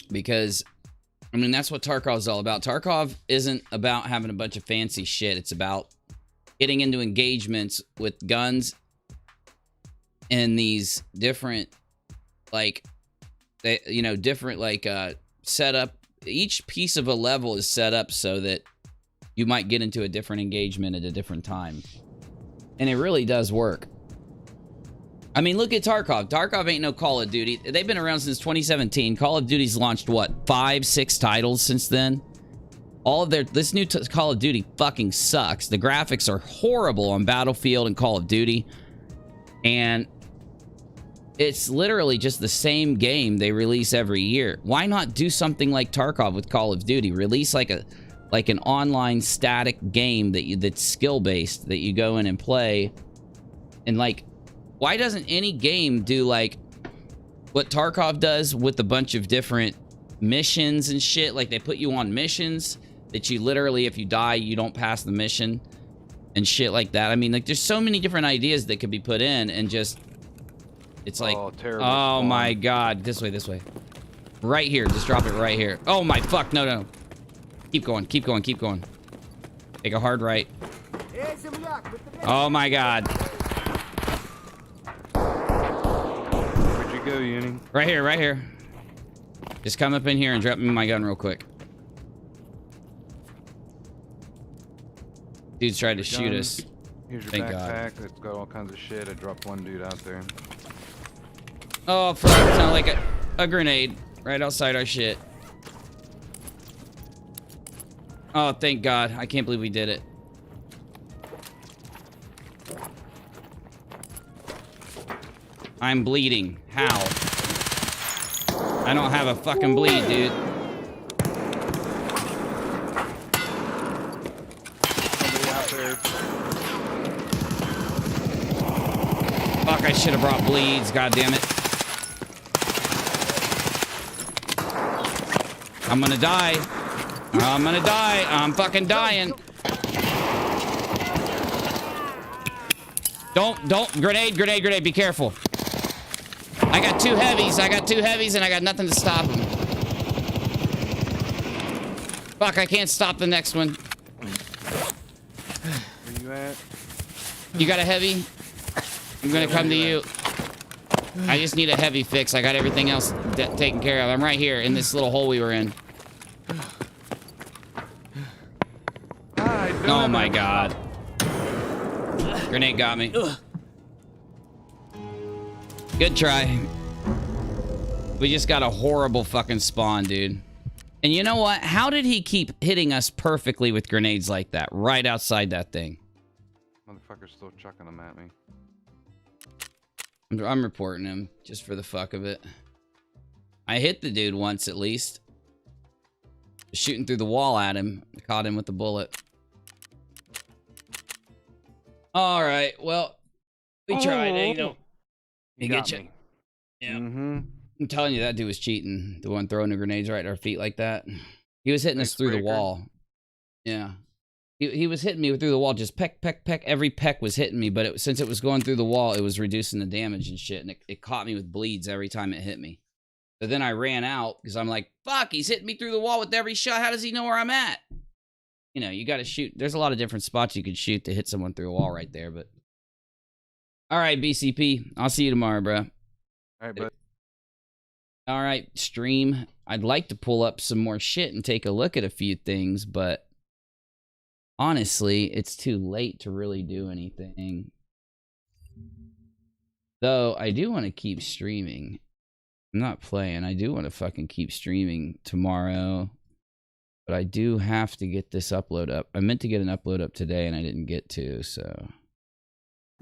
Because, I mean, that's what Tarkov is all about. Tarkov isn't about having a bunch of fancy shit. It's about getting into engagements with guns in these different, like, you know, different, like, setup. Each piece of a level is set up so that you might get into a different engagement at a different time. And it really does work. I mean, look at Tarkov. Tarkov ain't no Call of Duty. They've been around since 2017. Call of Duty's launched, what, 5, 6 titles since then? All of their... This new Call of Duty fucking sucks. The graphics are horrible on Battlefield and Call of Duty. And it's literally just the same game they release every year. Why not do something like Tarkov with Call of Duty? Release like an online static game that's skill-based that you go in and play. And, like, why doesn't any game do, like, what Tarkov does with a bunch of different missions and shit? Like, they put you on missions that you literally, if you die, you don't pass the mission and shit like that. I mean, like, there's so many different ideas that could be put in and just... It's like... Oh, my God. This way. Right here. Just drop it right here. Oh, my fuck. No. Keep going. Take a hard right. Oh, my God. Go, Uni. Right here. Just come up in here and drop me my gun real quick. Dude's tried to shoot us. Here's your Thank backpack. God. It's got all kinds of shit. I dropped one dude out there. Oh, fuck. It sounded like a grenade right outside our shit. Oh, thank God. I can't believe we did it. I'm bleeding. How? I don't have a fucking bleed, dude. Somebody out there. Fuck, I should have brought bleeds. God damn it. I'm gonna die. I'm fucking dying. Don't. Grenade. Be careful. I got two heavies and I got nothing to stop them. Fuck, I can't stop the next one. Where you at? You got a heavy? I'm gonna come to you. I just need a heavy fix. I got everything else taken care of. I'm right here in this little hole we were in. Oh my God. Grenade got me. Good try. We just got a horrible fucking spawn, dude. And you know what? How did he keep hitting us perfectly with grenades like that? Right outside that thing. Motherfucker's still chucking them at me. I'm reporting him just for the fuck of it. I hit the dude once at least. Shooting through the wall at him. Caught him with the bullet. All right. Well, we tried. You know, You get got you. me. Yeah. Mm-hmm. I'm telling you, that dude was cheating. The one throwing the grenades right at our feet like that. He was hitting us through the wall. Yeah. He was hitting me through the wall, just peck, peck, peck. Every peck was hitting me, but since it was going through the wall, it was reducing the damage and shit, and it caught me with bleeds every time it hit me. So then I ran out, because I'm like, fuck, he's hitting me through the wall with every shot. How does he know where I'm at? You know, you got to shoot. There's a lot of different spots you could shoot to hit someone through a wall right there, but... All right, BCP. I'll see you tomorrow, bro. All right, but All right, stream. I'd like to pull up some more shit and take a look at a few things, but honestly, it's too late to really do anything. Though, I do want to keep streaming. I'm not playing. I do want to fucking keep streaming tomorrow. But I do have to get this upload up. I meant to get an upload up today, and I didn't get to, so...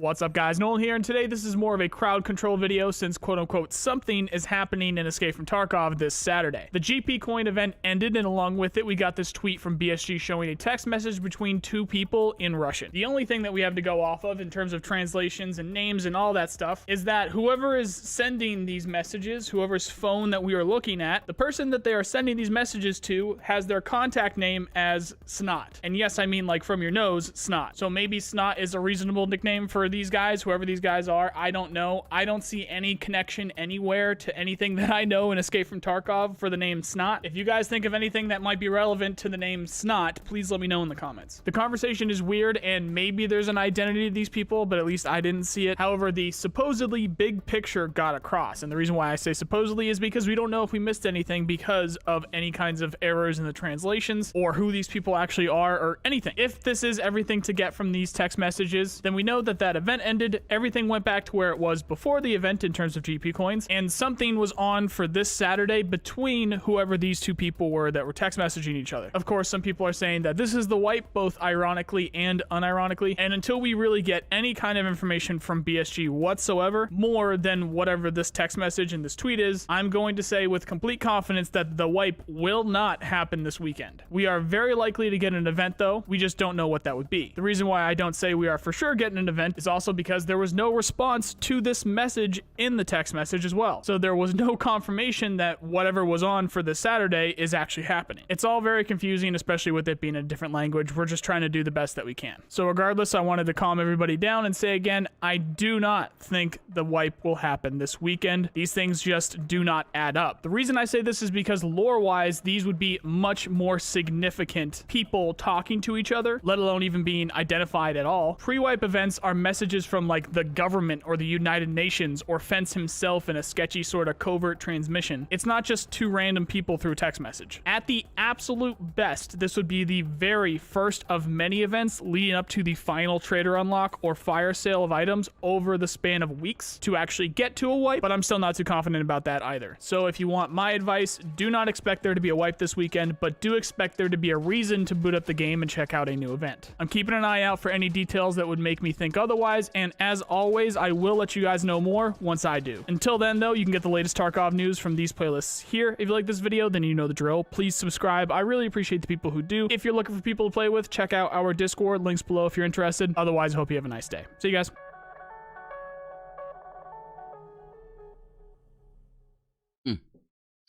What's up, guys? Nolan here, and today this is more of a crowd control video since quote-unquote something is happening in Escape from Tarkov this Saturday. The GP coin event ended, and along with it we got this tweet from BSG showing a text message between two people in Russian. The only thing that we have to go off of in terms of translations and names and all that stuff is that whoever is sending these messages, whoever's phone that we are looking at, the person that they are sending these messages to has their contact name as Snot. And yes, I mean like from your nose, Snot. So maybe Snot is a reasonable nickname for these guys, whoever these guys are. I don't know. I don't see any connection anywhere to anything that I know in Escape from Tarkov for the name Snot. If you guys think of anything that might be relevant to the name Snot, please let me know in the comments. The conversation is weird, and maybe there's an identity to these people, but at least I didn't see it. However, the supposedly big picture got across, and the reason why I say supposedly is because we don't know if we missed anything because of any kinds of errors in the translations or who these people actually are or anything. If this is everything to get from these text messages, then we know that that event ended, everything went back to where it was before the event in terms of GP coins, and something was on for this Saturday between whoever these two people were that were text messaging each other. Of course, some people are saying that this is the wipe, both ironically and unironically, and until we really get any kind of information from BSG whatsoever, more than whatever this text message and this tweet is, I'm going to say with complete confidence that the wipe will not happen this weekend. We are very likely to get an event though, we just don't know what that would be. The reason why I don't say we are for sure getting an event is also because there was no response to this message in the text message as well. So there was no confirmation that whatever was on for this Saturday is actually happening. It's all very confusing, especially with it being a different language. We're just trying to do the best that we can. So regardless, I wanted to calm everybody down and say again, I do not think the wipe will happen this weekend. These things just do not add up. The reason I say this is because lore-wise, these would be much more significant people talking to each other, let alone even being identified at all. Pre-wipe events are messages from like the government or the United Nations or Fence himself in a sketchy sort of covert transmission. It's not just two random people through text message. At the absolute best, this would be the very first of many events leading up to the final trader unlock or fire sale of items over the span of weeks to actually get to a wipe, but I'm still not too confident about that either. So if you want my advice, do not expect there to be a wipe this weekend, but do expect there to be a reason to boot up the game and check out a new event. I'm keeping an eye out for any details that would make me think otherwise, and as always, I will let you guys know more once I do. Until then, though, you can get the latest Tarkov news from these playlists here. If you like this video, then you know the drill. Please subscribe. I really appreciate the people who do. If you're looking for people to play with, check out our Discord. Links below if you're interested. Otherwise, I hope you have a nice day. See you guys.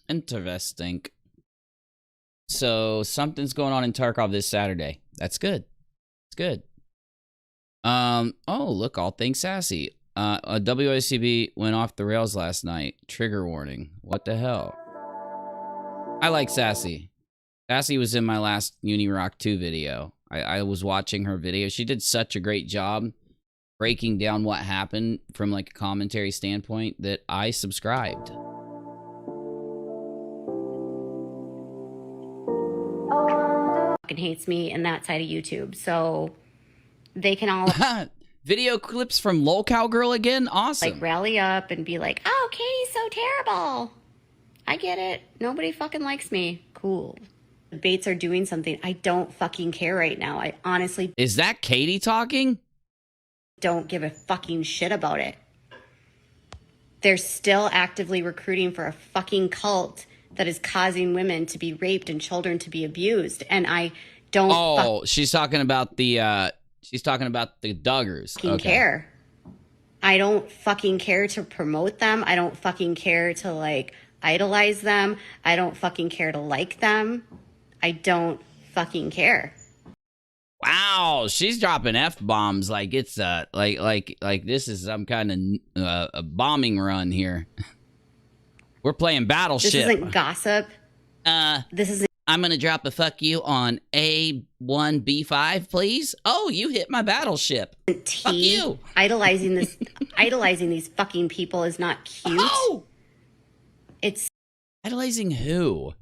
Interesting. So something's going on in Tarkov this Saturday. That's good. It's good. Oh, look, all things sassy. A WICB went off the rails last night. Trigger warning. What the hell? I like Sassy. Sassy was in my last UNIRocktv video. I was watching her video. She did such a great job breaking down what happened from like a commentary standpoint that I subscribed. Fucking hates me and that side of YouTube, so they can all video clips from Lol Cowgirl again. Awesome. like rally up and be like, oh, Katie's so terrible. I get it. Nobody fucking likes me. Cool. The baits are doing something. I don't fucking care right now. I honestly Is that Katie talking? don't give a fucking shit about it. They're still actively recruiting for a fucking cult that is causing women to be raped and children to be abused. And I don't she's talking about the Duggars. fucking care. I don't fucking care to promote them. I don't fucking care to like idolize them. I don't fucking care to like them. I don't fucking care. Wow, she's dropping F-bombs like it's like this is some kind of a bombing run here. We're playing Battleship. This isn't gossip. This isn't. I'm gonna drop a fuck you on A1B5, please. Oh, you hit my battleship. Fuck you. Idolizing these fucking people is not cute. Oh! It's idolizing who?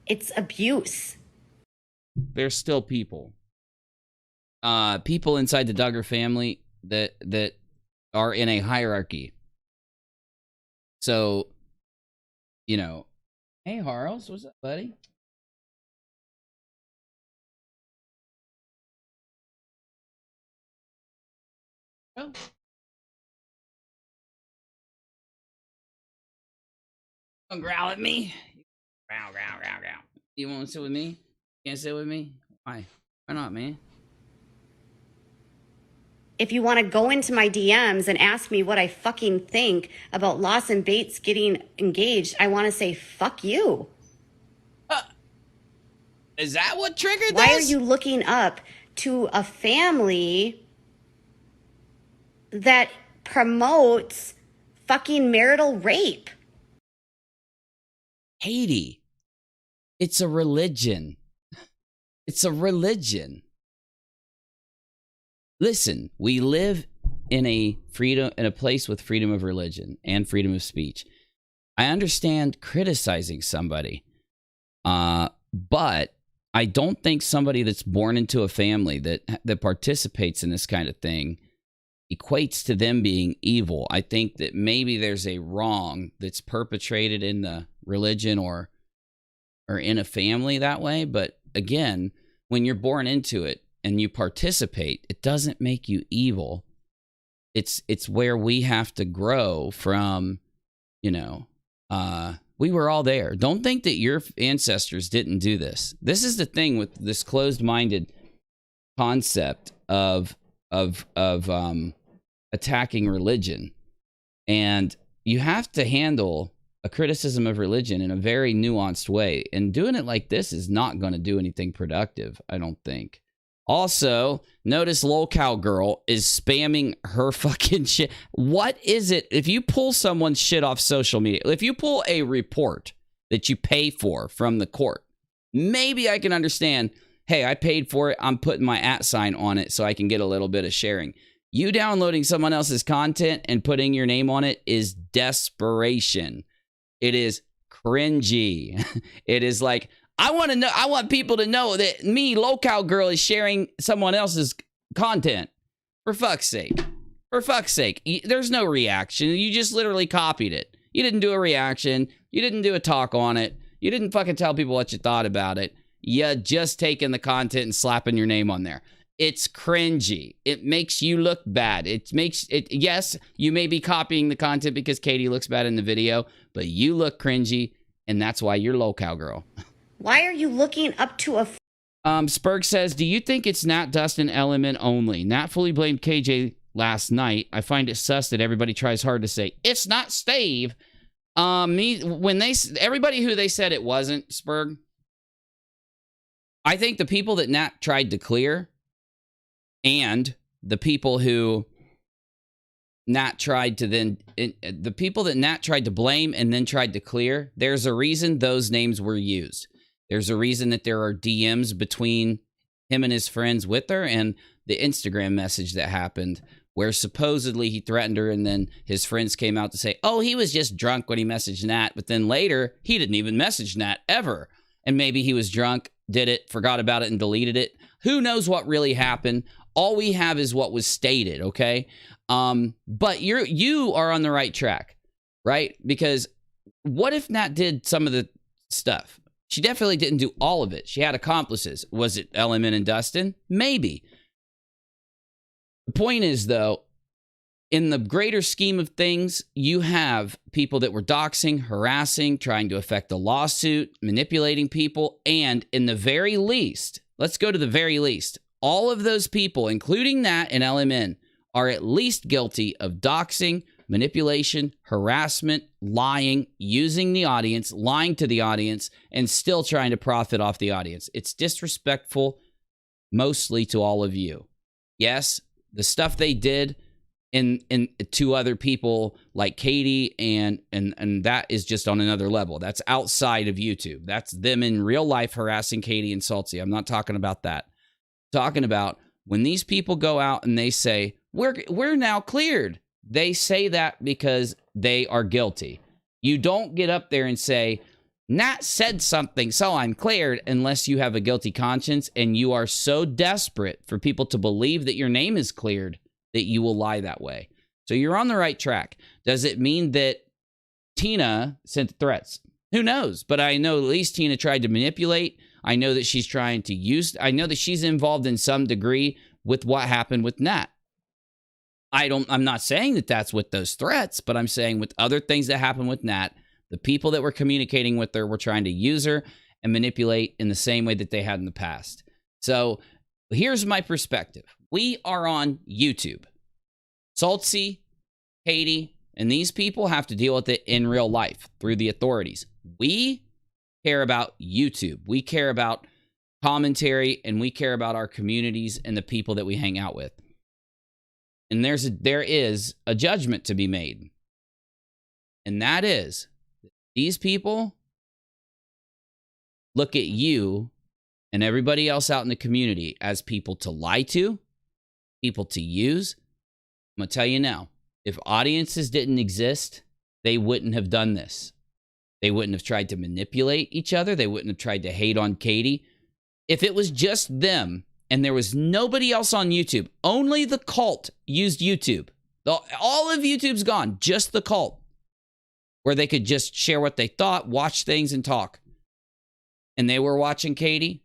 It's abuse. There's still people. People inside the Duggar family that are in a hierarchy. So, you know, hey Harles, what's up, buddy? Oh. Don't growl at me. Growl, growl, growl, growl. You want to sit with me? Can't sit with me? Why? Why not, man? If you want to go into my DMs and ask me what I fucking think about Lawson Bates getting engaged, I want to say, fuck you. Is that what triggered this? Why are you looking up to a family that promotes fucking marital rape? Haiti. It's a religion. It's a religion. Listen, we live in a place with freedom of religion and freedom of speech. I understand criticizing somebody, but I don't think somebody that's born into a family that participates in this kind of thing equates to them being evil. I think that maybe there's a wrong that's perpetrated in the religion or in a family that way. But again, when you're born into it and you participate, it doesn't make you evil. It's where we have to grow from, you know, we were all there. Don't think that your ancestors didn't do this. This is the thing with this closed-minded concept of attacking religion. And you have to handle a criticism of religion in a very nuanced way. And doing it like this is not going to do anything productive, I don't think. Also, notice LolCow Girl is spamming her fucking shit. What is it? If you pull someone's shit off social media, if you pull a report that you pay for from the court, maybe I can understand, hey, I paid for it, I'm putting my @ sign on it so I can get a little bit of sharing. You downloading someone else's content and putting your name on it is desperation. It is cringy. It is like, I want people to know that me, LolCow Girl, is sharing someone else's content. For fuck's sake. For fuck's sake. There's no reaction. You just literally copied it. You didn't do a reaction. You didn't do a talk on it. You didn't fucking tell people what you thought about it. You just taking the content and slapping your name on there. It's cringy. It makes you look bad. Yes, you may be copying the content because Katie looks bad in the video, but you look cringy, and that's why you're LolCow Girl. Why are you looking up to a... Spurg says, do you think it's Nat, Dustin, Element only? Nat fully blamed KJ last night. I find it sus that everybody tries hard to say, it's not Stave. Everybody who they said it wasn't, Spurg, I think the people that Nat tried to clear and the people who Nat tried to the people that Nat tried to blame and then tried to clear, there's a reason those names were used. There's a reason that there are DMs between him and his friends with her and the Instagram message that happened where supposedly he threatened her and then his friends came out to say, oh, he was just drunk when he messaged Nat. But then later, he didn't even message Nat ever. And maybe he was drunk, did it, forgot about it, and deleted it. Who knows what really happened? All we have is what was stated, okay? But you are on the right track, right? Because what if Nat did some of the stuff? She definitely didn't do all of it. She had accomplices. Was it Element and Dustin? Maybe. The point is, though, in the greater scheme of things, you have people that were doxing, harassing, trying to affect a lawsuit, manipulating people, and in the very least, let's go to the very least, all of those people, including Nat and LMN, are at least guilty of doxing, manipulation, harassment, lying, using the audience, lying to the audience, and still trying to profit off the audience. It's disrespectful mostly to all of you. Yes, the stuff they did in to other people like Katie and that is just on another level. That's outside of YouTube. That's them in real life harassing Katie and Salty. I'm not talking about that. I'm talking about when these people go out and they say, we're now cleared. They say that because they are guilty. You don't get up there and say, Nat said something, so I'm cleared, unless you have a guilty conscience and you are so desperate for people to believe that your name is cleared that you will lie that way. So you're on the right track. Does it mean that Tina sent threats? Who knows? But I know at least Tina tried to manipulate. I know that she's trying to use, I know that she's involved in some degree with what happened with Nat. I'm not saying that that's with those threats, but I'm saying with other things that happened with Nat, the people that were communicating with her were trying to use her and manipulate in the same way that they had in the past. So here's my perspective. We are on YouTube. Saltsy, Katie, and these people have to deal with it in real life through the authorities. We care about YouTube. We care about commentary, and we care about our communities and the people that we hang out with. And there is a judgment to be made. And that is, these people look at you and everybody else out in the community as people to lie to, people to use. I'm going to tell you now, if audiences didn't exist, they wouldn't have done this. They wouldn't have tried to manipulate each other. They wouldn't have tried to hate on Katie. If it was just them, and there was nobody else on YouTube, only the cult used YouTube. All of YouTube's gone, just the cult, where they could just share what they thought, watch things, and talk. And they were watching Katie.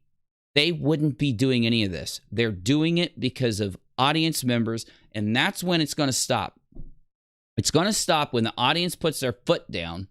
They wouldn't be doing any of this. They're doing it because of audience members, and that's when it's going to stop. It's going to stop when the audience puts their foot down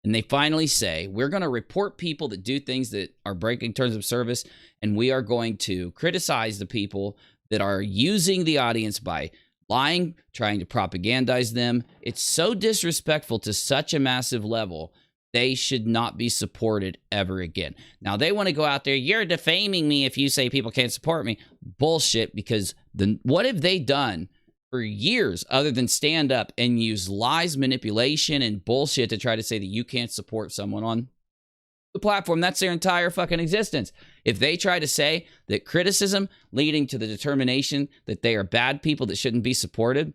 and they finally say, we're going to report people that do things that are breaking terms of service, and we are going to criticize the people that are using the audience by lying, trying to propagandize them. It's so disrespectful to such a massive level. They should not be supported ever again. Now, they want to go out there, you're defaming me if you say people can't support me. Bullshit, because what have they done for years other than stand up and use lies, manipulation, and bullshit to try to say that you can't support someone on the platform? That's their entire fucking existence. If they try to say that criticism leading to the determination that they are bad people that shouldn't be supported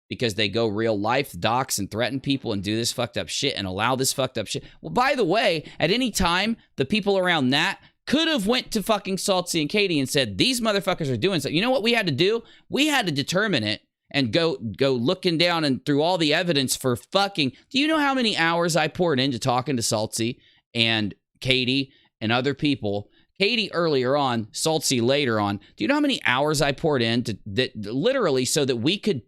because they go real life, dox, and threaten people and do this fucked up shit and allow this fucked up shit. Well, by the way, at any time, the people around that could have went to fucking Saltsy and Katie and said, these motherfuckers are doing something. You know what we had to do? We had to determine it and go looking down and through all the evidence for fucking... Do you know how many hours I poured into talking to Saltsy and Katie and other people? Katie earlier on, Saltsy later on. Do you know how many hours I poured into that literally so that we could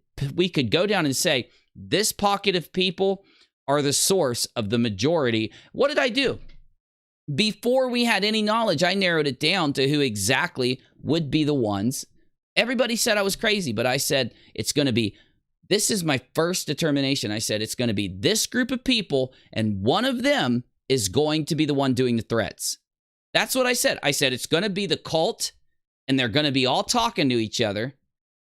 go down and say, this pocket of people are the source of the majority? What did I do? Before we had any knowledge, I narrowed it down to who exactly would be the ones. Everybody said I was crazy, but I said, it's going to be, this is my first determination. I said, it's going to be this group of people, and one of them is going to be the one doing the threats. That's what I said. I said, it's going to be the cult, and they're going to be all talking to each other,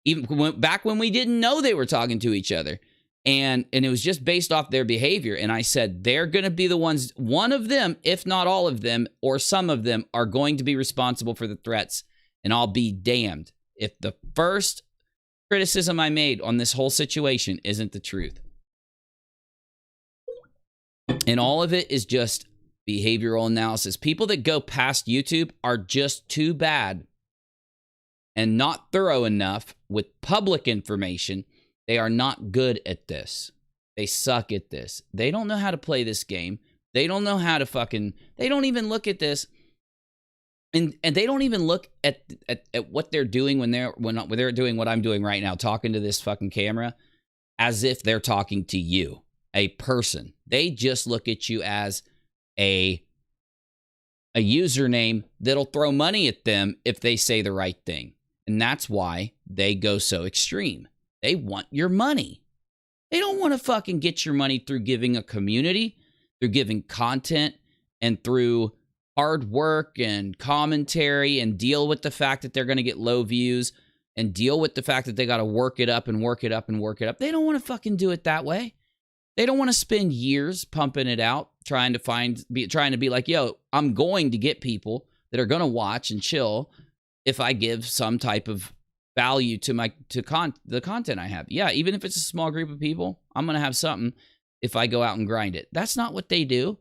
even back when we didn't know they were talking to each other. And it was just based off their behavior. And I said, they're going to be the ones, one of them, if not all of them, or some of them, are going to be responsible for the threats. And I'll be damned if the first criticism I made on this whole situation isn't the truth. And all of it is just behavioral analysis. People that go past YouTube are just too bad and not thorough enough with public information. They are not good at this. They suck at this. They don't know how to play this game. They don't know how to fucking... They don't even look at this. And they don't even look at what they're doing when they're doing what I'm doing right now, talking to this fucking camera. as if they're talking to you, a person. They just look at you as a username that'll throw money at them if they say the right thing. And that's why they go so extreme. They want your money. They don't want to fucking get your money through giving a community, through giving content, and through hard work and commentary, and deal with the fact that they're going to get low views, and deal with the fact that they got to work it up and work it up and work it up. They don't want to fucking do it that way. They don't want to spend years pumping it out, trying to be like, yo, I'm going to get people that are going to watch and chill if I give some type of value to the content I have. Yeah, even if it's a small group of people, I'm going to have something if I go out and grind it. That's not what they do.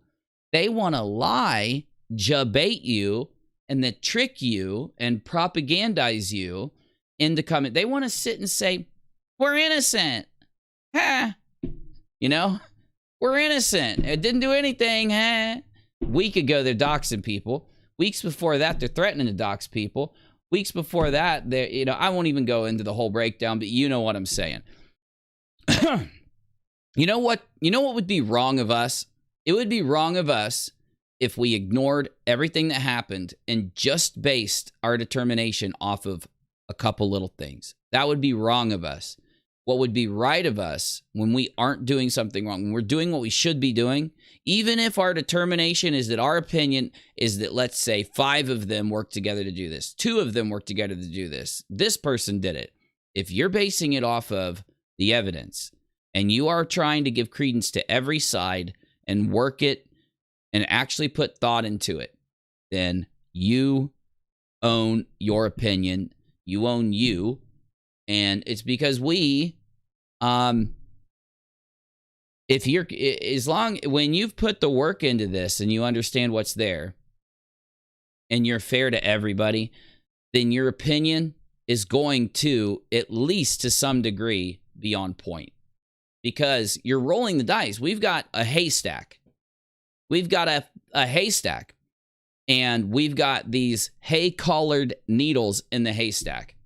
They want to lie, jabait you, and then trick you and propagandize you into coming. They want to sit and say, we're innocent. Ha! You know? We're innocent. It didn't do anything. Ha! A week ago, they're doxing people. Weeks before that, they're threatening to dox people. Weeks before that, they, I won't even go into the whole breakdown, but you know what I'm saying. You know what would be wrong of us? It would be wrong of us if we ignored everything that happened and just based our determination off of a couple little things. That would be wrong of us. What would be right of us when we aren't doing something wrong, when we're doing what we should be doing, even if our determination is that our opinion is that, let's say, 5 of them work together to do this, 2 of them work together to do this, this person did it. If you're basing it off of the evidence and you are trying to give credence to every side and work it and actually put thought into it, then you own your opinion. You own you. And it's because when you've put the work into this and you understand what's there and you're fair to everybody, then your opinion is going to, at least to some degree, be on point. Because you're rolling the dice. We've got a haystack. We've got a haystack. And we've got these hay-collared needles in the haystack.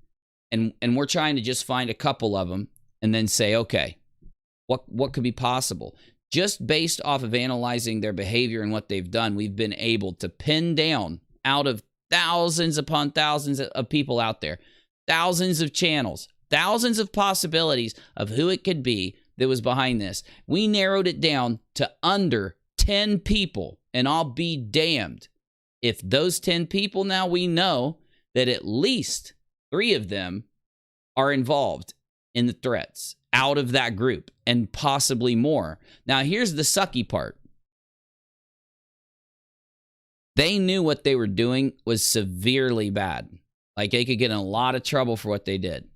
And we're trying to just find a couple of them and then say, okay, what could be possible? Just based off of analyzing their behavior and what they've done, we've been able to pin down, out of thousands upon thousands of people out there, thousands of channels, thousands of possibilities of who it could be that was behind this. We narrowed it down to under 10 people, and I'll be damned if those 10 people, now we know that at least 3 of them are involved in the threats out of that group, and possibly more. Now, here's the sucky part. They knew what they were doing was severely bad. Like, they could get in a lot of trouble for what they did.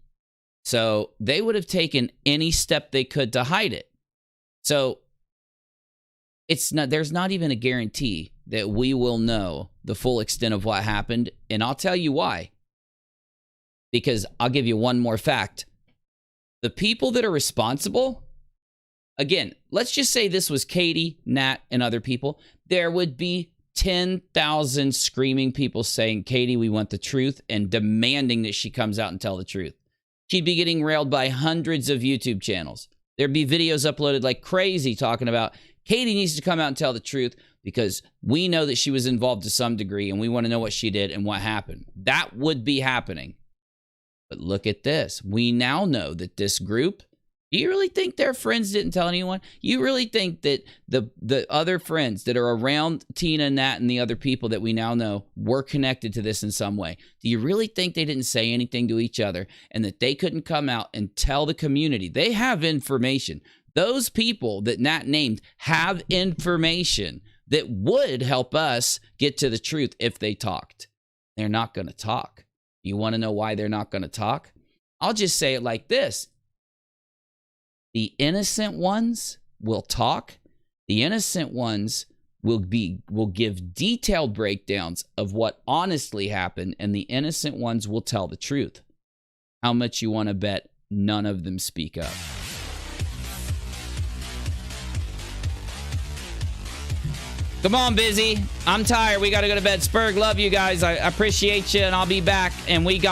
So they would have taken any step they could to hide it. So there's not even a guarantee that we will know the full extent of what happened. And I'll tell you why. Because I'll give you one more fact. The people that are responsible, again, let's just say this was Katie, Nat, and other people. There would be 10,000 screaming people saying, Katie, we want the truth, and demanding that she comes out and tell the truth. She'd be getting railed by hundreds of YouTube channels. There'd be videos uploaded like crazy talking about, Katie needs to come out and tell the truth because we know that she was involved to some degree and we want to know what she did and what happened. That would be happening. But look at this. We now know that this group, do you really think their friends didn't tell anyone? You really think that the other friends that are around Tina, Nat, and the other people that we now know were connected to this in some way? Do you really think they didn't say anything to each other and that they couldn't come out and tell the community? They have information. Those people that Nat named have information that would help us get to the truth if they talked. They're not going to talk. You want to know why they're not going to talk? I'll just say it like this. The innocent ones will talk. The innocent ones will give detailed breakdowns of what honestly happened, and the innocent ones will tell the truth. How much you want to bet none of them speak up? Come on, Busy. I'm tired. We got to go to bed. Spurg, love you guys. I appreciate you, and I'll be back. And we've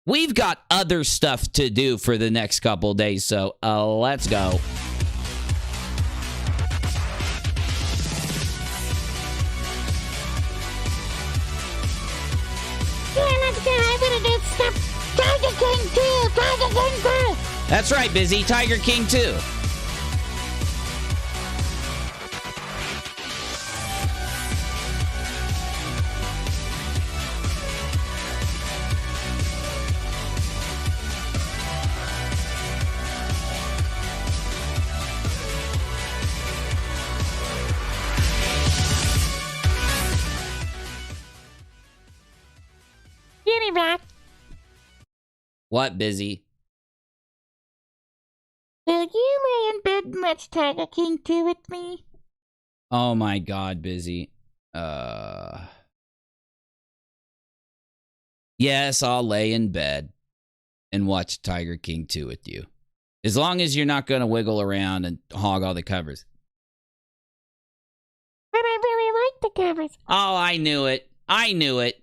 We've got other stuff to do for the next couple days, so let's go. Tiger King 2! Tiger King 2! That's right, Busy. Tiger King 2. UNIRock. What, Busy? Will you lay in bed and watch Tiger King 2 with me? Oh my God, Busy. Yes, I'll lay in bed and watch Tiger King 2 with you. As long as you're not going to wiggle around and hog all the covers. But I really like the covers. Oh, I knew it. I knew it.